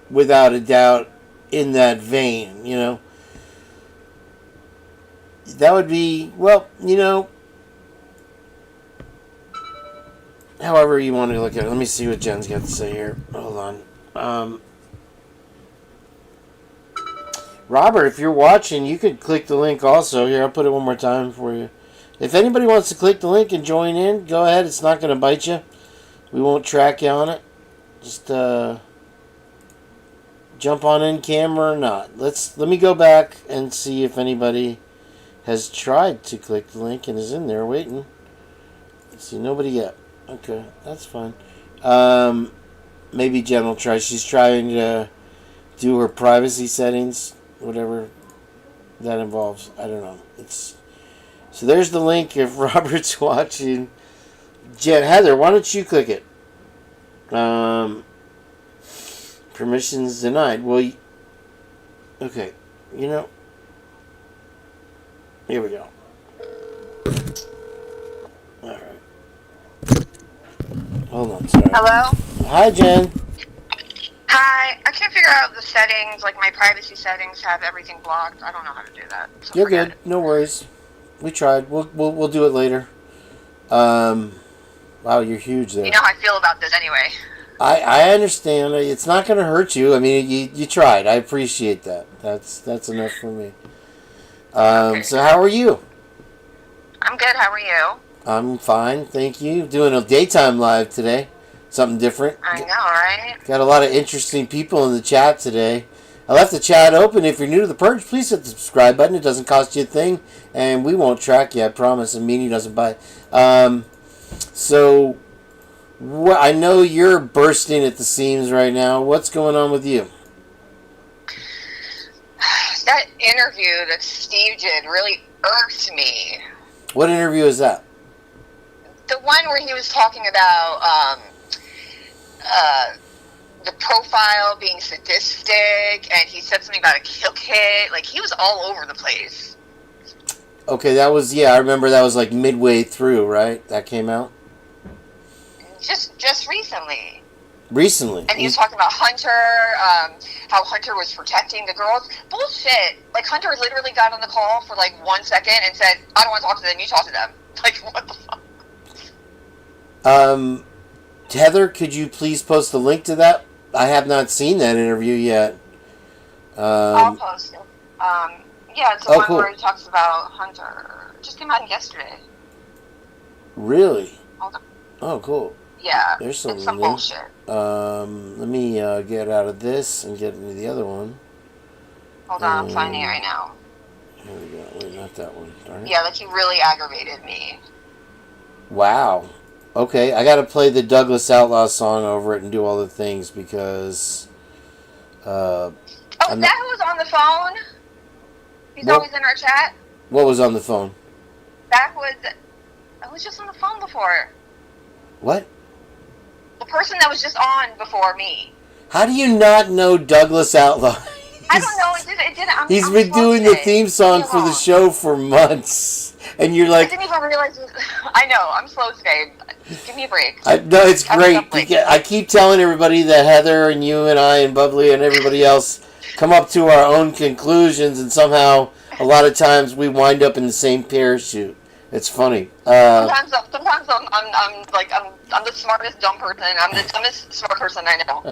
without a doubt, in that vein, That would be, however you want to look at it. Let me see what Jenn's got to say here. Hold on. Robert, if you're watching, you could click the link also. Here, I'll put it one more time for you. If anybody wants to click the link and join in, go ahead. It's not going to bite you. We won't track you on it. Just jump on in camera or not. Let me go back and see if anybody has tried to click the link and is in there waiting. Let's see, nobody yet. Okay, that's fine. Maybe Jenn will try. She's trying to do her privacy settings, whatever that involves. I don't know. So there's the link if Robert's watching. Jenn, Heather, why don't you click it? Permissions denied. Well, okay. Here we go. Alright. Hold on, sorry. Hello? Hi, Jenn. Hi. I can't figure out the settings. Like, my privacy settings have everything blocked. I don't know how to do that. So You're good. No worries. We tried. We'll do it later. Wow, you're huge there. You know how I feel about this anyway. I understand. It's not going to hurt you. I mean, you tried. I appreciate that. That's enough for me. So how are you? I'm good. How are you? I'm fine, thank you. Doing a daytime live today. Something different. I know, right? Got a lot of interesting people in the chat today. I left the chat open. If you're new to the Purge, please hit the subscribe button. It doesn't cost you a thing, and we won't track you, I promise. And Meanie doesn't buy it. I know you're bursting at the seams right now. What's going on with you? That interview that Steve did really irked me. What interview is that? The one where he was talking about the profile being sadistic, and he said something about a kill kit. Like, he was all over the place. Okay, that was, I remember that was like midway through, right? That came out? Just recently. Recently? And he was talking about Hunter, how Hunter was protecting the girls. Bullshit. Like, Hunter literally got on the call for like 1 second and said, I don't want to talk to them, you talk to them. Like, what the fuck? Heather, could you please post the link to that? I have not seen that interview yet. I'll post it. Yeah, it's the one cool. where he talks about Hunter. It just came out yesterday. Really? Hold on. Oh, cool. Yeah, There's something it's some new. bullshit. Let me get out of this and get into the other one. Hold on, I'm finding it right now. Here we go. Wait, not that one. Darn it. Yeah, like, he really aggravated me. Wow. Okay, I gotta play the Douglas Outlaw song over it and do all the things because... that who was on the phone? He's always in our chat? What was on the phone? I was just on the phone before. What? The person that was just on before me. How do you not know Douglas Outlaw? I don't know. It didn't. He's been doing the theme song for the show for months. And you're like... I didn't even realize I know. I'm slow today. Give me a break. No, it's great. I keep telling everybody that Heather and you and I and Bubbly and everybody else come up to our own conclusions, and somehow a lot of times we wind up in the same parachute. It's funny. Sometimes I'm the smartest dumb person. I'm the dumbest smart person I know.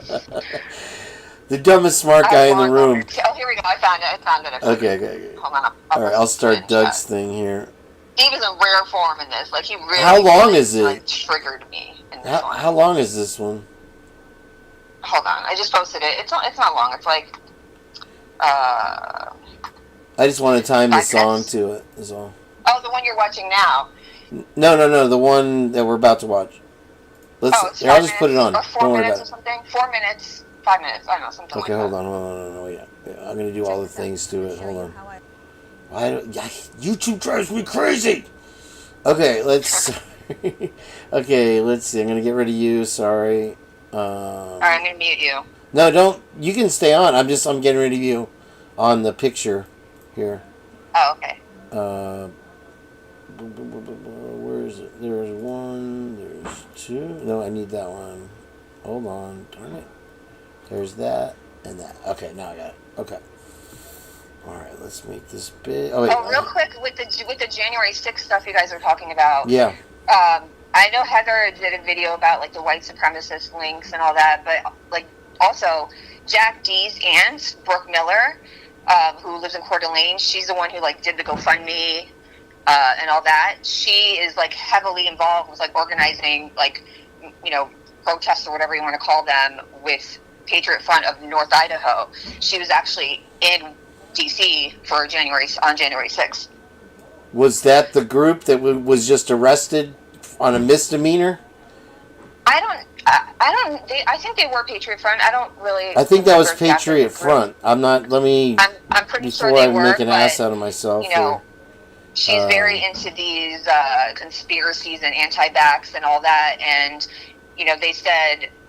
The dumbest smart guy in the room. Oh, here we go. I found it. Okay. Hold on. All right, I'll start Doug's thing here. Steve is in rare form in this. Like, he really. How long is it? Like, triggered me in this one. How long is this one? Hold on. I just posted it. It's not long. It's like. I just want to time the song to it. Is all. Oh, the one you're watching now. No. The one that we're about to watch. I'll just put it on. Or 4 Don't worry minutes about or something. 4 minutes. 5 minutes. I don't know, something Okay, like hold that. on. Oh, yeah. I'm going to do all the things to it. Hold on. YouTube drives me crazy. Okay, let's... Okay, let's see. I'm going to get rid of you. Sorry. Alright, I'm going to mute you. No, don't. You can stay on. I'm getting rid of you on the picture here. Oh, okay. Where is it? There's one. There's two. No, I need that one. Hold on. Darn it. There's that and that. Okay, now I got it. Okay. All right, let's make this big. Oh, wait. Real quick with the January 6th stuff you guys are talking about. Yeah. I know Heather did a video about like the white supremacist links and all that, but like also Jack D's aunt, Brooke Miller, who lives in Coeur d'Alene, she's the one who like did the GoFundMe and all that. She is like heavily involved with like organizing like protests or whatever you want to call them with Patriot Front of North Idaho. She was actually in DC for on January 6th. Was that the group that was just arrested on a misdemeanor? I think they were Patriot Front. I don't really. I think that was remember exactly Patriot the group. Front. I'm not. Let me. I'm pretty sure before they I were, make an ass but, out of myself. You know, she's very into these conspiracies and anti-vax and all that. And you know,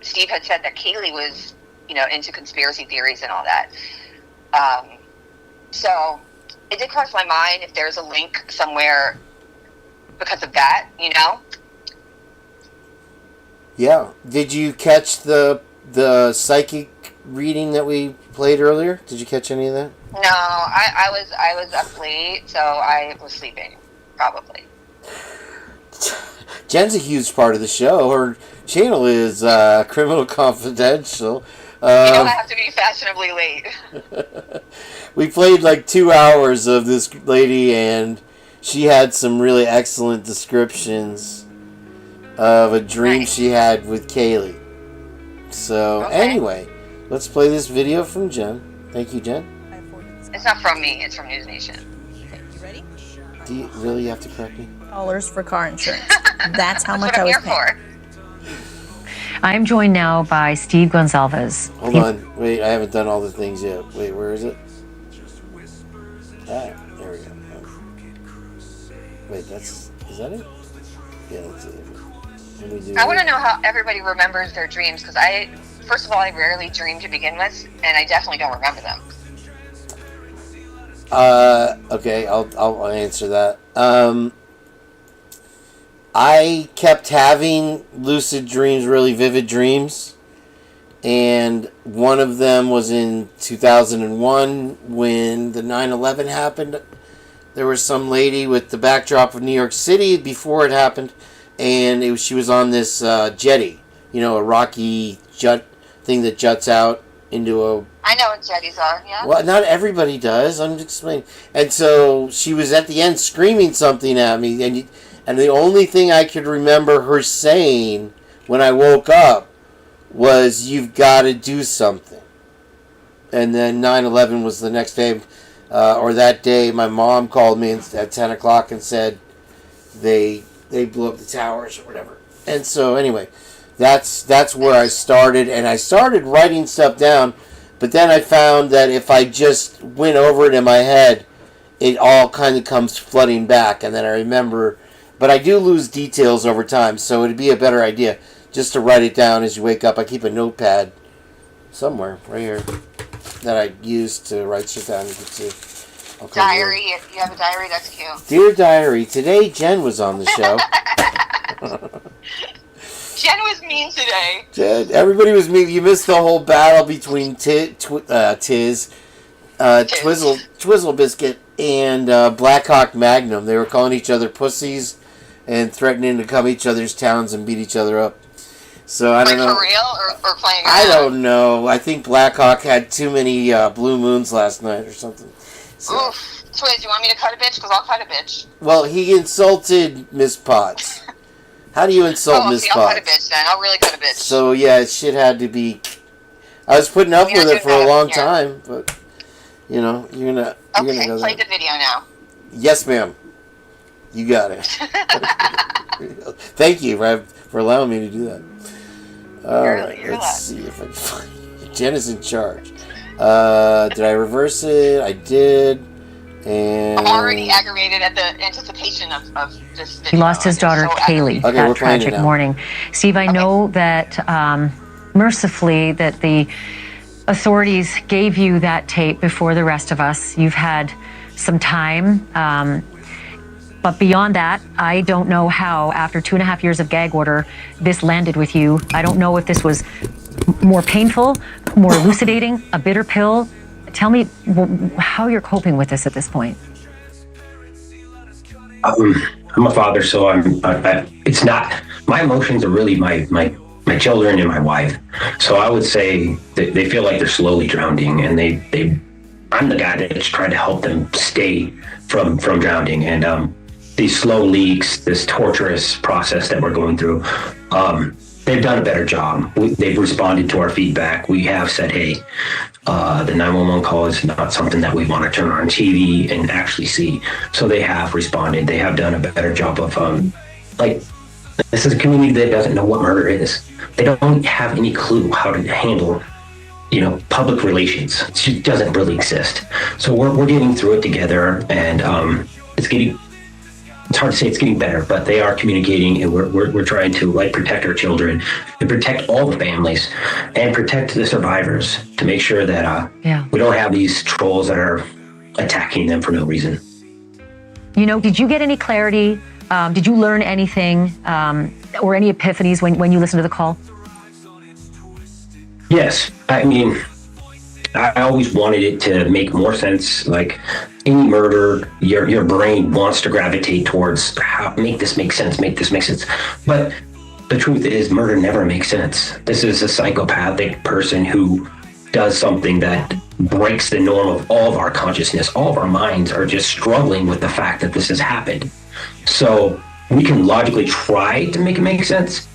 Steve had said that Kaylee was, you know, into conspiracy theories and all that. So it did cross my mind if there's a link somewhere because of that, you know. Yeah. Did you catch the psychic reading that we played earlier? Did you catch any of that? No, I was up late, so I was sleeping, probably. Jen's a huge part of the show. Her channel is Criminal Confidential. You know I have to be fashionably late. We played like 2 hours of this lady, and she had some really excellent descriptions of a dream she had with Kaylee. So anyway, let's play this video from Jenn. Thank you, Jenn. It's not from me, it's from News Nation. Okay, you ready? Do you really have to correct me? $1 for car insurance. That's how much what I I'm was here paying. I'm joined now by Steve Gonzalez. Hold on. Wait, I haven't done all the things yet. Wait, where is it? Ah, there we go. Wait, is that it? Yeah, that's it. I want to know how everybody remembers their dreams, because first of all, I rarely dream to begin with, and I definitely don't remember them. Okay, I'll answer that. I kept having lucid dreams, really vivid dreams, and one of them was in 2001 when the 9/11 happened. There was some lady with the backdrop of New York City before it happened, and she was on this jetty, you know, a rocky jet thing that juts out into a... I know what jetties are, yeah? Well, not everybody does. I'm just explaining. And so she was at the end screaming something at me, and the only thing I could remember her saying when I woke up was, "You've got to do something." And then 9/11 was the next day, or that day. My mom called me at 10 o'clock and said they blew up the towers or whatever. And so anyway, that's where I started, and I started writing stuff down. But then I found that if I just went over it in my head, it all kind of comes flooding back, and then I remember. But I do lose details over time, so it'd be a better idea just to write it down as you wake up. I keep a notepad somewhere, right here, that I use to write shit down. You can see. Diary. You have a diary? That's cute. Dear Diary, today Jenn was on the show. Jen was mean today. Jen, everybody was mean. You missed the whole battle between Twizzle Biscuit and Black Hawk Magnum. They were calling each other pussies and threatening to come each other's towns and beat each other up. So I don't know. For real or playing around? I don't know. I think Black Hawk had too many blue moons last night or something. So. Oof. Twiz, you want me to cut a bitch? Because I'll cut a bitch. Well, he insulted Miss Potts. How do you insult Miss Potts? I'll cut a bitch then. I'll really cut a bitch. So yeah, shit had to be... I was putting up with it for a long time, but... You know, you're gonna go play there. the video now. Yes, ma'am. You got it. Thank you for allowing me to do that. All right, let's see if I can find it. Jenn is in charge. Did I reverse it? I did. And I'm already aggravated at the anticipation of this video. He lost his daughter, Kaylee, that tragic morning. Steve, I know that mercifully that the authorities gave you that tape before the rest of us. You've had some time. But beyond that, I don't know how, after 2.5 years of gag order, this landed with you. I don't know if this was more painful, more elucidating, a bitter pill. Tell me how you're coping with this at this point. I'm a father, so it's not, my emotions are really my children and my wife. So I would say that they feel like they're slowly drowning, and I'm the guy that's trying to help them stay from drowning. And these slow leaks, this torturous process that we're going through, they've done a better job. They've responded to our feedback. We have said, hey, the 911 call is not something that we want to turn on TV and actually see. So they have responded. They have done a better job of, this is a community that doesn't know what murder is. They don't have any clue how to handle, public relations. It just doesn't really exist. So we're getting through it together, and it's hard to say it's getting better, but they are communicating, and we're trying to protect our children and protect all the families and protect the survivors to make sure that we don't have these trolls that are attacking them for no reason. Did you get any clarity? Did you learn anything or any epiphanies when you listened to the call? Yes. I mean, I always wanted it to make more sense. Like any murder, your brain wants to gravitate towards make this make sense. But the truth is, murder never makes sense. This is a psychopathic person who does something that breaks the norm of all of our consciousness. All of our minds are just struggling with the fact that this has happened. So we can logically try to make it make sense,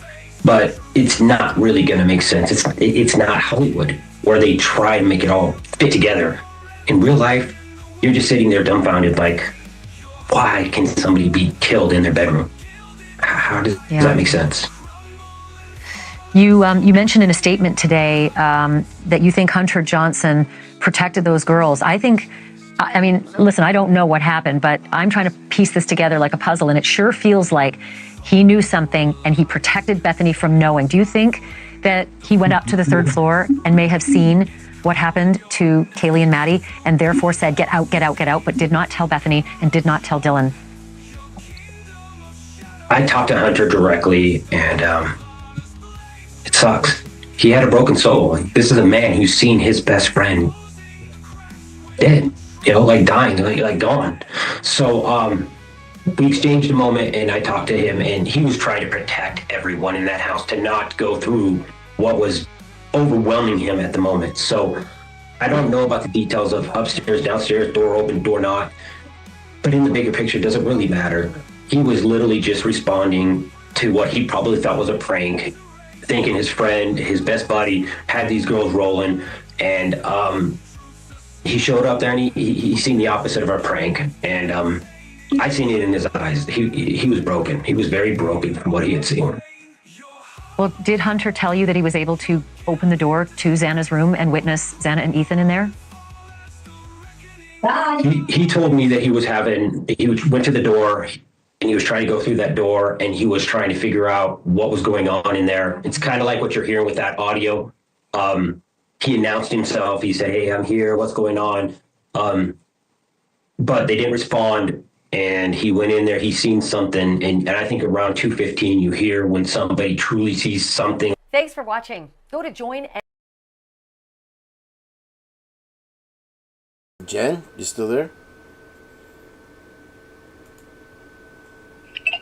but it's not really going to make sense. It's not Hollywood, where they try to make it all fit together. In real life, you're just sitting there dumbfounded, like, why can somebody be killed in their bedroom? How does that make sense? You mentioned in a statement today that you think Hunter Johnson protected those girls. Listen, I don't know what happened, but I'm trying to piece this together like a puzzle, and it sure feels like he knew something and he protected Bethany from knowing. Do you think that he went up to the third floor and may have seen what happened to Kaylee and Maddie and therefore said, get out, get out, get out, but did not tell Bethany and did not tell Dylan? I talked to Hunter directly, and it sucks. He had a broken soul. This is a man who's seen his best friend dead, dying, like gone. So we exchanged a moment, and I talked to him, and he was trying to protect everyone in that house to not go through what was overwhelming him at the moment. So I don't know about the details of upstairs, downstairs, door open, door not, but in the bigger picture, it doesn't really matter. He was literally just responding to what he probably thought was a prank, thinking his friend, his best buddy, had these girls rolling, and he showed up there, and he seen the opposite of our prank, and I seen it in his eyes. He was broken. He was very broken from what he had seen. Well, did Hunter tell you that he was able to open the door to Xana's room and witness Xana and Ethan in there? He told me that he went to the door, and he was trying to go through that door, and he was trying to figure out what was going on in there. It's kind of like what you're hearing with that audio. He announced himself. He said, hey, I'm here. What's going on? But they didn't respond. And he went in there, he seen something, and I think around 2:15 you hear when somebody truly sees something. Thanks for watching. Go to join. Jen, you still there?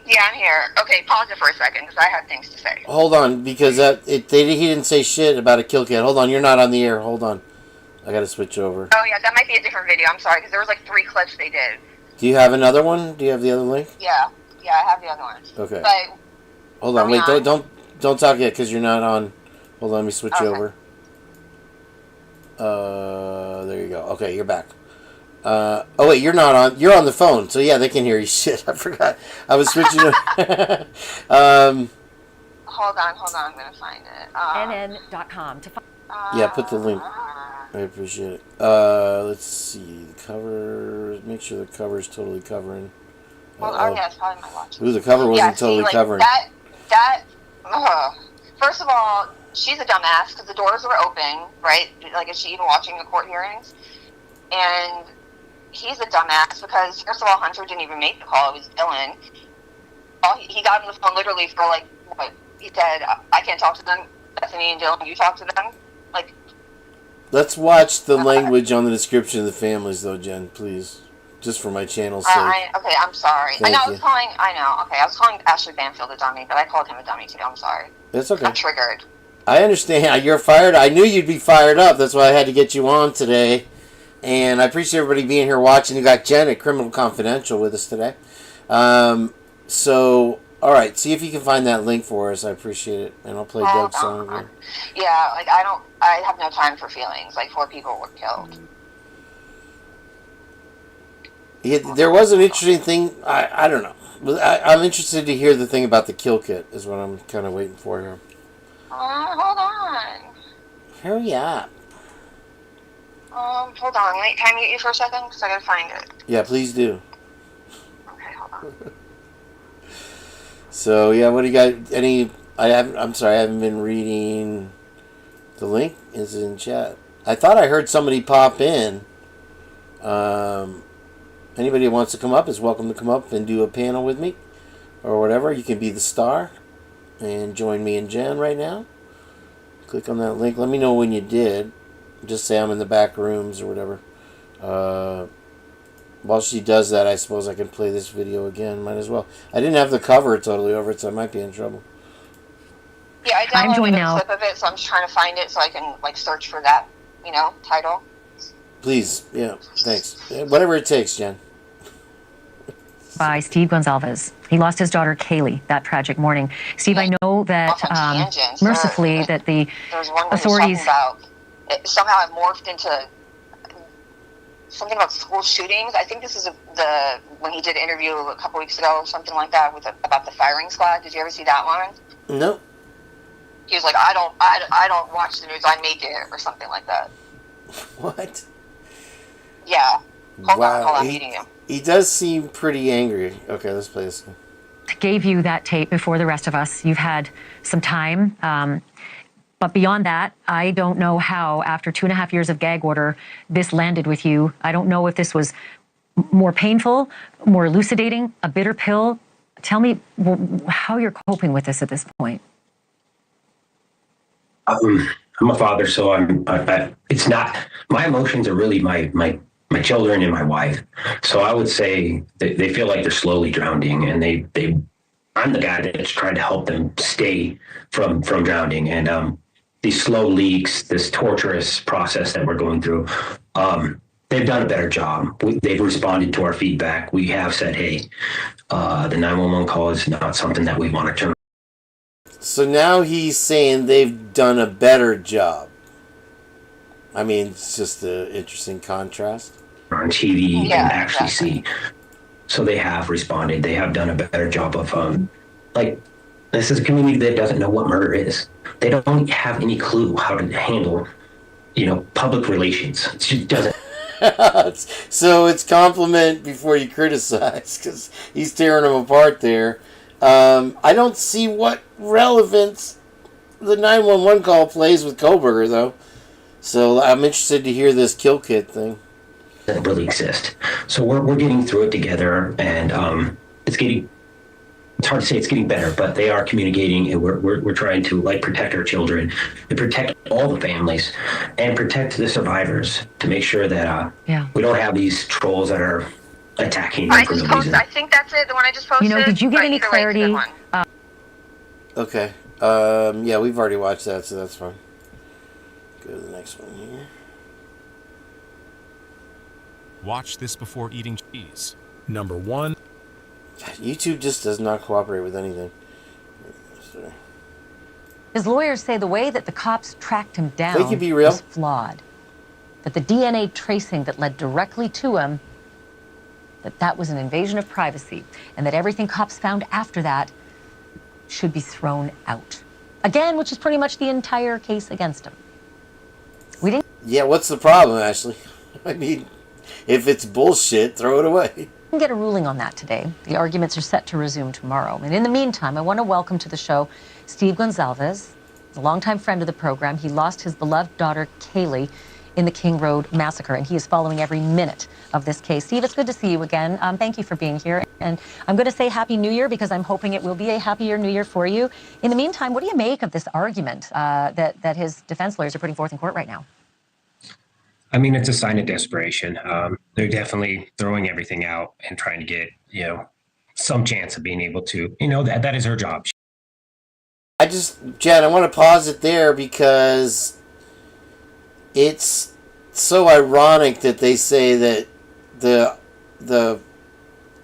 Yeah, I'm here. Okay, pause it for a second because I have things to say. Hold on, because he didn't say shit about a kill cat. Hold on, you're not on the air. Hold on. I gotta switch over. Oh, yeah, that might be a different video. I'm sorry, because there was 3 clips they did. Do you have another one? Do you have the other link? Yeah, I have the other ones. Okay. But hold on, wait, don't talk yet because you're not on. Hold on, let me switch you over. There you go. Okay, you're back. Oh wait, you're not on. You're on the phone, so yeah, they can hear you. Shit, I forgot. I was switching. Hold on. I'm gonna find it. NN.com. Yeah, put the link. I appreciate it. Let's see the cover. Make sure the cover is totally covering. Well, yeah, it's probably my watch. Ooh, the cover wasn't totally covering. First of all, she's a dumbass because the doors were open, right? Is she even watching the court hearings? And he's a dumbass because, first of all, Hunter didn't even make the call. It was Dylan. He got on the phone literally for, what? He said, I can't talk to them. Bethany and Dylan, you talk to them. Let's watch the language on the description of the families, though, Jen, please. Just for my channel's sake. Okay, I'm sorry. Thank you. I was calling Ashley Banfield a dummy, but I called him a dummy, too. I'm sorry. That's okay. I'm triggered. I understand. You're fired. I knew you'd be fired up. That's why I had to get you on today. And I appreciate everybody being here watching. You got Jenn at Criminal Confidential with us today. So All right, see if you can find that link for us. I appreciate it, and I'll play Doug's song here. Yeah, like I have no time for feelings. Like 4 people were killed. There was an interesting thing. I don't know. I'm interested to hear the thing about the kill kit. Is what I'm kind of waiting for here. Hold on. Hurry up. Hold on. Wait, can I mute you for a second? Because I gotta find it. Yeah, please do. Okay, hold on. So yeah, what do you got? I'm sorry, I haven't been reading. The link is in chat. I thought I heard somebody pop in. Anybody who wants to come up is welcome to come up and do a panel with me, or whatever. You can be the star, and join me and Jenn right now. Click on that link. Let me know when you did. Just say I'm in the back rooms or whatever. While she does that, I suppose I can play this video again. Might as well. I didn't have the cover totally over it, so I might be in trouble. Yeah, I downloaded a clip of it, so I'm just trying to find it so I can like search for that, title. Please, yeah, thanks. Whatever it takes, Jenn. By Steve Gonzalez. He lost his daughter Kaylee that tragic morning. Steve, I know that mercifully that the authorities somehow it morphed into something about school shootings. I think this is when he did an interview a couple weeks ago or something like that about the firing squad. Did you ever see that one? No. He was like, I don't watch the news, I make it, or something like that. What? Yeah. Hold on, I'm He, meeting him. he does seem pretty angry. Okay, let's play this. gave you that tape before the rest of us. You've had some time. But beyond that, I don't know how, after 2.5 years of gag order, this landed with you. I don't know if this was more painful, more elucidating, a bitter pill. Tell me how you're coping with this at this point. I'm a father, so it's not, my emotions are really my children and my wife. So I would say they feel like they're slowly drowning, and I'm the guy that's trying to help them stay from drowning. And these slow leaks, this torturous process that we're going through, they've done a better job. They've responded to our feedback. We have said, hey, the 911 call is not something that we want to turn. So now he's saying they've done a better job. I mean, it's just an interesting contrast. On TV and actually see. So they have responded. They have done a better job of, this is a community that doesn't know what murder is. They don't have any clue how to handle, public relations. It just doesn't. So it's compliment before you criticize, because he's tearing them apart there. I don't see what relevance the 911 call plays with Koberger, though. So I'm interested to hear this kill kit thing. Doesn't really exist. So we're getting through it together, and it's hard to say it's getting better, but they are communicating, and we're trying to protect our children and protect all the families and protect the survivors to make sure that we don't have these trolls that are attacking them for no reason. I think that's it, the one I just posted. Did you get any clarity? Okay. Yeah, we've already watched that, so that's fine. Go to the next one here. Watch this before eating cheese. Number 1. God, YouTube just does not cooperate with anything. Sorry. His lawyers say the way that the cops tracked him down They could be real. was flawed. That the DNA tracing that led directly to him, that was an invasion of privacy, and that everything cops found after that should be thrown out. Again, which is pretty much the entire case against him. Yeah, what's the problem, Ashley? I mean, if it's bullshit, throw it away. Didn't get a ruling on that today. The arguments are set to resume tomorrow. And in the meantime, I want to welcome to the show Steve Gonzalez, a longtime friend of the program. He lost his beloved daughter, Kaylee, in the King Road massacre, and he is following every minute of this case. Steve, it's good to see you again. Thank you for being here. And I'm going to say Happy New Year because I'm hoping it will be a happier New Year for you. In the meantime, what do you make of this argument that his defense lawyers are putting forth in court right now? I mean, it's a sign of desperation. They're definitely throwing everything out and trying to get, some chance of being able to, that is her job. Jen, I want to pause it there because it's so ironic that they say that the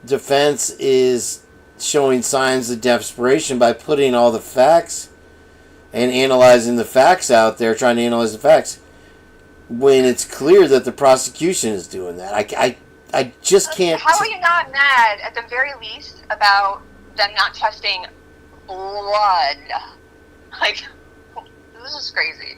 defense is showing signs of desperation by putting all the facts and analyzing the facts out there, trying to analyze the facts, when it's clear that the prosecution is doing that. I just can't... How are you not mad, at the very least, about them not testing blood? Like, this is crazy.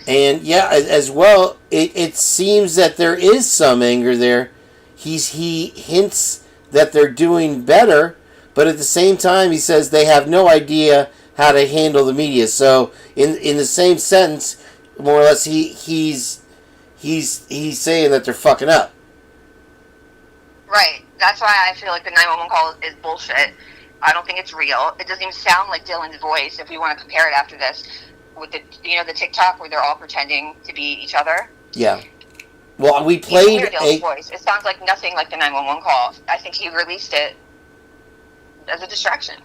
And yeah, as well, it seems that there is some anger there. He hints that they're doing better, but at the same time he says they have no idea how to handle the media. So in the same sentence, more or less, he's saying that they're fucking up. Right. That's why I feel like the 911 call is bullshit. I don't think it's real. It doesn't even sound like Dylan's voice, if we want to compare it after this, with the the TikTok where they're all pretending to be each other. Yeah. Well, we You can played hear Dylan's voice. It sounds like nothing like the 911 call. I think he released it as a distraction.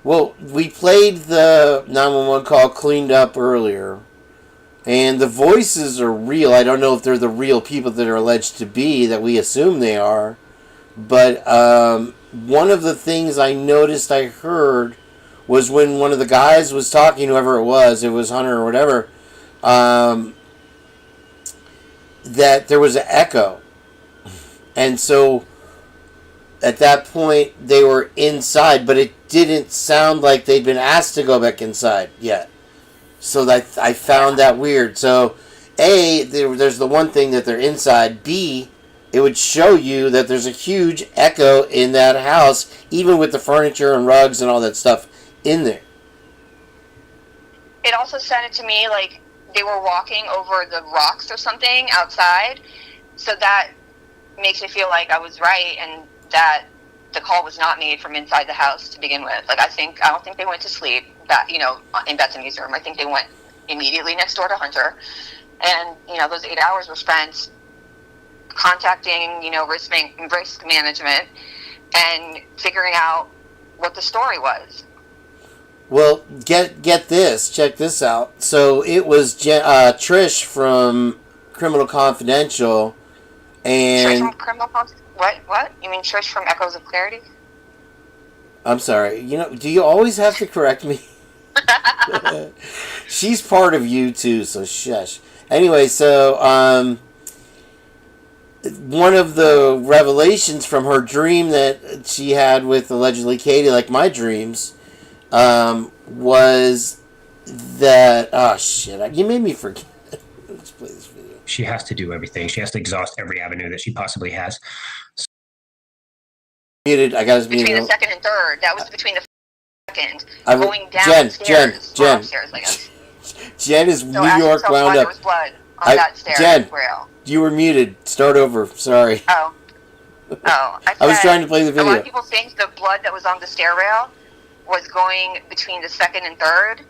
Well, we played the 911 call cleaned up earlier, and the voices are real. I don't know if they're the real people that are alleged to be, that we assume they are, but one of the things I noticed I heard was when one of the guys was talking, whoever it was Hunter or whatever, that there was an echo. And so at that point they were inside, but it didn't sound like they'd been asked to go back inside yet. So that I found that weird. So A, there's the one thing that they're inside. B, it would show you that there's a huge echo in that house, even with the furniture and rugs and all that stuff in there. It also sounded to me like they were walking over the rocks or something outside, so that makes me feel like I was right and that the call was not made from inside the house to begin with. Like, I don't think they went to sleep in Bethany's room. I think they went immediately next door to Hunter, and those 8 hours were spent contacting risk management and figuring out what the story was. Well, get this. Check this out. So it was Trish from Criminal Confidential, and Trish from Criminal Confidential. What? You mean Trish from Echoes of Clarity? I'm sorry. Do you always have to correct me? She's part of you too, so shush. Anyway, so one of the revelations from her dream that she had with allegedly Katie, like my dreams, was that... Oh, shit. You made me forget. Let's play this video. She has to do everything. She has to exhaust every avenue that she possibly has. Muted. I got his between muted. the second and third. That was between the second. Going Jen. Upstairs, I guess. Jen is So New York wound there up. was blood on that stair Jen, rail. you were muted. Start over. Sorry. Oh. I was trying to play the video. A lot of people think the blood that was on the stair rail was going between the second and third,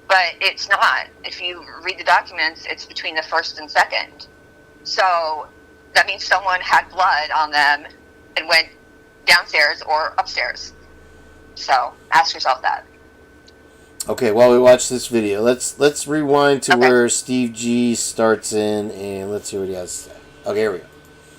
but it's not. If you read the documents, it's between the first and second. So that means someone had blood on them and went downstairs or upstairs. So ask yourself that. Okay, while we watch this video, let's rewind to where Steve G starts in, and let's see what he has to say. Okay, here we go.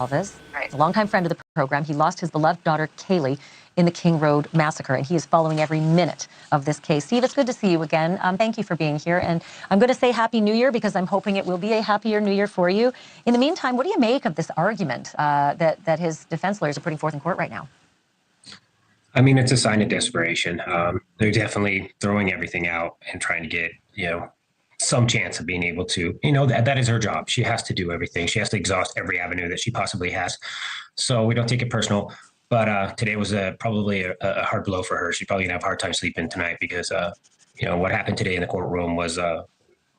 Elvis, a longtime friend of the program. He lost his beloved daughter, Kaylee, in the King Road massacre, and he is following every minute of this case. Steve, it's good to see you again. Thank you for being here, and I'm going to say Happy New Year because I'm hoping it will be a happier New Year for you. In the meantime, what do you make of this argument that his defense lawyers are putting forth in court right now? I mean, it's a sign of desperation. They're definitely throwing everything out and trying to get, some chance of being able to, that is her job. She has to do everything. She has to exhaust every avenue that she possibly has. So we don't take it personal. But today was probably a hard blow for her. She's probably going to have a hard time sleeping tonight because, what happened today in the courtroom was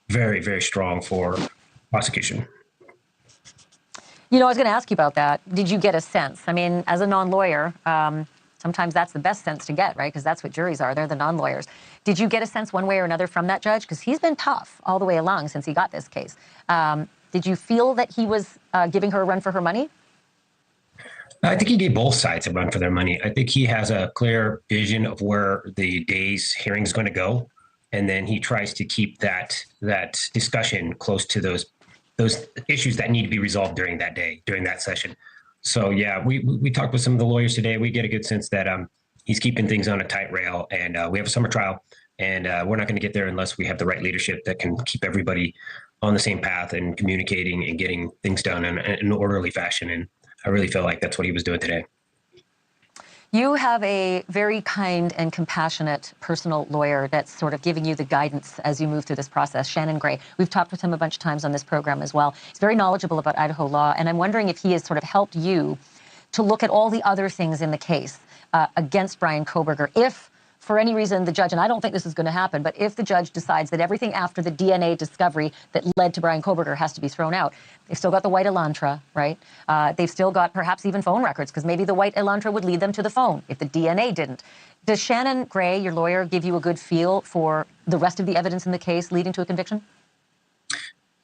very, very strong for prosecution. I was going to ask you about that. Did you get a sense? I mean, as a non-lawyer, sometimes that's the best sense to get, right? Because that's what juries are. They're the non-lawyers. Did you get a sense one way or another from that judge? Because he's been tough all the way along since he got this case. Did you feel that he was giving her a run for her money? I think he gave both sides a run for their money. I think he has a clear vision of where the day's hearing is going to go. And then he tries to keep that discussion close to those issues that need to be resolved during that day, during that session. So, yeah, we talked with some of the lawyers today. We get a good sense that, he's keeping things on a tight rail. And we have a summer trial, and we're not going to get there unless we have the right leadership that can keep everybody on the same path and communicating and getting things done in an orderly fashion. And I really feel like that's what he was doing today. You have a very kind and compassionate personal lawyer that's sort of giving you the guidance as you move through this process, Shannon Gray. We've talked with him a bunch of times on this program as well. He's very knowledgeable about Idaho law, and I'm wondering if he has sort of helped you to look at all the other things in the case against Bryan Kohberger. If, for any reason, the judge, and I don't think this is going to happen, but if the judge decides that everything after the DNA discovery that led to Bryan Kohberger has to be thrown out, they've still got the white Elantra, right? They've still got perhaps even phone records, because maybe the white Elantra would lead them to the phone if the DNA didn't. Does Shannon Gray, your lawyer, give you a good feel for the rest of the evidence in the case leading to a conviction?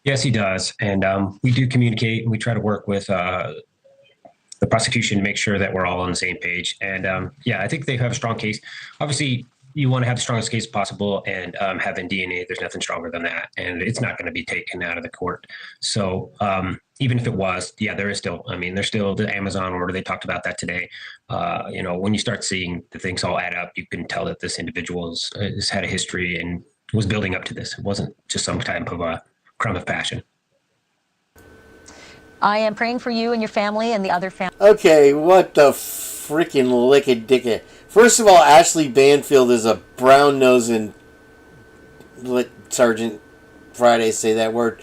Yes, he does. And we do communicate, and we try to work with the prosecution to make sure that we're all on the same page. And yeah, I think they have a strong case. Obviously, you want to have the strongest case possible, and having DNA, there's nothing stronger than that. And it's not going to be taken out of the court. So even if it was, yeah, there is still, I mean, there's still the Amazon order. They talked about that today. You know, when you start seeing the things all add up, you can tell that this individual has had a history and was building up to this. It wasn't just some type of a crime of passion. I am praying for you and your family and the other family. Okay, what the freaking lickadicka. First of all, Ashley Banfield is a brown-nosing, let Sergeant Friday say that word.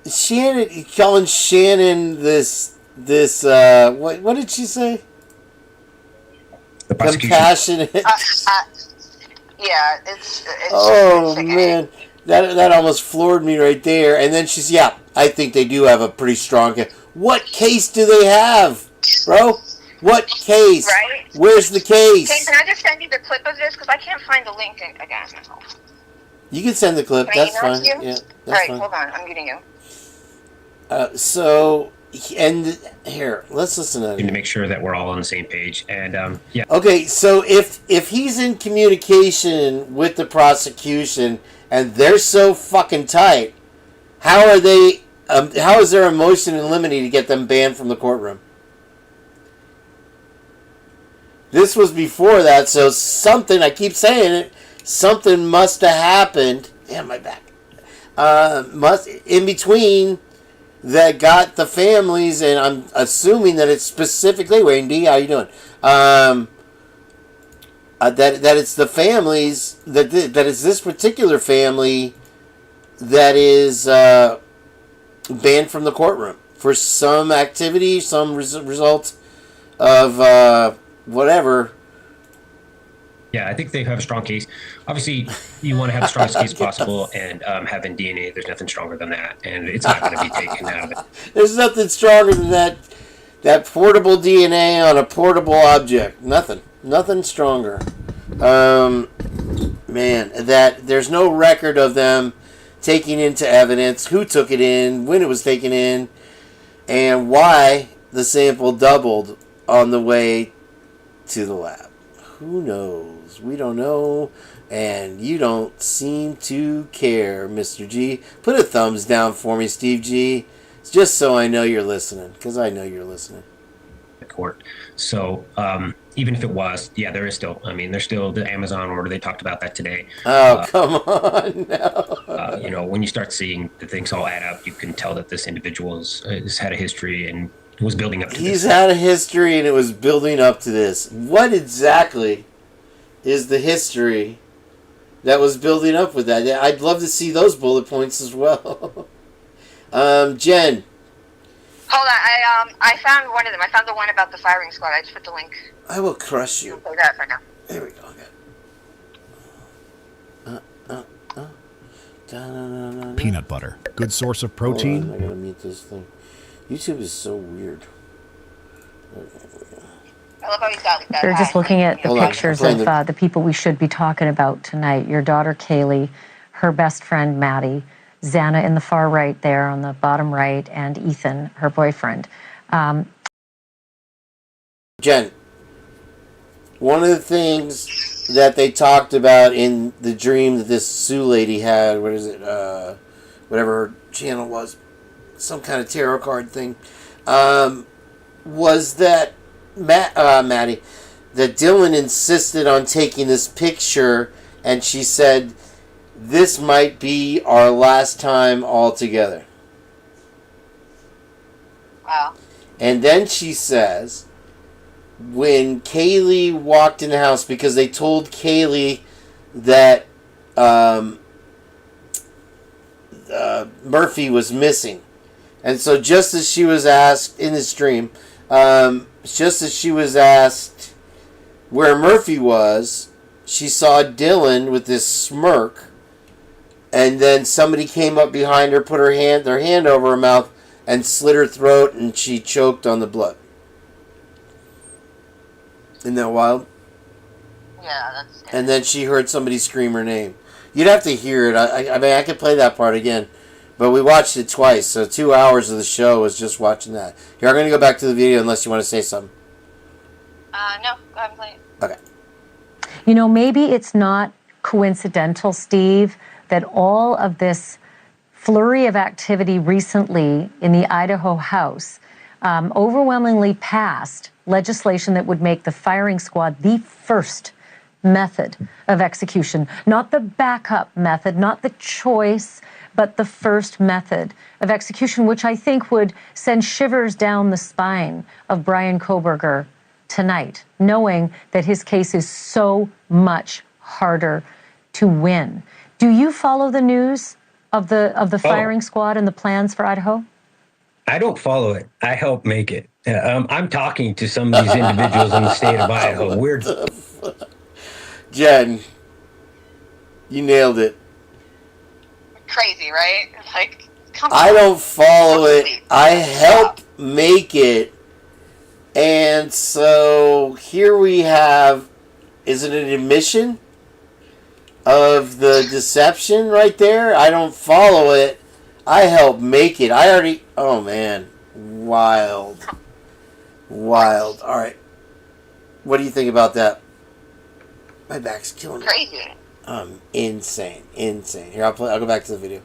Shannon, calling Shannon this what did she say? The compassionate. Yeah, it's oh, man. That almost floored me right there. And then she's, yeah, I think they do have a pretty strong case. What case do they have, bro? What case? Right? Where's the case? Kane, can I just send you the clip of this? Because I can't find the link again. You can send the clip. Can I That's email fine. it to you? Yeah, that's All right, fine. hold on. I'm muting you. So, and here, let's listen to it. To make sure that we're all on the same page. And yeah. Okay, so if he's in communication with the prosecution and they're so fucking tight, how are they? How is there a motion in limine to get them banned from the courtroom? This was before that, so something, I keep saying it, something must have happened. Damn, my back. In between that got the families, and I'm assuming that it's specifically, Wayne D, how you doing? That it's the families, that it's this particular family that is banned from the courtroom for some activity, some result of whatever. Yeah, I think they have a strong case. Obviously, you want to have the strongest case possible, and having DNA, there's nothing stronger than that, and it's not going to be taken out of it. There's nothing stronger than that portable DNA on a portable object. Nothing stronger. Man, that there's no record of them taking into evidence who took it in, when it was taken in, and why the sample doubled on the way to the lab. Who knows? We don't know, and you don't seem to care, Mr. G. Put a thumbs down for me, Steve G. Just so I know you're listening, because I know you're listening. Court. So even if it was, yeah, there is still, I mean, there's still the Amazon order. They talked about that today. Oh, come on. No. You know, when you start seeing the things all add up, you can tell that this individual has had a history and was building up to this. He's had a history and it was building up to this. What exactly is the history that was building up with that? I'd love to see those bullet points as well. Jen. Hold on, I found one of them. I found the one about the firing squad. I just put the link. I will crush you. I'll play that for now. There we go. Okay. Peanut butter, good source of protein. Hold on, I gotta mute this thing. YouTube is so weird. I love how he's got like that. We're just looking at the pictures of the people we should be talking about tonight. Your daughter, Kaylee, her best friend, Maddie, Xana in the far right there on the bottom right, and Ethan, her boyfriend. Jen, one of the things that they talked about in the dream that this Sue lady had, what is it, whatever her channel was, some kind of tarot card thing, was that Maddie, that Dylan insisted on taking this picture, and she said, "This might be our last time all together." Wow. And then she says, when Kaylee walked in the house, because they told Kaylee that Murphy was missing. And so just as she was asked in this dream, just as she was asked where Murphy was, she saw Dylan with this smirk, and then somebody came up behind her, put their hand over her mouth, and slit her throat, and she choked on the blood. Isn't that wild? Yeah, that's... And then she heard somebody scream her name. You'd have to hear it. I mean, I could play that part again. But we watched it twice, so 2 hours of the show was just watching that. Here, I'm going to go back to the video unless you want to say something. No, go ahead and play it. Okay. You know, maybe it's not coincidental, Steve, that all of this flurry of activity recently in the Idaho House overwhelmingly passed legislation that would make the firing squad the first method of execution, not the backup method, not the choice, but the first method of execution, which I think would send shivers down the spine of Brian Kohberger tonight, knowing that his case is so much harder to win. Do you follow the news of the firing squad and the plans for Idaho? I don't follow it. I help make it. I'm talking to some of these individuals in the state of Idaho. Weird. Jenn, you nailed it. Crazy, right? Like, come on. I don't follow it. I help make it. And so here we have, is it an admission of the deception right there? I don't follow it. I help make it. Oh man. Wild. Wild. All right. What do you think about that? My back's killing me. Crazy. Insane. Here, I'll go back to the video.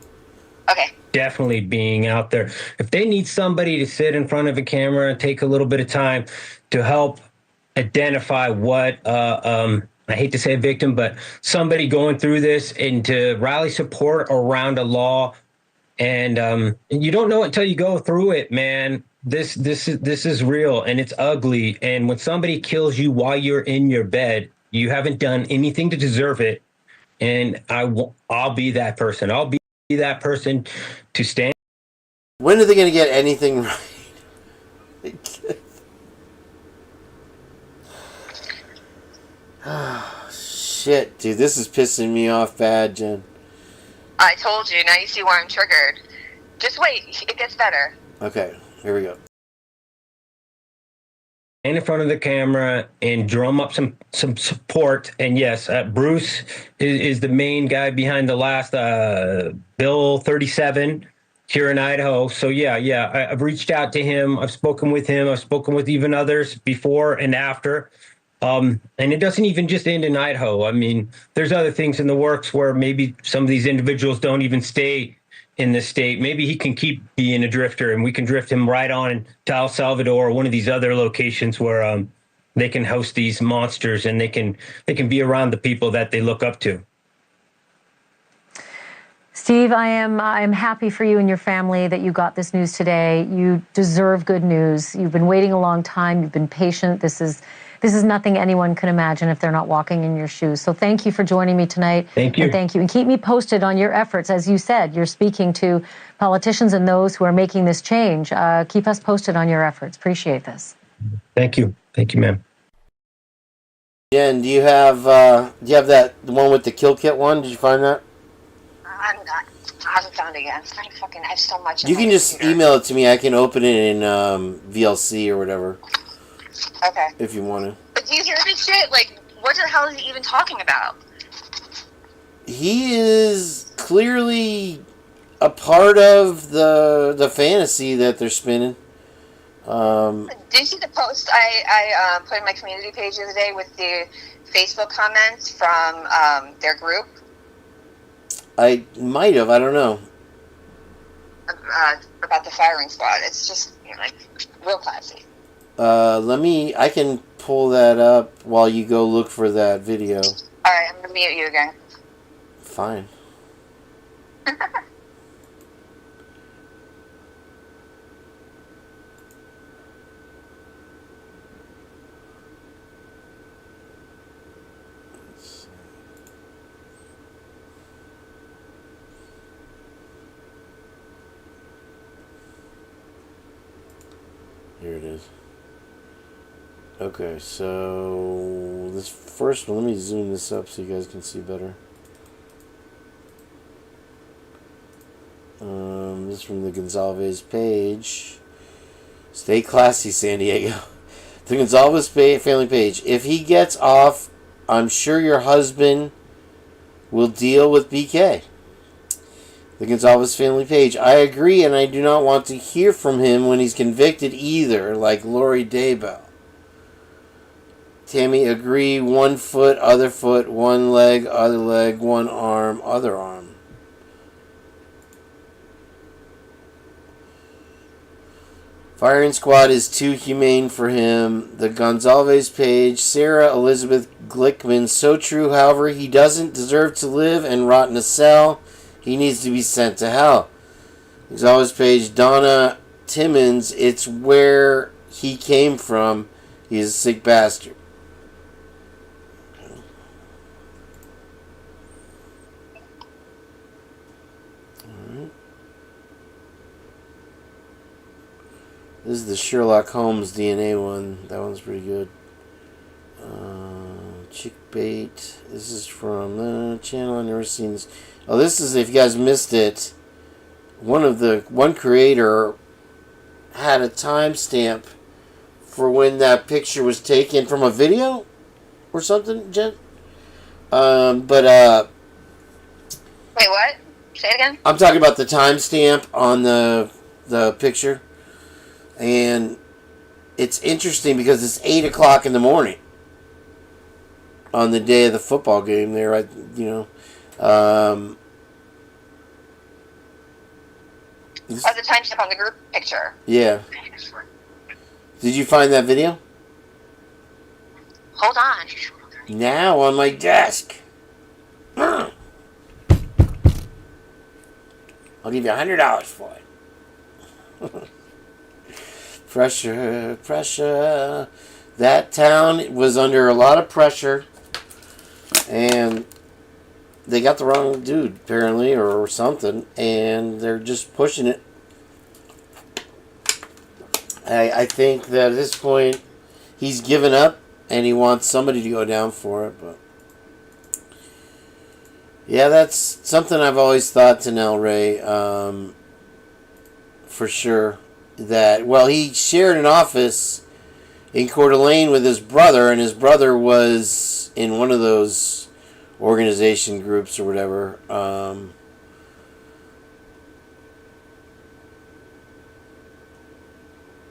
Okay. Definitely being out there. If they need somebody to sit in front of a camera and take a little bit of time to help identify what, I hate to say a victim, but somebody going through this and to rally support around a law. And you don't know it until you go through it, man. This is real and it's ugly. And when somebody kills you while you're in your bed, you haven't done anything to deserve it. And I'll be that person. I'll be that person to stand. When are they going to get anything right? Oh, shit, dude. This is pissing me off bad, Jen. I told you. Now you see why I'm triggered. Just wait. It gets better. Okay, here we go. In front of the camera and drum up some support. And yes, Bruce is the main guy behind the last Bill 37 here in Idaho. So yeah, I've reached out to him. I've spoken with him. I've spoken with even others before and after. And it doesn't even just end in Idaho. I mean, there's other things in the works where maybe some of these individuals don't even stay in the state. Maybe he can keep being a drifter and we can drift him right on to El Salvador or one of these other locations where they can host these monsters and they can be around the people that they look up to. Steve, I'm happy for you and your family that you got this news today. You deserve good news. You've been waiting a long time. You've been patient. This is nothing anyone can imagine if they're not walking in your shoes. So thank you for joining me tonight. Thank you. And thank you. And keep me posted on your efforts. As you said, you're speaking to politicians and those who are making this change. Keep us posted on your efforts. Appreciate this. Thank you. Thank you, ma'am. Jen, do you have the one with the kill kit one? Did you find that? I haven't found it yet. I have so much. You can just email it to me. I can open it in VLC or whatever. Okay. If you want to. But do you hear this shit? Like, what the hell is he even talking about? He is clearly a part of the fantasy that they're spinning. Did you see the post I put in my community page the other day with the Facebook comments from their group? I might have. I don't know. About the firing squad. It's just, like, real classy. I can pull that up while you go look for that video. Alright, I'm gonna mute you again. Fine. Here it is. Okay, so this first one, let me zoom this up so you guys can see better. This is from the Gonzalez page. Stay classy, San Diego. The Gonzalez family page. If he gets off, I'm sure your husband will deal with BK. The Gonzalez family page. I agree, and I do not want to hear from him when he's convicted either, like Lori Daybell. Tammy, agree. 1 foot, other foot, 1 leg, other leg, 1 arm, other arm. Firing squad is too humane for him. The Gonzalez page. Sarah Elizabeth Glickman. So true, however, he doesn't deserve to live and rot in a cell. He needs to be sent to hell. Gonzalez page. Donna Timmons. It's where he came from. He's a sick bastard. This is the Sherlock Holmes DNA one. That one's pretty good. Chick bait. This is from the channel. I've never seen this. Oh, this is, if you guys missed it, one creator had a timestamp for when that picture was taken from a video or something, Jen. Wait, what? Say it again? I'm talking about the timestamp on the picture. And it's interesting because it's 8 o'clock in the morning on the day of the football game there. The timestamp on the group picture. Yeah. Did you find that video? Hold on. Now on my desk. I'll give you $100 for it. Pressure. That town was under a lot of pressure, and they got the wrong dude, apparently, or something, and they're just pushing it. I think that at this point, he's given up, and he wants somebody to go down for it, but... Yeah, that's something I've always thought to Nell Ray, for sure. That, well, he shared an office in Coeur d'Alene with his brother, and his brother was in one of those organization groups or whatever.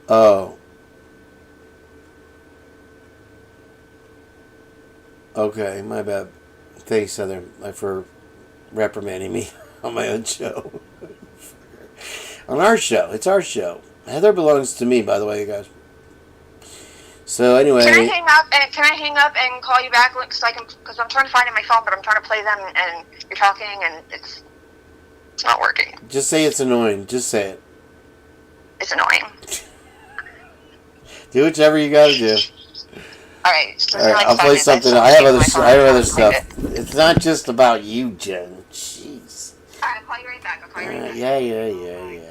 Oh. Okay, my bad. Thanks, Heather, for reprimanding me on my own show. On our show. It's our show. Heather belongs to me, by the way, you guys. So anyway, Can I hang up and call you back because I'm trying to find it on my phone, but I'm trying to play them and you're talking and it's not working. Just say it's annoying. Just say it. It's annoying. Do whichever you got to do. All right. All right, I'll play something. I have other stuff. It's not just about you, Jen. Jeez. All right, I'll call you right back. Yeah.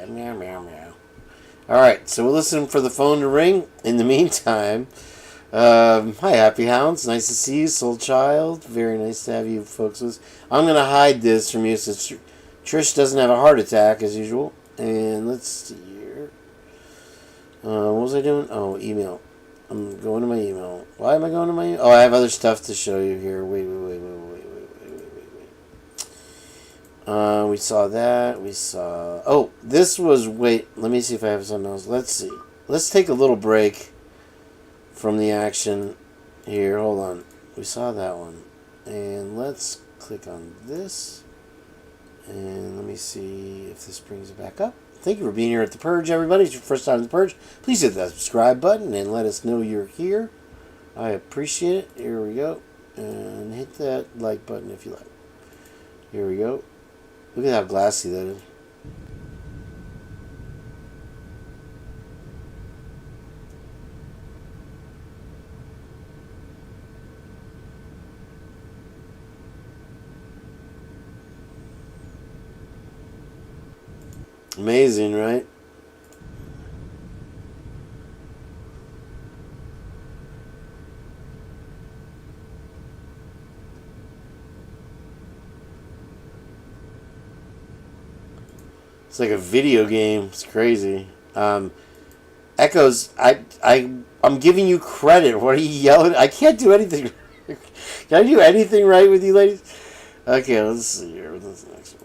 Meow, meow, meow. All right, so we'll listen for the phone to ring. In the meantime, hi, Happy Hounds. Nice to see you, Soul Child. Very nice to have you folks with us. I'm going to hide this from you since Trish doesn't have a heart attack, as usual. And let's see here. What was I doing? Oh, email. I'm going to my email. Why am I going to my email? Oh, I have other stuff to show you here. Wait. We saw that. We saw... Oh, this was... Wait, let me see if I have something else. Let's see. Let's take a little break from the action here. Hold on. We saw that one. And let's click on this. And let me see if this brings it back up. Thank you for being here at the Purge, everybody. It's your first time at the Purge. Please hit that subscribe button and let us know you're here. I appreciate it. Here we go. And hit that like button if you like. Here we go. Look at how glassy that is. Amazing, right? It's like a video game. It's crazy. Echoes, I'm giving you credit. What are you yelling? I can't do anything. Can I do anything right with you ladies? Okay, let's see here. What's the next one?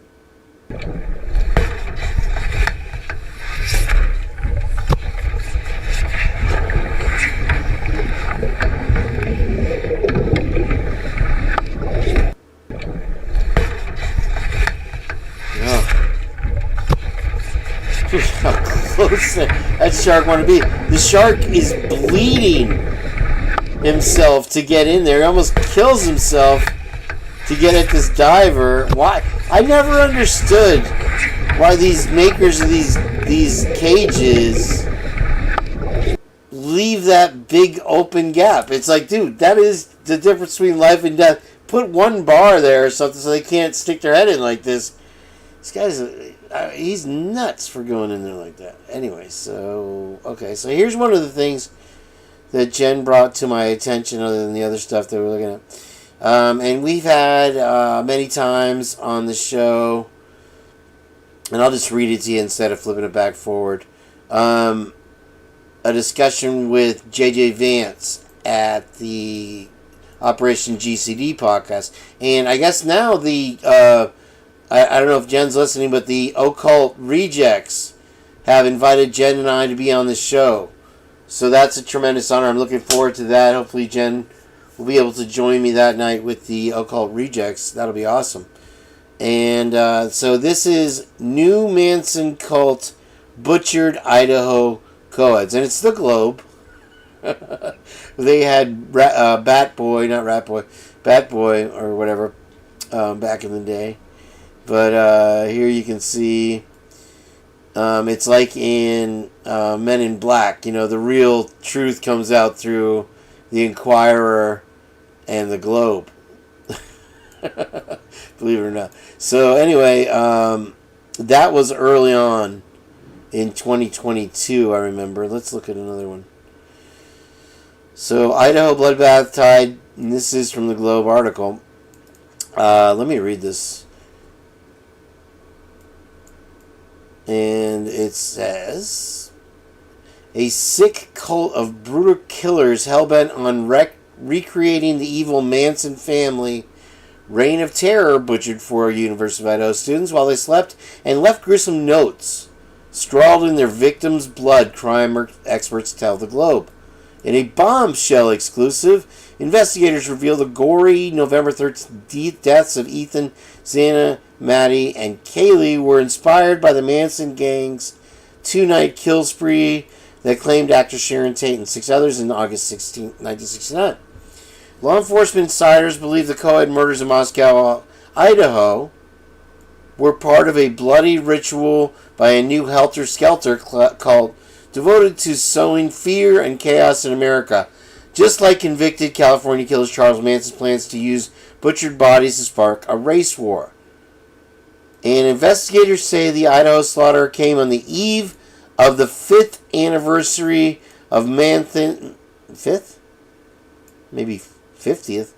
How close that shark want to be. The shark is bleeding himself to get in there. He almost kills himself to get at this diver. Why? I never understood why these makers of these cages leave that big open gap. It's like, dude, that is the difference between life and death. Put one bar there or something so they can't stick their head in like this. This guy's... he's nuts for going in there like that. Anyway, so here's one of the things that Jenn brought to my attention other than the other stuff that we're looking at. And we've had many times on the show, and I'll just read it to you instead of flipping it back forward, a discussion with J.J. Vance at the Operation GCD podcast. And I guess now the... I don't know if Jen's listening, but the Occult Rejects have invited Jenn and I to be on the show. So that's a tremendous honor. I'm looking forward to that. Hopefully Jenn will be able to join me that night with the Occult Rejects. That'll be awesome. And so this is New Manson Cult Butchered Idaho Co-eds. And it's the Globe. They had Bat Boy or whatever back in the day. But here you can see it's like in Men in Black. You know, the real truth comes out through the Inquirer and the Globe. Believe it or not. So anyway, that was early on in 2022, I remember. Let's look at another one. So Idaho Bloodbath Tide, and this is from the Globe article. Let me read this. And it says, a sick cult of brutal killers hell-bent on recreating the evil Manson family reign of terror butchered 4 University of Idaho students while they slept and left gruesome notes scrawled in their victims' blood, crime experts tell the Globe. In a bombshell exclusive, investigators reveal the gory November 13th deaths of Ethan, Xana, Maddie, and Kaylee were inspired by the Manson gang's 2-night kill spree that claimed actor Sharon Tate and 6 others in August 16, 1969. Law enforcement insiders believe the co-ed murders in Moscow, Idaho, were part of a bloody ritual by a new helter-skelter cult devoted to sowing fear and chaos in America, just like convicted California killer Charles Manson's plans to use butchered bodies to spark a race war. And investigators say the Idaho slaughter came on the eve of the 5th anniversary of Manson... 5th? Maybe 50th.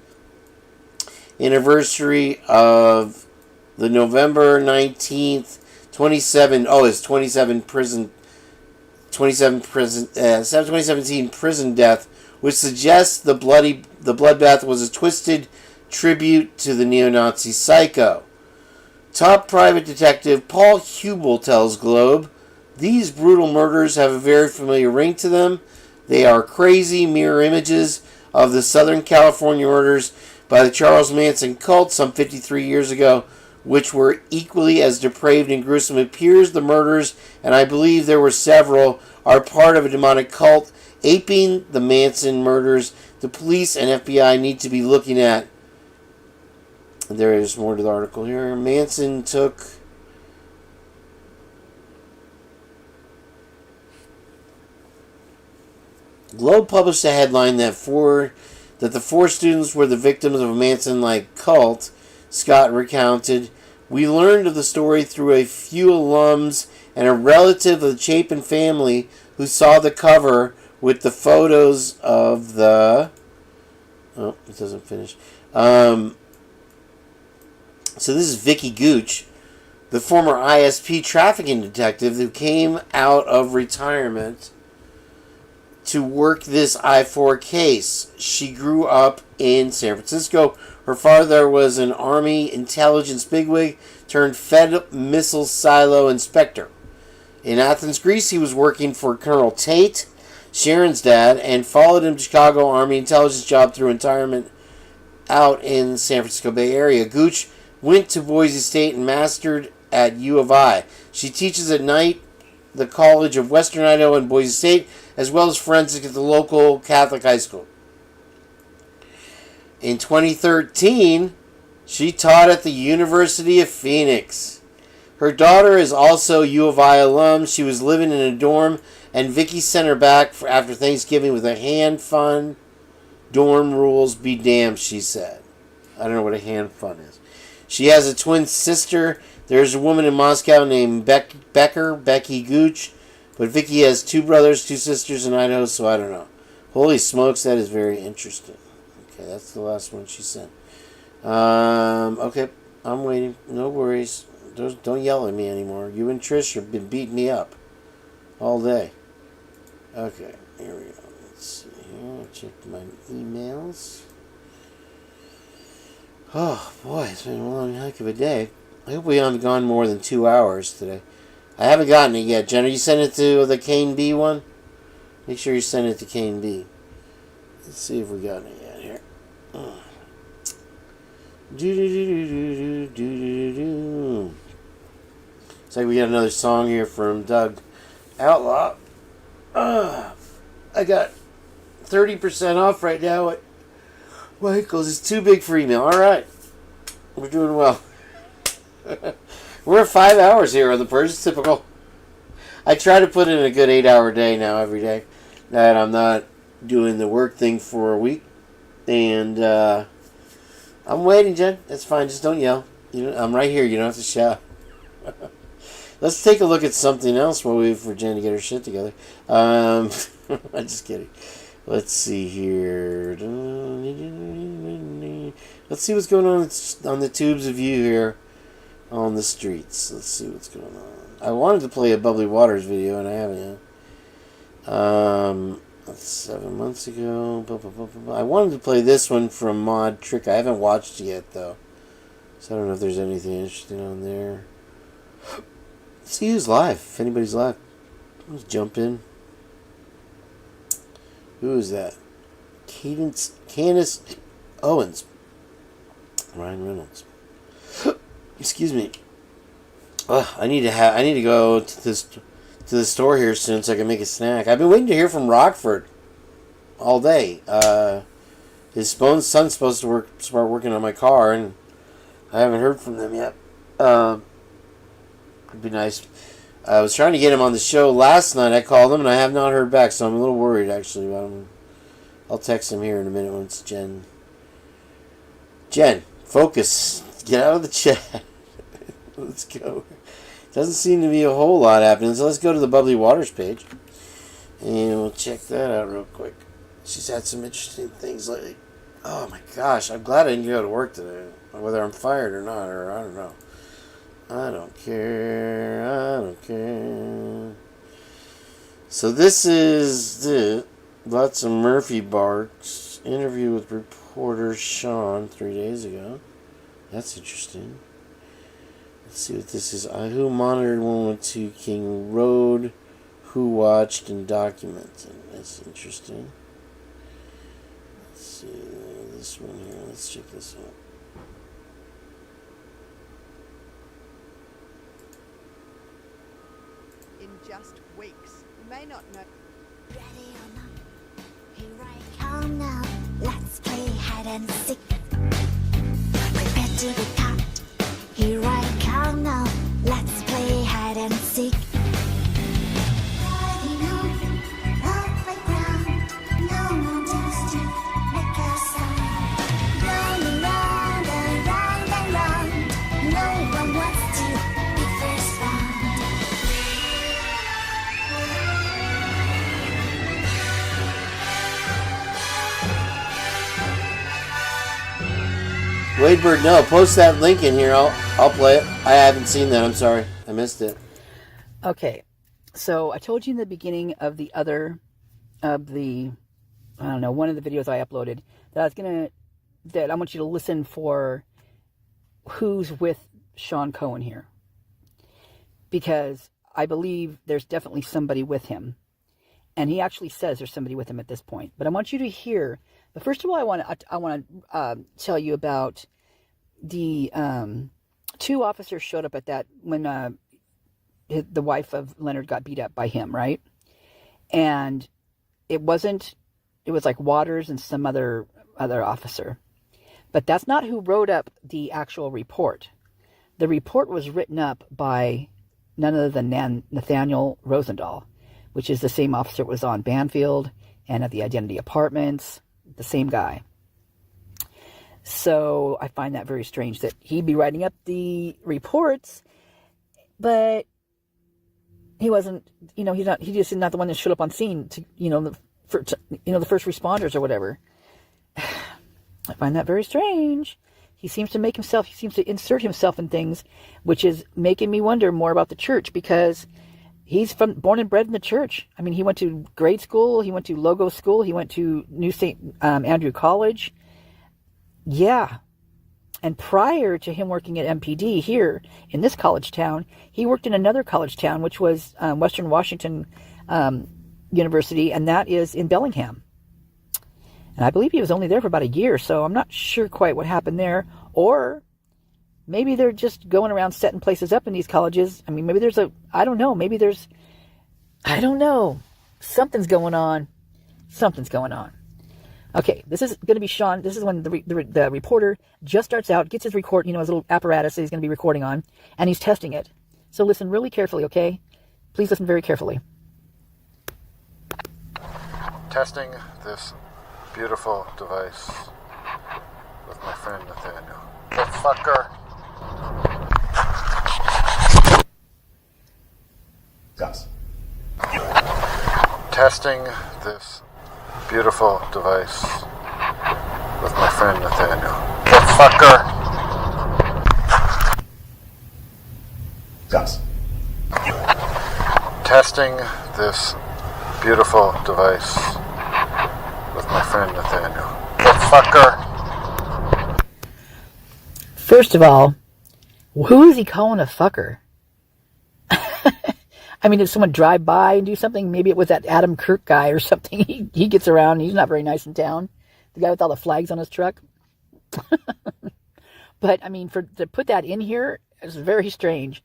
Anniversary of the November 19th, 2017 prison death, which suggests the bloodbath was a twisted tribute to the neo-Nazi psycho. Top private detective Paul Hubel tells Globe, these brutal murders have a very familiar ring to them. They are crazy mirror images of the Southern California murders by the Charles Manson cult some 53 years ago, which were equally as depraved and gruesome. It appears the murders, and I believe there were several, are part of a demonic cult aping the Manson murders. the police and FBI need to be looking at. There is more to the article here. Manson took... Globe published a headline that the four students were the victims of a Manson-like cult. Scott recounted, "We learned of the story through a few alums and a relative of the Chapin family who saw the cover with the photos of the..." Oh, it doesn't finish. So this is Vicky Gooch, the former ISP trafficking detective who came out of retirement to work this I-4 case. She grew up in San Francisco. Her father was an Army intelligence bigwig turned Fed missile silo inspector. In Athens, Greece, he was working for Colonel Tate, Sharon's dad, and followed him to Chicago Army intelligence job through retirement out in San Francisco Bay Area. Gooch went to Boise State and mastered at U of I. She teaches at night the College of Western Idaho and Boise State, as well as forensics at the local Catholic high school. In 2013, she taught at the University of Phoenix. Her daughter is also U of I alum. She was living in a dorm, and Vicky sent her back after Thanksgiving with a hand fund. Dorm rules be damned, she said. I don't know what a hand fund is. She has a twin sister. There's a woman in Moscow named Becky Gooch. But Vicky has two brothers, two sisters in Idaho, so I don't know. Holy smokes, that is very interesting. Okay, that's the last one she sent. Okay, I'm waiting. No worries. Don't yell at me anymore. You and Trish have been beating me up all day. Okay, here we go. Let's see here. I'll check my emails. Oh, boy, it's been a long heck of a day. I hope we haven't gone more than 2 hours today. I haven't gotten it yet. Jenn, are you sending it to the Kane B one? Make sure you send it to Kane B. Let's see if we got it yet here. It's like we got another song here from Doug Outlaw. I got 30% off right now at Michael's. It's too big for email. All right. We're doing well. We're at 5 hours here on the Purge. It's typical. I try to put in a good 8-hour day now every day. That I'm not doing the work thing for a week. And I'm waiting, Jen. That's fine. Just don't yell. I'm right here. You don't have to shout. Let's take a look at something else while we wait for Jen to get her shit together. I'm just kidding. Let's see here. Let's see what's going on the tubes of you here on the streets. Let's see what's going on. I wanted to play a Bubbly Waters video, and I haven't yet. That's 7 months ago. I wanted to play this one from Mod Trick. I haven't watched it yet, though. So I don't know if there's anything interesting on there. Let's see who's live. If anybody's live. Let's jump in. Who is that? Candace Owens. Ryan Reynolds. Excuse me. I need to go to the store here soon so I can make a snack. I've been waiting to hear from Rockford all day. His son's supposed to start working on my car, and I haven't heard from them yet. It'd be nice. I was trying to get him on the show last night. I called him, and I have not heard back, so I'm a little worried, actually, about him. I'll text him here in a minute once Jen, focus. Get out of the chat. Let's go. Doesn't seem to be a whole lot happening, so let's go to the Bubbly Waters page. And we'll check that out real quick. She's had some interesting things lately. Oh my gosh, I'm glad I didn't go to work today. Whether I'm fired or not, or I don't know. I don't care. So this is lots of Murphy Barks interview with reporter Sean 3 days ago. That's interesting. Let's see what this is. Who monitored 112 King Road? Who watched and documented? That's interesting. Let's see this one here. Let's check this out. In just weeks, you may not know. Ready or not, here I come now. Let's play hide and seek. Prepare to be caught. Here I come now. Let's play hide and seek. Riding on the playground. No more days to make a sound. Round and round and round and round. No one wants to be first found. Wadebird, no, post that link in here. I'll play it. I haven't seen that. I'm sorry. I missed it. Okay. So I told you in the beginning of one of the videos I uploaded that I want you to listen for who's with Sean Cohen here. Because I believe there's definitely somebody with him. And he actually says there's somebody with him at this point. But I want you to hear. But first of all, I want to tell you about the two officers showed up at that when the wife of Leonard got beat up by him, right? And it was like Waters and some other officer. But that's not who wrote up the actual report. The report was written up by none other than Nathaniel Rosendahl, which is the same officer that was on Banfield and at the Identity Apartments, the same guy. So I find that very strange that he'd be writing up the reports, but he wasn't, he just not the one that showed up on scene to, the first responders or whatever. I find that very strange. He seems to insert himself in things, which is making me wonder more about the church, because he's born and bred in the church. I mean, he went to grade school, he went to Logo School, he went to New St. Andrew College. Yeah. And prior to him working at MPD here in this college town, he worked in another college town, which was Western Washington University, and that is in Bellingham. And I believe he was only there for about a year, so I'm not sure quite what happened there. Or maybe they're just going around setting places up in these colleges. I mean, maybe I don't know. Something's going on. Okay, this is going to be Sean. This is when the reporter just starts out, gets his his little apparatus that he's going to be recording on, and he's testing it. So listen really carefully, okay? Please listen very carefully. Testing this beautiful device with my friend Nathaniel. The fucker. Gus. Testing this beautiful device with my friend Nathaniel. The fucker. Gus. Testing this beautiful device with my friend Nathaniel. The fucker. First of all, who is he calling a fucker? I mean, did someone drive by and do something? Maybe it was that Adam Kirk guy or something. He gets around. He's not very nice in town. The guy with all the flags on his truck. But, I mean, to put that in here is very strange.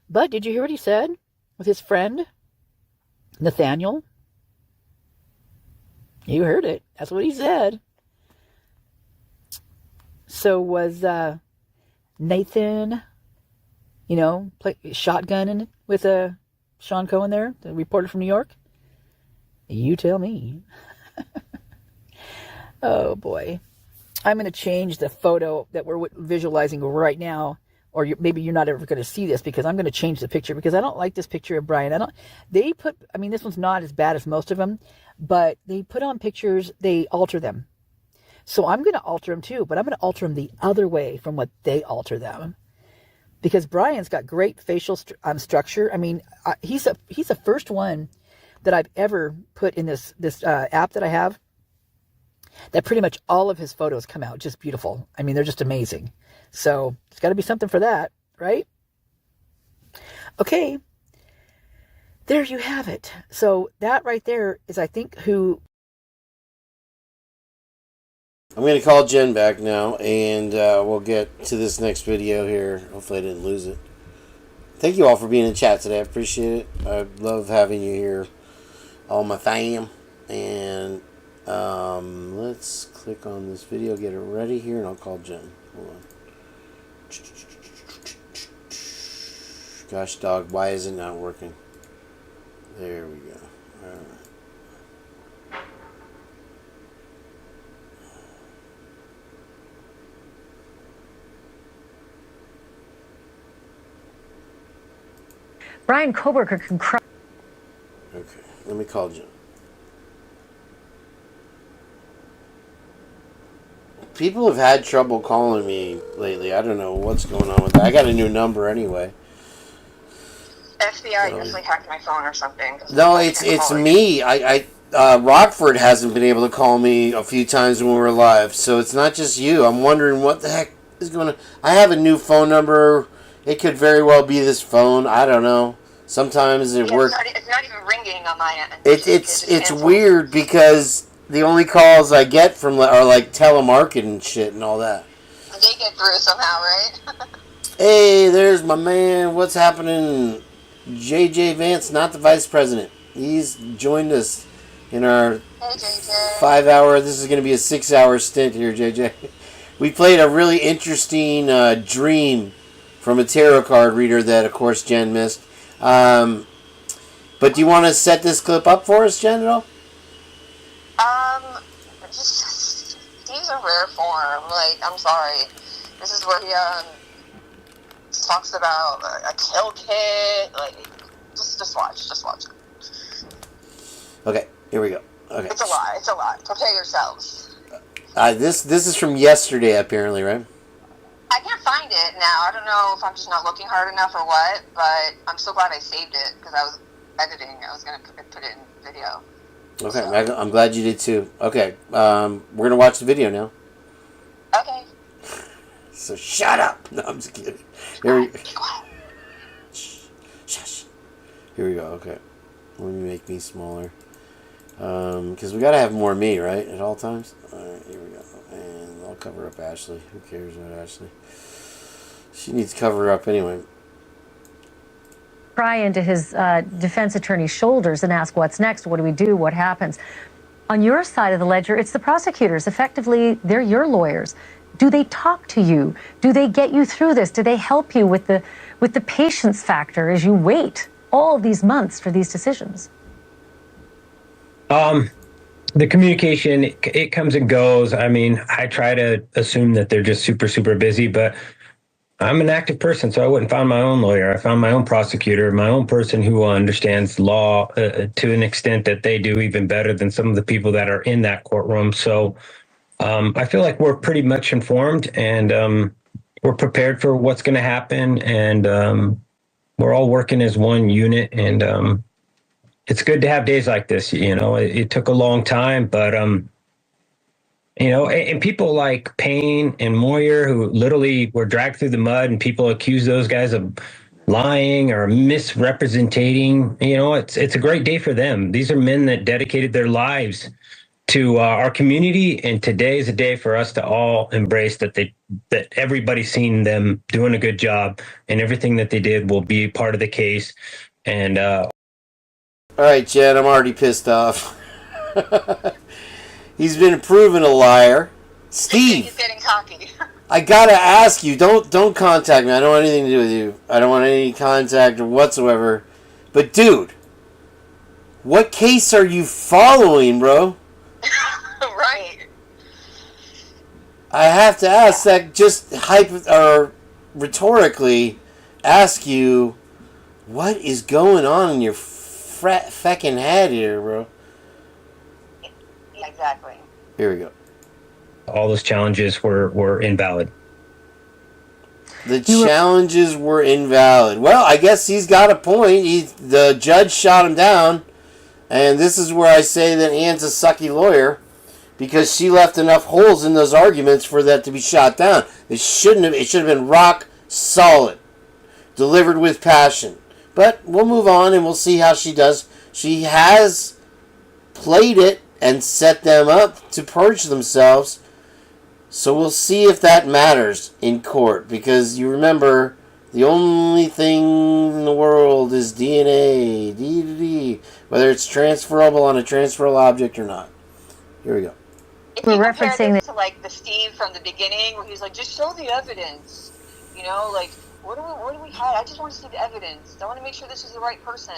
But did you hear what he said with his friend, Nathaniel? You heard it. That's what he said. So was Nathan, shotgunning with Sean Cohen there, the reporter from New York? You tell me. Oh, boy. I'm going to change the photo that we're visualizing right now, or maybe you're not ever going to see this, because I'm going to change the picture, because I don't like this picture of Brian. This one's not as bad as most of them, but they put on pictures, they alter them. So I'm going to alter them too, but I'm going to alter them the other way from what they alter them. Because Brian's got great facial structure. I mean, he's the first one that I've ever put in this app that I have, that pretty much all of his photos come out just beautiful. I mean, they're just amazing. So there's got to be something for that, right? Okay, there you have it. So that right there is, I think, who... I'm going to call Jenn back now, and we'll get to this next video here. Hopefully I didn't lose it. Thank you all for being in chat today. I appreciate it. I love having you here, all my fam. And Let's click on this video, get it ready here, and I'll call Jenn. Hold on. Gosh, dog, why is it not working? There we go. All right. Brian Koberger can cry. Okay, let me call Jenn. People have had trouble calling me lately. I don't know what's going on with that. I got a new number anyway. FBI usually hacked my phone or something. No, it's me. Rockford hasn't been able to call me a few times when we were live, so it's not just you. I'm wondering what the heck is going on. I have a new phone number. It could very well be this phone. I don't know. Sometimes it works. It's not even ringing on my end. It's weird because the only calls I get from are like telemarketing shit and all that. They get through somehow, right? Hey, there's my man. What's happening? JJ Vance, not the vice president. He's joined us in our 5-hour. This is going to be a 6-hour stint here, JJ. We played a really interesting dream from a tarot card reader that, of course, Jenn missed. But do you want to set this clip up for us, Jenn, at all? Just use a rare form. Like, I'm sorry. This is where he talks about a kill kit. Like, just watch. Okay, here we go. Okay. It's a lot. Prepare yourselves. This is from yesterday, apparently, right? I can't find it now. I don't know if I'm just not looking hard enough or what, but I'm so glad I saved it because I was editing. I was going to put it in video. Okay, so. I'm glad you did too. Okay, we're going to watch the video now. Okay. So shut up. No, I'm just kidding. Here we Shush. Here we go. Okay. Let me make me smaller. Because we got to have more me, right? At all times? Alright, here we go. And I'll cover up Ashley. Who cares about Ashley? She needs to cover up anyway. Pry into his defense attorney's shoulders and ask, what's next? What do we do? What happens? On your side of the ledger, it's the prosecutors. Effectively, they're your lawyers. Do they talk to you? Do they get you through this? Do they help you with the patience factor as you wait all of these months for these decisions? The communication, it comes and goes. I mean, I try to assume that they're just super, super busy, but I'm an active person, so I went and found my own lawyer. I found my own prosecutor, my own person who understands law to an extent that they do, even better than some of the people that are in that courtroom. So I feel like we're pretty much informed, and we're prepared for what's going to happen, and we're all working as one unit, and it's good to have days like this. You know, it took a long time, but you know, and people like Payne and Moyer, who literally were dragged through the mud, and people accuse those guys of lying or misrepresenting. You know, it's a great day for them. These are men that dedicated their lives to our community, and today is a day for us to all embrace that everybody's seen them doing a good job, and everything that they did will be part of the case. And all right, Jenn, I'm already pissed off. He's been proven a liar. Steve, he's getting cocky. I gotta ask you, don't contact me. I don't want anything to do with you. I don't want any contact or whatsoever. But dude, what case are you following, bro? Right. I have to ask that, just rhetorically ask you, what is going on in your feckin' head here, bro? Exactly. Here we go. All those challenges were invalid. The challenges were invalid. Well, I guess he's got a point. The judge shot him down, and this is where I say that Ann's a sucky lawyer, because she left enough holes in those arguments for that to be shot down. It should have been rock solid, delivered with passion. But we'll move on and we'll see how she does. She has played it and set them up to purge themselves. So we'll see if that matters in court. Because you remember, the only thing in the world is DNA. Whether it's transferable on a transferable object or not. Here we go. If We're you compare referencing this to like the Steve from the beginning, where he's like, just show the evidence. You know, like what do we hide? I just want to see the evidence. I want to make sure this is the right person.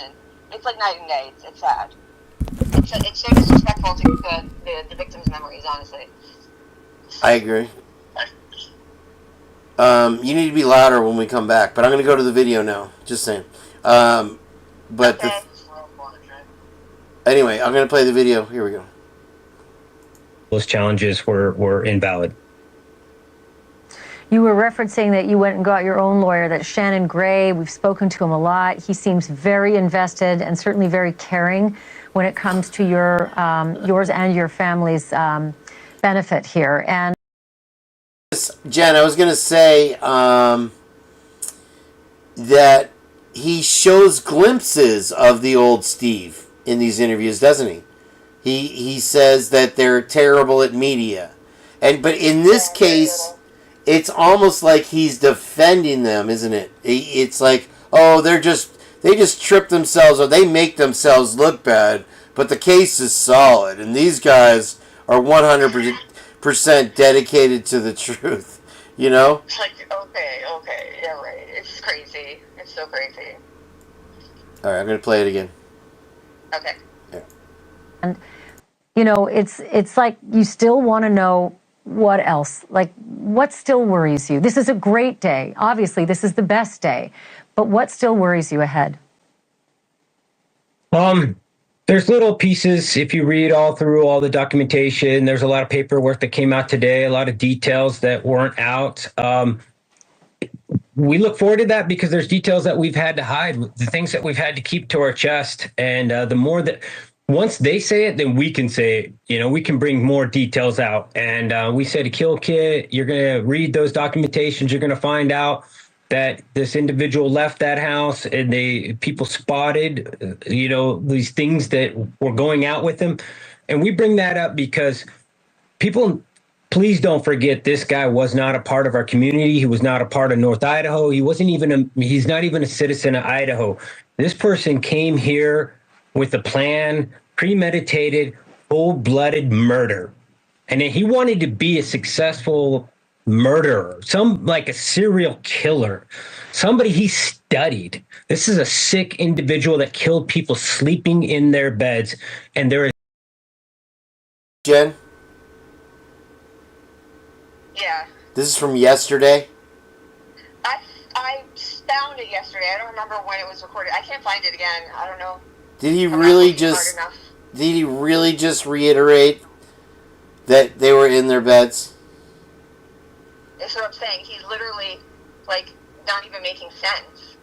It's like night and day. It's sad. It's so disrespectful to the victims' memories, honestly. I agree. You need to be louder when we come back, but I'm going to go to the video now. Just saying. Anyway, I'm going to play the video. Here we go. Those challenges were invalid. You were referencing that you went and got your own lawyer, that Shannon Gray. We've spoken to him a lot. He seems very invested and certainly very caring when it comes to yours and your family's benefit here. And Jen, I was going to say that he shows glimpses of the old Steve in these interviews, doesn't he? He says that they're terrible at media. But in this case, it's almost like he's defending them, isn't it? It's like, oh, they just trip themselves or they make themselves look bad, but the case is solid, and these guys are 100% dedicated to the truth, you know? It's like, okay, yeah, right. It's crazy. It's so crazy. All right, I'm going to play it again. Okay. Yeah. And, you know, it's like you still want to know what else, like what still worries you? This is a great day. Obviously, this is the best day. But what still worries you ahead? There's little pieces. If you read all through all the documentation, there's a lot of paperwork that came out today, a lot of details that weren't out. We look forward to that because there's details that we've had to hide, the things that we've had to keep to our chest. And the more that once they say it, then we can say it. You know, we can bring more details out. And we said, a kill kit, you're going to read those documentations. You're going to find out that this individual left that house and people spotted, you know, these things that were going out with him. And we bring that up because people, please don't forget, this guy was not a part of our community. He was not a part of North Idaho. He's not even a citizen of Idaho. This person came here with a plan, premeditated, full-blooded murder. And he wanted to be a successful murderer, like a serial killer, somebody he studied. This is a sick individual that killed people sleeping in their beds. And there is... Jen? Yeah. This is from yesterday? I found it yesterday. I don't remember when it was recorded. I can't find it again. I don't know. Did he really just reiterate that they were in their beds? That's what I'm saying. He's literally, like, not even making sense.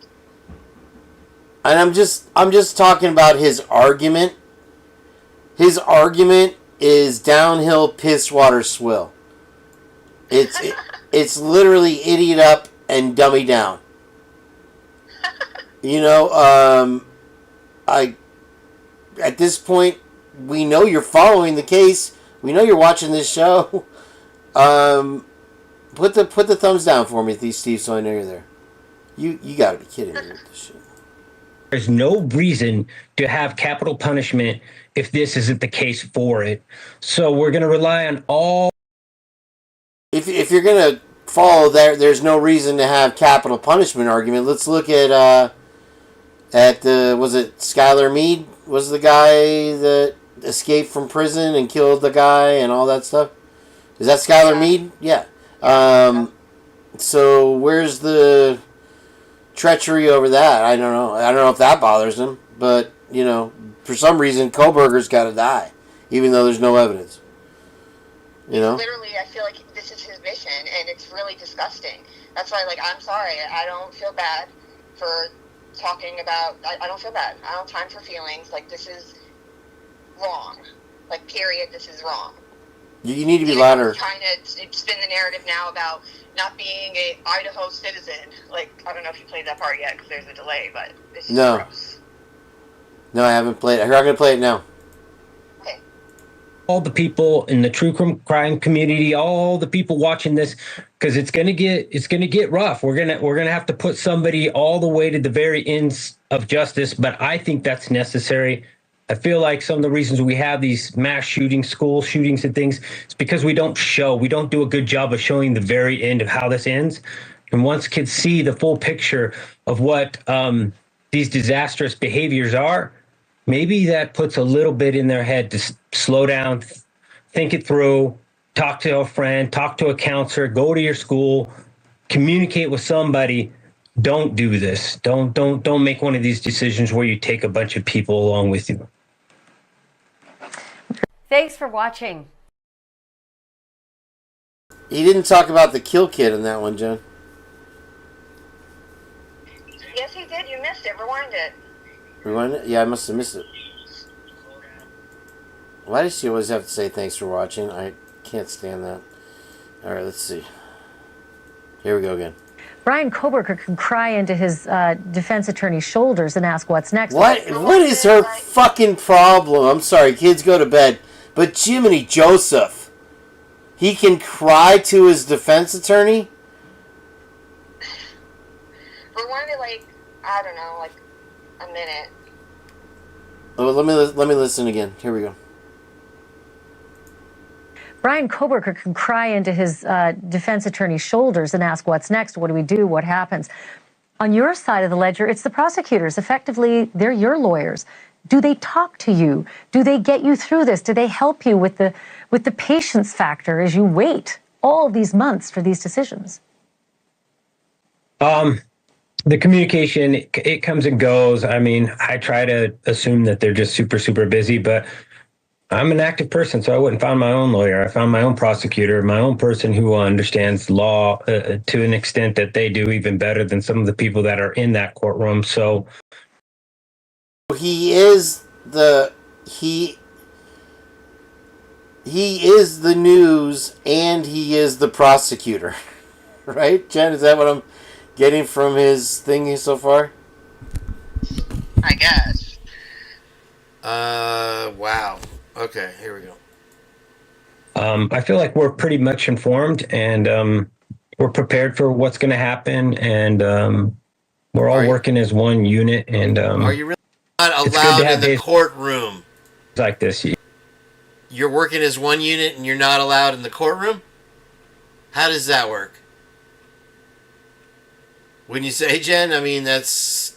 And I'm just talking about his argument. His argument is downhill piss water swill. It's literally idiot up and dummy down. You know, at this point, we know you're following the case. We know you're watching this show. Put the thumbs down for me, Steve, so I know you're there. You got to be kidding me with this shit. There's no reason to have capital punishment if this isn't the case for it. So we're going to rely on all... If you're going to follow there's no reason to have capital punishment argument. Let's look at was it Skylar Meade was the guy that escaped from prison and killed the guy and all that stuff? Is that Skylar Meade? Yeah. So where's the treachery over that? I don't know. I don't know if that bothers him, but you know, for some reason, Kohlberger's got to die, even though there's no evidence. You know. Literally, I feel like this is his mission, and it's really disgusting. That's why, like, I'm sorry. I don't feel bad for talking about. I don't feel bad. I don't have time for feelings. Like, this is wrong. Like, period. This is wrong. You need to be louder. Trying to spin the narrative now about not being a Idaho citizen. Like, I don't know if you played that part yet because there's a delay, but this is gross. No, I haven't played it. I'm going to play it now. Okay. All the people in the true crime community, all the people watching this, because it's gonna get rough. We're gonna have to put somebody all the way to the very ends of justice, but I think that's necessary. I feel like some of the reasons we have these mass shootings, school shootings and things, it's because we don't do a good job of showing the very end of how this ends. And once kids see the full picture of what these disastrous behaviors are, maybe that puts a little bit in their head to slow down, think it through, talk to a friend, talk to a counselor, go to your school, communicate with somebody. Don't do this. Don't make one of these decisions where you take a bunch of people along with you. Thanks for watching. He didn't talk about the kill kit in that one, Jen. Yes, he did. You missed it. Rewind it. Rewind it? Yeah, I must have missed it. Why does she always have to say thanks for watching? I can't stand that. Alright, let's see. Here we go again. Brian Koberger can cry into his defense attorney's shoulders and ask what's next. What is her fucking problem? I'm sorry, kids, go to bed. But Jiminy Joseph, he can cry to his defense attorney? Rewind it like, I don't know, like a minute. Oh, let me listen again. Here we go. Brian Koberger can cry into his defense attorney's shoulders and ask what's next, what do we do, what happens. On your side of the ledger, it's the prosecutors. Effectively, they're your lawyers. Do they talk to you? Do they get you through this? Do they help you with the patience factor as you wait all these months for these decisions? The communication, it comes and goes. I mean, I try to assume that they're just super, super busy, but I'm an active person, so I wouldn't find my own lawyer. I found my own prosecutor, my own person who understands law to an extent that they do, even better than some of the people that are in that courtroom. So he is the news, and he is the prosecutor, right, Jen? Is that what I'm getting from his thingy so far? I guess. Wow. Okay, here we go. I feel like we're pretty much informed, and we're prepared for what's going to happen, and we're all working as one unit. And are you really not allowed in the courtroom like this? You're working as one unit, and you're not allowed in the courtroom? How does that work? Wouldn't you say, Jen? I mean, that's...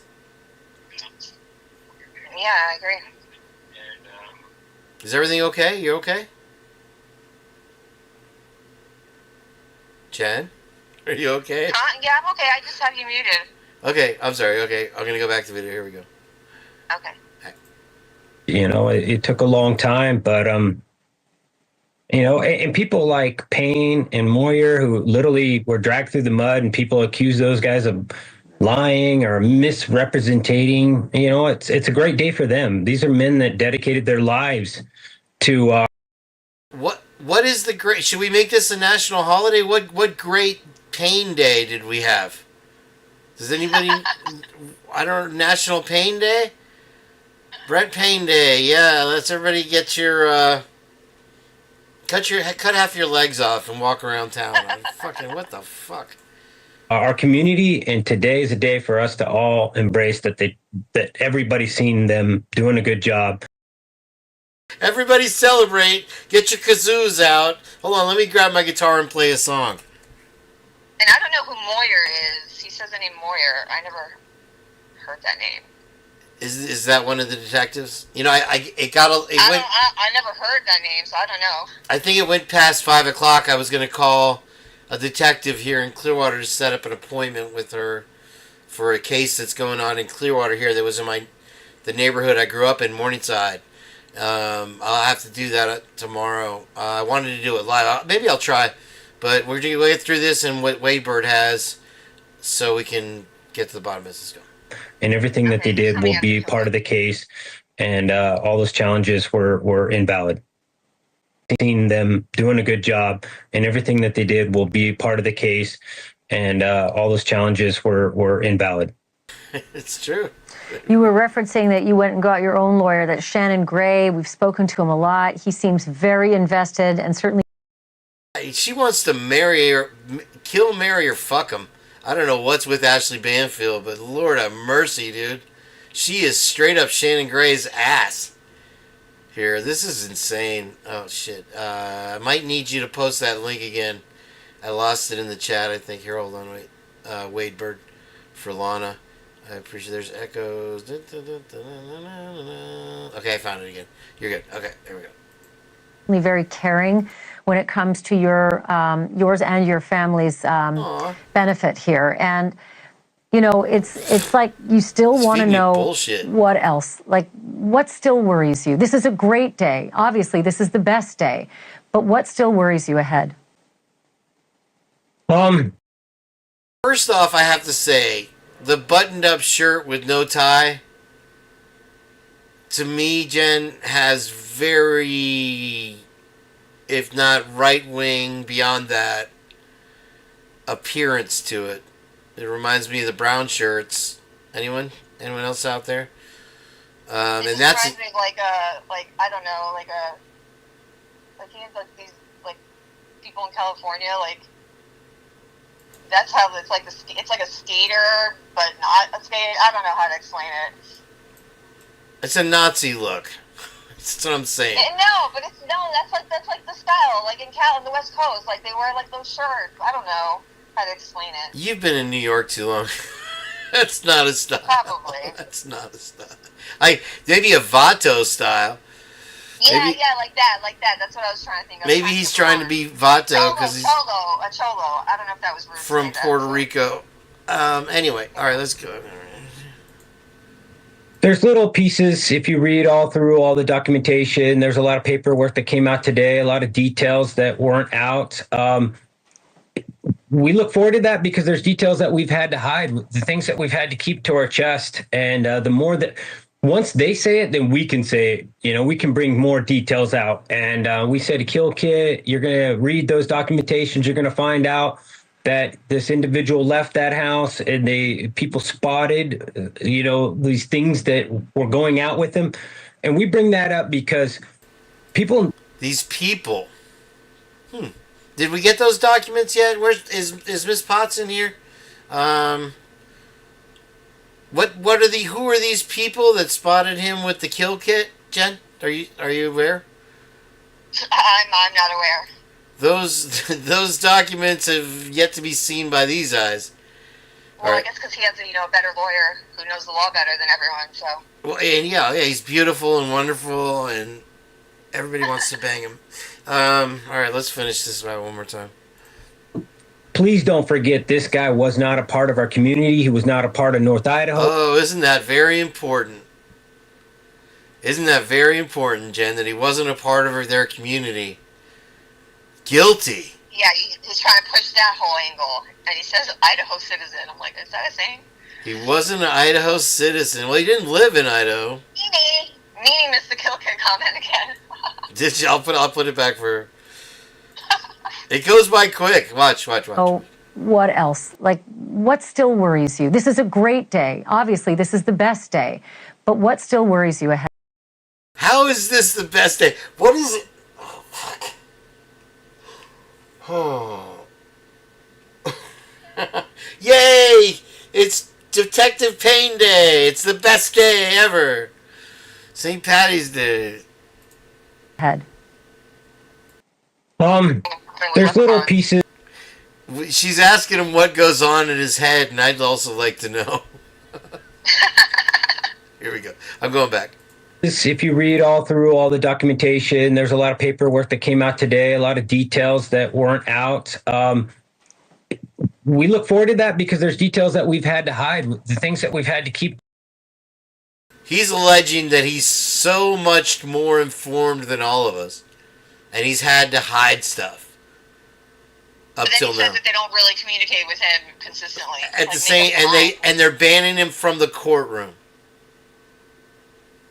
Yeah, I agree. Is everything okay? You okay? Jen? Are you okay? Yeah, I'm okay. I just have you muted. Okay, I'm sorry. Okay, I'm going to go back to the video. Here we go. Okay. You know, it took a long time, but, you know, and people like Payne and Moyer, who literally were dragged through the mud, and people accuse those guys of lying or misrepresenting, you know, it's a great day for them. These are men that dedicated their lives to... What is the great... Should we make this a national holiday? What great Pain Day did we have? Does anybody... I don't... National Pain Day? Brett Pain Day. Yeah, let's everybody get your... Cut half your legs off and walk around town. Fucking what the fuck? Our community, and today is a day for us to all embrace that everybody's seen them doing a good job. Everybody celebrate. Get your kazoos out. Hold on, let me grab my guitar and play a song. And I don't know who Moyer is. He says the name Moyer. I never heard that name. Is that one of the detectives? You know, I never heard that name, so I don't know. I think it went past 5 o'clock. I was going to call a detective here in Clearwater to set up an appointment with her for a case that's going on in Clearwater here that was in the neighborhood I grew up in, Morningside. I'll have to do that tomorrow. I wanted to do it live. Maybe I'll try, but we're going to get through this and what Wadebird has so we can get to the bottom of this. Let's go. And everything that they did will be part of the case, and all those challenges were invalid. Seen them doing a good job, and everything that they did will be part of the case, and all those challenges were invalid. It's true. You were referencing that you went and got your own lawyer, that Shannon Gray. We've spoken to him a lot. He seems very invested, and certainly... She wants to marry or fuck him. I don't know what's with Ashley Banfield, but Lord have mercy, dude. She is straight up Shannon Gray's ass. Here, this is insane. Oh, shit. I might need you to post that link again. I lost it in the chat, I think. Here, hold on, wait. Wade Bird for Lana. I appreciate there's echoes. Okay, I found it again. You're good. Okay, there we go. Very caring when it comes to your yours and your family's benefit here. And it's like you still want to know what else. Like, what still worries you? This is a great day. Obviously, this is the best day. But what still worries you ahead? First off, I have to say, the buttoned-up shirt with no tie, to me, Jen, has very, if not right-wing, beyond that, appearance to it. It reminds me of the brown shirts. Anyone else out there? And that's reminds me of like I don't know, like he has like these like people in California, like that's how it's like it's like a skater, but not a skater. I don't know how to explain it. It's a Nazi look. That's what I'm saying. No, but that's like the style, like in the West Coast, like they wear like those shirts. I don't know how to explain it. You've been in New York too long. That's not a style. Probably. That's not a style. Maybe a Vato style. Yeah, like that. That's what I was trying to think of. Maybe he's trying to be Vato because he's a cholo. I don't know if that was rude from Puerto Rico. Anyway, all right, let's go. There's little pieces, if you read all through all the documentation, there's a lot of paperwork that came out today, a lot of details that weren't out. We look forward to that because there's details that we've had to hide, the things that we've had to keep to our chest. And the more that, once they say it, then we can say it. We can bring more details out. And we say to Kill Kit, you're going to read those documentations, you're going to find out that this individual left that house and people spotted, these things that were going out with him. And we bring that up because these people. Did we get those documents yet? Is Miss Potts in here? Who are these people that spotted him with the kill kit, Jen? Are you aware? I'm not aware. Those documents have yet to be seen by these eyes. Well, I guess because he has a better lawyer who knows the law better than everyone. So. Well, and yeah, he's beautiful and wonderful, and everybody wants to bang him. All right, let's finish this one more time. Please don't forget, this guy was not a part of our community. He was not a part of North Idaho. Oh, isn't that very important? Isn't that very important, Jen, that he wasn't a part of their community? Guilty. Yeah, he's trying to push that whole angle, and he says Idaho citizen. I'm like, is that a thing? He wasn't an Idaho citizen. Well, he didn't live in Idaho. Meaning Mr. Kilkin comment again. Did you? I'll put it back for her. It goes by quick. Watch. Oh, what else? Like, what still worries you? This is a great day. Obviously, this is the best day. But what still worries you ahead? How is this the best day? What is it? Oh, fuck. Oh. Yay! It's Detective Payne Day. It's the best day ever. St. Patty's Day. Head. There's little pieces. She's asking him what goes on in his head, and I'd also like to know. Here we go. I'm going back. If you read all through all the documentation, there's a lot of paperwork that came out today, a lot of details that weren't out. We look forward to that because there's details that we've had to hide, the things that we've had to keep. He's alleging that he's so much more informed than all of us, and he's had to hide stuff up till now. He says that they don't really communicate with him consistently. They're banning him from the courtroom.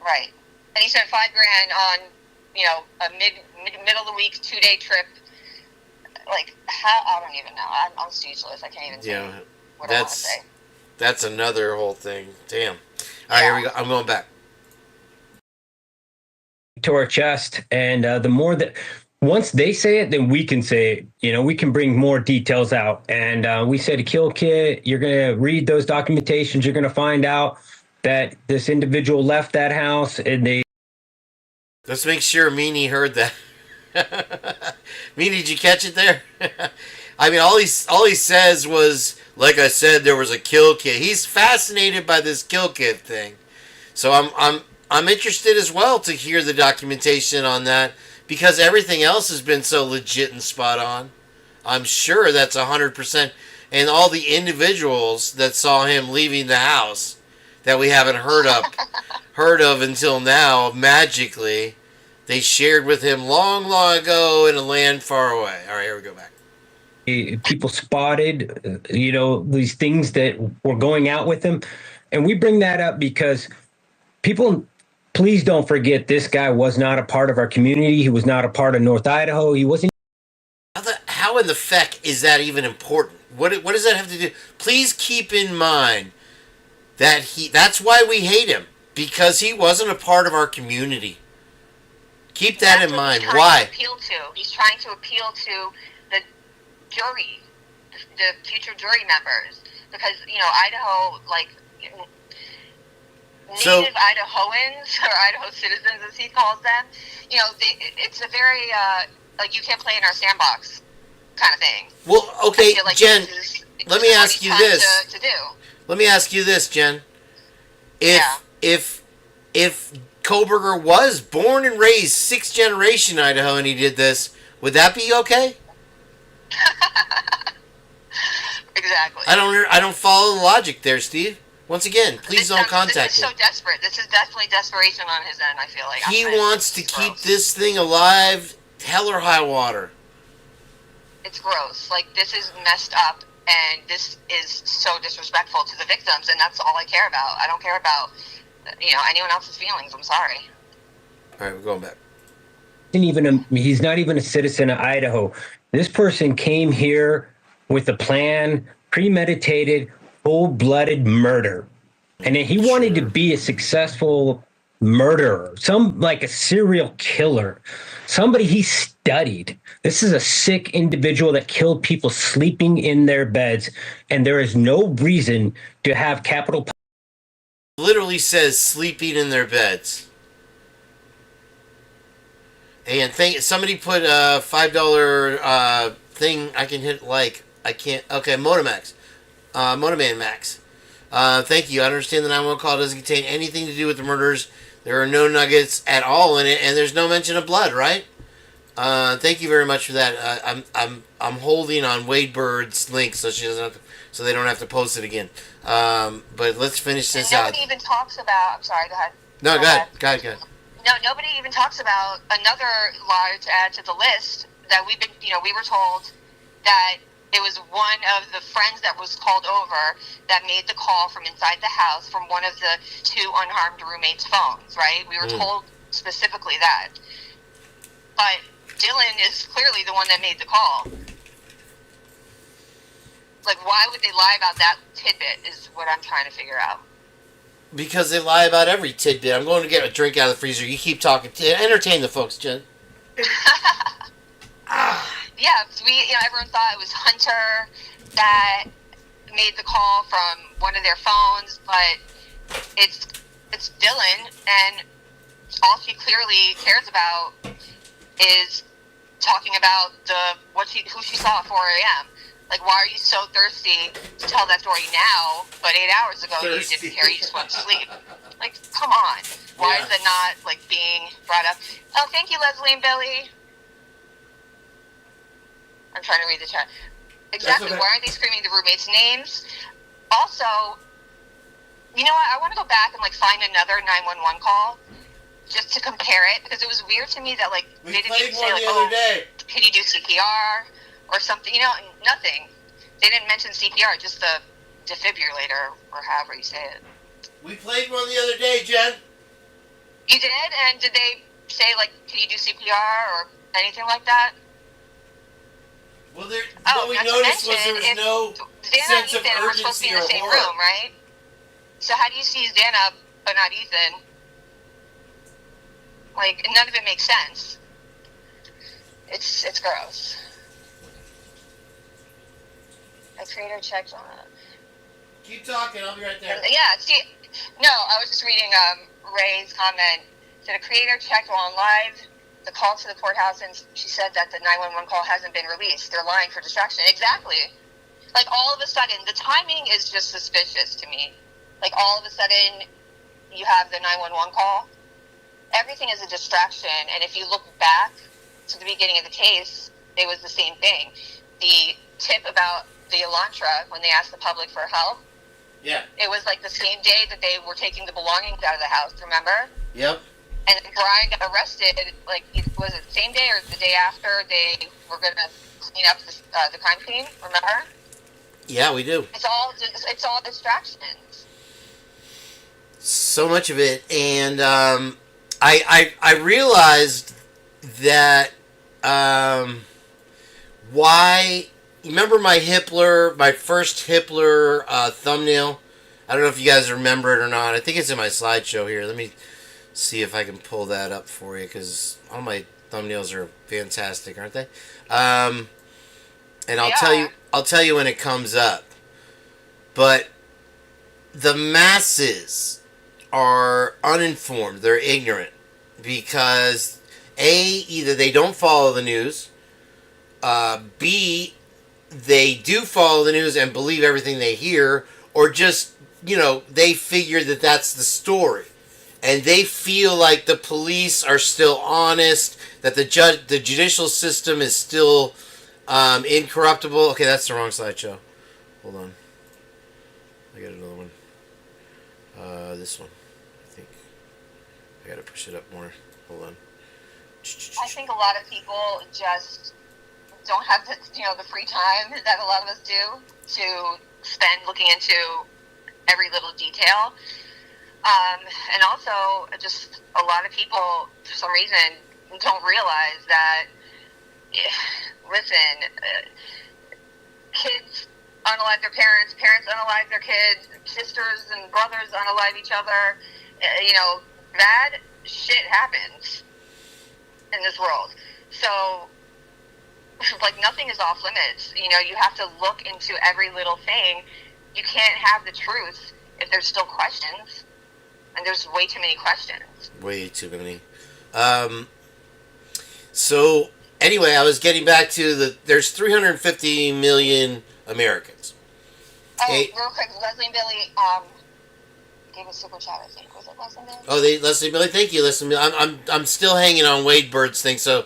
Right, and he spent $5,000 on, a middle of the week 2-day trip. Like, how? I don't even know. I'm speechless. I can't even say what I want to say. That's another whole thing. Damn. All right, here we go. I'm going back. To our chest, and the more that, once they say it, then we can say it. We can bring more details out. And we say to Kill Kit, you're going to read those documentations. You're going to find out that this individual left that house, and Let's make sure Meanie heard that. Meanie, did you catch it there? I mean, all he says was, like I said, there was a kill kit. He's fascinated by this kill kit thing. So I'm interested as well to hear the documentation on that, because everything else has been so legit and spot on. I'm sure that's 100%. And all the individuals that saw him leaving the house that we haven't heard of until now, magically, they shared with him long, long ago in a land far away. All right, here we go back. People spotted, these things that were going out with him. And we bring that up because people, please don't forget, this guy was not a part of our community. He was not a part of North Idaho. He wasn't. How in the feck is that even important? What does that have to do? Please keep in mind that that's why we hate him, because he wasn't a part of our community. Keep that in mind. Why? He's trying to appeal to the jury, the future jury members, because Idaho, native Idahoans or Idaho citizens, as he calls them, it's a very you can't play in our sandbox kind of thing. Well, okay, Jen, let me ask you this. Let me ask you this, Jen. If Koberger was born and raised 6th generation Idaho and he did this, would that be okay? Exactly. I don't follow the logic there, Steve. Once again, please don't contact him. This is so desperate. This is definitely desperation on his end, I feel like. He wants to keep this thing alive, hell or high water. It's gross. This is messed up, and this is so disrespectful to the victims, and that's all I care about. I don't care about, anyone else's feelings. I'm sorry. All right, we're going back. He's not even a citizen of Idaho. This person came here with a plan, premeditated, full-blooded murder. And he wanted to be a successful murderer, like a serial killer, somebody he studied. This is a sick individual that killed people sleeping in their beds, and there is no reason to have capital. Literally says sleeping in their beds. And somebody put a $5 thing I can hit I can't. Okay, Motomax. Motoman Max. Thank you. I understand the 911 call doesn't contain anything to do with the murders. There are no nuggets at all in it, and there's no mention of blood, right? Thank you very much for that. I'm holding on Wade Bird's link so she doesn't have to, so they don't have to post it again. But let's finish this out. Nobody even talks about. I'm sorry. Go ahead. No, go ahead. No, nobody even talks about another lie to add to the list that we were told that it was one of the friends that was called over that made the call from inside the house from one of the 2 unharmed roommates' phones, right? We were told specifically that. But Dylan is clearly the one that made the call. Why would they lie about that tidbit is what I'm trying to figure out. Because they lie about every tidbit. I'm going to get a drink out of the freezer. You keep talking. Entertain the folks, Jen. Yeah, everyone thought it was Hunter that made the call from one of their phones, but it's Dylan, and all she clearly cares about is talking about who she saw at 4 a.m. Why are you so thirsty to tell that story now, but 8 hours ago you didn't care, you just went to sleep? Come on. Why is that not, being brought up? Oh, thank you, Leslie and Billy. I'm trying to read the chat. Exactly. Okay. Why aren't they screaming the roommates' names? Also, you know what? I want to go back and find another 911 call just to compare it, because it was weird to me that they didn't even say can you do CPR or something? Nothing. They didn't mention CPR, just the defibrillator or however you say it. We played one the other day, Jen. You did? And did they say can you do CPR or anything like that? Well, what we noticed was there was no sense of urgency are supposed to be in the same horror. room, right? So how do you see Xana but not Ethan? None of it makes sense. It's gross. A creator checked on it. Keep talking. I'll be right there. Yeah. See, no, I was just reading Ray's comment So the creator checked while on live the call to the courthouse, and she said that the 911 call hasn't been released. They're lying for distraction. Exactly. Like, all of a sudden, the timing is just suspicious to me. Like, all of a sudden, you have the 911 call. Everything is a distraction, and if you look back to the beginning of the case, it was the same thing. The tip about the Elantra, when they asked the public for help, it was like the same day that they were taking the belongings out of the house, remember? Yep. And then Brian got arrested, like, was it the same day or the day after they were going to clean up the crime scene, remember? Yeah, we do. It's all distractions. So much of it, and I realized that why. You remember my first Hitler thumbnail? I don't know if you guys remember it or not. I think it's in my slideshow here. Let me see if I can pull that up for you, because all my thumbnails are fantastic, aren't they? And I'll tell you when it comes up. But the masses are uninformed. They're ignorant because either they don't follow the news, B, they do follow the news and believe everything they hear, or just, they figure that that's the story. And they feel like the police are still honest, that the judicial system is still incorruptible. Okay, that's the wrong slideshow. Hold on. I got another one. This one. I think. I gotta push it up more. Hold on. I think a lot of people just don't have the free time that a lot of us do to spend looking into every little detail. And also, just a lot of people, for some reason, don't realize that, kids unalive their parents, parents unalive their kids, sisters and brothers unalive each other. Bad shit happens in this world. So, nothing is off limits. You have to look into every little thing. You can't have the truth if there's still questions. And there's way too many questions. Way too many. So, anyway, I was getting back to there's 350 million Americans. Oh, real quick, Leslie and Billy gave a super chat, I think. Was it Leslie and Billy? Oh, Leslie and Billy. Thank you, Leslie and Billy. I'm still hanging on Wade Bird's thing, so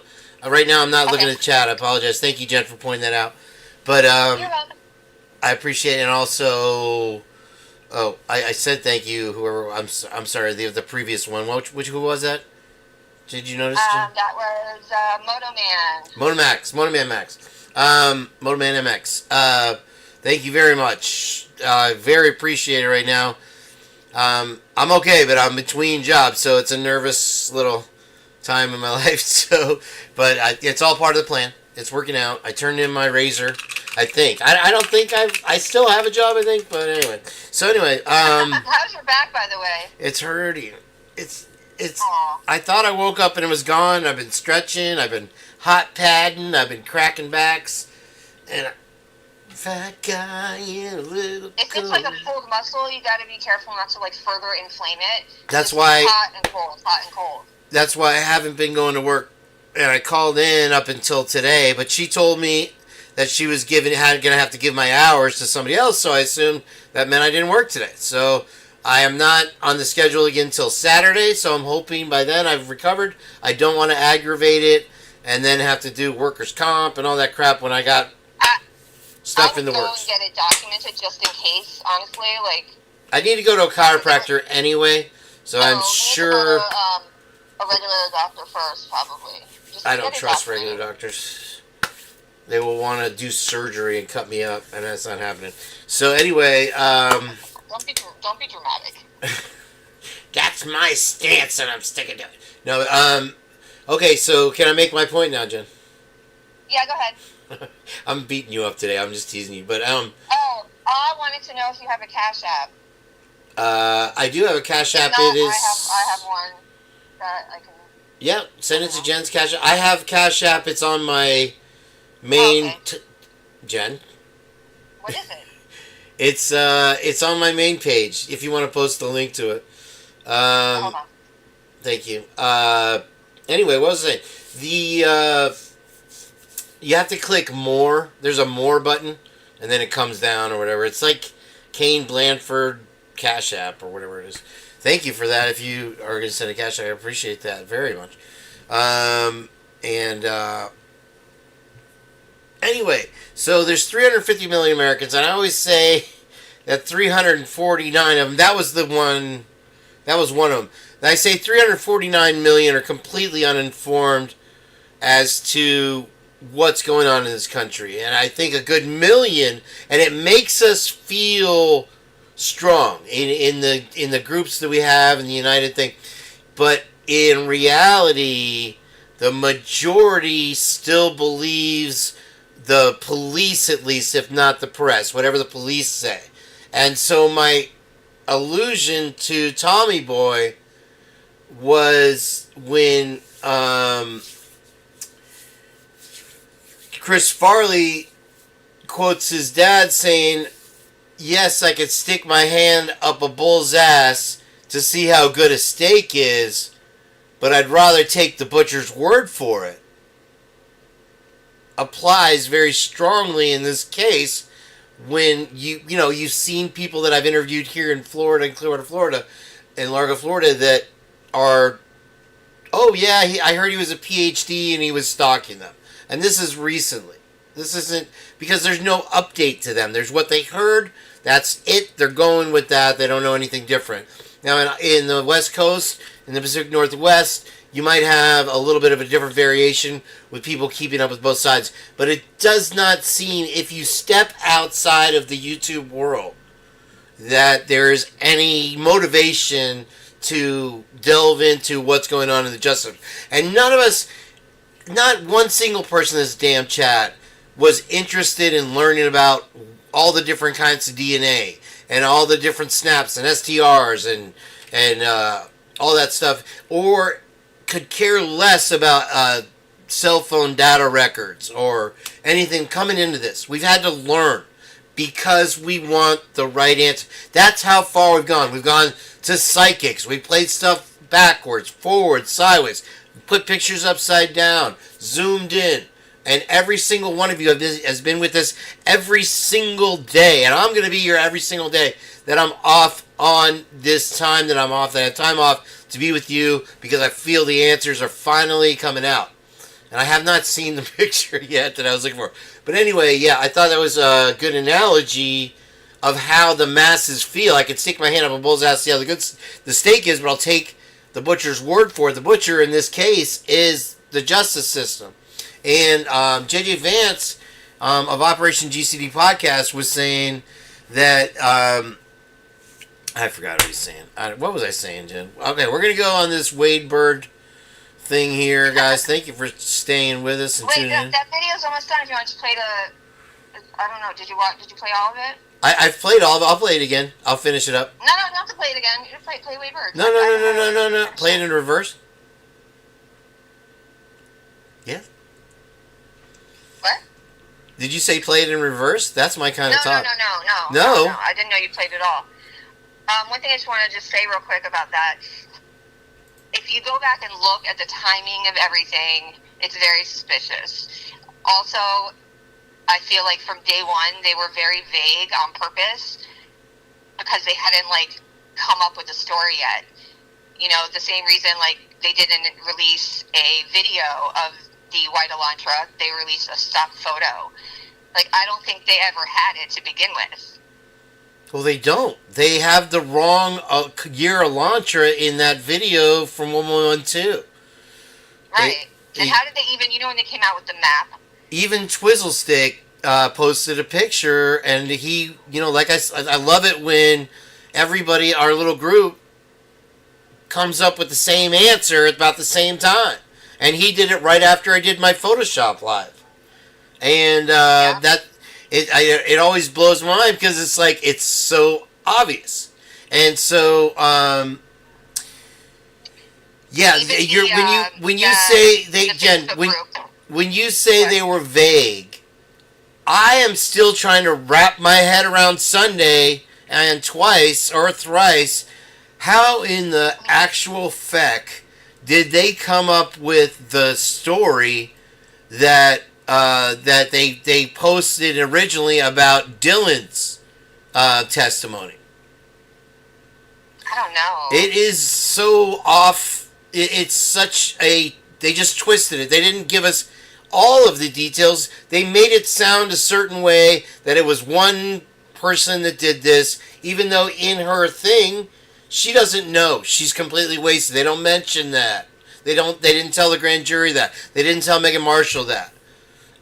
right now I'm not looking at chat. I apologize. Thank you, Jen, for pointing that out. But You're welcome. I appreciate it, and also... Oh, I said thank you, whoever. I'm sorry, the previous one. Who was that? Did you notice? That was Moto Man. Moto Man Max. Moto Man MX. Thank you very much. Very appreciate it right now. I'm okay, but I'm between jobs, so it's a nervous little time in my life. So, but it's all part of the plan. It's working out. I turned in my razor. I think. I don't think I still have a job, I think, but anyway. So anyway, how's your back, by the way? It's hurting. It's I thought I woke up and it was gone. I've been stretching, I've been hot padding, I've been cracking backs, and fat guy in a little If it's like a pulled muscle, you got to be careful not to further inflame it. That's why hot and cold. That's why I haven't been going to work, and I called in up until today, but she told me that she was going to have to give my hours to somebody else, so I assumed that meant I didn't work today. So I am not on the schedule again until Saturday, so I'm hoping by then I've recovered. I don't want to aggravate it and then have to do workers' comp and all that crap when I got stuff in the works. I would go and get it documented just in case, honestly. I need to go to a chiropractor anyway, so I'm sure... You need to go to a regular doctor first, probably. I don't trust regular doctors. They will want to do surgery and cut me up, and that's not happening. So anyway, don't be dramatic. That's my stance, and I'm sticking to it. No, okay. So can I make my point now, Jen? Yeah, go ahead. I'm beating you up today. I'm just teasing you, but Oh, I wanted to know if you have a Cash App. I do have a Cash App. Not, it is. I have one that I can. Yeah, send it to Jen's Cash App. I have Cash App. It's on my main. Jen. What is it? It's on my main page. If you want to post the link to it. Hold on. Thank you. Anyway, what was I saying? You have to click more. There's a more button, and then it comes down or whatever. It's like Kane Blanford Cash App or whatever it is. Thank you for that. If you are going to send a cash app, I appreciate that very much. Anyway, so there's 350 million Americans, and I always say that 349 of them, that was one of them. And I say 349 million are completely uninformed as to what's going on in this country. And I think a good million, and it makes us feel strong in the groups that we have in the United thing. But in reality, the majority still believes the police, at least, if not the press, whatever the police say. And so my allusion to Tommy Boy was when Chris Farley quotes his dad saying, "Yes, I could stick my hand up a bull's ass to see how good a steak is, but I'd rather take the butcher's word for it." Applies very strongly in this case when you've seen people that I've interviewed here in Florida, in Clearwater, Florida, in Largo, Florida, that are, oh yeah, I heard he was a PhD and he was stalking them. And this is recently. This isn't, because there's no update to them. There's what they heard, that's it, they're going with that, they don't know anything different. Now in the West Coast, in the Pacific Northwest, you might have a little bit of a different variation with people keeping up with both sides. But it does not seem, if you step outside of the YouTube world, that there is any motivation to delve into what's going on in the justice. And none of us, not one single person in this damn chat was interested in learning about all the different kinds of DNA and all the different snaps and STRs and all that stuff, or could care less about cell phone data records or anything coming into this. We've had to learn because we want the right answer. That's how far we've gone. We've gone to psychics. We played stuff backwards, forward, sideways, put pictures upside down, zoomed in, and every single one of you has been with us every single day, and I'm going to be here every single day that I'm off on this time that I'm off, that I have time off to be with you, because I feel the answers are finally coming out. And I have not seen the picture yet that I was looking for. But anyway, yeah, I thought that was a good analogy of how the masses feel. I could stick my hand up a bull's ass to see how good the steak is, but I'll take the butcher's word for it. The butcher in this case is the justice system. And JJ Vance of Operation GCD Podcast was saying that... I forgot what he's saying. What was I saying, Jen? Okay, we're going to go on this Wade Bird thing here, guys. Thank you for staying with us and tuning in. That video's almost done. If you want to just play I don't know, did you play all of it? I've played all of it. I'll play it again. I'll finish it up. No, you don't have to play it again. You just play Wade Bird. No. Play it in reverse. Yeah. What? Did you say play it in reverse? That's my kind of talk. No. I didn't know you played it all. One thing I just want to say real quick about that. If you go back and look at the timing of everything, it's very suspicious. Also, I feel like from day one, they were very vague on purpose because they hadn't, come up with a story yet. You know, the same reason, they didn't release a video of the white Elantra. They released a stock photo. I don't think they ever had it to begin with. Well, they don't. They have the wrong year Elantra in that video from 1112. Right. And how did they even, when they came out with the map? Even Twizzlestick posted a picture, and he, I love it when everybody, our little group, comes up with the same answer at about the same time. And he did it right after I did my Photoshop live. And it always blows my mind because it's so obvious. And so, when you say Jen, when you say they were vague, I am still trying to wrap my head around Sunday and twice or thrice how in the actual feck did they come up with the story that that they posted originally about Dylan's testimony? I don't know. It is so off. It's such a... They just twisted it. They didn't give us all of the details. They made it sound a certain way, that it was one person that did this, even though in her thing, she doesn't know. She's completely wasted. They don't mention that. They didn't tell the grand jury that. They didn't tell Meghan Markle that.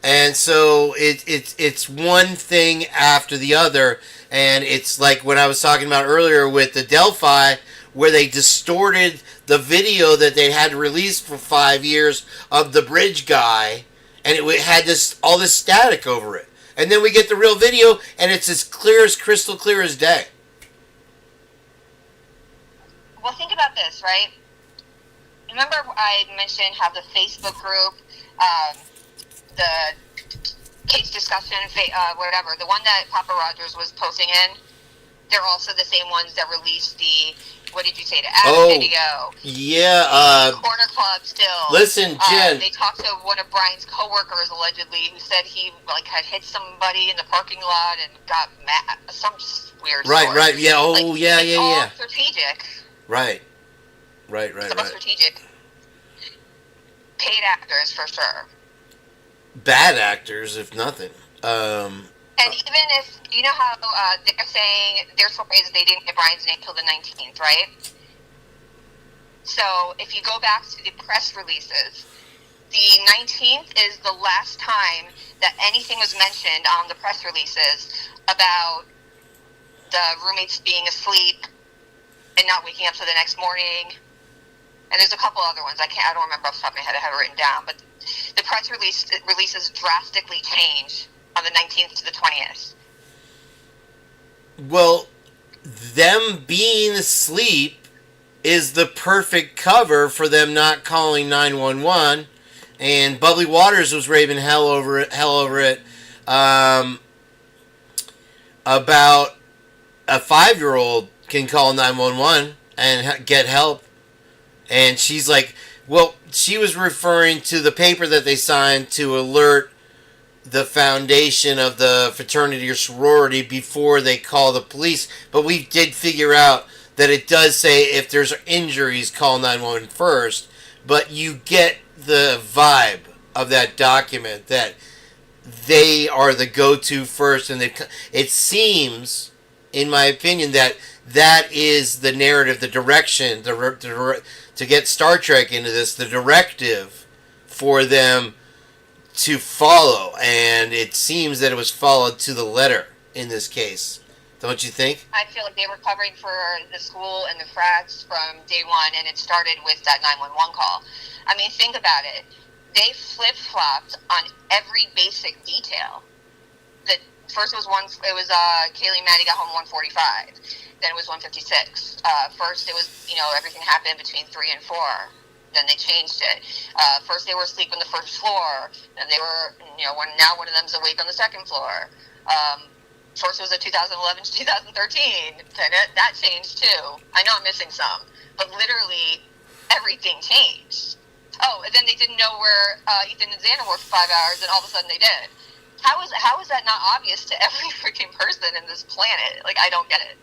And so it's one thing after the other, and it's like what I was talking about earlier with the Delphi, where they distorted the video that they had released for 5 years of the bridge guy, and it had all this static over it. And then we get the real video, and it's as clear as crystal clear as day. Well, think about this, right? Remember I mentioned how the Facebook group, the case discussion, whatever, the one that Papa Rogers was posting in, they're also the same ones that released the, what did you say, the ad video. Yeah. Corner Club still. Listen, Jen. They talked to one of Brian's coworkers, allegedly, who said he had hit somebody in the parking lot and got mad. Some weird story. Right. Yeah. Oh, yeah. It's all strategic. Right. It's all strategic. Paid actors, for sure. Bad actors, if nothing. And even if, you know how they're saying, they're surprised they didn't get Brian's name till the 19th, right? So if you go back to the press releases, the 19th is the last time that anything was mentioned on the press releases about the roommates being asleep and not waking up till the next morning. And there's a couple other ones. I don't remember off the top of my head. I have it written down. But the press releases drastically change on the 19th to the 20th. Well, them being asleep is the perfect cover for them not calling 911. And Bubbly Waters was raving hell over it. About a 5-year-old can call 911 and get help. And she's like, well, she was referring to the paper that they signed to alert the foundation of the fraternity or sorority before they call the police. But we did figure out that it does say if there's injuries, call 911 first. But you get the vibe of that document that they are the go-to first. And it seems, in my opinion, that is the narrative, the direction, to get Star Trek into this, the directive for them to follow, and it seems that it was followed to the letter in this case. Don't you think? I feel like they were covering for the school and the frats from day one, and it started with that 911 call. I mean, think about it. They flip-flopped on every basic detail. First it was Kaylee and Maddie got home 1:45. Then it was 1:56. First it was, everything happened between 3 and 4. Then they changed it. First they were asleep on the first floor. Then they were, now one of them's awake on the second floor. First it was a 2011 to 2013. Then that changed too. I know I'm missing some, but literally everything changed. Oh, and then they didn't know where Ethan and Xander were for 5 hours, and all of a sudden they did. How is that not obvious to every freaking person in this planet? Like, I don't get it.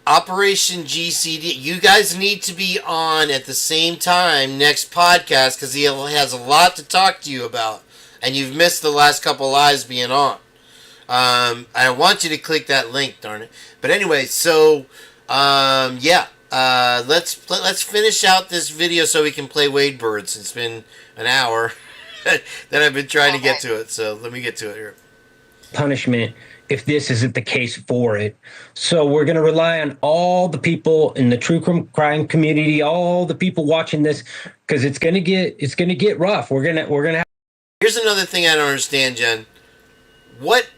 Operation GCD. You guys need to be on at the same time next podcast because he has a lot to talk to you about, and you've missed the last couple lives being on. I want you to click that link, darn it. But anyway, so let's finish out this video so we can play Wade Birds. It's been an hour that I've been trying to get to it, so let me get to it here. Punishment if this isn't the case for it. So we're going to rely on all the people in the true crime community, all the people watching this, because it's going to get rough. We're going to have. Here's another thing I don't understand, Jen. What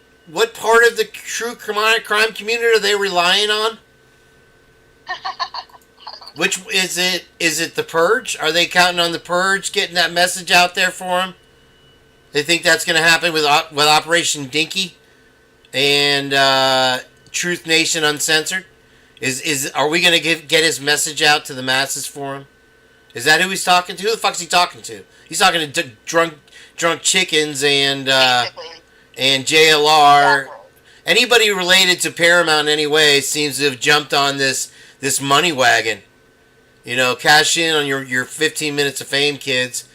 part of the true crime community are they relying on? Which is it? Is it the Purge? Are they counting on the Purge getting that message out there for them? They think that's going to happen with Operation Dinky and Truth Nation Uncensored. Are we going to get his message out to the masses for him? Is that who he's talking to? Who the fuck's he talking to? He's talking to drunk chickens and JLR. Exactly. Anybody related to Paramount in any way seems to have jumped on this money wagon. You know, cash in on your 15 minutes of fame, kids.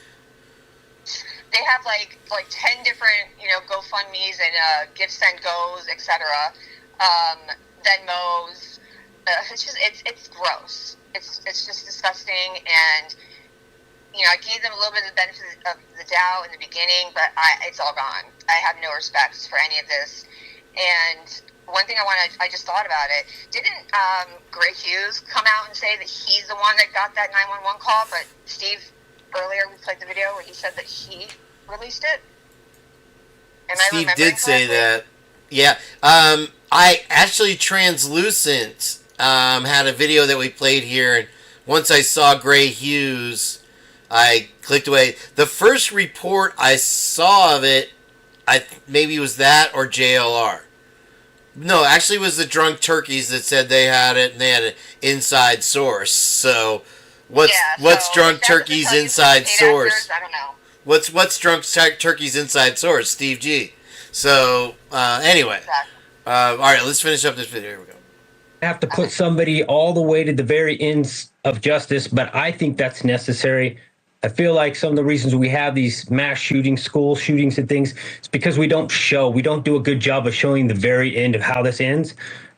They have like 10 different, GoFundMe's and Give Send Goes, etc. Venmos. It's gross. It's just disgusting, and I gave them a little bit of the benefit of the doubt in the beginning, but it's all gone. I have no respect for any of this. And one thing I just thought about it. Didn't Gray Hughes come out and say that he's the one that got that 911 call? But Steve, earlier we played the video where he said that he released it. Steve did say that. Yeah. I actually, Translucent had a video that we played here, and once I saw Gray Hughes, I clicked away. The first report I saw of it, maybe it was that or JLR. No, actually it was the Drunk Turkeys that said they had it, and they had an inside source. So, what's Drunk Turkey's inside source? I don't know. What's Drunk Turkey's inside source? Steve G. So, anyway. Exactly. All right, let's finish up this video. Here we go. Have to put somebody all the way to the very ends of justice, but I think that's necessary. I feel like some of the reasons we have these mass shootings, school shootings and things, it's because we don't do a good job of showing the very end of how this ends.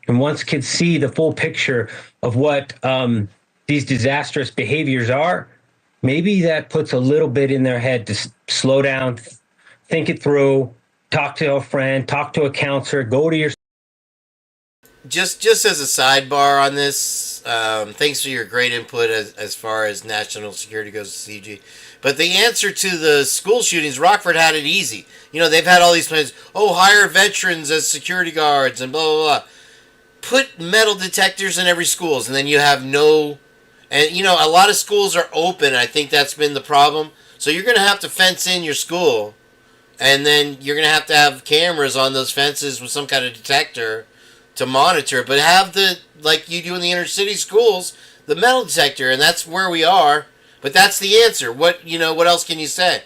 And once kids see the full picture of what these disastrous behaviors are, maybe that puts a little bit in their head to slow down, think it through, talk to a friend, talk to a counselor, go to your... Just as a sidebar on this, thanks for your great input as far as national security goes to CG. But the answer to the school shootings, Rockford had it easy. They've had all these plans. Oh, hire veterans as security guards and blah, blah, blah. Put metal detectors in every schools, and then you have no... And, a lot of schools are open. I think that's been the problem. So you're going to have to fence in your school, and then you're going to have cameras on those fences with some kind of detector to monitor, but have like you do in the inner city schools, the metal detector, and that's where we are. But that's the answer. What else can you say?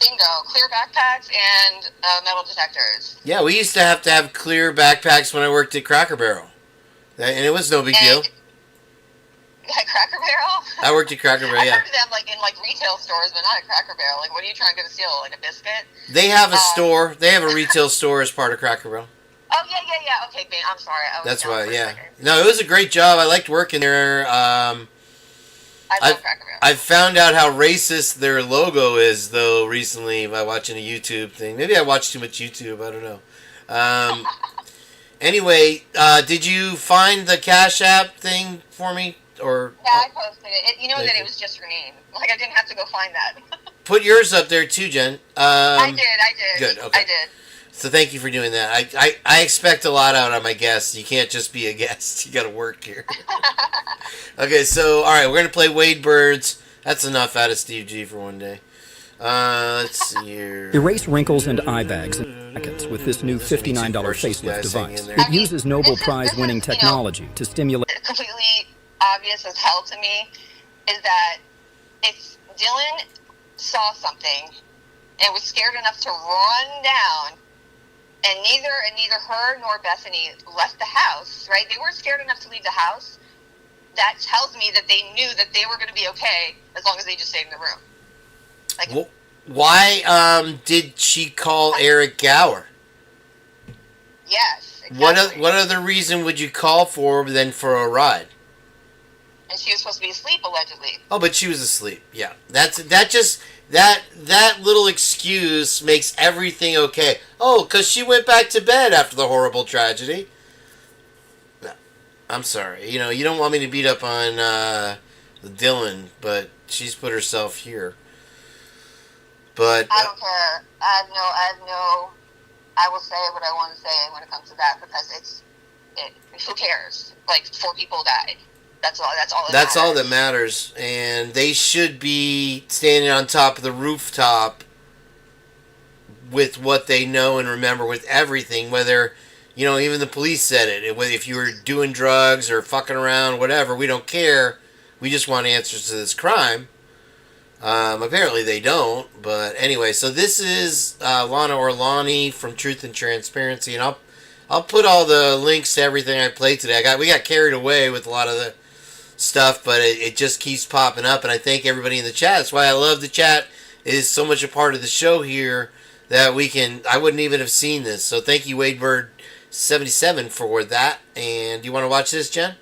Bingo. Clear backpacks and metal detectors. Yeah, we used to have clear backpacks when I worked at Cracker Barrel, and it was no big deal. At Cracker Barrel? I worked at Cracker Barrel, yeah. I heard them in retail stores, but not at Cracker Barrel. What are you trying to get a steal? Like a biscuit? They have a store. They have a retail store as part of Cracker Barrel. Oh, yeah. Okay, I'm sorry. That's why, yeah. No, it was a great job. I liked working there. I love Cracker Barrel. I found out how racist their logo is, though, recently by watching a YouTube thing. Maybe I watched too much YouTube. I don't know. Anyway, did you find the Cash App thing for me? Yeah, I posted it. That it was just your name. I didn't have to go find that. Put yours up there, too, Jen. I did. Good, okay. I did. So thank you for doing that. I expect a lot out of my guests. You can't just be a guest. You got to work here. Okay, so, all right, we're going to play Wade Birds. That's enough out of Steve G for one day. Let's see here. Erase wrinkles and eye bags in seconds with this new $59 facelift device. It uses Nobel Prize-winning technology to stimulate... Completely obvious as hell to me is that if Dylan saw something and was scared enough to run down, and neither her nor Bethany left the house, right? They weren't scared enough to leave the house. That tells me that they knew that they were going to be okay as long as they just stayed in the room. Why did she call Eric Gower? Yes, exactly. What other reason would you call for than for a ride? And she was supposed to be asleep, allegedly. Oh, but she was asleep. Yeah, that little excuse makes everything okay. Oh, because she went back to bed after the horrible tragedy. No, I'm sorry. You don't want me to beat up on Dylan, but she's put herself here. But I don't care. I will say what I want to say when it comes to that, because who cares? 4 people died. That's all that matters. And they should be standing on top of the rooftop with what they know and remember, with everything, whether, even the police said it. If you were doing drugs or fucking around, whatever, we don't care. We just want answers to this crime. Apparently they don't, but anyway, so this is Lana Orlani from Truth and Transparency, and I'll put all the links to everything I played today. We got carried away with a lot of the stuff, but it just keeps popping up, and I thank everybody in the chat. That's why I love the chat. It is so much a part of the show here that I wouldn't even have seen this. So thank you, WadeBird77, for that. And do you want to watch this, Jen?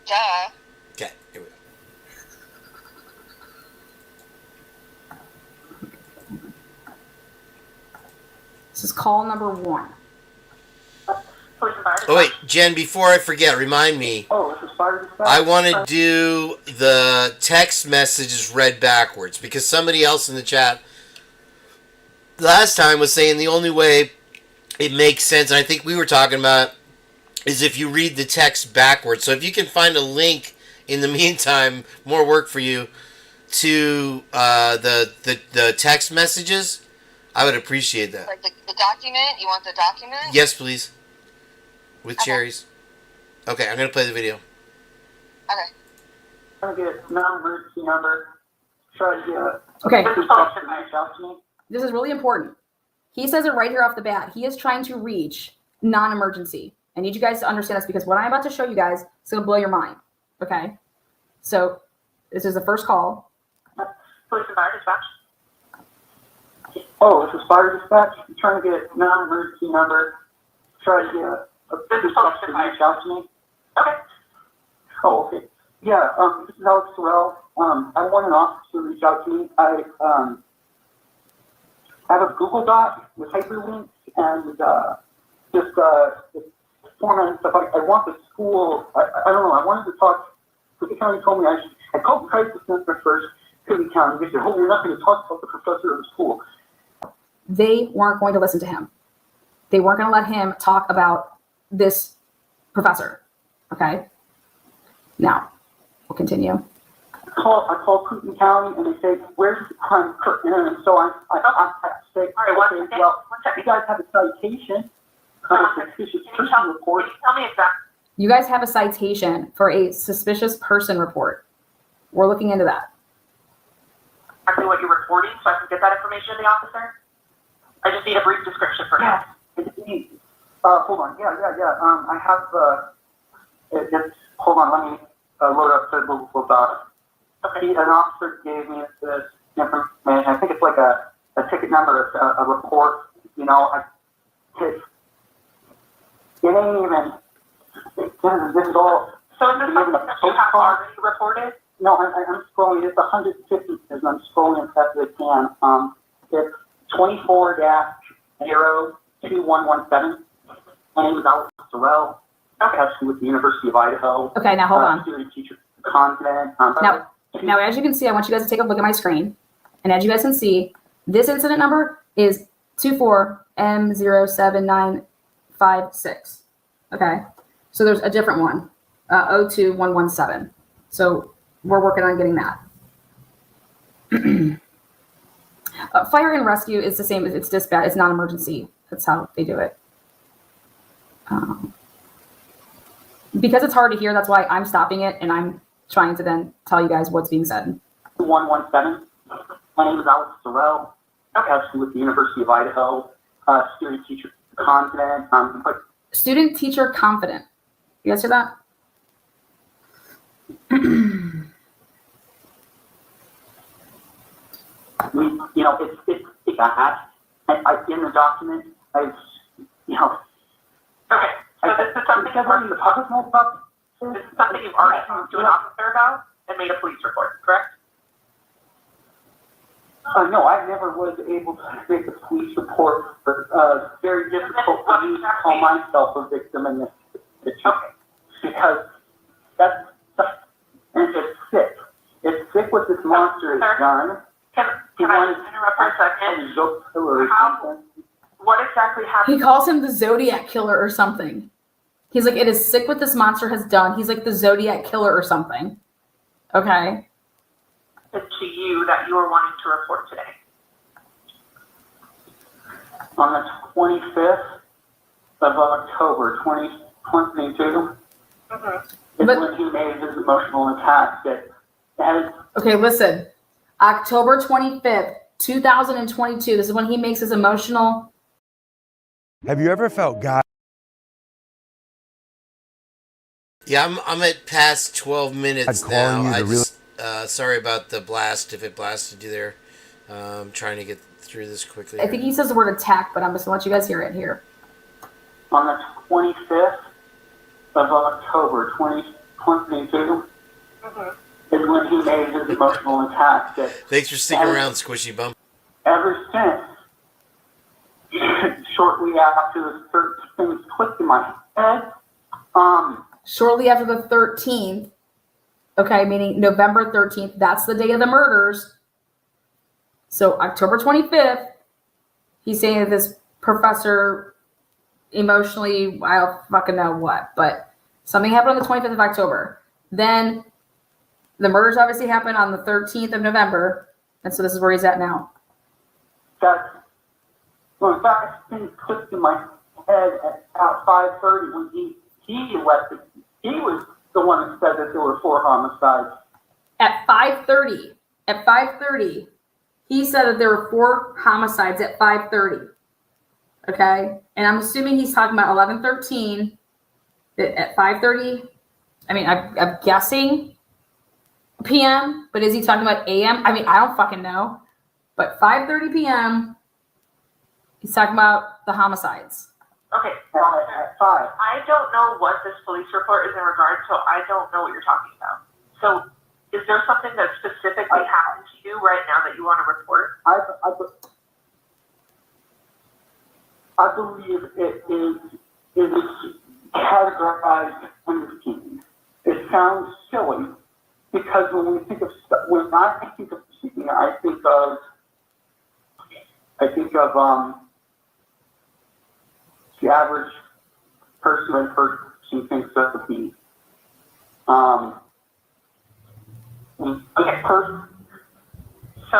Yeah. Okay, here we go. This is call number 1. Oh wait, Jen, before I forget, remind me. Oh, this is fire. I want to do the text messages read backwards because somebody else in the chat last time was saying the only way it makes sense, and I think we were talking about, is if you read the text backwards. So if you can find a link in the meantime, more work for you, to the text messages, I would appreciate that. Like the document? You want the document? Yes, please. With cherries. Okay, I'm going to play the video. Okay. I'm going to get non-emergency number. Try to get Okay. reach out to me. This is really important. He says it right here off the bat. He is trying to reach non-emergency. I need you guys to understand this because what I'm about to show you guys is going to blow your mind. Okay? So, this is the first call. Police and fire dispatch. Oh, this is fire dispatch. I'm trying to get non-emergency number. Try to get reach out to me. Okay. Oh, okay. Yeah, this is Alex Terrell. I want an officer to reach out to me. I have a Google Doc with hyperlinks and just format and stuff. I want the school. I don't know. I wanted to talk. The county told me I called the crisis center first. County County. They said, "Oh, you're not going to talk about the professor of the school." They weren't going to listen to him. They weren't going to let him talk about this professor. Okay? Now, we'll continue. I call Clinton County and they say, "Where's the crime occurred?" And so I say, "All right, okay, well, you guys have a citation, suspicious person report." Tell me exactly. You guys have a citation for a suspicious person report. We're looking into that. Exactly what you're reporting, so I can get that information to the officer. I just need a brief description for him. Hold on. Yeah. I have. Hold on. Let me load up the Google Doc. Okay. An officer gave me this information. I think it's like a ticket number, a report. You know, it ain't even. This is all. So is this something that you have already reported? No, I'm scrolling. It's 150 because I'm scrolling as fast as I can. It's 24-02117. My name is Alex Terrell. Actually with the University of Idaho. Okay, now hold on. Student teacher content. Now, as you can see, I want you guys to take a look at my screen. And as you guys can see, this incident number is 24M07956. Okay, so there's a different one, 02117. So we're working on getting that. Fire and rescue is the same as it's dispatch. It's non-emergency. That's how they do it. Because it's hard to hear, that's why I'm stopping it and I'm trying to then tell you guys what's being said. 117. My name is Alex Terrell. Actually with the University of Idaho. Student teacher confident. Student teacher confident. You guys hear that? It got hacked. In the document, Okay, so this is something you've already talked to an officer about and made a police report, correct? No, I never was able to make a police report. Very difficult for me to call myself a victim in this situation. Because and it's sick. It's sick what this monster has done. Can I just interrupt for a second? What exactly happened? He calls him the Zodiac Killer or something. He's like, it is sick what this monster has done. He's like the Zodiac Killer or something. Okay. To you that you were wanting to report today? On the 25th of October, 2022. is when he made his emotional attack. Okay, listen. October 25th, 2022. This is when he makes his emotional. Have you ever felt God? Yeah, I'm at past 12 minutes I'm calling now. you to Sorry about the blast if it blasted you there. I'm trying to get through this quickly. I think he says the word attack, but I'm just going to let you guys hear it here. On the 25th of October 2022 is when he made his emotional attack. Thanks for sticking around, Squishy Bum. Ever since, shortly after the things clicked in my head, shortly after the 13th, okay, meaning November 13th, that's the day of the murders. So October 25th, he's saying that this professor emotionally, I don't fucking know what, but something happened on the 25th of October. Then the murders obviously happened on the 13th of November, and so this is where he's at now. Well, in fact, things clicked in my head at about 5:30 when he elected. He was the one that said that there were 4 homicides. At 5:30, he said that there were 4 homicides at 5:30. Okay? And I'm assuming he's talking about 11:13 at 5:30. I mean, I'm guessing PM, but is he talking about AM? I mean, I don't fucking know. But 5:30 PM, he's talking about the homicides. Okay, I don't know what this police report is in regard to. I don't know what you're talking about. So, is there something that specifically happened to you right now that you want to report? I believe it is categorized under Kane. It sounds silly because when I think of cheating, I think of the average person thinks of the beat. Okay. So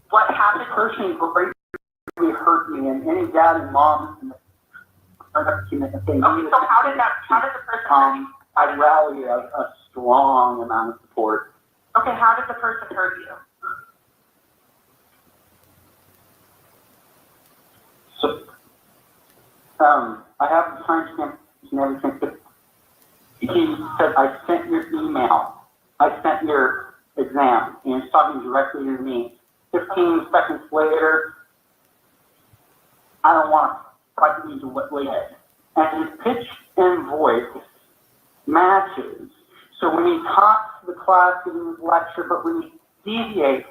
what happened? This person greatly hurt me, and any dad and mom. Okay, so how did the person hurt you? I rally a strong amount of support. Okay, how did the person hurt you? So, I have the timestamp and everything. But he said, I sent your email. I sent your exam. And he's talking directly to me. 15 seconds later, I don't want to try to use what later. And his pitch and voice matches. So when he talks to the class in his lecture, but when he deviates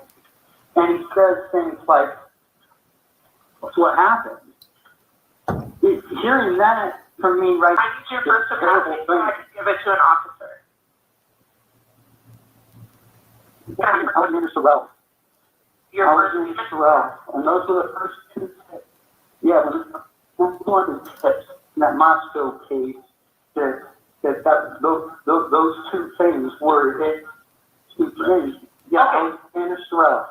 and he says things like, "What's what happened?" Hearing that from me right I need your first opinion so I can give it to an officer. I was Mr. Sorrell. I was Mr. Sorrell. And those were the first 2 tips. Yeah, one of the tips in that Moscow case those 2 things were it. 2 things. Yeah, I was Mr. Sorrell.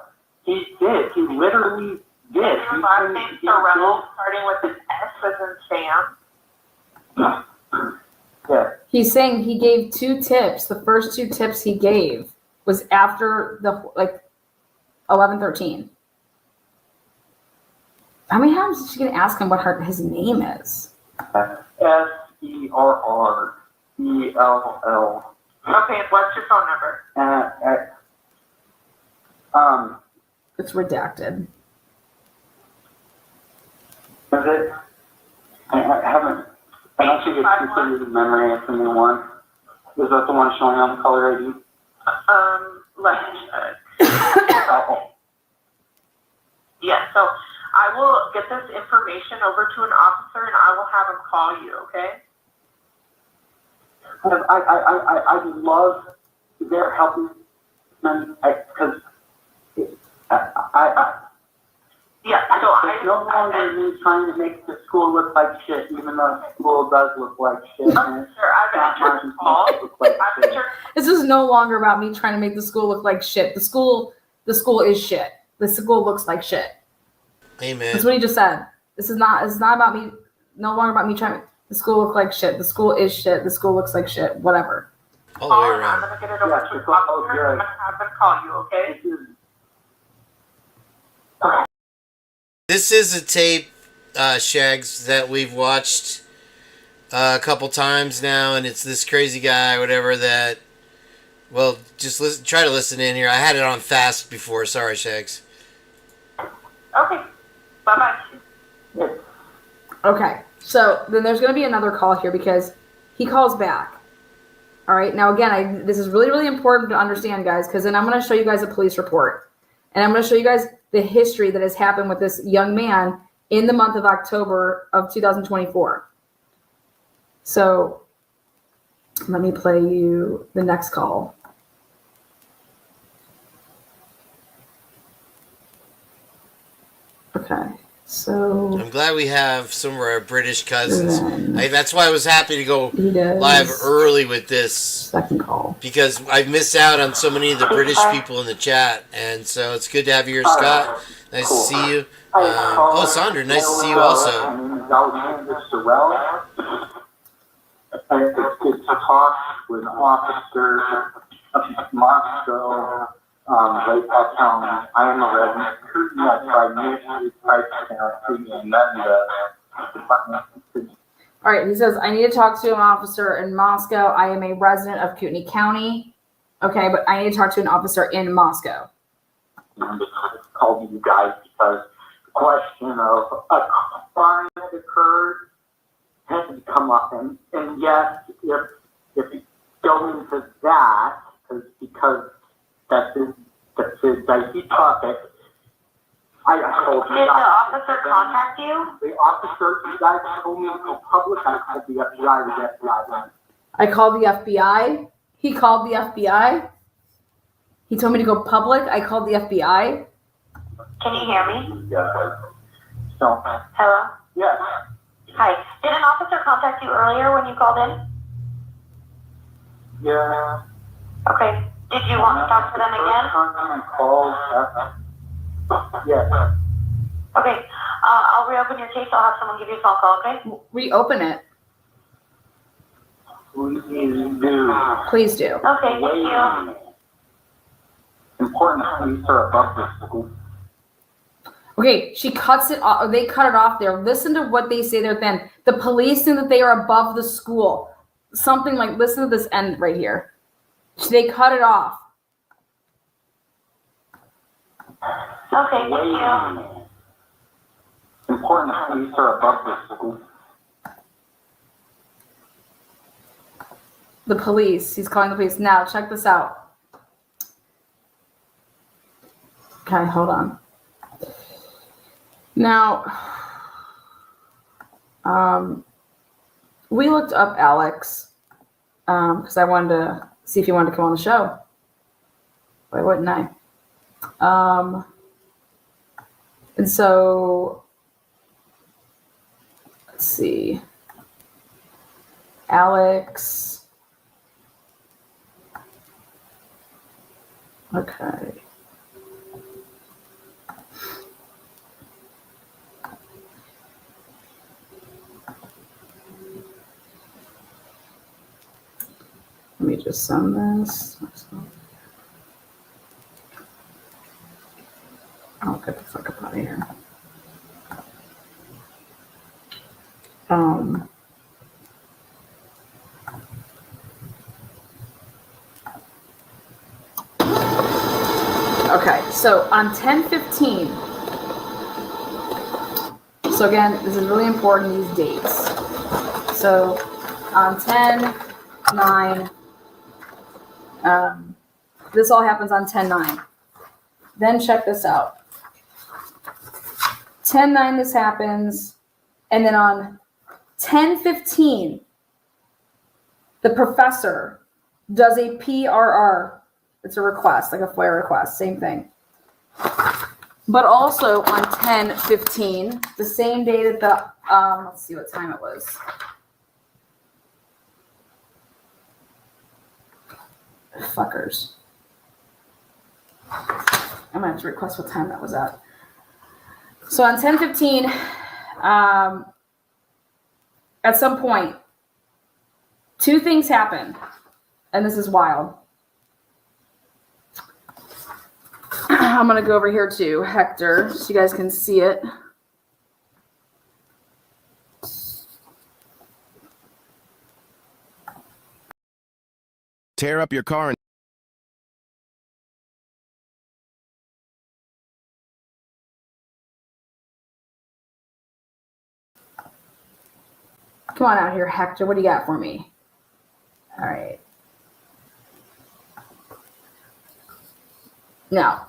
He did. He literally did. Your last name Sorrell, starting with an S as in Sam? Yeah. He's saying he gave 2 tips. The first 2 tips he gave was after the 11:13. How many times is she gonna ask him what his name is? SERRELL. Okay, and what's your phone number? It's redacted. Is it? I don't think it's considered a memory of the new one. Is that the one showing on the color ID? Let me check. Yeah, so I will get this information over to an officer and I will have him call you, okay? I love their helping because it's no longer me trying to make the school look like shit, even though the school does look like shit. This is no longer about me trying to make the school look like shit. The school is shit. The school looks like shit. Amen. That's what he just said. It's not about me, no longer about me trying to make the school look like shit. The school is shit. The school looks like shit. Whatever. All the way I'm around. going to get it over to the officer. I'm going to have them call you, okay? This is a tape, Shags, that we've watched a couple times now, and it's this crazy guy, whatever, that... Well, just listen, try to listen in here. I had it on fast before. Sorry, Shags. Okay. Bye-bye. Okay, so then there's going to be another call here because he calls back. All right, now again, this is really, really important to understand, guys, because then I'm going to show you guys a police report. And I'm going to show you guys the history that has happened with this young man in the month of October of 2024. So let me play you the next call. Okay, so I'm glad we have some of our British cousins. That's why I was happy to go does live early with this. Second call. Because I missed out on so many of the British people in the chat. And so it's good to have you here, Scott. Nice to see you. Sandra, nice to see you also. It's a talk with an officer of Moscow, Lake County. I am a resident. I tried All right, he says, I need to talk to an officer in Moscow. I am a resident of Kootenai County. Okay, but I need to talk to an officer in Moscow. I'm just calling you guys because the question of a crime that occurred has to come up. And yes, if you go into that, because that's a dicey topic, I told you. Did the officer contact you? The officer, you guys told me to go public. I called the FBI. I called the FBI. He called the FBI. He told me to go public. I called the FBI. Can you hear me? Yeah. So. Hello? Yes. Hi. Did an officer contact you earlier when you called in? Yeah. Okay. Did you want to talk to them again? I called. Yes. Okay. I'll reopen your case. I'll have someone give you a phone call, okay? Reopen it. Please do. Please do. Okay, thank you. Important police are above the school. Okay, she cuts it off. They cut it off there. Listen to what they say there then. The police think that they are above the school. Something like, listen to this end right here. They cut it off. Okay, thank you. Important police are above the school. The police. He's calling the police. Now, check this out. Okay, hold on. Now, we looked up Alex because I wanted to see if he wanted to come on the show. Why wouldn't I? And so, let's see. Alex. Okay. Let me just send this. I'll get the fuck up out of here. Okay, so on 10/15. So again, this is really important, these dates. So on 10/9, this all happens on 10/9. Then check this out. 10/9 this happens, and then on 10/15, the professor does a PRR. It's a request, like a FOIA request, same thing. But also on 10/15, the same day that the, let's see what time it was. Fuckers. I'm gonna have to request what time that was at. So on 10/15, at some point, two things happen. And this is wild. I'm going to go over here to Hector so you guys can see it. Tear up your car and Come on out here, Hector. What do you got for me? All right. Now,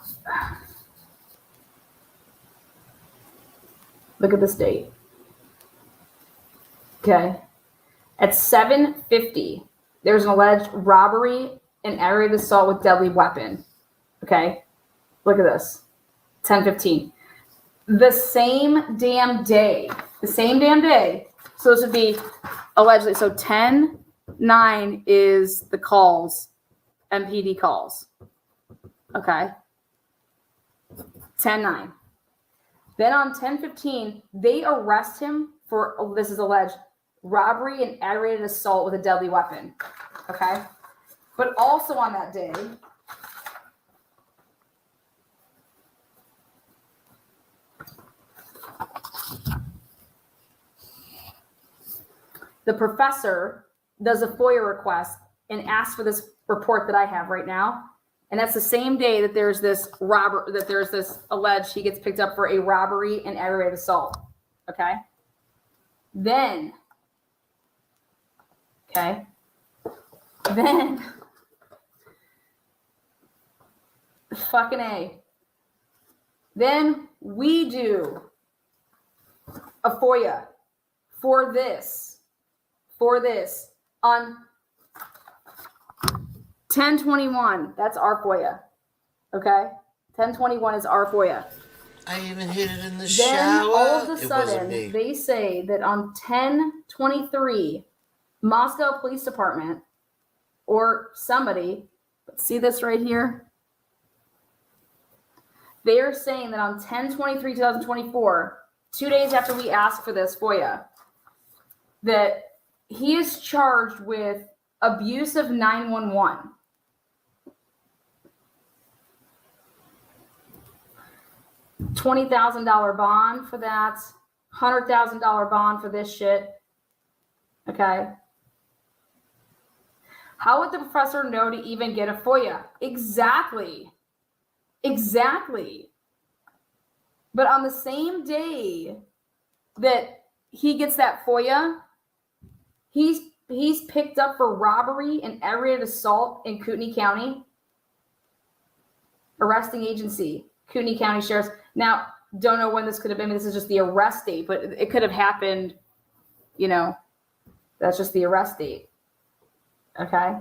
look at this date. Okay. At 7:50, there's an alleged robbery and aggravated assault with deadly weapon. Okay. Look at this. 10:15. The same damn day. So this would be allegedly. So 10:09 is the calls, MPD calls. Okay. 10:09. Then on 10:15, they arrest him for, this is alleged, robbery and aggravated assault with a deadly weapon. Okay. But also on that day, the professor does a FOIA request and asks for this report that I have right now. And that's the same day that there's this alleged he gets picked up for a robbery and aggravated assault. Okay. Then fucking A. Then we do a FOIA for this on 10/21. That's our FOIA. Okay? 10/21 is our FOIA. I even hit it in the Then shower. all of a It wasn't sudden, me. they say that on 10/23, Moscow Police Department or somebody, see this right here? They are saying that on 10/23/2024, 2 days after we asked for this FOIA, that he is charged with abuse of 911. $20,000 bond for that, $100,000 bond for this shit. Okay. How would the professor know to even get a FOIA? Exactly. But on the same day that he gets that FOIA, he's picked up for robbery and aggravated assault in Kootenai County. Arresting agency, Kootenai County Sheriff's. Now, don't know when this could have been. This is just the arrest date, but it could have happened, that's just the arrest date. Okay.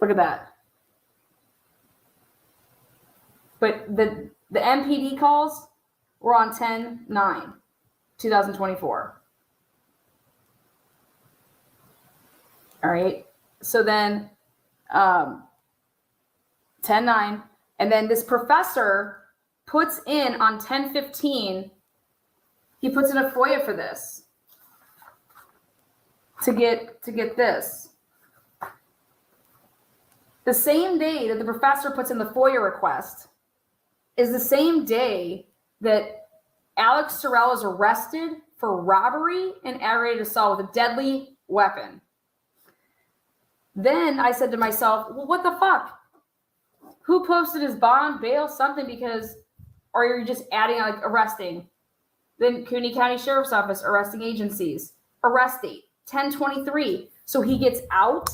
Look at that. But the MPD calls were on 10/9/2024. All right. So then 10/9, and then this professor puts in on 10/15, he puts in a FOIA for this to get this. The same day that the professor puts in the FOIA request is the same day that Alex Sorrell is arrested for robbery and aggravated assault with a deadly weapon. Then I said to myself, well, what the fuck? Who posted his bond, bail, something? Because, or you're just adding like arresting. Then Kootenai County Sheriff's Office, arresting agencies, arrest date, 10/23. So he gets out.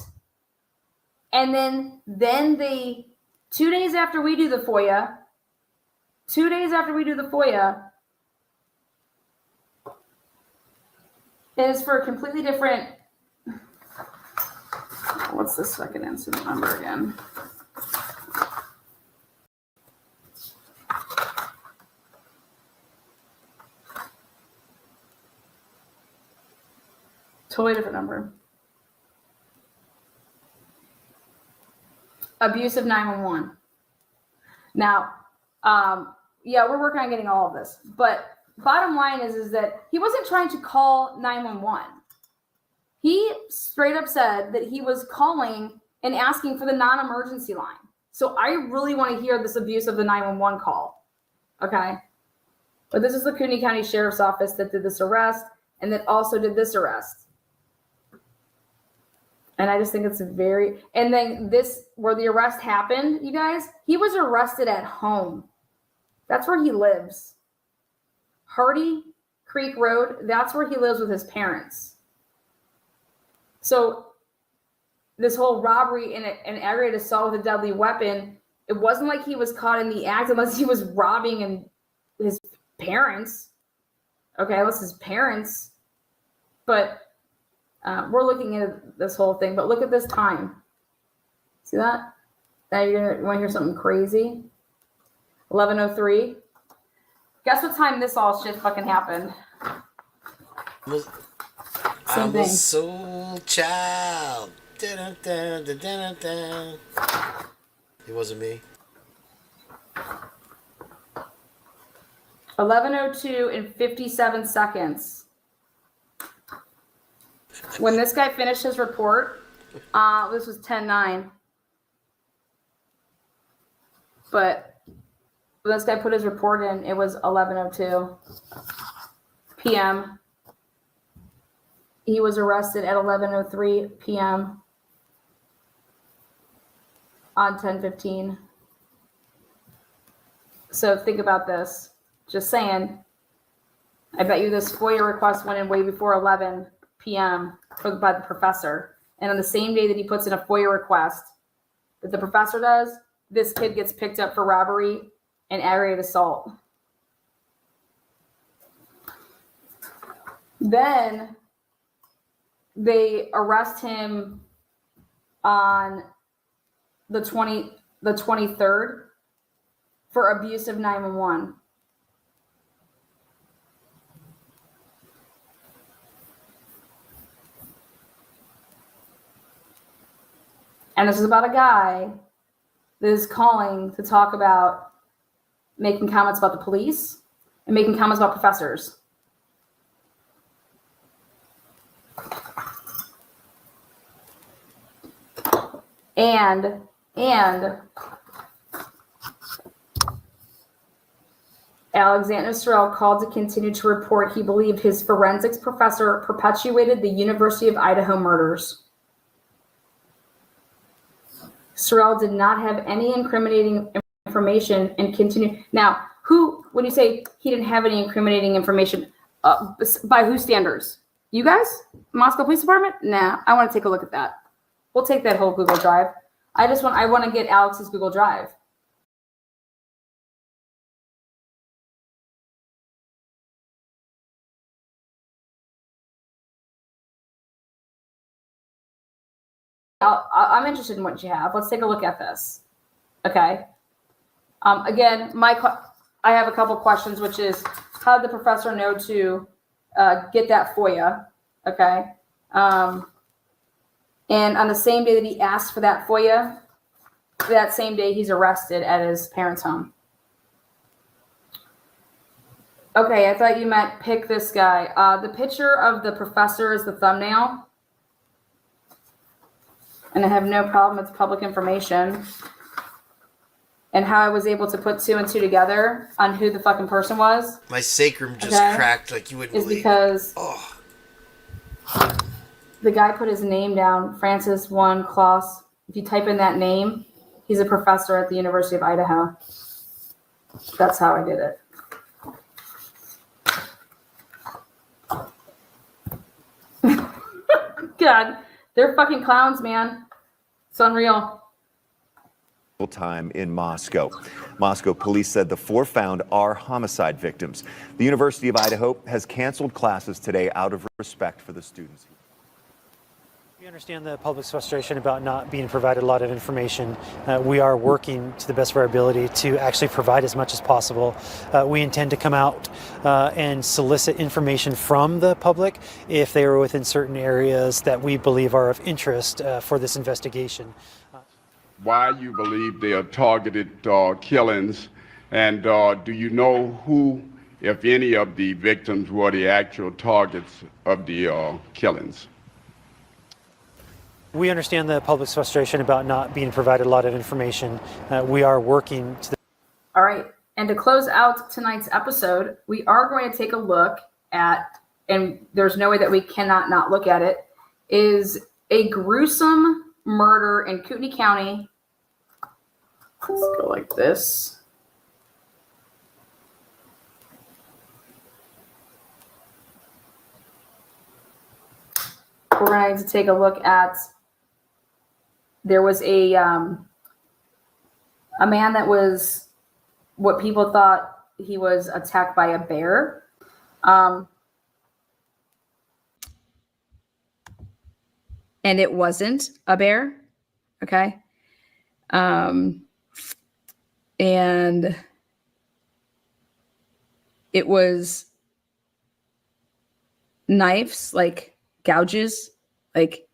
And then they, 2 days after we do the FOIA, it is for a completely different, what's this fucking incident number again? Totally different number. Abuse of 911. Now, we're working on getting all of this, but bottom line is that he wasn't trying to call 911. He straight up said that he was calling and asking for the non-emergency line. So I really want to hear this abuse of the 911 call. Okay. But this is the Cooney County Sheriff's Office that did this arrest and that also did this arrest. And I just think it's very, and then this, where the arrest happened, you guys, he was arrested at home. That's where he lives. Hardy Creek Road, that's where he lives with his parents. So this whole robbery and an aggravated assault with a deadly weapon, it wasn't like he was caught in the act unless he was robbing and his parents. Okay, unless his parents. But we're looking at this whole thing. But look at this time. See that? Now you want to hear something crazy? 11:03. Guess what time this all shit fucking happened? I'm a soul child. Dun, dun, dun, dun, dun. It wasn't me. 11:02 and 57 seconds. When this guy finished his report, this was 10:09. But when this guy put his report in, it was 11:02 p.m. He was arrested at 11:03 p.m. on 10:15. So think about this. Just saying. I bet you this FOIA request went in way before 11 p.m. by the professor. And on the same day that he puts in a FOIA request that the professor does, this kid gets picked up for robbery and aggravated assault. Then they arrest him on the 23rd for abuse of 911. And this is about a guy that is calling to talk about making comments about the police and making comments about professors. And Alexander Sorrell called to continue to report he believed his forensics professor perpetuated the University of Idaho murders. Sorrell did not have any incriminating information and continued. Now, when you say he didn't have any incriminating information, by whose standards? You guys? Moscow Police Department? Nah, I want to take a look at that. We'll take that whole Google Drive. I want to get Alex's Google Drive. I'm interested in what you have. Let's take a look at this. Okay. Again, I have a couple questions, which is how did the professor know to get that FOIA? Okay. And on the same day that he asked for that FOIA, that same day he's arrested at his parents' home. Okay, I thought you meant pick this guy. The picture of the professor is the thumbnail. And I have no problem with public information. And how I was able to put 2 and 2 together on who the fucking person was. My sacrum just cracked like you wouldn't believe. Is because the guy put his name down, Francis 1 Klaus. If you type in that name, he's a professor at the University of Idaho. That's how I did it. God, they're fucking clowns, man. It's unreal. Time in Moscow. Moscow police said the 4 found are homicide victims. The University of Idaho has canceled classes today out of respect for the students. We understand the public's frustration about not being provided a lot of information. We are working to the best of our ability to actually provide as much as possible. We intend to come out and solicit information from the public if they are within certain areas that we believe are of interest for this investigation. Why you believe they are targeted killings, and do you know who, if any, of the victims were the actual targets of the killings? We understand the public's frustration about not being provided a lot of information. We are working to All right. And to close out tonight's episode, we are going to take a look at, and there's no way that we cannot not look at it, is a gruesome murder in Kootenai County. Let's go like this. We're going to take a look at, there was a man that was, what people thought he was attacked by a bear. And it wasn't a bear. Okay. And it was knives, like gouges, like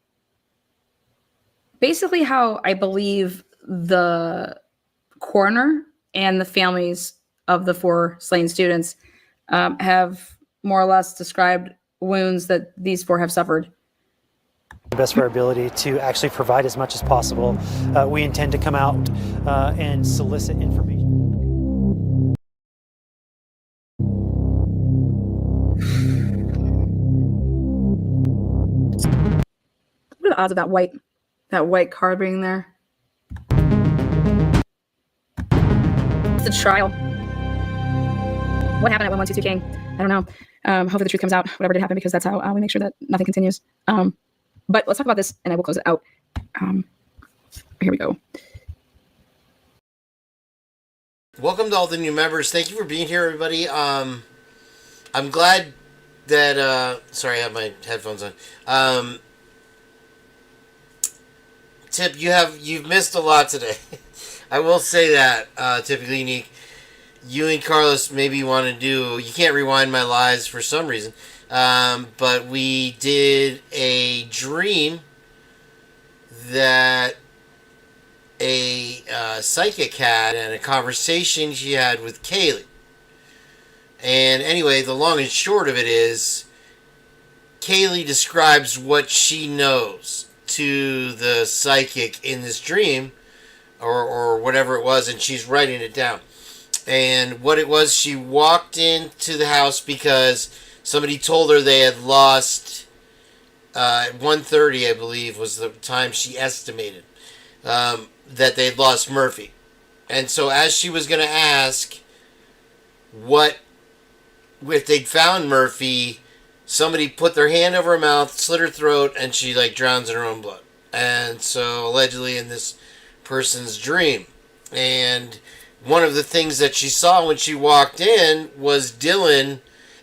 basically how I believe the coroner and the families of the 4 slain students have more or less described wounds that these 4 have suffered. the best of our ability to actually provide as much as possible. We intend to come out and solicit information. What are the odds of that white car being there? It's the trial. What happened at 1122 Kane? I don't know. Hopefully the truth comes out, whatever did happen, because that's how we make sure that nothing continues. But let's talk about this, and I will close it out. Here we go. Welcome to all the new members. Thank you for being here, everybody. I'm glad that sorry, I have my headphones on. Tip, you've missed a lot today. I will say that, typically unique. You and Carlos maybe want to do, you can't rewind my lives for some reason, but we did a dream that a psychic had and a conversation she had with Kaylee. And anyway, the long and short of it is, Kaylee describes what she knows to the psychic in this dream, or whatever it was, and she's writing it down. And what it was, she walked into the house because somebody told her they had lost, at 1:30, I believe, was the time she estimated, that they'd lost Murphy. And so as she was going to ask if they'd found Murphy, somebody put their hand over her mouth, slit her throat, and she drowns in her own blood. And so allegedly in this person's dream. And one of the things that she saw when she walked in was Dylan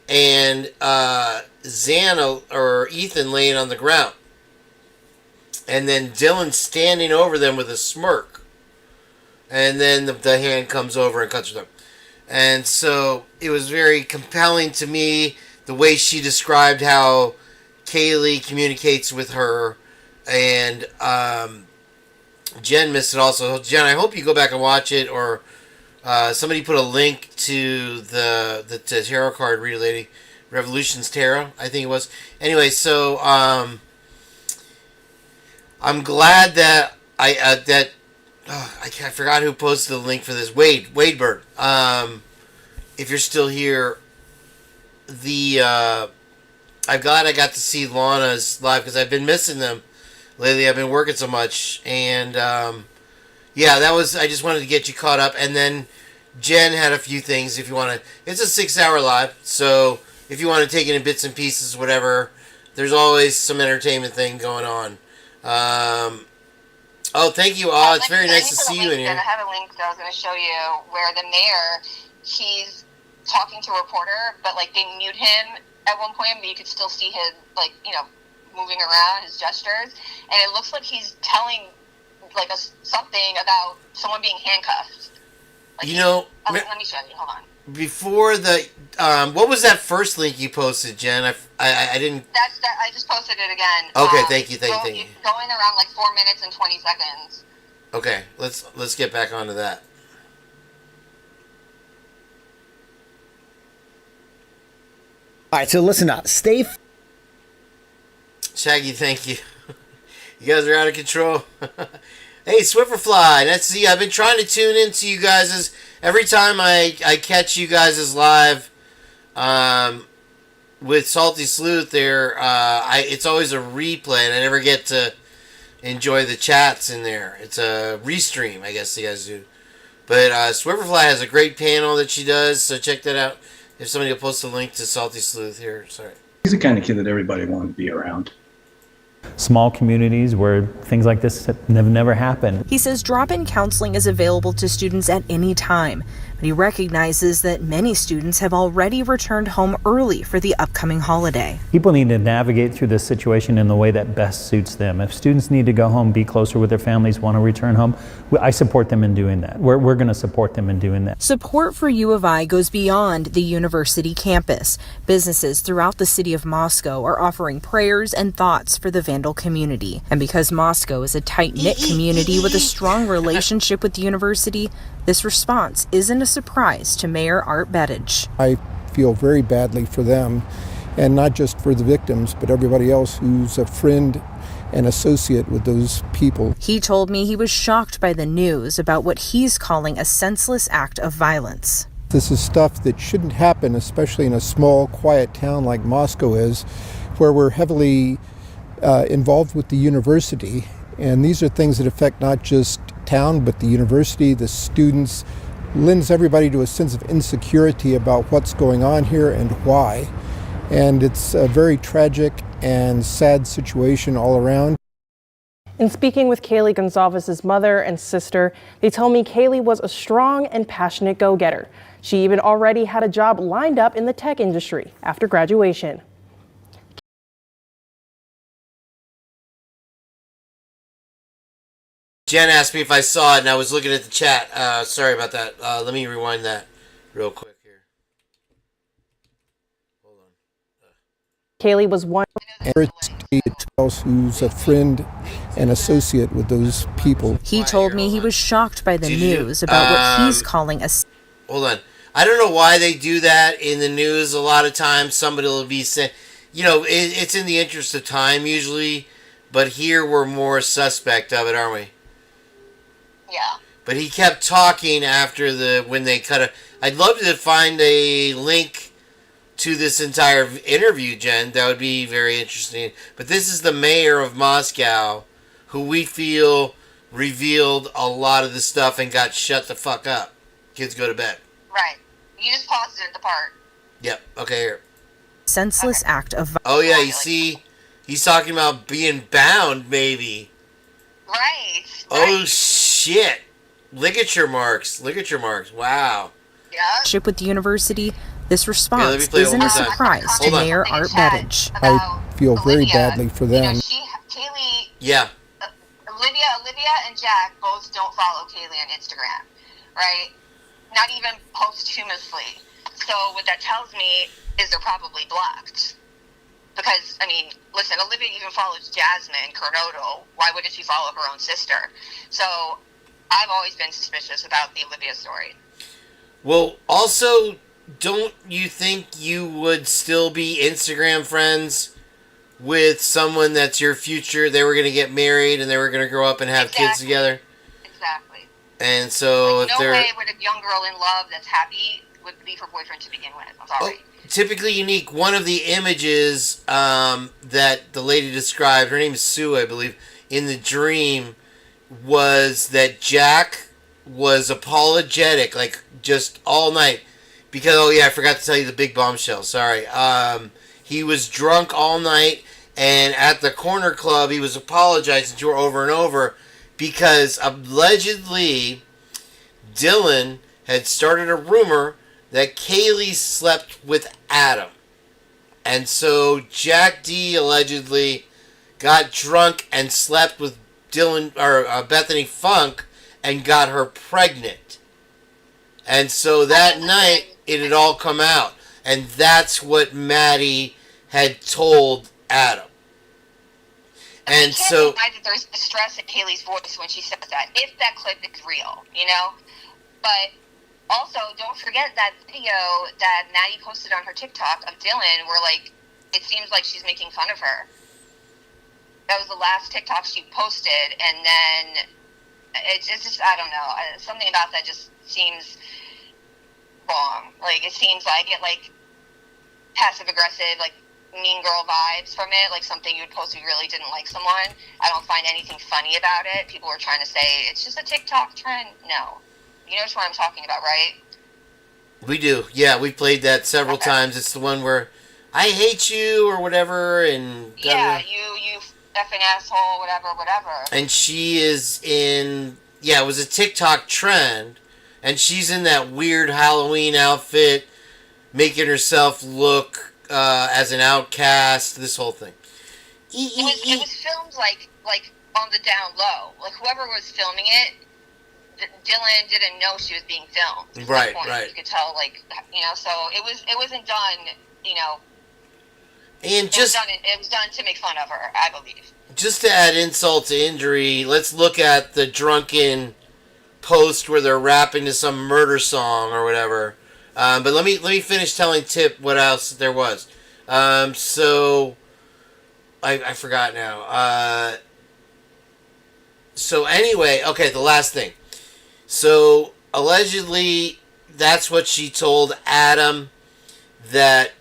and Xana or Ethan laying on the ground. And then Dylan standing over them with a smirk. And then the hand comes over and cuts her throat. And so it was very compelling to me, the way she described how Kaylee communicates with her. And Jenn missed it also. Jenn, I hope you go back and watch it, or somebody put a link to the tarot card reader lady, Revolutions Tarot, I think it was. Anyway, so I'm glad that I forgot who posted the link for this. Wade Bird. If you're still here, I'm glad I got to see Lana's live, because I've been missing them lately. I've been working so much, and yeah, that was, I just wanted to get you caught up. And then Jenn had a few things, if you want to, it's a 6-hour live, so if you want to take it in bits and pieces, whatever, there's always some entertainment thing going on. Oh, thank you all. It's very nice to see you in here. I have a link that I was going to show you where the mayor, he's talking to a reporter, but they mute him at one point, but you could still see his, moving around, his gestures, and it looks like he's telling something about someone being handcuffed. Let me show you. Hold on. Before the what was that first link you posted, Jenn? I didn't. I just posted it again. Okay, thank you. Going around 4 minutes and 20 seconds. Okay, let's get back onto that. All right, so listen up. Shaggy, thank you. You guys are out of control. Hey, Swifferfly. I've been trying to tune into you guys. Every time I catch you guys live with Salty Sleuth there, it's always a replay, and I never get to enjoy the chats in there. It's a restream, I guess you guys do. But Swifferfly has a great panel that she does, so check that out. If somebody will post a link to Salty Sleuth here. Sorry. He's the kind of kid that everybody wanted to be around. Small communities where things like this have never happened. He says drop-in counseling is available to students at any time, but he recognizes that many students have already returned home early for the upcoming holiday. People need to navigate through this situation in the way that best suits them. If students need to go home, be closer with their families, want to return home, I support them in doing that. We're going to support them in doing that. Support for U of I goes beyond the university campus. Businesses throughout the city of Moscow are offering prayers and thoughts for the Vandal community. And because Moscow is a tight-knit community with a strong relationship with the university, this response isn't a surprise to Mayor Art Bettage. I feel very badly for them, and not just for the victims, but everybody else who's a friend and associate with those people. He told me he was shocked by the news about what he's calling a senseless act of violence. This is stuff that shouldn't happen, especially in a small, quiet town like Moscow is, where we're heavily involved with the university. And these are things that affect not just town, but the university, the students, lends everybody to a sense of insecurity about what's going on here and why. And it's a very tragic and sad situation all around. In speaking with Kaylee Gonzalez's mother and sister, they tell me Kaylee was a strong and passionate go-getter. She even already had a job lined up in the tech industry after graduation. Jen asked me if I saw it, and I was looking at the chat. Sorry about that. Let me rewind that real quick here. Kaylee was one. Else who's a friend and associate with those people. He told me he was shocked by the news about what he's calling a... Hold on. I don't know why they do that in the news. A lot of times somebody will be saying, it's in the interest of time usually, but here we're more suspect of it, aren't we? Yeah. But he kept talking after when they cut it. I'd love to find a link to this entire interview, Jen. That would be very interesting. But this is the mayor of Moscow, who we feel revealed a lot of the stuff and got shut the fuck up. Kids go to bed. Right. You just paused it at the part. Yep. Okay, here. Senseless act of... Oh, yeah, you see, he's talking about being bound, maybe. Right. Oh, shit. Ligature marks. Wow. Yeah. With the university, this response isn't a surprise to Mayor Art Bettage. I feel very badly for them. Kaylee... Yeah. Olivia and Jack both don't follow Kaylee on Instagram, right? Not even posthumously. So what that tells me is they're probably blocked. Because, listen, Olivia even follows Jasmine Coronado. Why wouldn't she follow her own sister? So I've always been suspicious about the Olivia story. Well, also, don't you think you would still be Instagram friends with someone that's your future? They were going to get married and they were going to grow up and have kids together. Exactly. And so no way would a young girl in love that's happy would leave her boyfriend to begin with. I'm sorry. Typically unique. One of the images that the lady described, her name is Sue, I believe, in the dream, was that Jack was apologetic, like just all night. Because, I forgot to tell you the big bombshell. Sorry. He was drunk all night, and at the corner club, he was apologizing to her over and over because allegedly Dylan had started a rumor that Kaylee slept with Adam. And so Jack D allegedly got drunk and slept with Bethany Funk and got her pregnant. And so that night, it had all come out. And that's what Maddie had told Adam. And so... I that there's distress in Kaylee's voice when she says that, if that clip is real, But also, don't forget that video that Maddie posted on her TikTok of Dylan where, it seems like she's making fun of her. That was the last TikTok she posted, and then it's just, I don't know, something about that just seems wrong. Like, it seems like it, like, passive-aggressive, like, mean girl vibes from it, like something you would post if you really didn't like someone. I don't find anything funny about it. People are trying to say it's just a TikTok trend. No. You know what I'm talking about, right? We do. Yeah, we played that several times. It's the one where I hate you or whatever, and yeah, you effing asshole, whatever. And she is in, it was a TikTok trend, and she's in that weird Halloween outfit, making herself look as an outcast, this whole thing. It was filmed like on the down low. Like, whoever was filming it, Dylan didn't know she was being filmed. Right. You could tell, like, so it wasn't done, And it was done to make fun of her, I believe. Just to add insult to injury, let's look at the drunken post where they're rapping to some murder song or whatever. But let me finish telling Tip what else there was. So I forgot now. So anyway, okay, the last thing. So allegedly, that's what she told Adam, that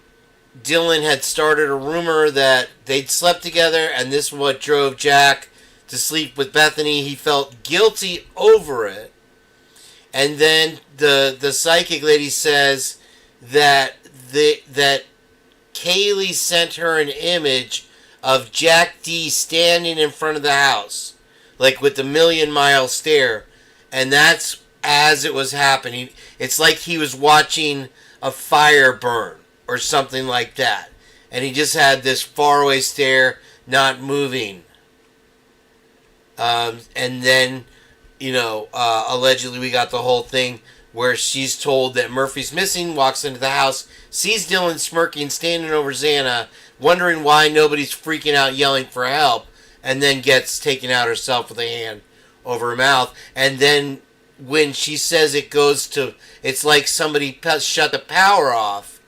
Dylan had started a rumor that they'd slept together, and this is what drove Jack to sleep with Bethany. He felt guilty over it. And then the psychic lady says that that Kaylee sent her an image of Jack D standing in front of the house, like with the million-mile stare, and that's as it was happening. It's like he was watching a fire burn or something like that, and he just had this faraway stare, not moving. And then, allegedly we got the whole thing where she's told that Murphy's missing, walks into the house, sees Dylan smirking, standing over Xana, wondering why nobody's freaking out, yelling for help, and then gets taken out herself with a hand over her mouth. And then when she says it's like somebody shut the power off,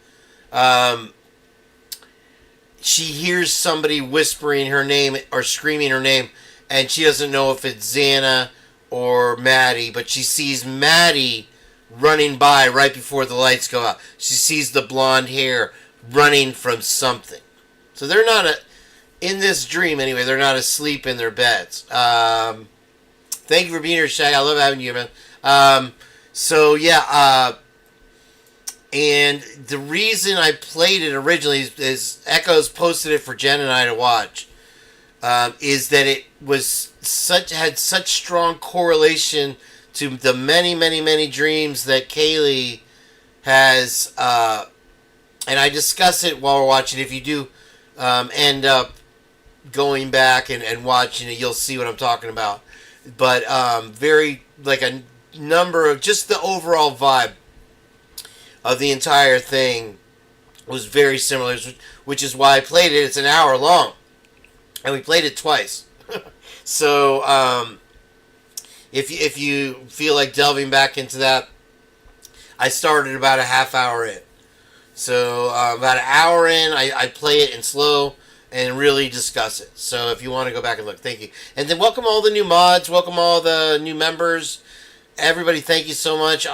she hears somebody whispering her name or screaming her name, and she doesn't know if it's Xana or Maddie, but she sees Maddie running by right before the lights go out. She sees the blonde hair running from something. So they're not in this dream anyway, they're not asleep in their beds. Thank you for being here, Shag. I love having you, man. And the reason I played it originally is Echoes posted it for Jen and I to watch. Is that it had such strong correlation to the many, many, many dreams that Kaylee has, and I discuss it while we're watching. If you do end up going back and watching it, you'll see what I'm talking about. But very, like, a number of, just the overall vibe of the entire thing was very similar, which is why I played it. It's an hour long. And we played it twice. So, if you feel like delving back into that, I started about a half hour in. So, about an hour in, I play it in slow and really discuss it. So, if you want to go back and look, thank you. And then welcome all the new mods, welcome all the new members. Everybody, thank you so much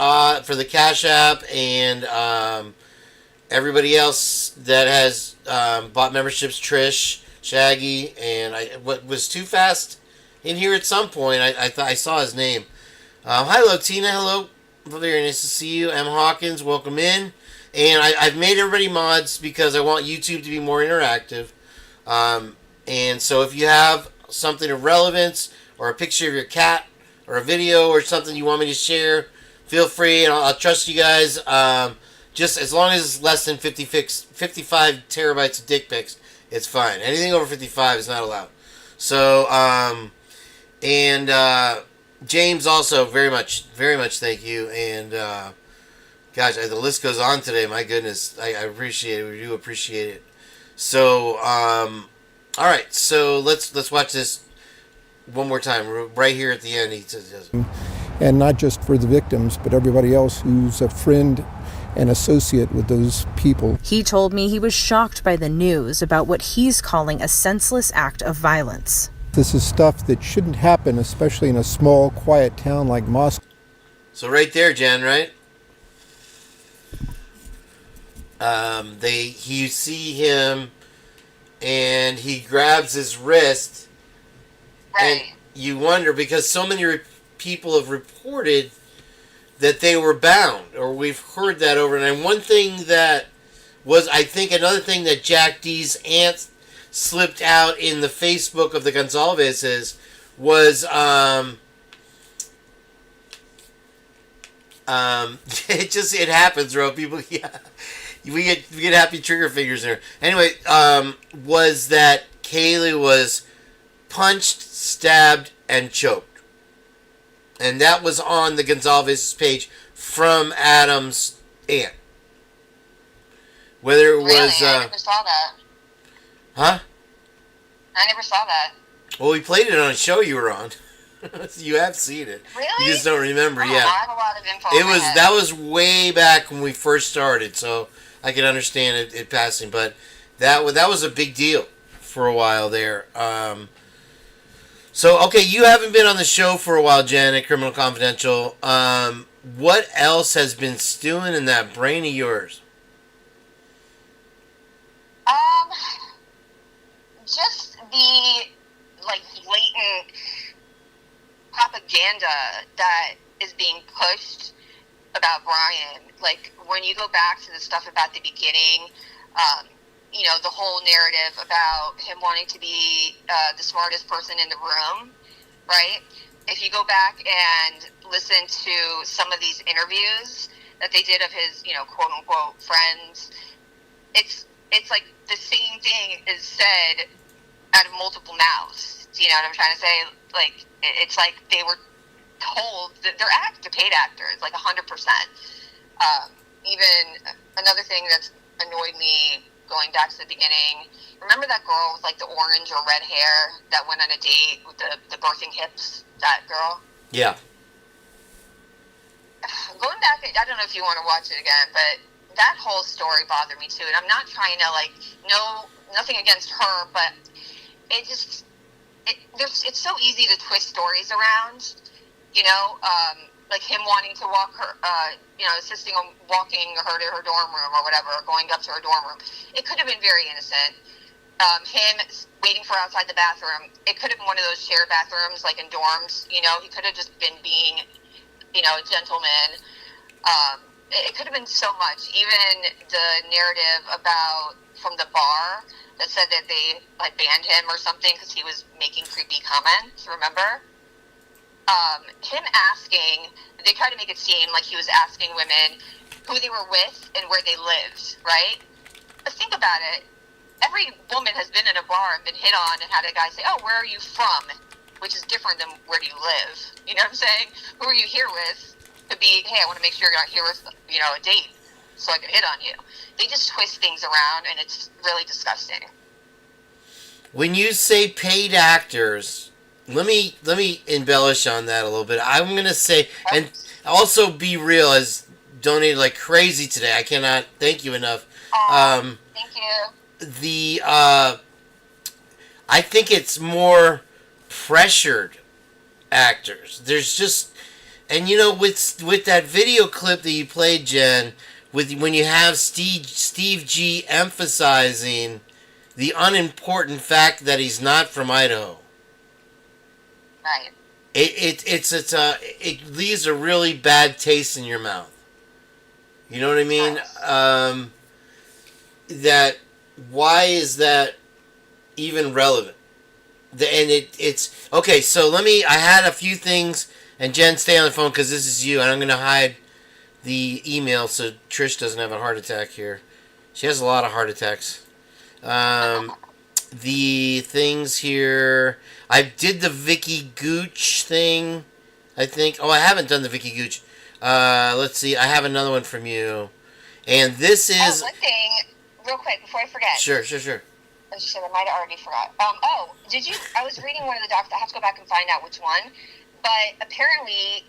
for the Cash App, and everybody else that has bought memberships, Trish, Shaggy, and what was Too Fast in here at some point. I thought I saw his name. Hello, Tina. Hello. Very nice to see you. M. Hawkins, welcome in. And I've made everybody mods because I want YouTube to be more interactive. And so if you have something of relevance or a picture of your cat or a video or something you want me to share, feel free, and I'll trust you guys. Just as long as it's less than 55 terabytes of dick pics, it's fine. Anything over 55 is not allowed. So, James also, very much thank you. And, gosh, the list goes on today. My goodness, I appreciate it. We do appreciate it. So, all right. So let's watch this one more time. Right here at the end, he says, and not just for the victims, but everybody else who's a friend and associate with those people. He told me he was shocked by the news about what he's calling a senseless act of violence. This is stuff that shouldn't happen, especially in a small, quiet town like Moscow. So right there, Jen, right? You see him, and he grabs his wrist, and you wonder, because so many people have reported that they were bound, or we've heard that over. And one thing that was, I think, another thing that Jack D's aunt slipped out in the Facebook of the Gonzalez's was it happens, bro. People, yeah, we get happy trigger fingers there. Anyway, was that Kaylee was punched, stabbed, and choked, and that was on the Gonzalez's page from Adam's aunt. Whether it was, I never saw that. Huh? I never saw that. Well, we played it on a show you were on. You have seen it. Really? You just don't remember. Yeah. I have a lot of info. That was way back when we first started, so I can understand it passing. But that was a big deal for a while there. So okay, you haven't been on the show for a while, Jen, at Criminal Confidential. What else has been stewing in that brain of yours? Just the blatant propaganda that is being pushed about Brian. Like, when you go back to the stuff about the beginning, the whole narrative about him wanting to be the smartest person in the room, right? If you go back and listen to some of these interviews that they did of his, quote unquote friends, it's like the same thing is said out of multiple mouths. Do you know what I'm trying to say? Like, it's like they were told that they're paid actors, like 100%. Even another thing that's annoyed me going back to the beginning, remember that girl with like the orange or red hair that went on a date with the birthing hips? That girl? Yeah. Going back, I don't know if you want to watch it again, but that whole story bothered me too. And I'm not trying to nothing against her, but it's so easy to twist stories around, like him wanting to walk her, assisting on walking her to her dorm room or whatever, or going up to her dorm room. It could have been very innocent. Him waiting for outside the bathroom, it could have been one of those shared bathrooms like in dorms, he could have just been being, a gentleman. It could have been so much. Even the narrative from the bar that said that they banned him or something because he was making creepy comments, remember? Him asking, they tried to make it seem like he was asking women who they were with and where they lived, right? But think about it. Every woman has been in a bar and been hit on and had a guy say, oh, where are you from? Which is different than where do you live? You know what I'm saying? Who are you here with? Could be, hey, I want to make sure you're not here with, a date so I can hit on you. They just twist things around, and it's really disgusting. When you say paid actors, let me embellish on that a little bit. I'm going to say, and also be real, as donated like crazy today. I cannot thank you enough. Thank you. I think it's more pressured actors. There's just, and with that video clip that you played, Jen, when you have Steve G emphasizing the unimportant fact that he's not from Idaho. Right. It leaves a really bad taste in your mouth. You know what I mean? That why is that even relevant? It's okay. So I had a few things, and Jen, stay on the phone because this is you, and I'm going to hide the email so Trish doesn't have a heart attack here. She has a lot of heart attacks. The things here, I did the Vicky Gooch thing, I think. Oh, I haven't done the Vicky Gooch. Let's see. I have another one from you, and this is. One thing, real quick, before I forget. Sure. I might have already forgot. Did you? I was reading one of the docs. I have to go back and find out which one. But apparently,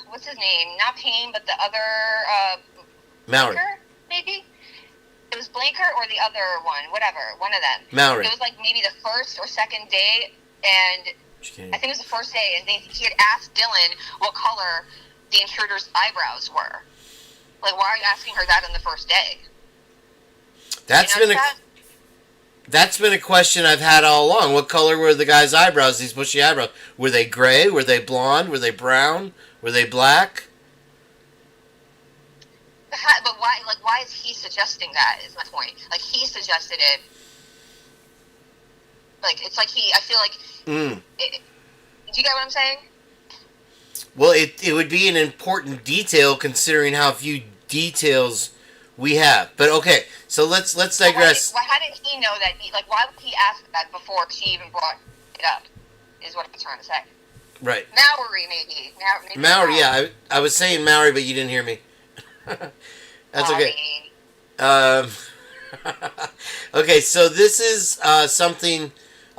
what's his name? Not Payne, but the other Mallory. Blanker, maybe? It was Blanker or the other one, whatever, one of them. Mallory. It was like maybe the first or second day, and I think it was the first day, and he had asked Dylan what color the intruder's eyebrows were. Like, why are you asking her that on the first day? That's been a question I've had all along. What color were the guy's eyebrows, these bushy eyebrows? Were they gray? Were they blonde? Were they brown? Were they black? But why? Like, why is he suggesting that? Is my point. Like, he suggested it. Like, it's like I feel like. Do you get what I'm saying? Well, it would be an important detail considering how few details we have. But okay, so let's digress. How did he know that? Why would he ask that before she even brought it up? Is what I'm trying to say. Right. Mallory, maybe. Mallory, yeah. I was saying Mallory, but you didn't hear me. That's okay. Okay, so this is a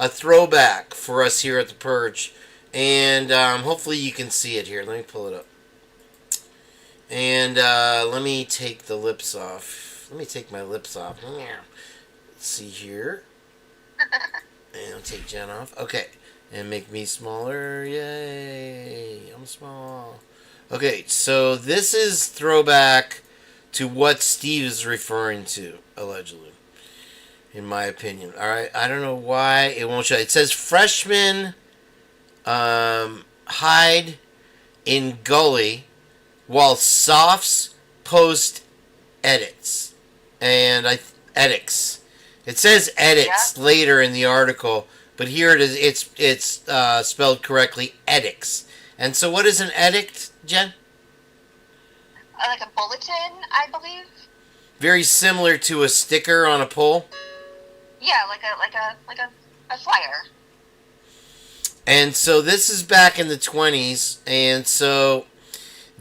throwback for us here at the Purge. And hopefully you can see it here. Let me pull it up. And let me take the lips off. Let me take my lips off. Let's see here. And I'll take Jen off. Okay. And make me smaller. Yay. I'm small. Okay, so this is throwback to what Steve is referring to, allegedly. In my opinion. Alright, I don't know why it won't show. It says freshman hide in gully while softs post edits. And edits. It says edits later in the article, but here it is. It's spelled correctly, edicts. And so what is an edict, Jen? Like a bulletin, I believe. Very similar to a sticker on a pole. Yeah, like a flyer. And so this is back in the 20s, and so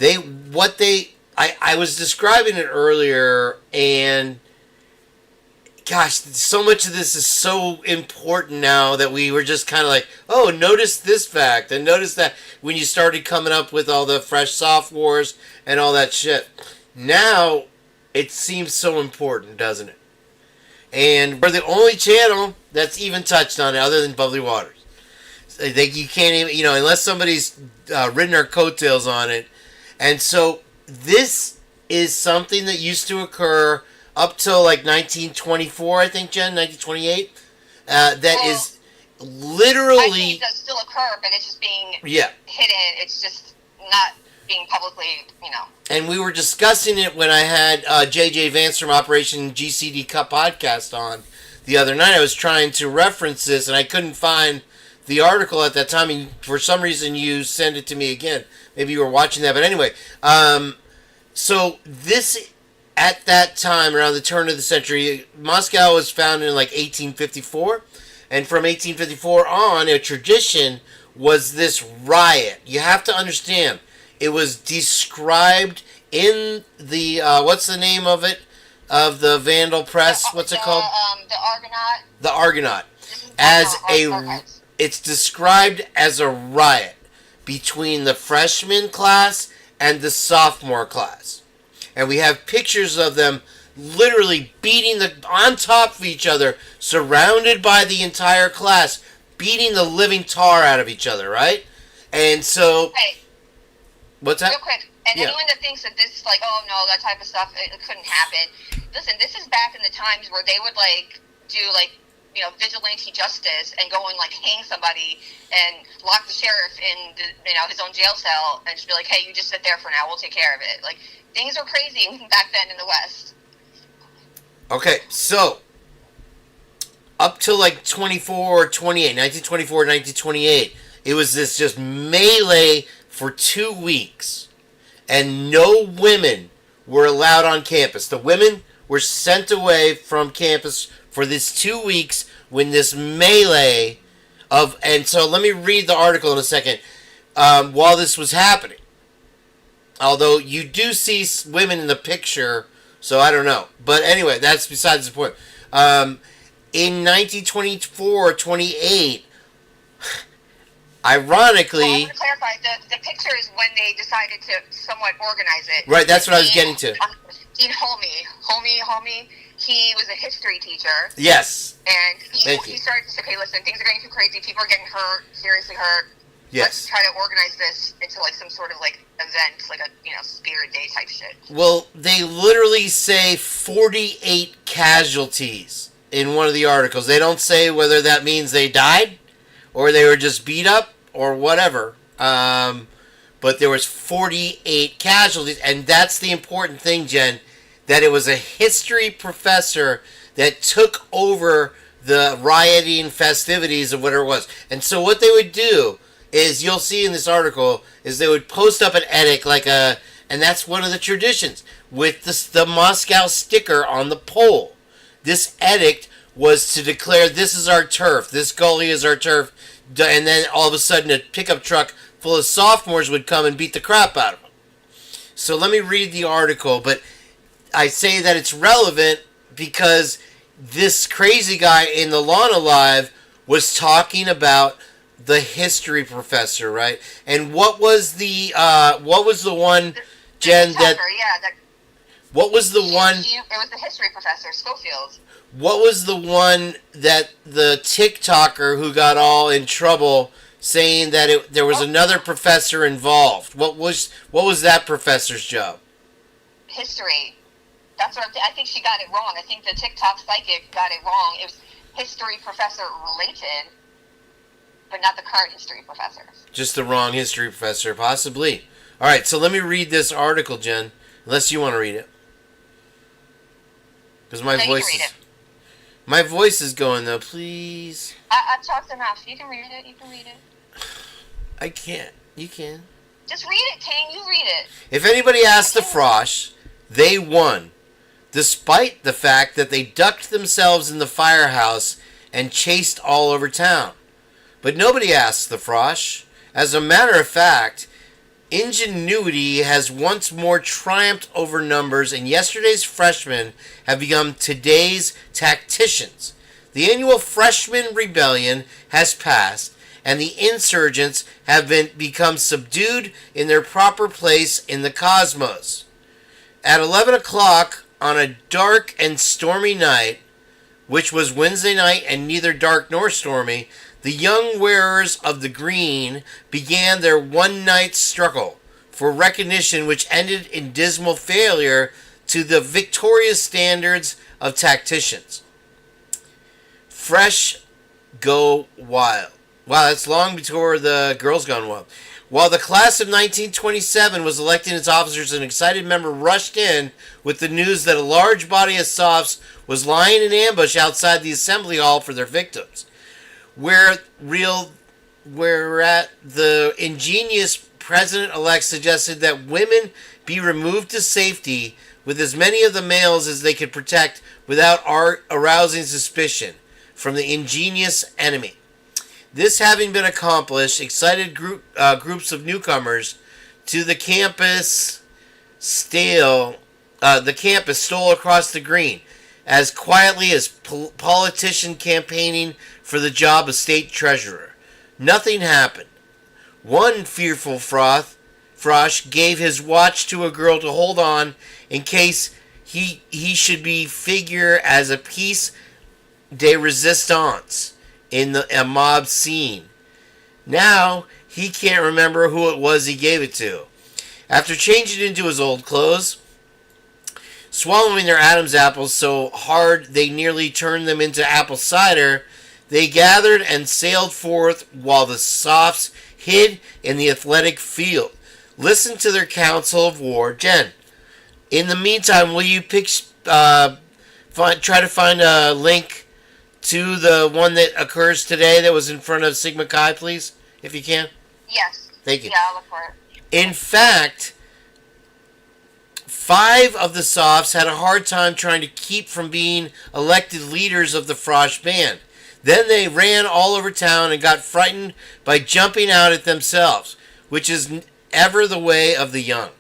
I was describing it earlier, and gosh, so much of this is so important now that we were just kind of like, oh, notice this fact, and notice that when you started coming up with all the fresh sophomores and all that shit. Now, it seems so important, doesn't it? And we're the only channel that's even touched on it other than Bubbly Waters. You can't even, unless somebody's ridden our coattails on it. And so this is something that used to occur up till like 1924, I think, Jen, 1928. Is literally. I think it does still occur, but it's just being hidden. It's just not being publicly, And we were discussing it when I had JJ Vance from Operation GCD Cup podcast on the other night. I was trying to reference this, and I couldn't find the article at that time, and for some reason you sent it to me again. Maybe you were watching that, but anyway. So this, at that time, around the turn of the century, Moscow was founded in like 1854, and from 1854 on, a tradition was this riot. You have to understand, it was described in the, what's the name of it? Of the Vandal Press? What's it called? The Argonaut. The Argonaut. It's described as a riot between the freshman class and the sophomore class. And we have pictures of them literally beating on top of each other, surrounded by the entire class, beating the living tar out of each other, right? And so... Hey, what's that? Real quick. And anyone that thinks that this is like, oh no, that type of stuff, it couldn't happen. Listen, this is back in the times where they would do vigilante justice and go and hang somebody and lock the sheriff in his own jail cell and just be like, hey, you just sit there for now, we'll take care of it. Like, things were crazy back then in the West. Okay, so up till 1924, 1928, it was this just melee for 2 weeks, and no women were allowed on campus. The women were sent away from campus for this 2 weeks when this melee and so let me read the article in a second, while this was happening. Although you do see women in the picture, so I don't know. But anyway, that's besides the point. In 1924, 28, ironically... Well, I want to clarify, the picture is when they decided to somewhat organize it. Right, that's what I was getting to. Homie, he was a history teacher. Yes. And he started to say, okay, listen, things are getting too crazy. People are getting hurt, seriously hurt. Yes. Let's try to organize this into like some sort of like event, like a Spirit Day type shit. Well, they literally say 48 casualties in one of the articles. They don't say whether that means they died or they were just beat up or whatever. But there was 48 casualties, and that's the important thing, Jen, that it was a history professor that took over the rioting festivities of whatever it was. And so what they would do is, you'll see in this article, is they would post up an edict and that's one of the traditions, with the Moscow sticker on the pole. This edict was to declare, this is our turf, this gully is our turf, and then all of a sudden a pickup truck full of sophomores would come and beat the crap out of them. So let me read the article, but I say that it's relevant because this crazy guy in the Lawn Alive was talking about the history professor, right? And what was the one, Jen, what was the one? It was the history professor, Schofield. What was the one that the TikToker who got all in trouble saying that there was another professor involved? What was that professor's job? History. That's what I think she got it wrong. I think the TikTok psychic got it wrong. It was history professor related, but not the current history professor. Just the wrong history professor, possibly. All right, so let me read this article, Jen, unless you want to read it. Because my voice is going, though, please. I've talked enough. You can read it. I can't. You can. Just read it, Kane. You read it. If anybody asked the Frosh, they won, despite the fact that they ducked themselves in the firehouse and chased all over town. But nobody asked the Frosh. As a matter of fact, ingenuity has once more triumphed over numbers, and yesterday's freshmen have become today's tacticians. The annual freshman rebellion has passed, and the insurgents have become subdued in their proper place in the cosmos. At 11 o'clock on a dark and stormy night, which was Wednesday night and neither dark nor stormy, the young wearers of the green began their one-night struggle for recognition, which ended in dismal failure to the victorious standards of tacticians. Fresh go wild. Wow, that's long before the Girls Gone Wild. While the class of 1927 was electing its officers, an excited member rushed in with the news that a large body of Sophs was lying in ambush outside the assembly hall for their victims. Whereat the ingenious president-elect suggested that women be removed to safety with as many of the males as they could protect without arousing suspicion from the ingenious enemy. This having been accomplished, excited groups of newcomers to the campus stole across the green, as quietly as politician campaigning for the job of state treasurer. Nothing happened. One fearful Frosh gave his watch to a girl to hold on in case he should be figure as a piece de resistance in a mob scene. Now he can't remember who it was he gave it to. After changing into his old clothes, swallowing their Adam's apples so hard they nearly turned them into apple cider, they gathered and sailed forth while the Sophs hid in the athletic field. Listen to their council of war. Jen, in the meantime, will you try to find a link to the one that occurs today that was in front of Sigma Chi, please, if you can? Yes. Thank you. Yeah, I'll look for it. In fact, 5 of the Sophs had a hard time trying to keep from being elected leaders of the Frosh band. Then they ran all over town and got frightened by jumping out at themselves, which is ever the way of the young.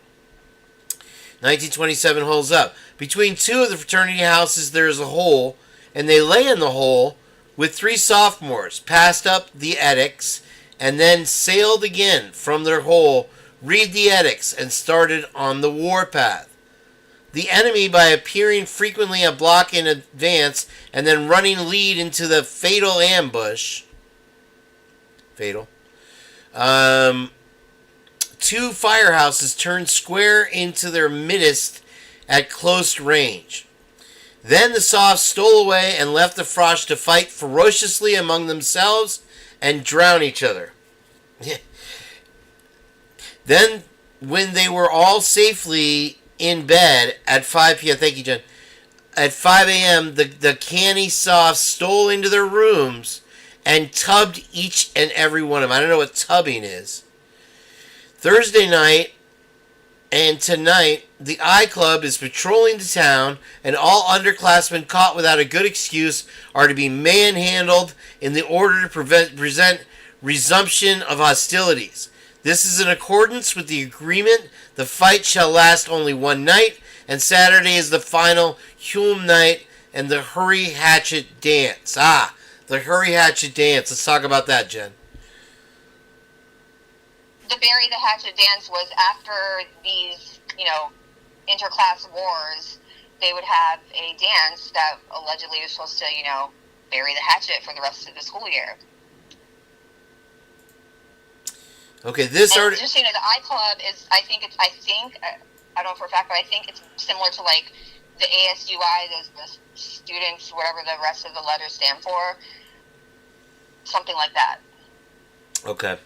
1927 holds up. Between 2 of the fraternity houses there is a hole, and they lay in the hole with 3 sophomores, passed up the edicts, and then sailed again from their hole, read the edicts, and started on the warpath. the enemy by appearing frequently a block in advance and then running lead into the fatal ambush. Fatal. Two firehouses turned square into their midst at close range. Then the Soths stole away and left the Frosh to fight ferociously among themselves and drown each other. Then, when they were all safely in bed at 5 p.m., thank you, Jen, at 5 a.m., the canny Soths stole into their rooms and tubbed each and every one of them. I don't know what tubbing is. Thursday night and tonight, the I Club is patrolling the town, and all underclassmen caught without a good excuse are to be manhandled in the order to present resumption of hostilities. This is in accordance with the agreement. The fight shall last only one night, and Saturday is the final Hulme night and the Hurry Hatchet Dance. The Hurry Hatchet Dance. Let's talk about that, Jen. The Bury the Hatchet Dance was after these, interclass wars. They would have a dance that allegedly was supposed to, bury the hatchet for the rest of the school year. Okay, this and just the I Club is. I don't know for a fact, but I think it's similar to like the ASUI, the students, whatever the rest of the letters stand for, something like that. Okay.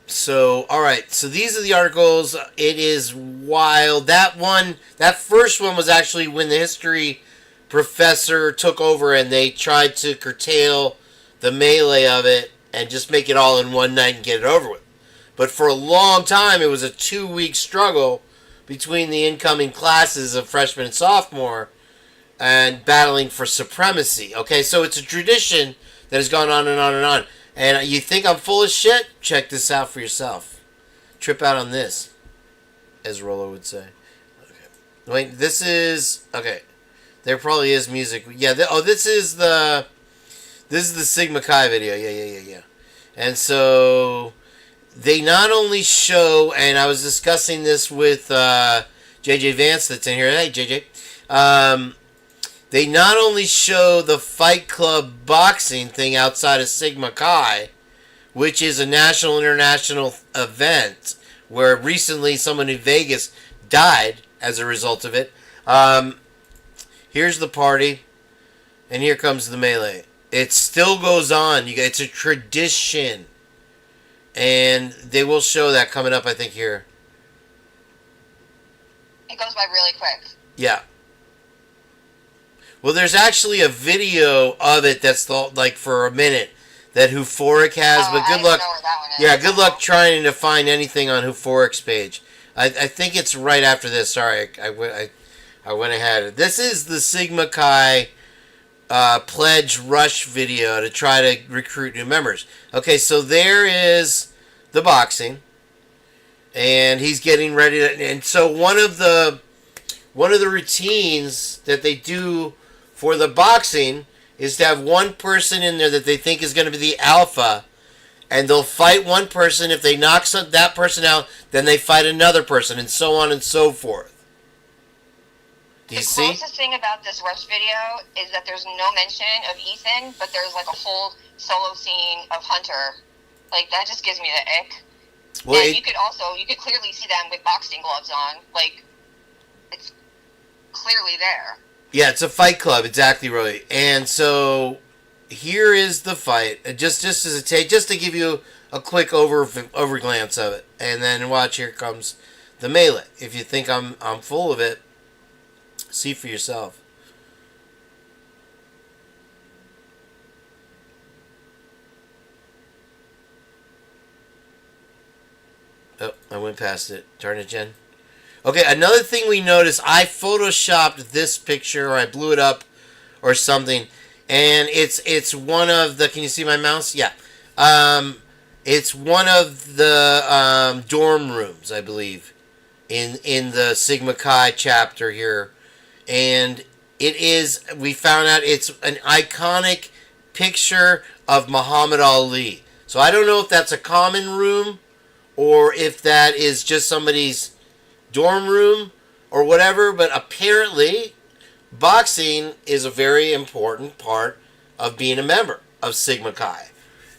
So, all right. So these are the articles. It is wild. That first one was actually when the history professor took over and they tried to curtail the melee of it and just make it all in one night and get it over with. But for a long time, it was a 2-week struggle between the incoming classes of freshman and sophomore and battling for supremacy. Okay, so it's a tradition that has gone on and on and on. And you think I'm full of shit? Check this out for yourself. Trip out on this, as Rollo would say. Okay. Wait, this is... Okay. There probably is music. Yeah, this is the Sigma Chi video. Yeah. And so they not only show, and I was discussing this with JJ Vance that's in here. Hey, JJ. They not only show the Fight Club boxing thing outside of Sigma Chi, which is a national international event where recently someone in Vegas died as a result of it. Here's the party, and here comes the melee. It still goes on. It's a tradition, and they will show that coming up, I think, here. It goes by really quick. Yeah. Well, there's actually a video of it that's like for a minute that Euphoric has, but good luck. Yeah, good luck trying to find anything on Euphoric's page. I think it's right after this. Sorry, I went ahead. This is the Sigma Chi pledge rush video to try to recruit new members. Okay, so there is the boxing, and he's getting ready to. And so one of the routines that they do for the boxing is to have one person in there that they think is going to be the alpha, and they'll fight one person. If they knock that person out, then they fight another person, and so on and so forth. Do you see? The closest thing about this rush video is that there's no mention of Ethan, but there's like a whole solo scene of Hunter. Like, that just gives me the ick. Well, and you could clearly see them with boxing gloves on. Like, it's clearly there. Yeah, it's a fight club, exactly right. And so here is the fight, just as a take, just to give you a quick over glance of it, and then watch. Here comes the melee. If you think I'm full of it, see for yourself. Oh, I went past it. Turn it, Jen. Okay, another thing we noticed, I photoshopped this picture, or I blew it up, or something, and it's one of the. Can you see my mouse? Yeah, it's one of the dorm rooms, I believe, in the Sigma Chi chapter here, and it is. We found out it's an iconic picture of Muhammad Ali. So I don't know if that's a common room, or if that is just somebody's dorm room, or whatever, but apparently boxing is a very important part of being a member of Sigma Chi.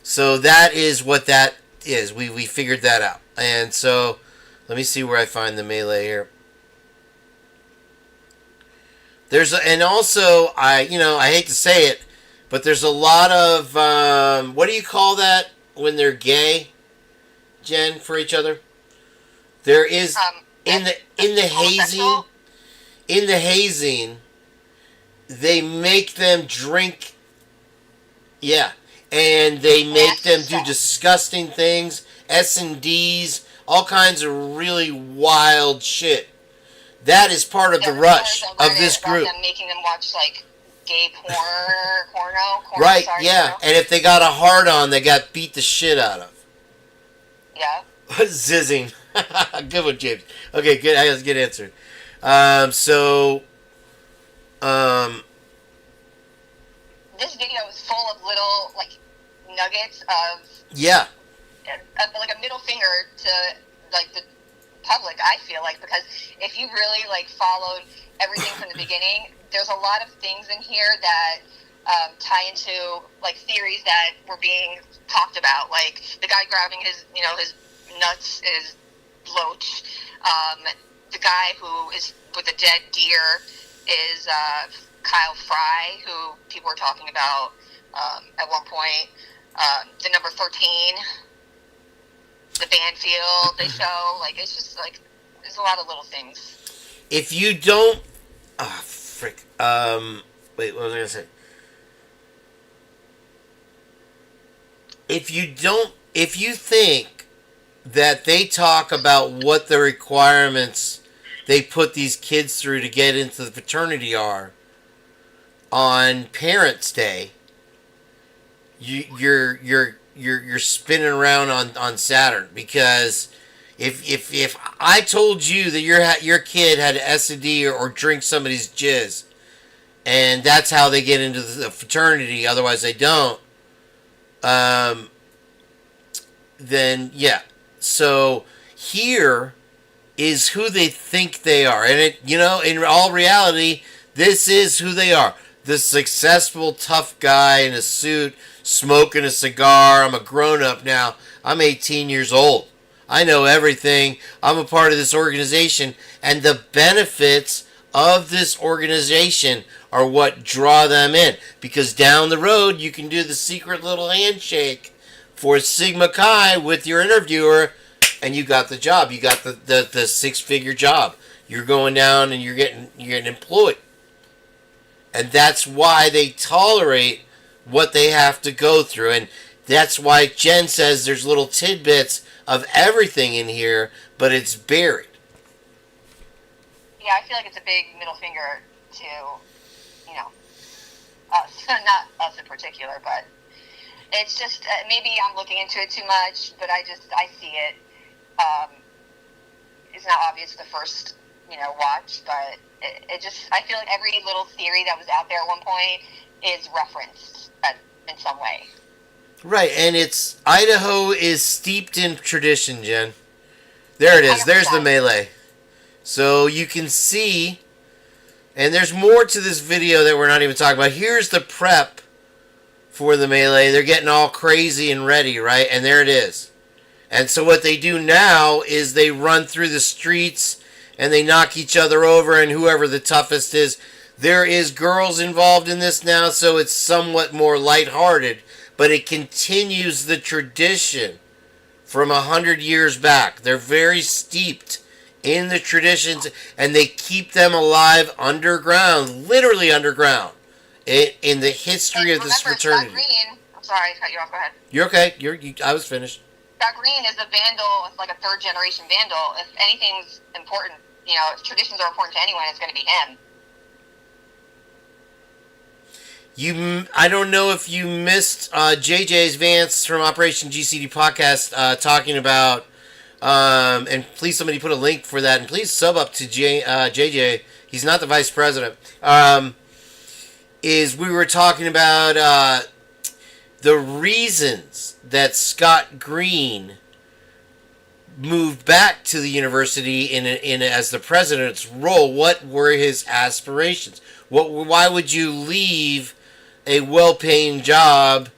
So that is what that is. We figured that out. And so let me see where I find the melee here. And also I hate to say it, but there's a lot of what do you call that when they're gay, Jen, for each other? There is in the hazing, they make them drink. Yeah, and they make them do disgusting things, S&Ds, all kinds of really wild shit. That is part of the rush of this group. Them making them watch like gay porno. Right, yeah. And if they got a hard on, they got beat the shit out of. Yeah. Zizzing. Good one, James. Okay, good. I got a good answer. This video is full of little like nuggets of like a middle finger to like the public. I feel like, because if you really like followed everything from the beginning, there's a lot of things in here that tie into like theories that were being talked about, like the guy grabbing his nuts is Loach. The guy who is with a dead deer is Kyle Fry, who people were talking about at one point. The number 13, the Banfield they show. Like, it's just like there's a lot of little things. If you don't, wait, what was I gonna say? If you think that they talk about what the requirements they put these kids through to get into the fraternity are on Parents' Day, you're spinning around on Saturn, because if I told you that your kid had S&D or drink somebody's jizz, and that's how they get into the fraternity, otherwise they don't, then yeah. So here is who they think they are, and in all reality, this is who they are. The successful tough guy in a suit, smoking a cigar. I'm a grown-up now. I'm 18 years old. I know everything. I'm a part of this organization, and the benefits of this organization are what draw them in, because down the road you can do the secret little handshake for Sigma Chi with your interviewer, and you got the job. You got the six-figure job. You're going down and you're getting employed. And that's why they tolerate what they have to go through. And that's why Jen says there's little tidbits of everything in here, but it's buried. Yeah, I feel like it's a big middle finger to, us. Not us in particular, but it's just, maybe I'm looking into it too much, but I see it. It's not obvious the first, watch, but it just, I feel like every little theory that was out there at one point is referenced in some way. Right, and Idaho is steeped in tradition, Jen. There it is. 100%. There's the melee. So you can see, and there's more to this video that we're not even talking about. Here's the prep for the melee. They're getting all crazy and ready, right? And there it is. And so what they do now is they run through the streets and they knock each other over, and whoever the toughest is. There is girls involved in this now, so it's somewhat more lighthearted, but it continues the tradition from 100 years back. They're very steeped in the traditions, and they keep them alive underground, literally underground, in the history of this fraternity. Scott Green, I'm sorry to cut you off, go ahead. You're okay. I was finished. Scott Green is a vandal, it's like a third-generation vandal. If anything's important, if traditions are important to anyone, it's going to be him. I don't know if you missed JJ's Vance from Operation GCD podcast talking about, and please somebody put a link for that, and please sub up to JJ. He's not the vice president. Is we were talking about the reasons that Scott Green moved back to the university in as the president's role, what were his aspirations? Why would you leave a well-paying job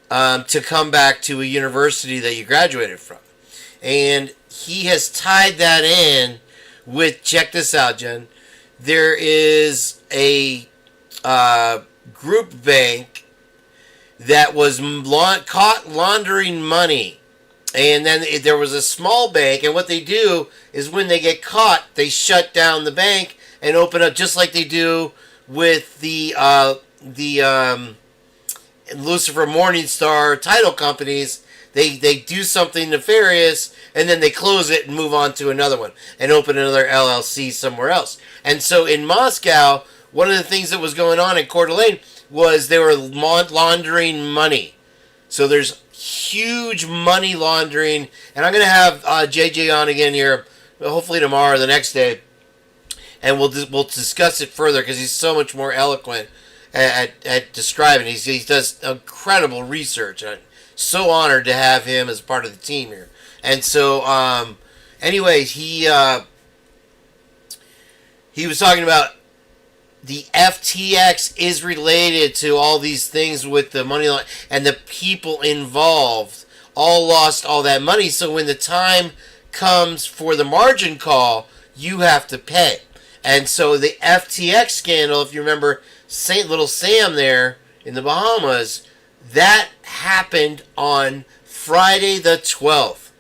to come back to a university that you graduated from? And he has tied that in with, check this out, Jen. There is a group bank that was caught laundering money. And then there was a small bank, and what they do is when they get caught, they shut down the bank and open up, just like they do with the Lucifer Morningstar title companies. They do something nefarious, and then they close it and move on to another one and open another LLC somewhere else. And so in Moscow, one of the things that was going on in Coeur d'Alene was they were laundering money. So there's huge money laundering, and I'm going to have JJ on again here, hopefully tomorrow or the next day, and we'll discuss it further because he's so much more eloquent at describing. He does incredible research. I'm so honored to have him as part of the team here. And so, anyways, he was talking about the FTX is related to all these things with the money line, and the people involved all lost all that money. So when the time comes for the margin call, you have to pay. And so the FTX scandal, if you remember Little Sam there in the Bahamas, that happened on Friday the 12th.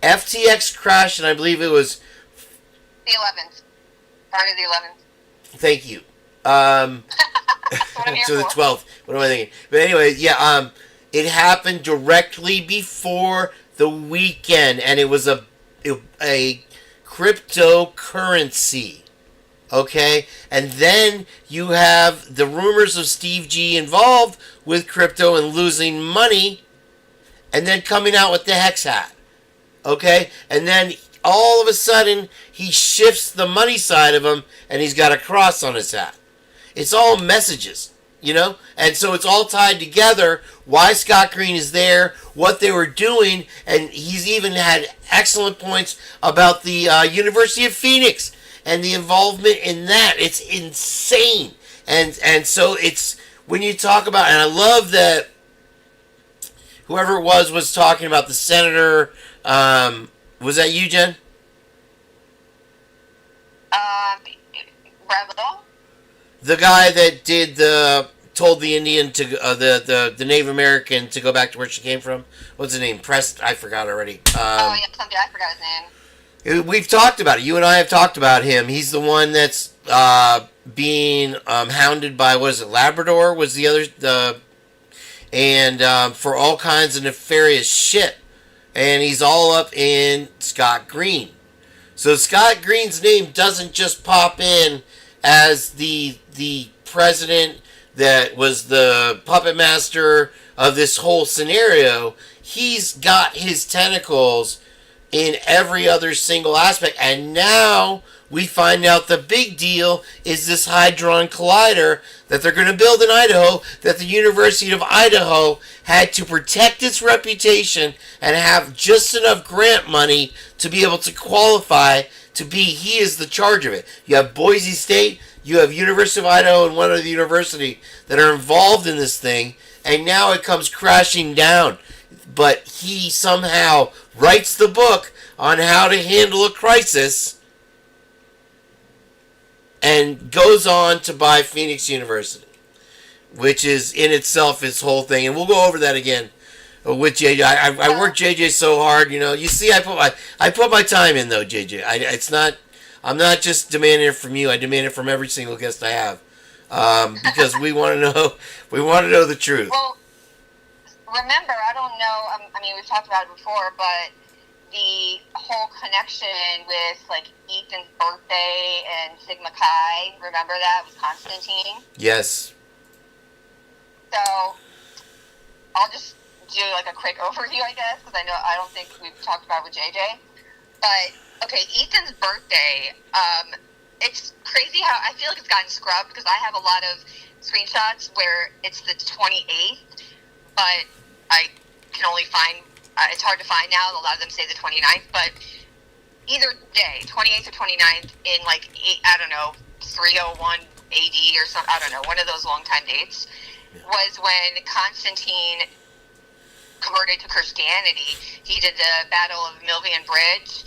FTX crashed, and I believe it was the 11th. Friday the 11th. Thank you. So the 12th. What am I thinking? But anyway, yeah, it happened directly before the weekend, and it was a cryptocurrency. Okay? And then you have the rumors of Steve G involved with crypto and losing money, and then coming out with the hex hat. Okay? And then all of a sudden, he shifts the money side of him, and he's got a cross on his hat. It's all messages, you know? And so it's all tied together, why Scott Green is there, what they were doing, and he's even had excellent points about the University of Phoenix and the involvement in that. It's insane. And so it's, when you talk about, and I love that whoever it was talking about the senator, was that you, Jen? Rebel? The guy that told the Indian to the Native American to go back to where she came from. What's his name? I forgot already. I forgot his name. We've talked about it. You and I have talked about him. He's the one that's being hounded by, what is it, Labrador was the other, and for all kinds of nefarious shit. And he's all up in Scott Green. So Scott Green's name doesn't just pop in as the president that was the puppet master of this whole scenario. He's got his tentacles in every other single aspect. And now we find out the big deal is this Hadron Collider that they're going to build in Idaho, that the University of Idaho had to protect its reputation and have just enough grant money to be able to qualify to be, he is the charge of it. You have Boise State, you have University of Idaho, and one other university that are involved in this thing, and now it comes crashing down. But he somehow writes the book on how to handle a crisis and goes on to buy Phoenix University, which is in itself his whole thing. And we'll go over that again with JJ. I work JJ so hard, you know. You see, I put my time in though, JJ. I'm not just demanding it from you. I demand it from every single guest I have, because we want to know the truth. Well, remember, I don't know. I mean, we've talked about it before, but the whole connection with like Ethan's birthday and Sigma Chi. Remember that with Constantine? Yes. So I'll just do like a quick overview, I guess, because I don't think we've talked about it with JJ. But okay, Ethan's birthday. It's crazy how I feel like it's gotten scrubbed because I have a lot of screenshots where it's the 28th, but I can only find It's hard to find now. A lot of them say the 29th, but either day, 28th or 29th, in like, I don't know, 301 AD or something, I don't know, one of those long time dates, was when Constantine converted to Christianity. He did the Battle of Milvian Bridge,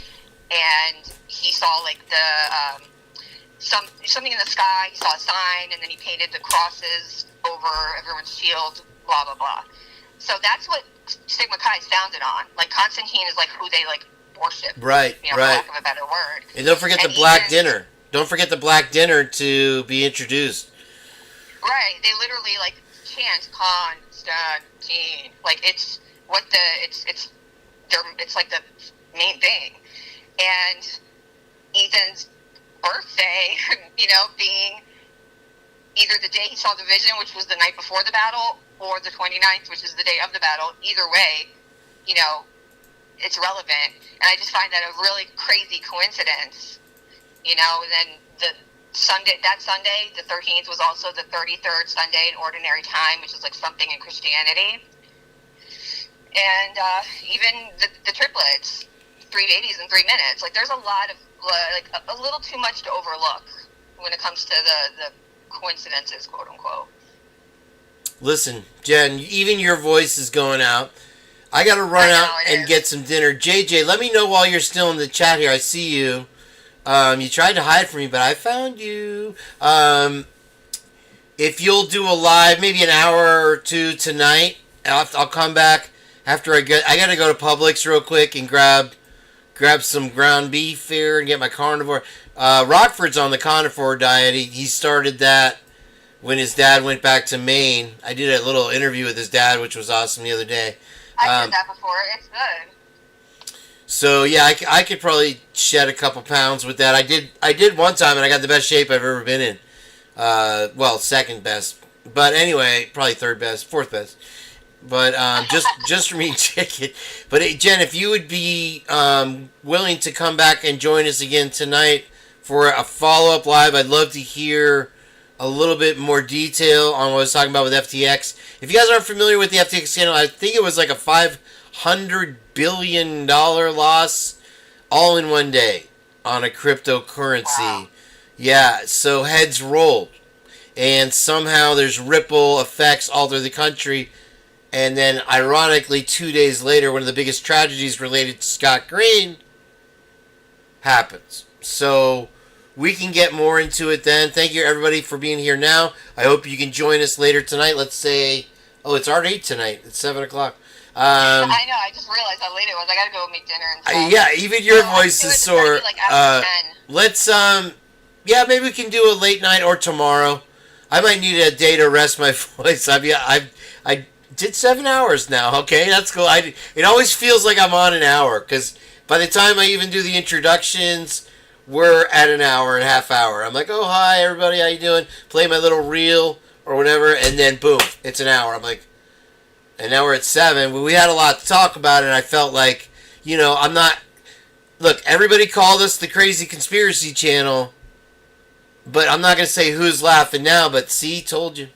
and he saw like the something in the sky. He saw a sign, and then he painted the crosses over everyone's shield. Blah blah blah. So that's what Sigma Chi is founded on. Like Constantine is like who they like worship. Right, For right. lack of a better word. And don't forget the black dinner. Don't forget the black dinner to be introduced. Right. They literally like chant Constantine. Like it's what it's like the main thing. And Ethan's birthday, being either the day he saw the vision, which was the night before the battle, or the 29th, which is the day of the battle. Either way, it's relevant. And I just find that a really crazy coincidence. And then that Sunday, the 13th, was also the 33rd Sunday in Ordinary Time, which is like something in Christianity. And even the triplets, 3 babies in 3 minutes. Like, there's a lot of, a little too much to overlook when it comes to the coincidences, quote unquote. Listen, Jen, even your voice is going out. I got to run out and get some dinner. JJ, let me know while you're still in the chat here. I see you. You tried to hide from me, but I found you. If you'll do a live, maybe an hour or two tonight, I'll come back after I got to go to Publix real quick and grab some ground beef here and get my carnivore. Rockford's on the carnivore diet. He started that when his dad went back to Maine. I did a little interview with his dad, which was awesome the other day. I did that before. It's good. So yeah, I could probably shed a couple pounds with that. I did one time, and I got the best shape I've ever been in. Well, second best, but anyway, probably third best, fourth best. But just from eating chicken. But hey, Jen, if you would be willing to come back and join us again tonight for a follow-up live, I'd love to hear a little bit more detail on what I was talking about with FTX. If you guys aren't familiar with the FTX scandal, I think it was like a $500 billion loss all in one day on a cryptocurrency. Wow. Yeah, so heads rolled. And somehow there's ripple effects all through the country. And then, ironically, 2 days later, one of the biggest tragedies related to Scott Green happens. So we can get more into it then. Thank you, everybody, for being here now. I hope you can join us later tonight. Let's say, it's already 8 tonight. It's 7 o'clock. I know. I just realized how late it was. I got to go make dinner and stuff. Yeah, even your voice is sore. Let's, maybe we can do a late night or tomorrow. I might need a day to rest my voice. I did 7 hours now. Okay, that's cool. It always feels like I'm on an hour, because by the time I even do the introductions, we're at an hour and a half hour. I'm like, oh, hi, everybody, how you doing? Play my little reel or whatever, and then boom, it's an hour. I'm like, and now we're at 7. We had a lot to talk about, and I felt like, I'm not... Look, everybody called us the Crazy Conspiracy Channel, but I'm not going to say who's laughing now, but see, told you.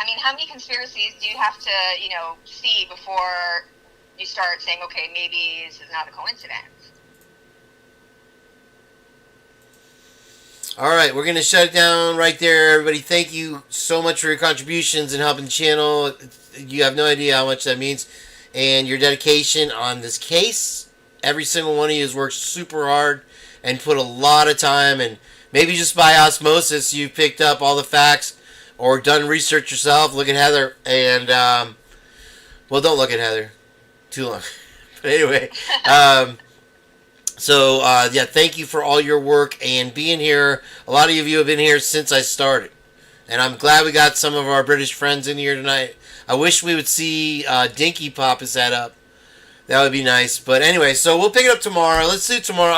I mean, how many conspiracies do you have to, see before you start saying, okay, maybe this is not a coincidence? All right, we're going to shut it down right there. Everybody, thank you so much for your contributions and helping the channel. You have no idea how much that means. And your dedication on this case. Every single one of you has worked super hard and put a lot of time. And maybe just by osmosis, you picked up all the facts or done research yourself. Look at Heather. And, don't look at Heather. Too long. But anyway, So, thank you for all your work and being here. A lot of you have been here since I started. And I'm glad we got some of our British friends in here tonight. I wish we would see Dinky pop his head up. That would be nice. But anyway, so we'll pick it up tomorrow. Let's do tomorrow.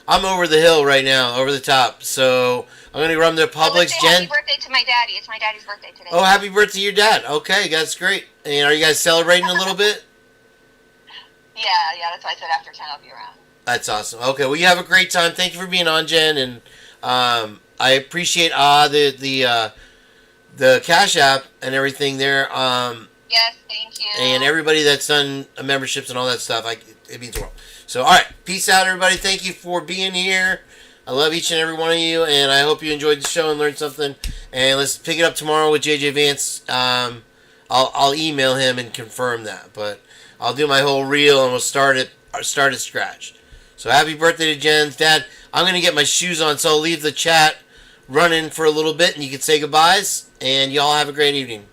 I'm over the hill right now, over the top. So I'm going to run to Publix. Jen? Happy birthday to my daddy. It's my daddy's birthday today. Oh, happy birthday to your dad. Okay, that's great. And are you guys celebrating a little bit? Yeah, that's why I said after 10 I'll be around. That's awesome. Okay, well, you have a great time. Thank you for being on, Jen, and I appreciate the Cash App and everything there. Yeah, Yes, thank you. And everybody that's done memberships and all that stuff, it means the world. So, all right, peace out, everybody. Thank you for being here. I love each and every one of you, and I hope you enjoyed the show and learned something. And let's pick it up tomorrow with JJ Vance. I'll email him and confirm that, but I'll do my whole reel and we'll start at scratch. So happy birthday to Jen's dad. I'm gonna get my shoes on, so I'll leave the chat running for a little bit, and you can say goodbyes. And y'all have a great evening.